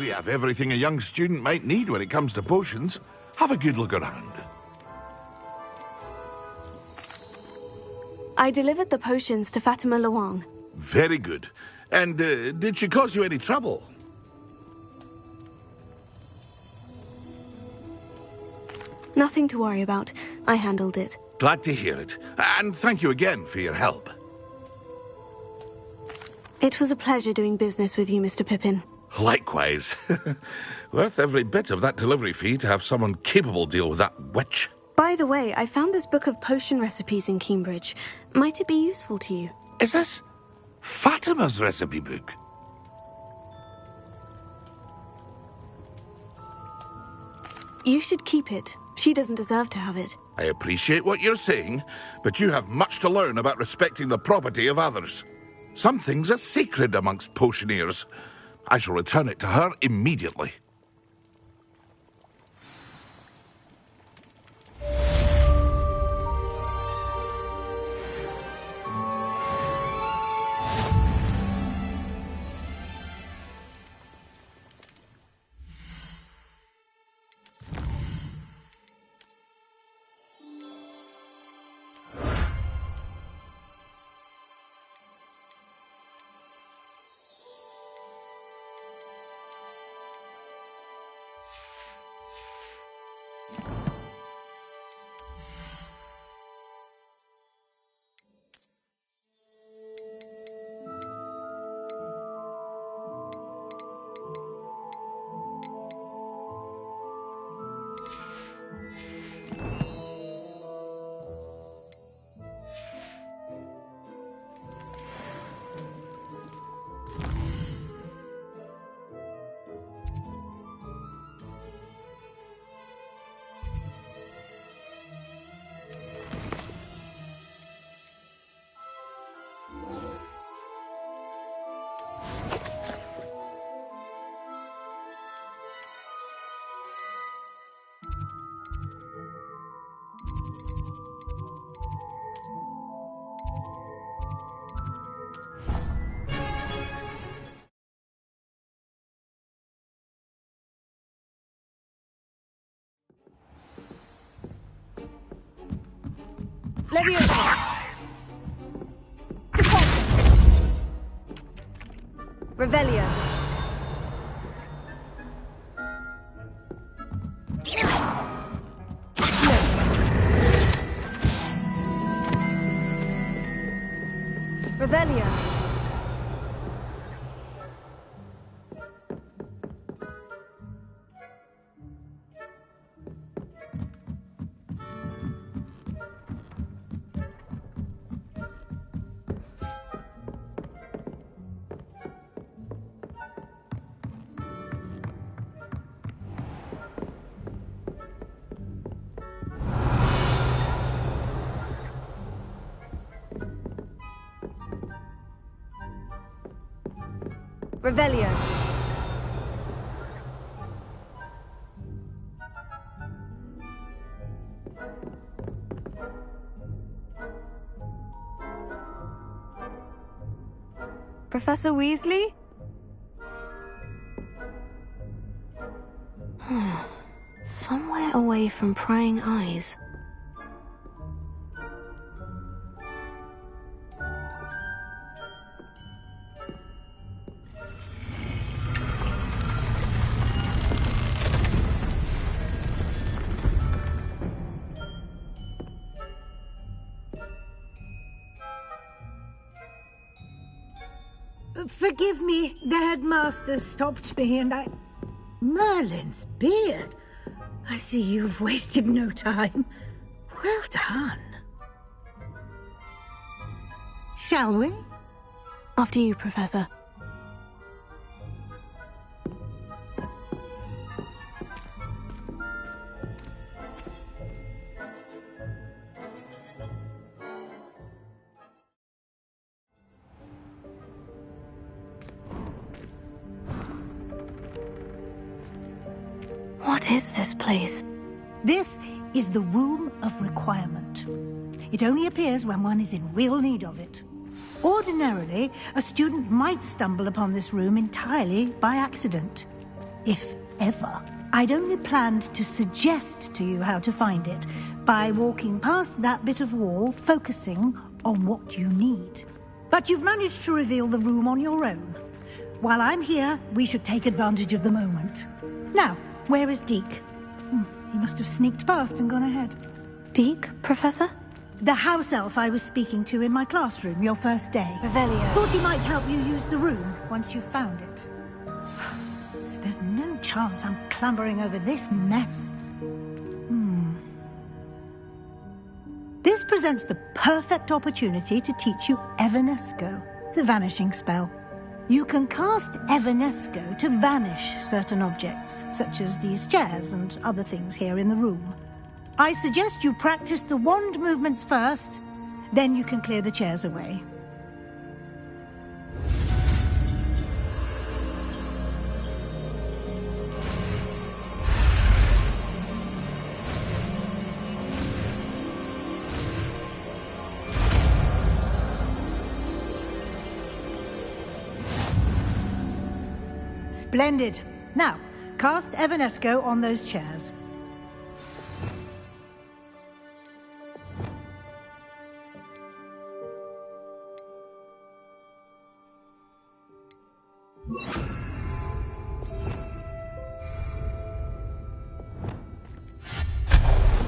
We have everything a young student might need when it comes to potions. Have a good look around.
I delivered the potions to Fatima Luang.
Very good. And did she cause you any trouble?
Nothing to worry about. I handled it.
Glad to hear it. And thank you again for your help.
It was a pleasure doing business with you, Mr. Pippin.
Likewise. Worth every bit of that delivery fee to have someone capable deal with that witch.
By the way, I found this book of potion recipes in Cambridge. Might it be useful to you?
Is this Fatima's recipe book?
You should keep it. She doesn't deserve to have it.
I appreciate what you're saying, but you have much to learn about respecting the property of others. Some things are sacred amongst potioneers. I shall return it to her immediately.
Leviosa! Revelio. Revelio. Revelio. Professor Weasley?
Somewhere away from prying eyes.
Forgive me, the headmaster stopped me and I... Merlin's beard. I see you've wasted no time. Well done. Shall we?
After you, Professor. What is this place?
This is the Room of Requirement. It only appears when one is in real need of it. Ordinarily, a student might stumble upon this room entirely by accident. if ever. I'd only planned to suggest to you how to find it by walking past that bit of wall, focusing on what you need. But you've managed to reveal the room on your own. While I'm here, we should take advantage of the moment. Now, where is Deke? He must have sneaked past and gone ahead.
Deke, Professor?
The house elf I was speaking to in my classroom your first day.
Revelio.
Thought he might help you use the room once you've found it. There's no chance I'm clambering over this mess. This presents the perfect opportunity to teach you Evanesco, the vanishing spell. You can cast Evanesco to vanish certain objects, such as these chairs and other things here in the room. I suggest you practice the wand movements first, then you can clear the chairs away. Splendid. Now, cast Evanesco on those chairs.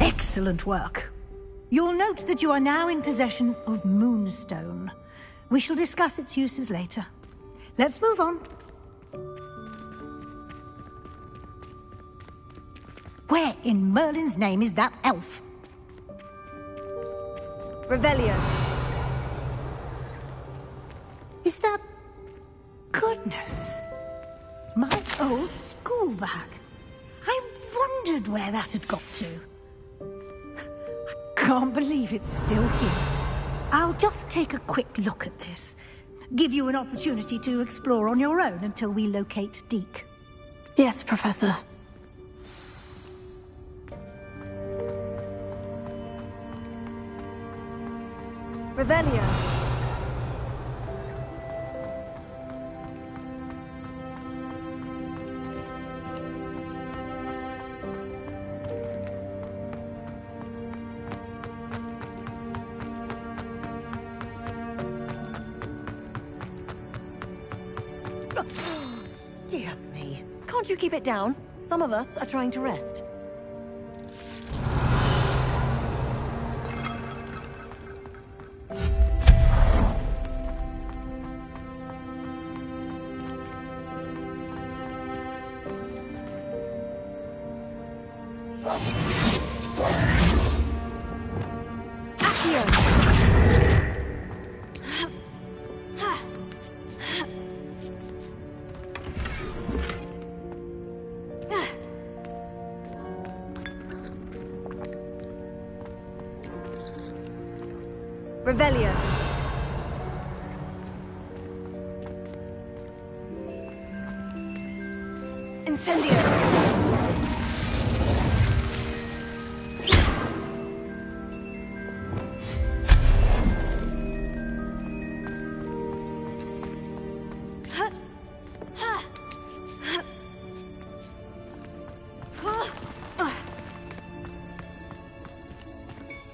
Excellent work. You'll note that you are now in possession of Moonstone. We shall discuss its uses later. Let's move on. Where in Merlin's name is that elf?
Revelio.
Is that... Goodness. My old school bag. I wondered where that had got to. I can't believe it's still here. I'll just take a quick look at this. Give you an opportunity to explore on your own until we locate Deke.
Yes, Professor.
Revelio. Dear me. Can't you keep it down? Some of us are trying to rest. Revelio. Incendio.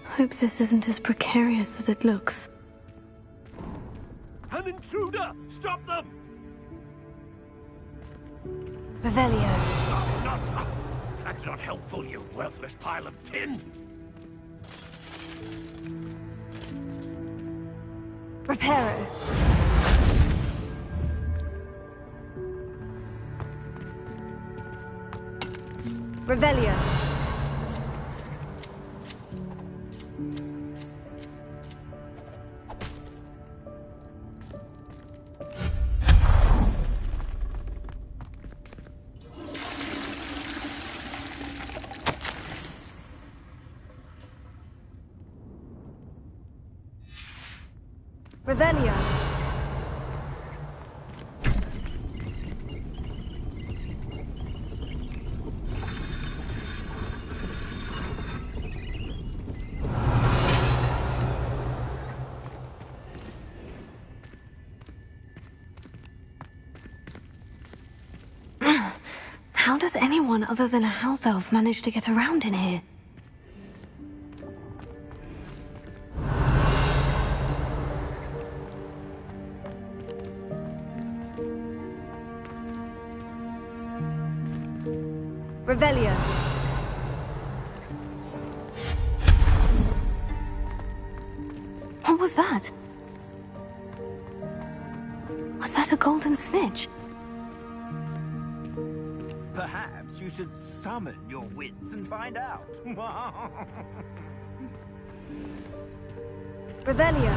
Hope this isn't as precarious as it looks.
An intruder! Stop them!
Revelio.
Not. That's not helpful, you worthless pile of tin!
Reparo. Revelio. Revelio.
does anyone other than a house elf manage to get around in here? Revelio. What was that? Was that a golden snitch?
Perhaps you should summon your wits and find out.
Revelio.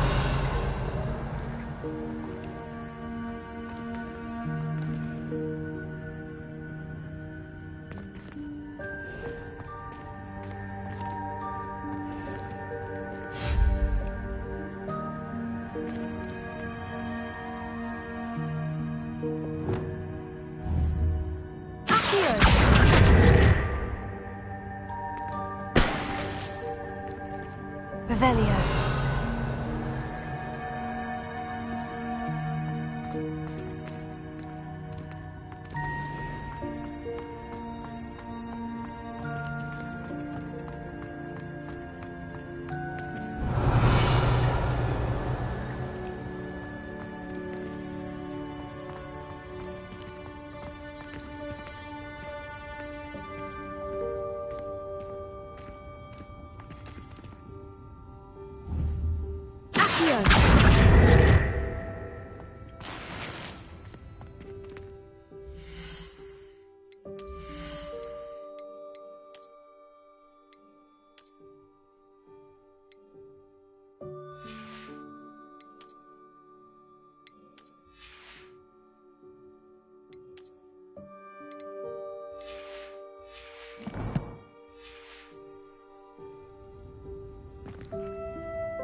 Revelio.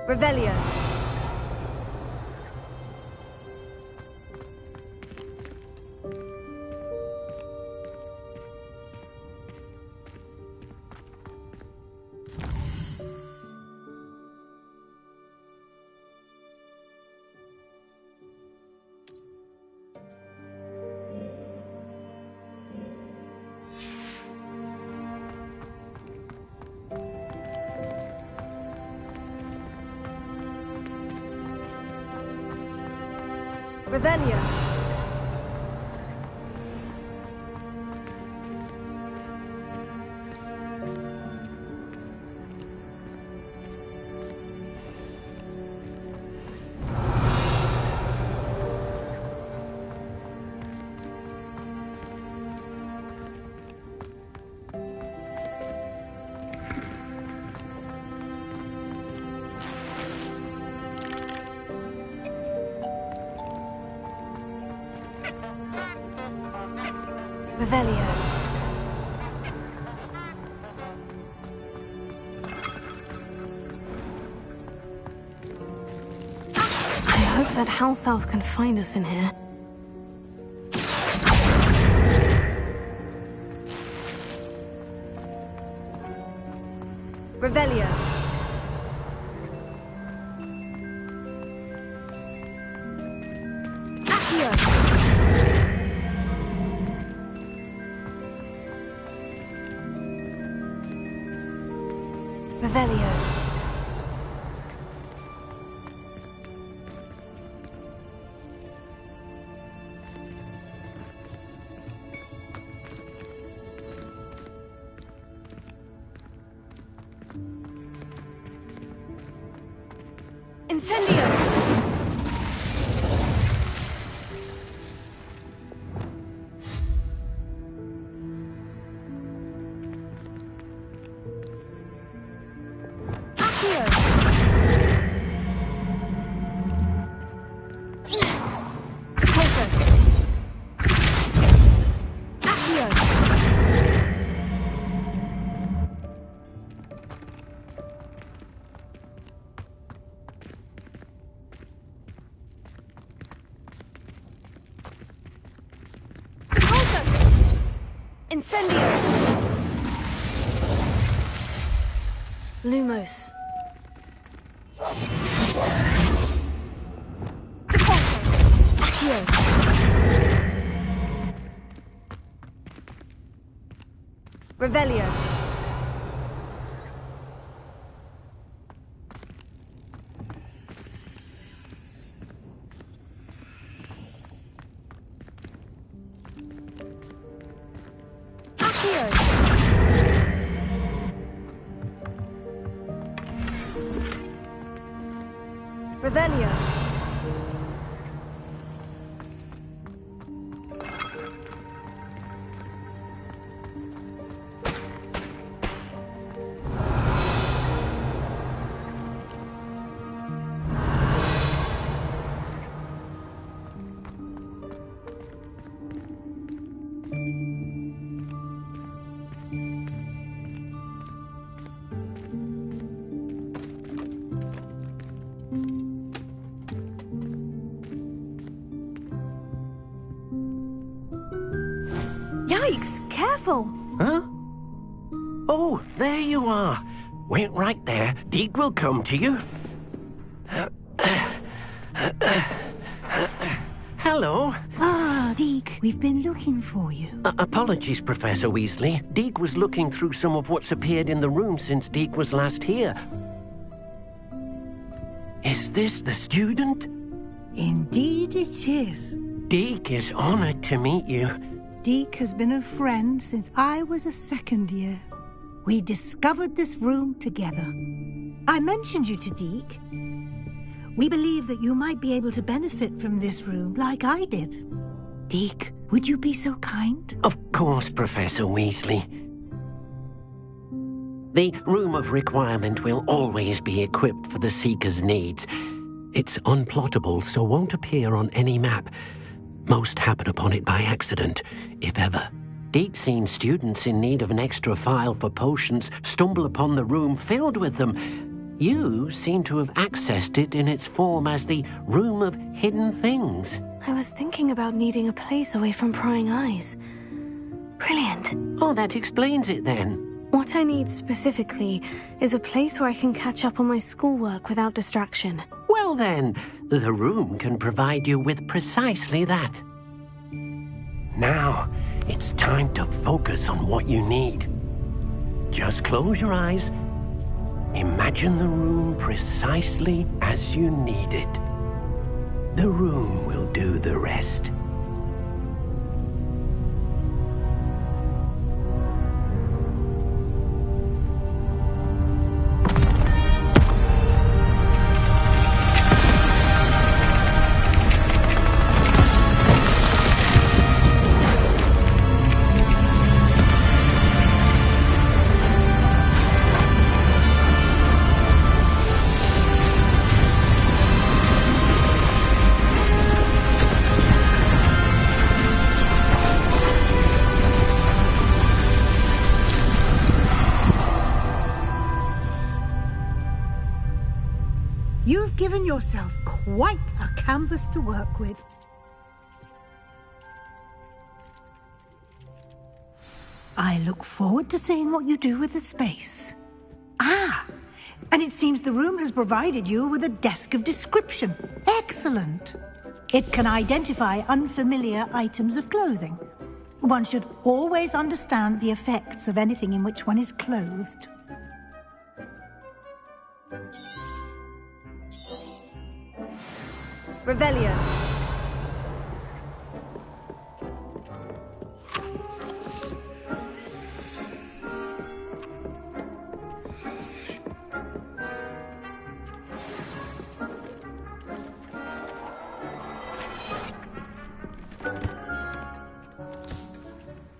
Revelio. Revelio. Revelio. I hope that house elf can find us in here. Revelio. Revelio. Incendio. Incendio! Lumos. Accio.
Revelio. Revelio. Yikes! Careful!
Huh? Oh, there you are. Wait right there. Deke will come to you. Hello.
Ah, Deke, we've been looking for you.
Apologies, Professor Weasley. Deke was looking through some of what's appeared in the room since Deke was last here. Is this the student?
Indeed it is.
Deke is honored to meet you.
Deke has been a friend since I was a second year. We discovered this room together. I mentioned you to Deke. We believe that you might be able to benefit from this room like I did. Deke, would you be so kind?
Of course, Professor Weasley. The Room of Requirement will always be equipped for the Seeker's needs. It's unplottable, so won't appear on any map. Most happen upon it by accident, if ever. Deke's seen students in need of an extra file for potions stumble upon the room filled with them. You seem to have accessed it in its form as the Room of Hidden Things.
I was thinking about needing a place away from prying eyes. Brilliant.
Oh, that explains it then.
What I need specifically is a place where I can catch up on my schoolwork without distraction.
Well then, the room can provide you with precisely that. Now, it's time to focus on what you need. Just close your eyes. Imagine the room precisely as you need it. The room will do the rest.
You've given yourself quite a canvas to work with. I look forward to seeing what you do with the space. Ah, and it seems the room has provided you with a desk of description. Excellent. It can identify unfamiliar items of clothing. One should always understand the effects of anything in which one is clothed.
Revelio.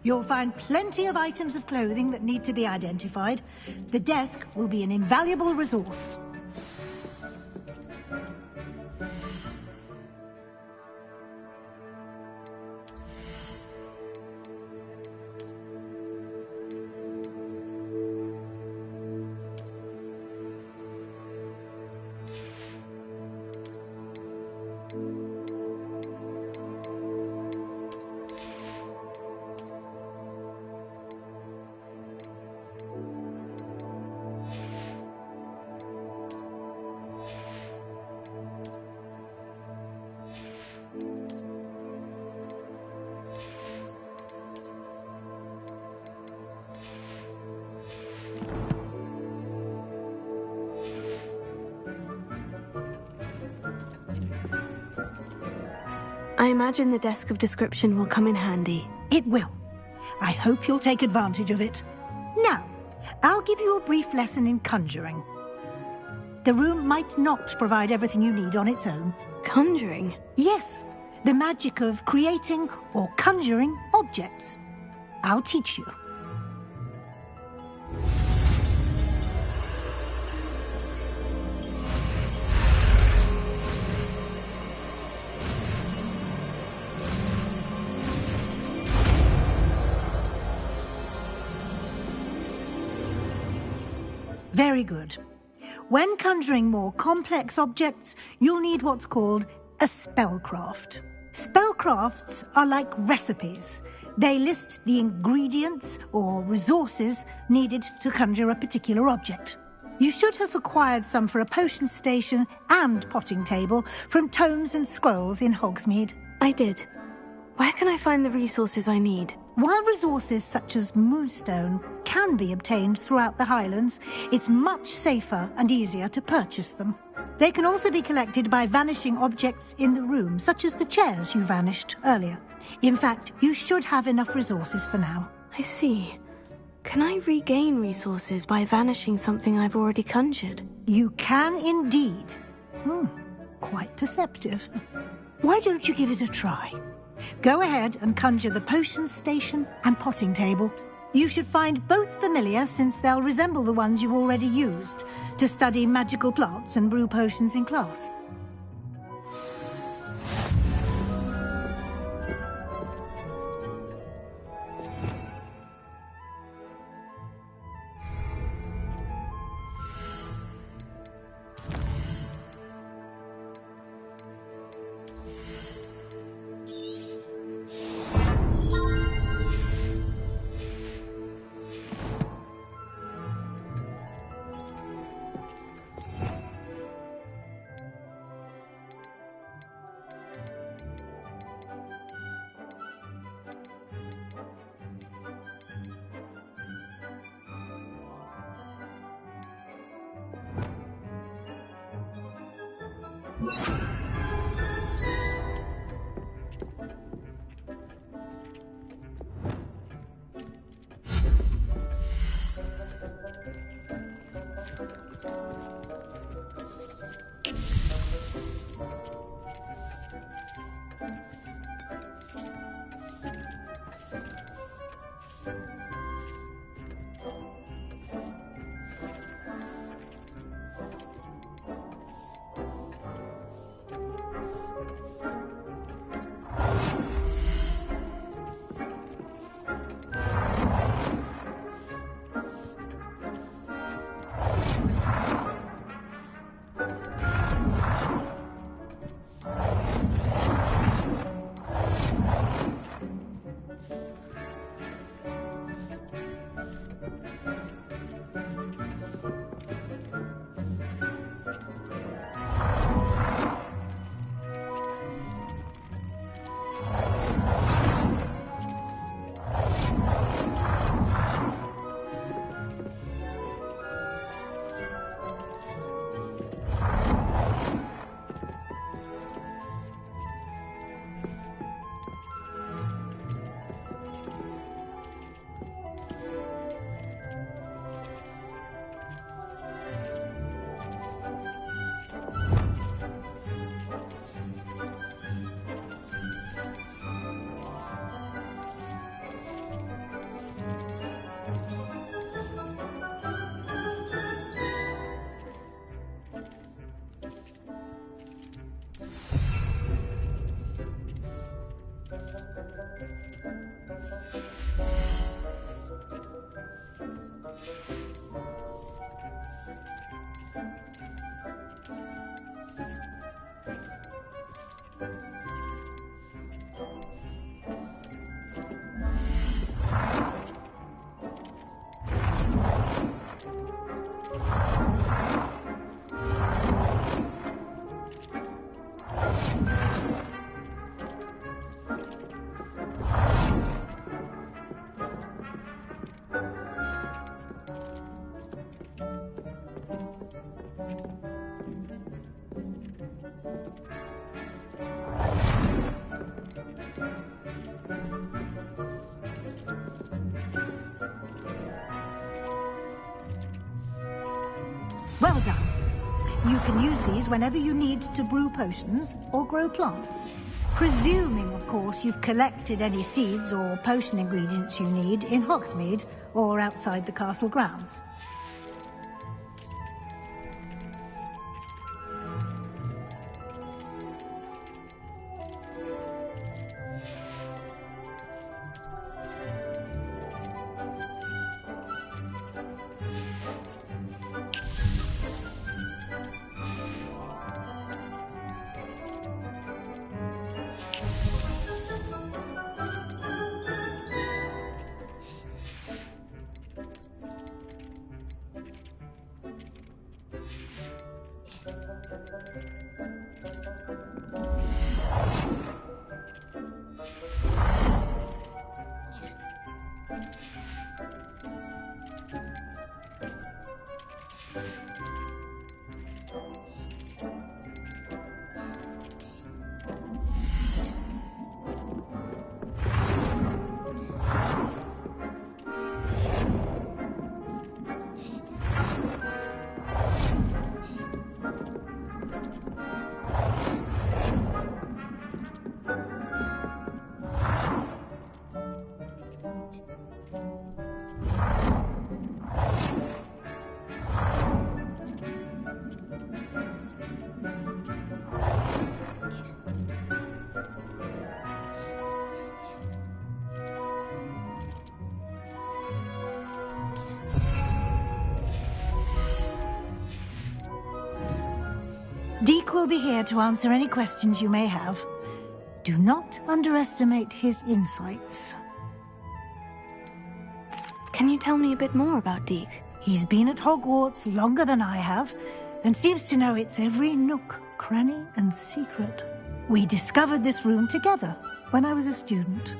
You'll find plenty of items of clothing that need to be identified. The desk will be an invaluable resource.
I imagine the desk of description will come in handy.
It will. I hope you'll take advantage of it. Now, I'll give you a brief lesson in conjuring. The room might not provide everything you need on its own.
Conjuring?
Yes, the magic of creating or conjuring objects. I'll teach you. Very good. When conjuring more complex objects, you'll need what's called a spellcraft. Spellcrafts are like recipes. They list the ingredients or resources needed to conjure a particular object. You should have acquired some for a potion station and potting table from tomes and scrolls in Hogsmeade.
I did. Where can I find the resources I need?
While resources such as moonstone can be obtained throughout the Highlands, it's much safer and easier to purchase them. They can also be collected by vanishing objects in the room, such as the chairs you vanished earlier. In fact, you should have enough resources for now.
I see. Can I regain resources by vanishing something I've already conjured?
You can indeed. Quite perceptive. Why don't you give it a try? Go ahead and conjure the potion station and potting table. You should find both familiar, since they'll resemble the ones you've already used to study magical plants and brew potions in class. Well done. You can use these whenever you need to brew potions or grow plants. Presuming, of course, you've collected any seeds or potion ingredients you need in Hogsmeade or outside the castle grounds. Deke will be here to answer any questions you may have. Do not underestimate his insights.
Can you tell me a bit more about Deke?
He's been at Hogwarts longer than I have, and seems to know its every nook, cranny, and secret. We discovered this room together when I was a student.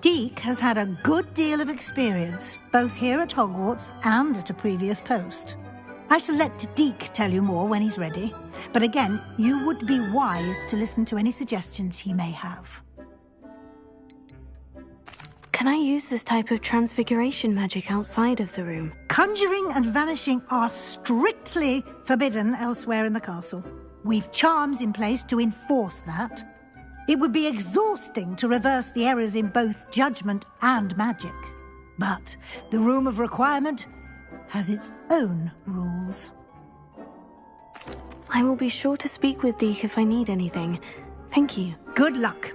Deke has had a good deal of experience, both here at Hogwarts and at a previous post. I shall let Deke tell you more when he's ready, but again, you would be wise to listen to any suggestions he may have.
Can I use this type of transfiguration magic outside of the room?
Conjuring and vanishing are strictly forbidden elsewhere in the castle. We've charms in place to enforce that. It would be exhausting to reverse the errors in both judgment and magic. But the Room of Requirement has its own rules.
I will be sure to speak with Deke if I need anything. Thank you.
Good luck.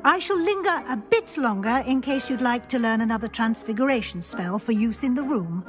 I shall linger a bit longer in case you'd like to learn another transfiguration spell for use in the room.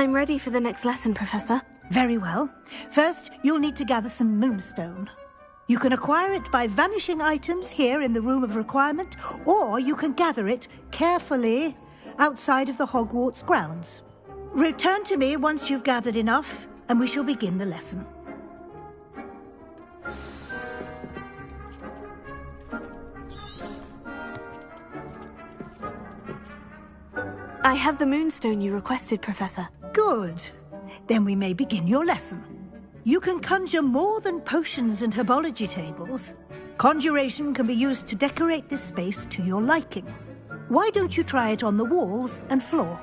I'm ready for the next lesson, Professor.
Very well. First, you'll need to gather some moonstone. You can acquire it by vanishing items here in the Room of Requirement, or you can gather it carefully outside of the Hogwarts grounds. Return to me once you've gathered enough, and we shall begin the lesson.
I have the moonstone you requested, Professor.
Good. Then we may begin your lesson. You can conjure more than potions and herbology tables. Conjuration can be used to decorate this space to your liking. Why don't you try it on the walls and floor?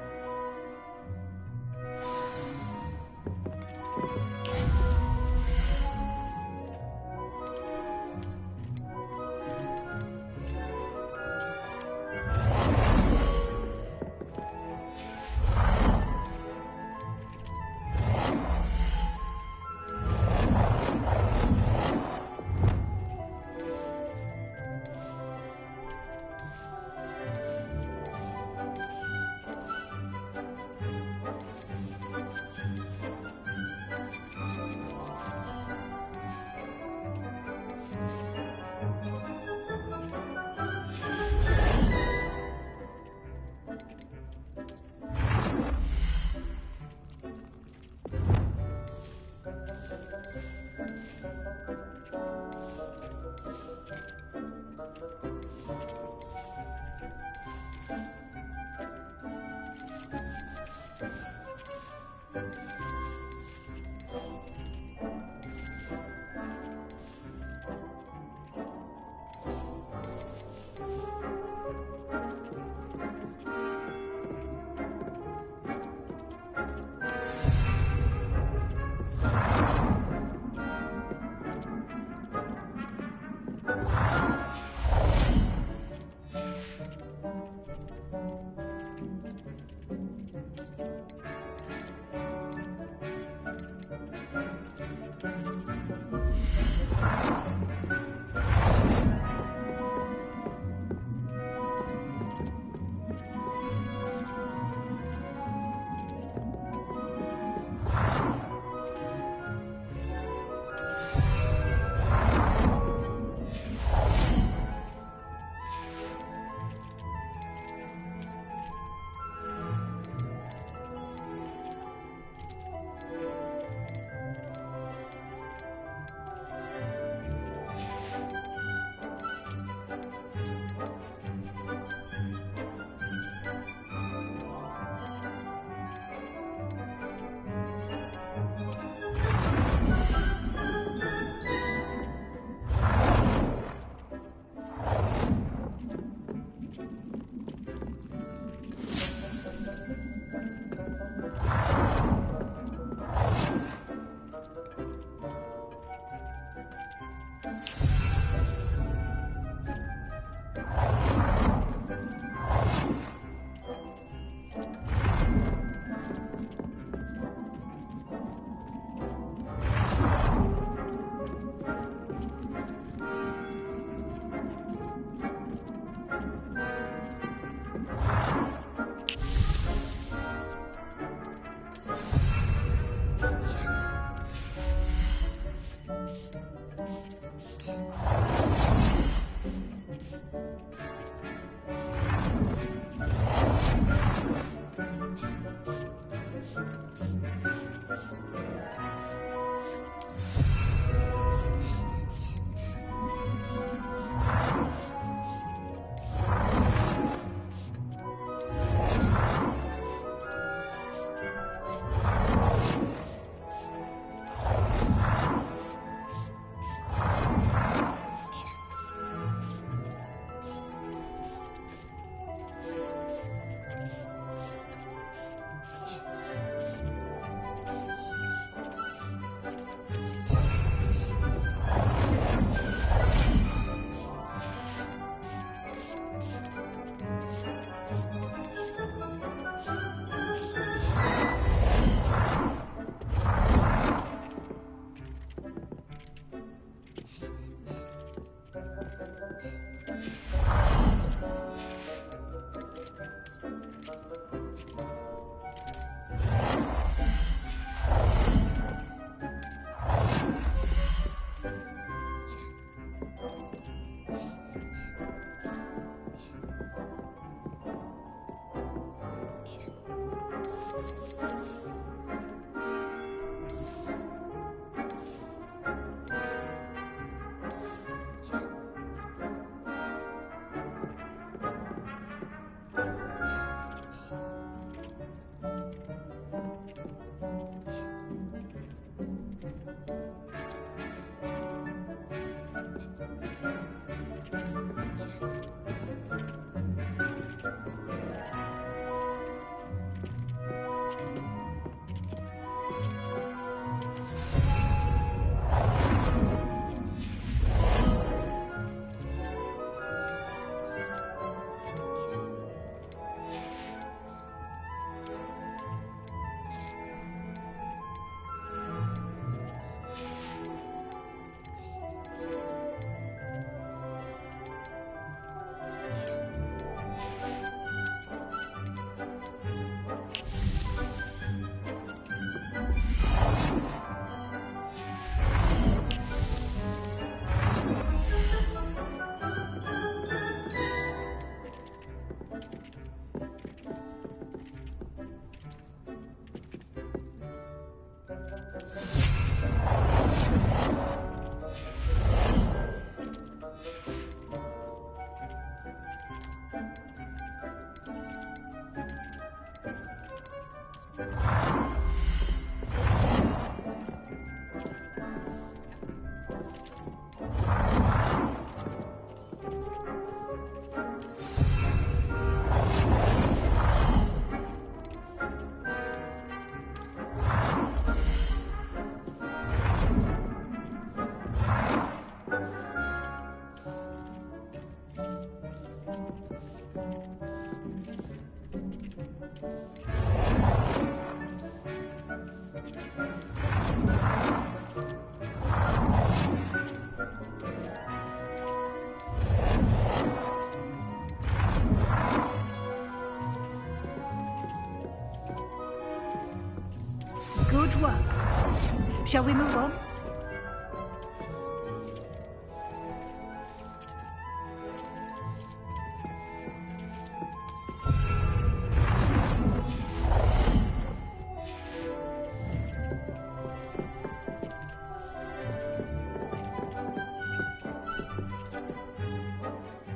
Good work. Shall we move on?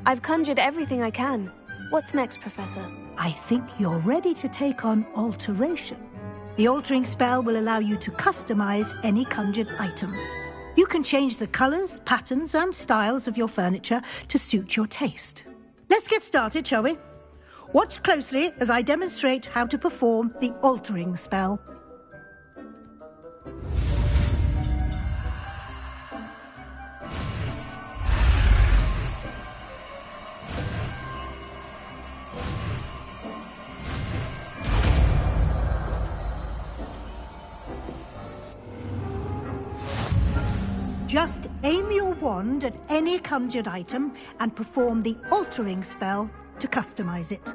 I've conjured everything I can. What's next, Professor?
I think you're ready to take on alteration. The altering spell will allow you to customize any conjured item. You can change the colors, patterns, and styles of your furniture to suit your taste. Let's get started, shall we? Watch closely as I demonstrate how to perform the altering spell. Just aim your wand at any conjured item and perform the altering spell to customize it.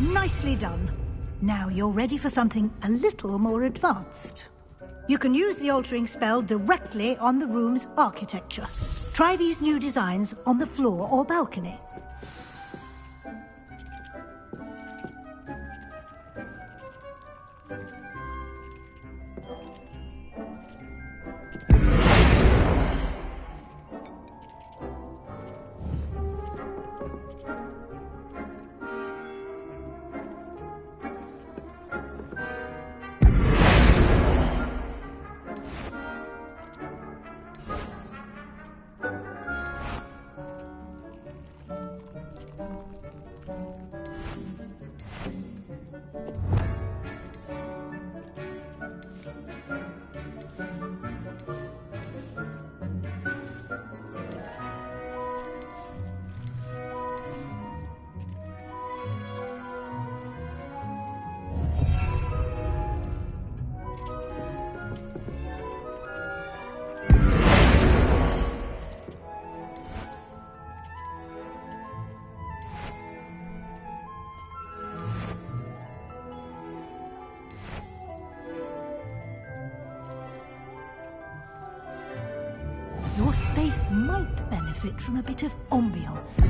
Nicely done. Now you're ready for something a little more advanced. You can use the altering spell directly on the room's architecture. Try these new designs on the floor or balcony. might benefit from a bit of ambiance.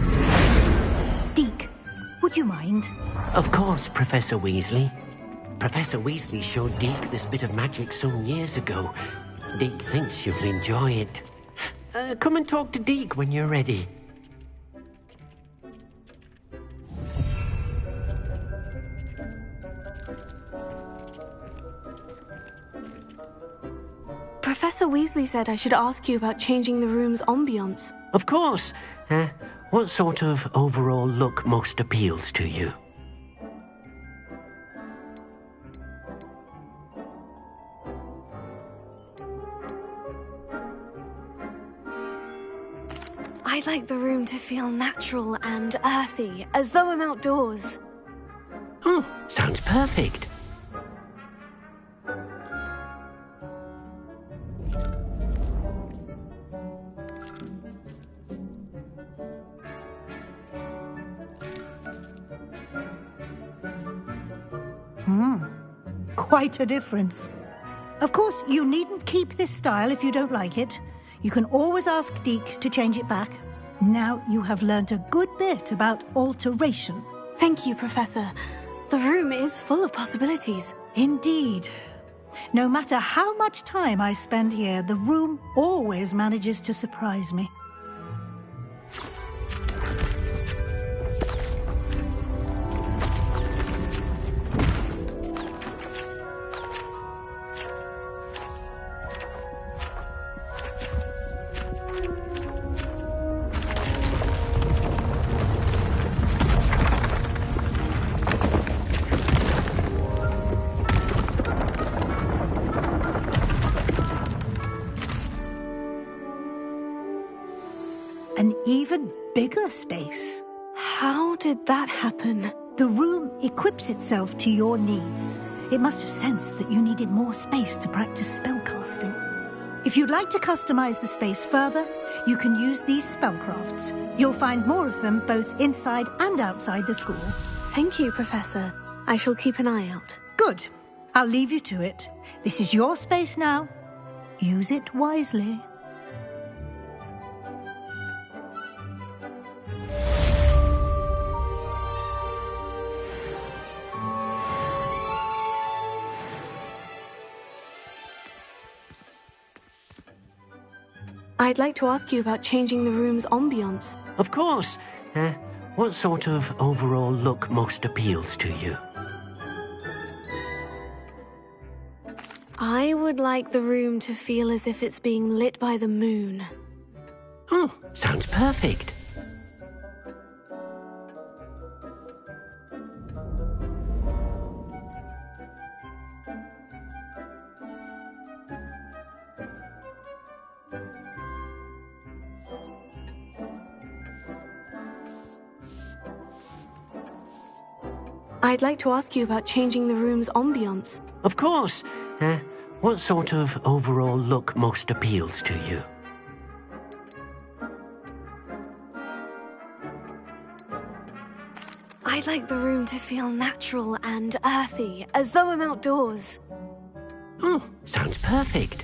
Deke, would you mind?
Of course, Professor Weasley. Professor Weasley showed Deke this bit of magic some years ago. Deke thinks you'll enjoy it. Come and talk to Deke when you're ready.
Professor Weasley said I should ask you about changing the room's ambiance.
Of course. What sort of overall look most appeals to you?
I'd like the room to feel natural and earthy, as though I'm outdoors.
Oh, sounds perfect.
Quite a difference. Of course, you needn't keep this style if you don't like it. You can always ask Deke to change it back. Now you have learnt a good bit about alteration.
Thank you, Professor. The room is full of possibilities.
Indeed. No matter how much time I spend here, the room always manages to surprise me. An even bigger space.
How did that happen?
The room equips itself to your needs. It must have sensed that you needed more space to practice spellcasting. If you'd like to customize the space further, you can use these spellcrafts. You'll find more of them both inside and outside the school.
Thank you, Professor. I shall keep an eye out.
Good. I'll leave you to it. This is your space now. Use it wisely.
I'd like to ask you about changing the room's ambiance.
Of course. What sort of overall look most appeals to you?
I would like the room to feel as if it's being lit by the moon.
Oh, sounds perfect.
I'd like to ask you about changing the room's ambiance.
Of course. What sort of overall look most appeals to you?
I'd like the room to feel natural and earthy, as though I'm outdoors.
Oh, sounds perfect.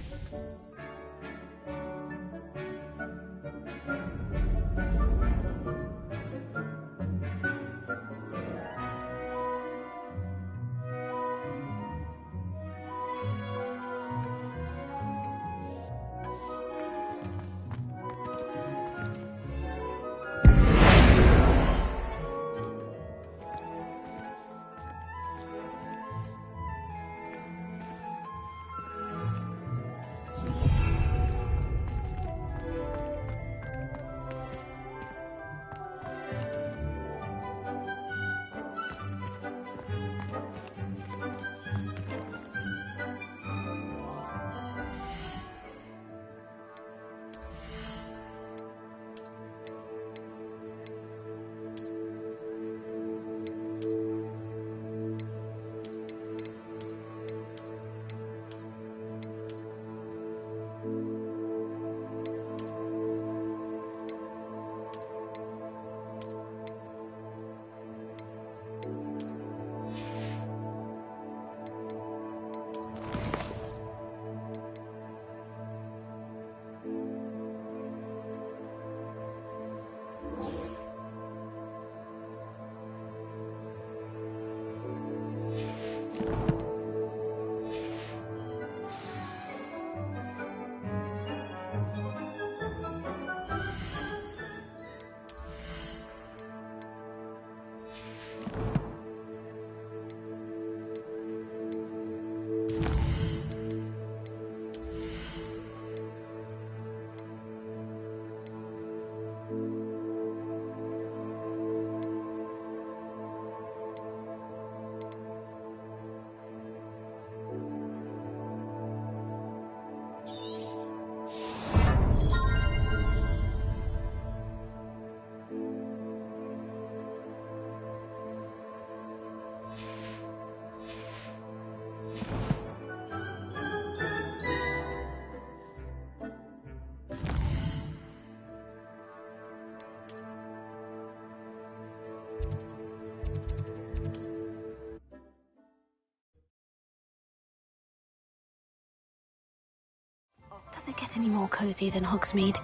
Does it get any more cozy than Hogsmeade?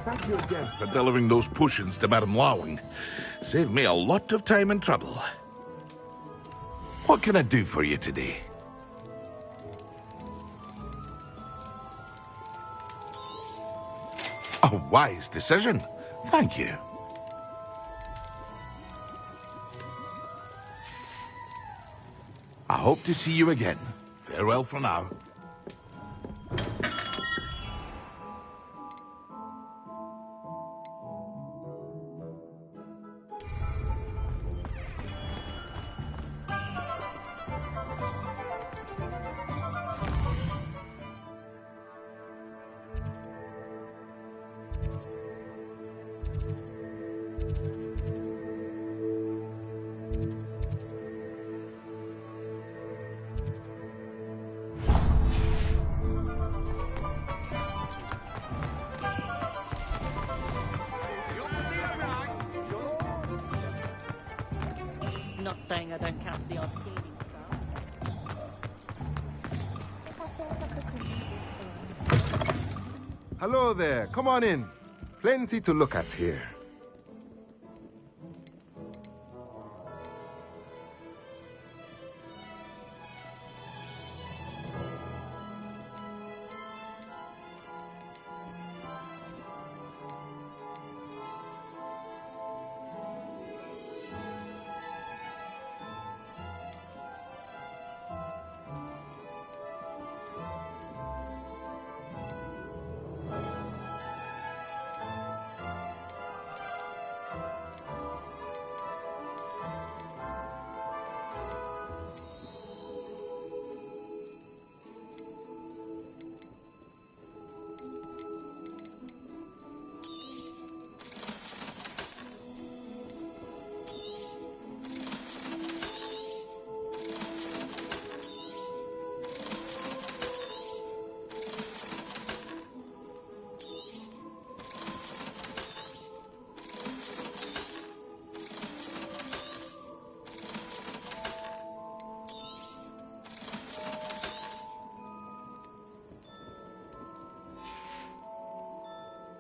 Thank you again for delivering those potions to Madame Lowing. Saved me a lot of time and trouble. What can I do for you today? A wise decision. Thank you. I hope to see you again. Farewell for now.
Not saying I don't count the odd cleaning job.
Hello there. Come on in. Plenty to look at here.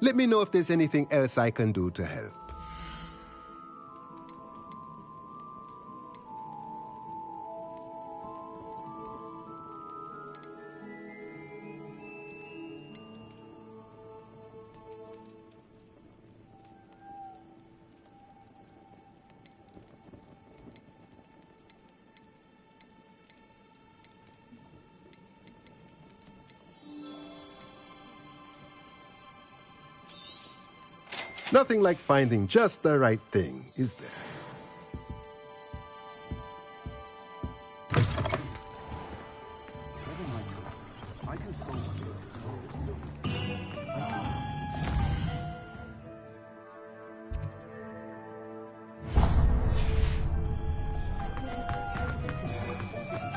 Let me know if there's anything else I can do to help. Nothing like finding just the right thing, is there?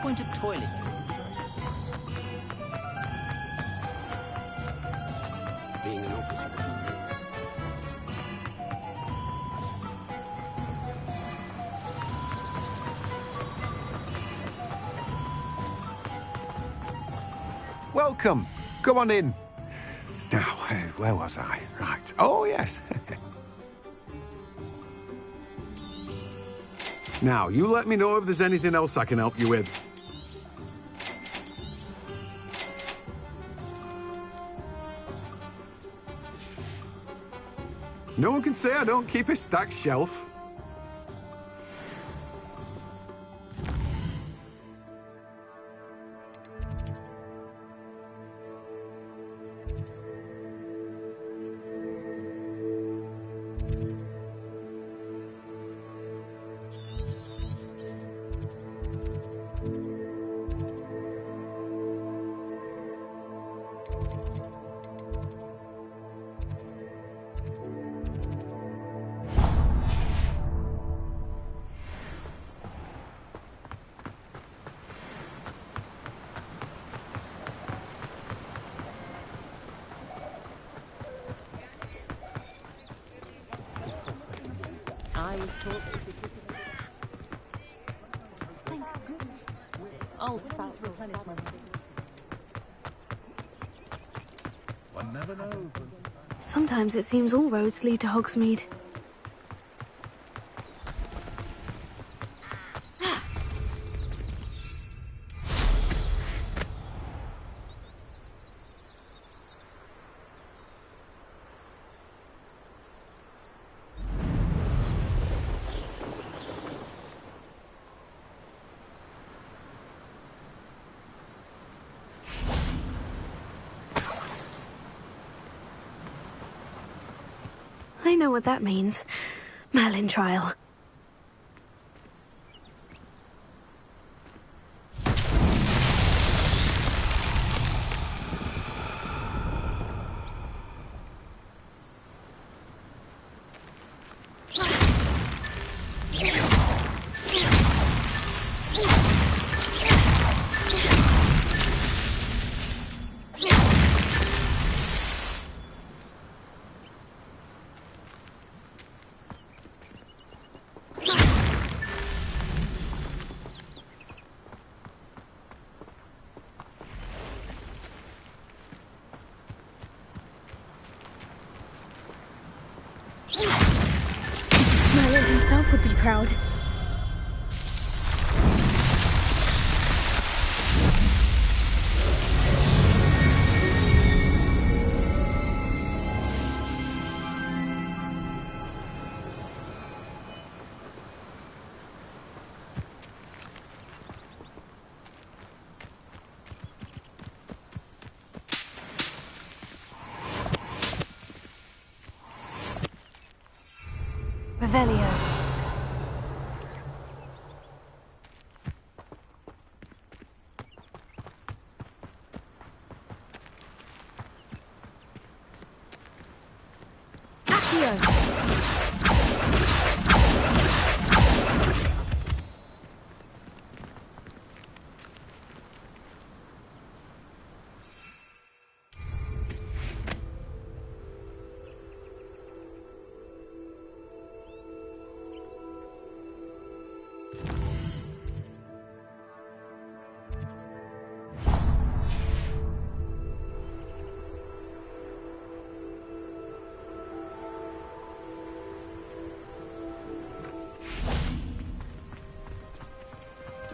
Point of toilet.
Being an officer.
Welcome. Come on in. Now, where was I? Right. Oh, yes. Now, you let me know if there's anything else I can help you with. No one can say I don't keep a stacked shelf.
I was taught. Oh,
One never knows.
Sometimes it seems all roads lead to Hogsmeade. I know what that means. Merlin trial. Merlin himself would be proud. Revelio. Accio.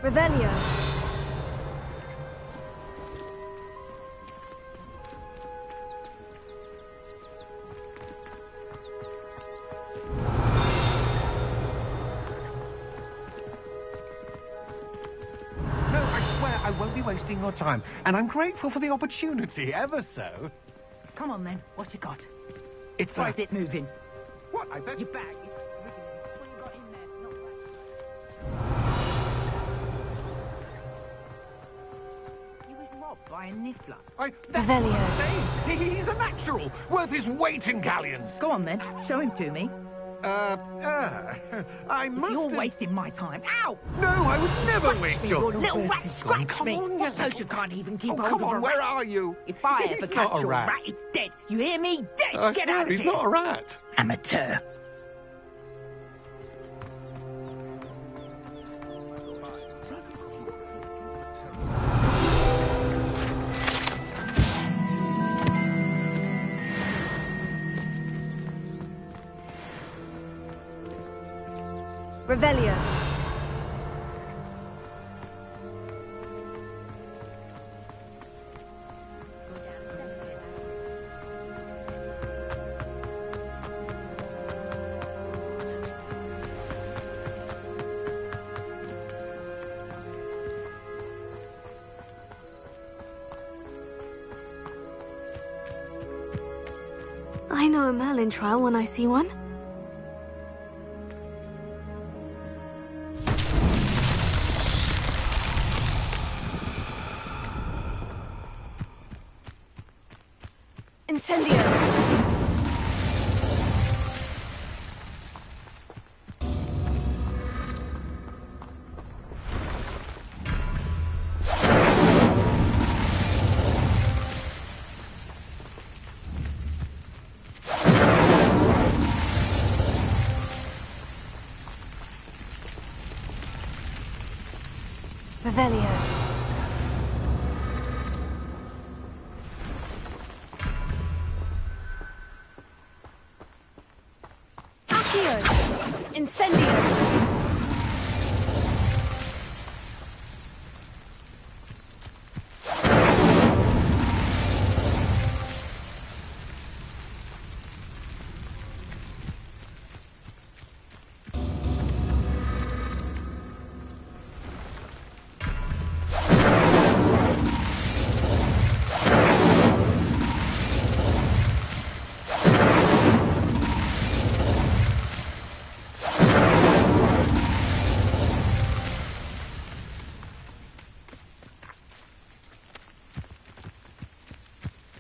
Revelio.
No, I swear I won't be wasting your time, and I'm grateful for the opportunity, ever so.
Come on then, what you got?
It's
Why is it moving?
What? I bet
Your bag. You was robbed by a niffler.
That's what I'm saying. He's a natural, worth his weight in galleons.
Go on then, show him to me.
I must.
You're wasting my time. Ow!
No, I would never
Scratch
waste
me,
your.
you little rat. Scratch
Come
me.
on,
What knows you can't even keep hold
come
of
on,
a
where
rat?
are you?
If I
He's
ever
not
catch
a
your
rat.
rat, it's dead. You hear me? Dead.
I
Get
swear,
out of
he's
here.
not a rat.
Amateur.
Revelio. I know a Merlin trial when I see one. Incendio! Revelio. Accio! Incendio!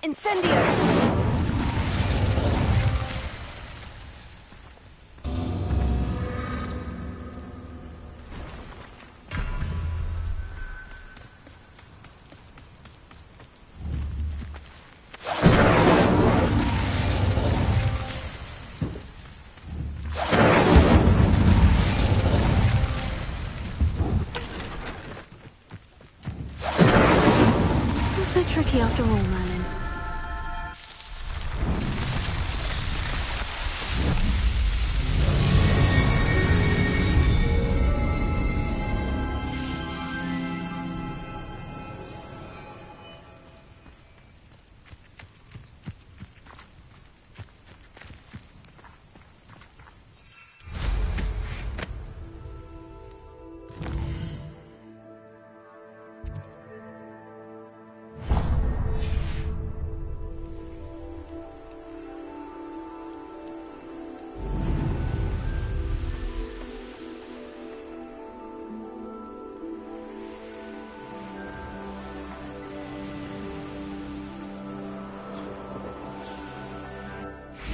Incendio! Not so tricky after all, Merlin.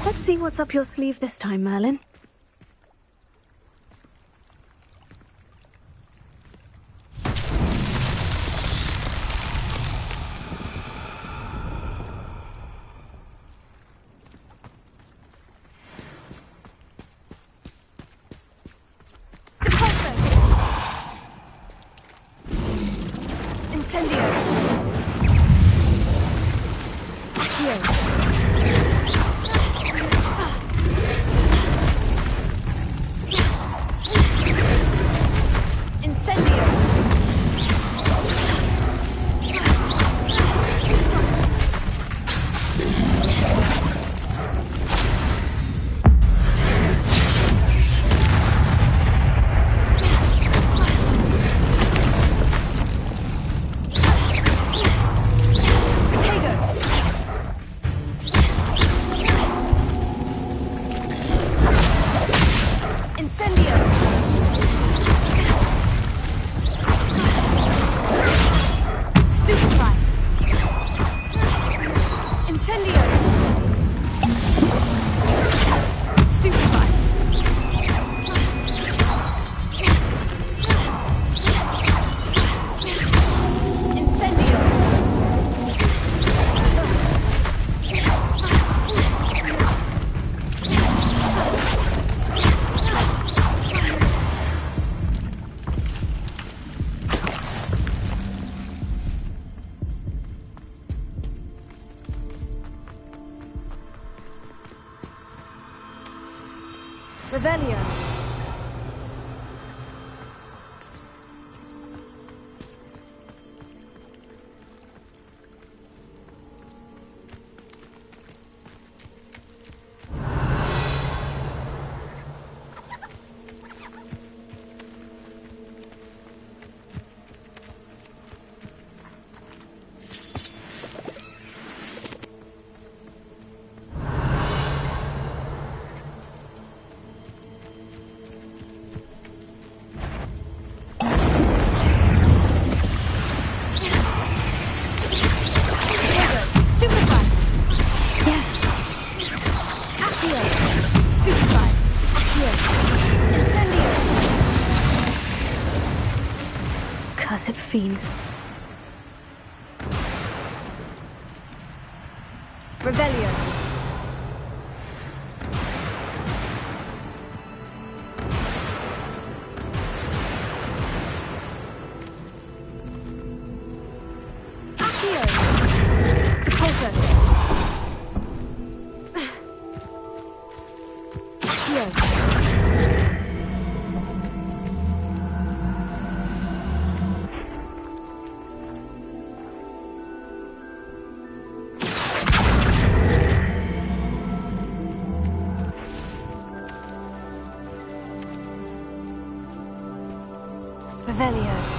Let's see what's up your sleeve this time, Merlin. Incendio! Accio! Revelio. fiends.
Revelio. Accio. Repulsor. Accio. Revelio.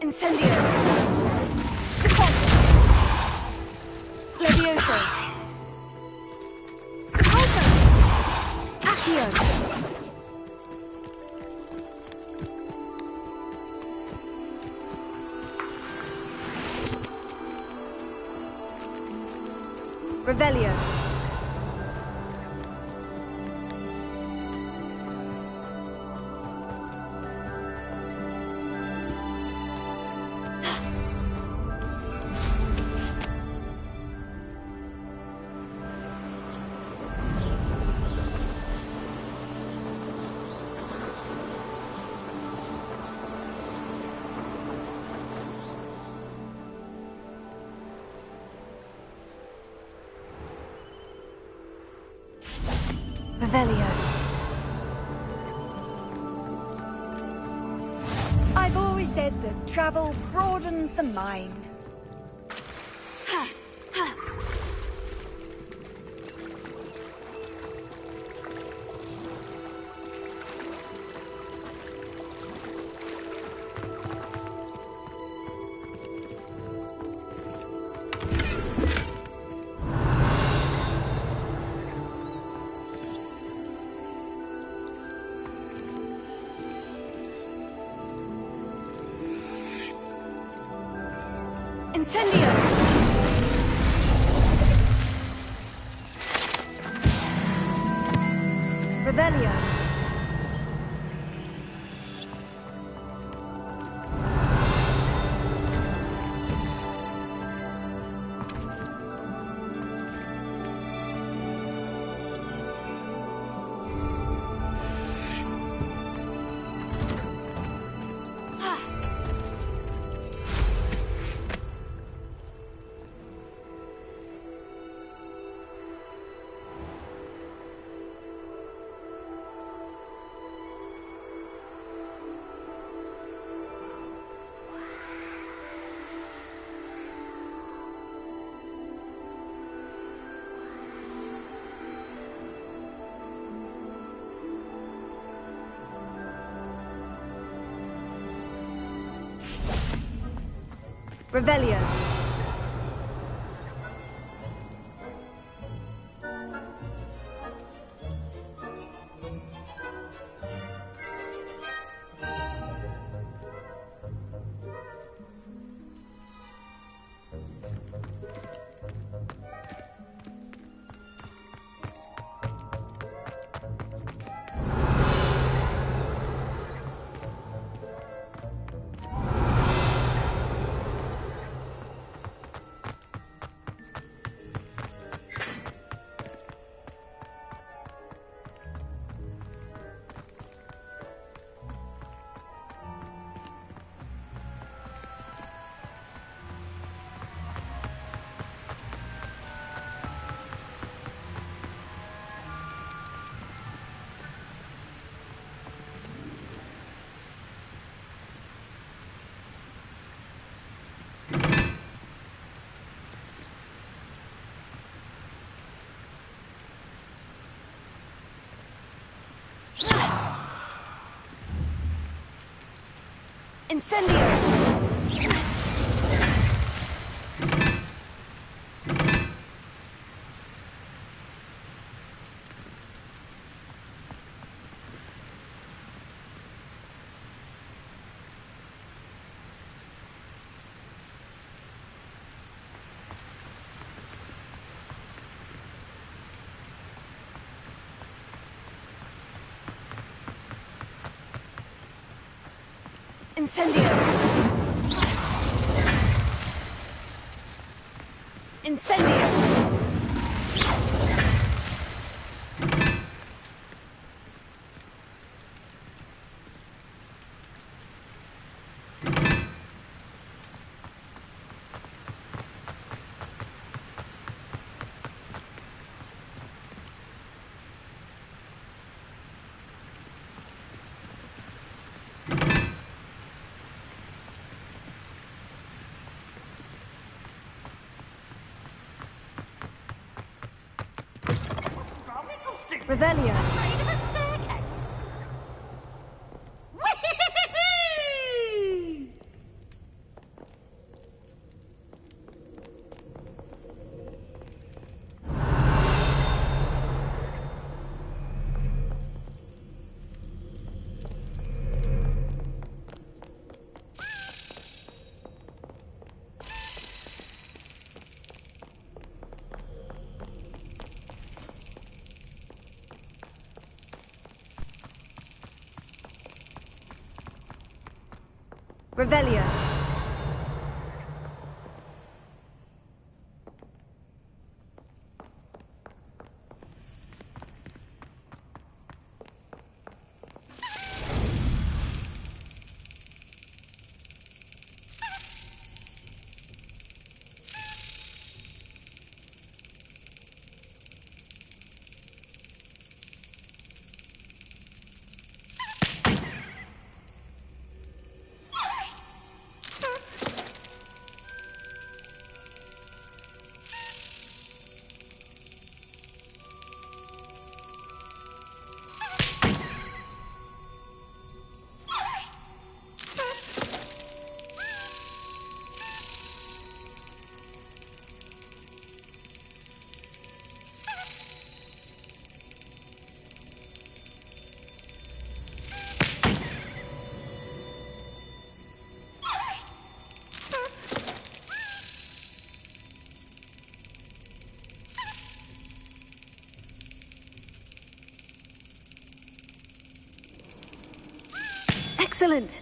Incendio. Levioso. Accio. Revelio. Revelio. I've always said that travel broadens the mind. Incendio. Revelio. Revelio. Incendio!
Incendio! Incendio! Revelio. Revelio. Excellent!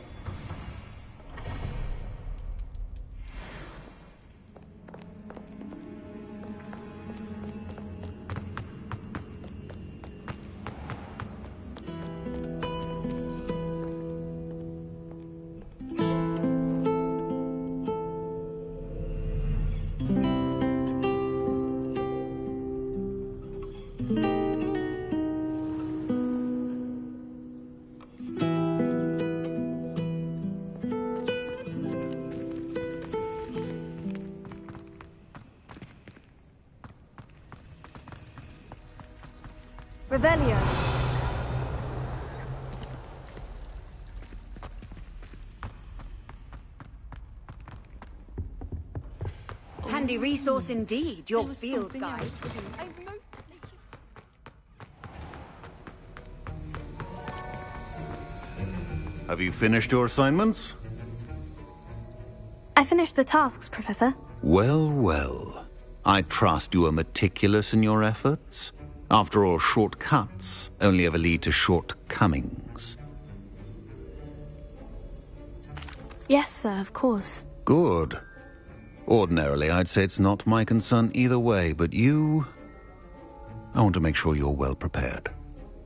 Revelio. Handy resource indeed, your field guide.
Have you finished your assignments?
I finished the tasks, Professor.
Well, well. I trust you are meticulous in your efforts. After all, shortcuts only ever lead to shortcomings.
Yes, sir, of course.
Good. Ordinarily, I'd say it's not my concern either way, but you... I want to make sure you're well prepared.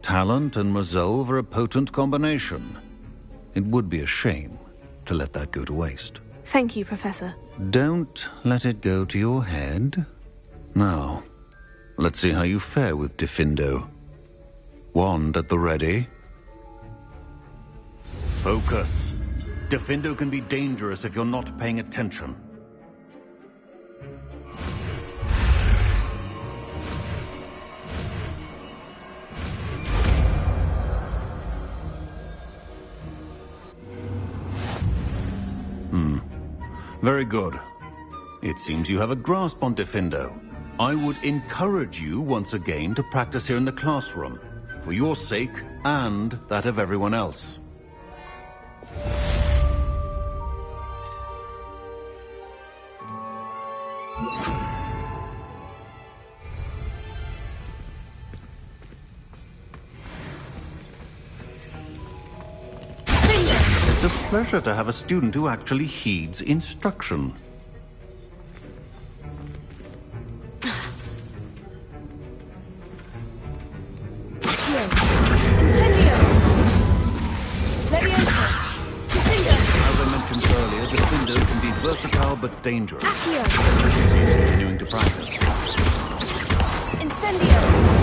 Talent and resolve are a potent combination. It would be a shame to let that go to waste.
Thank you, Professor.
Don't let it go to your head. Now, let's see how you fare with Diffindo. Wand at the ready. Focus. Diffindo can be dangerous if you're not paying attention. Very good. It seems you have a grasp on Diffindo. I would encourage you once again to practice here in the classroom, for your sake and that of everyone else. It's a pleasure to have a student who actually heeds instruction. As I mentioned earlier, Defendo can be versatile but dangerous. Continuing to practice.
Incendio!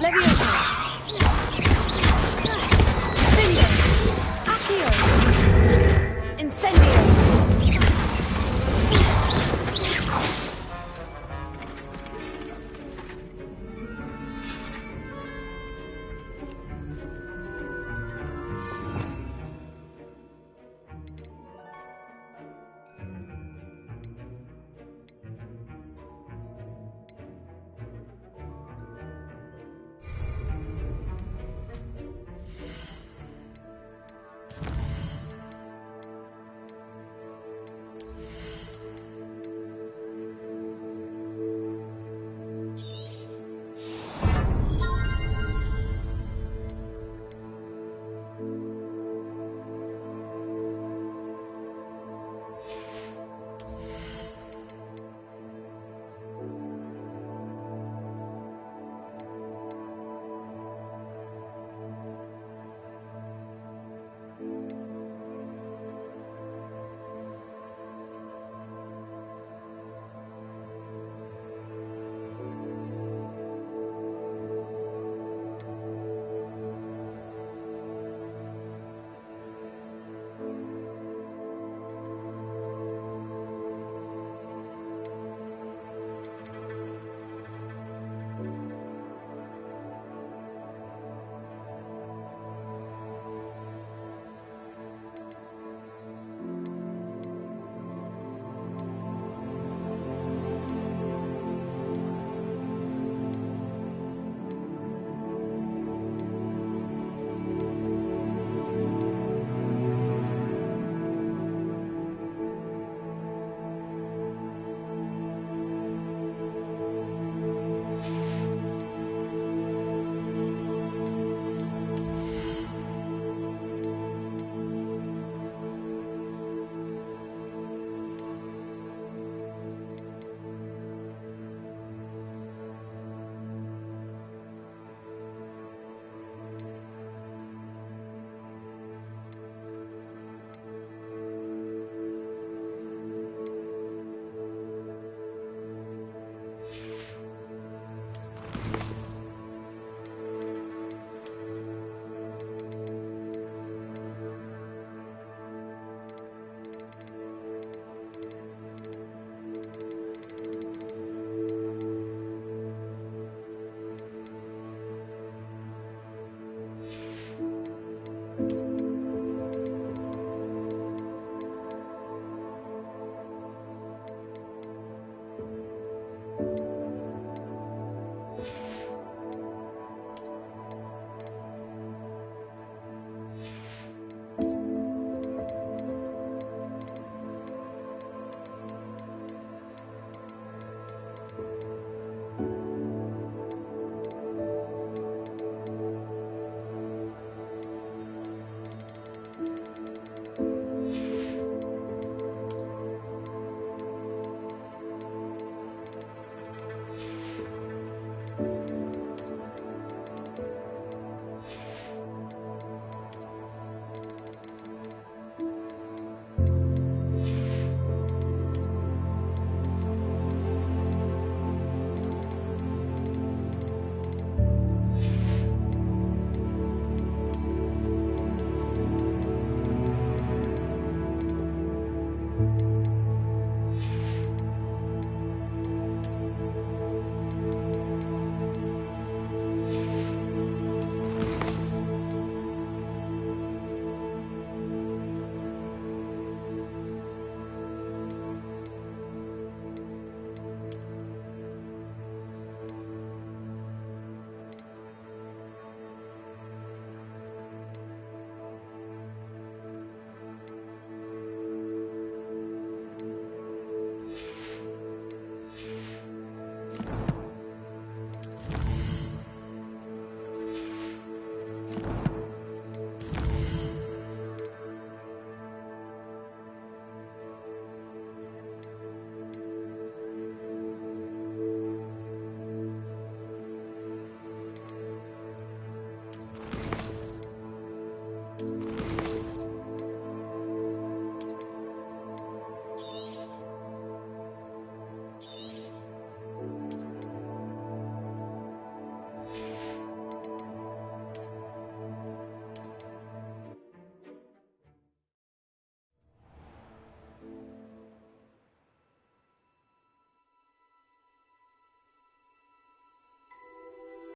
Leviosa!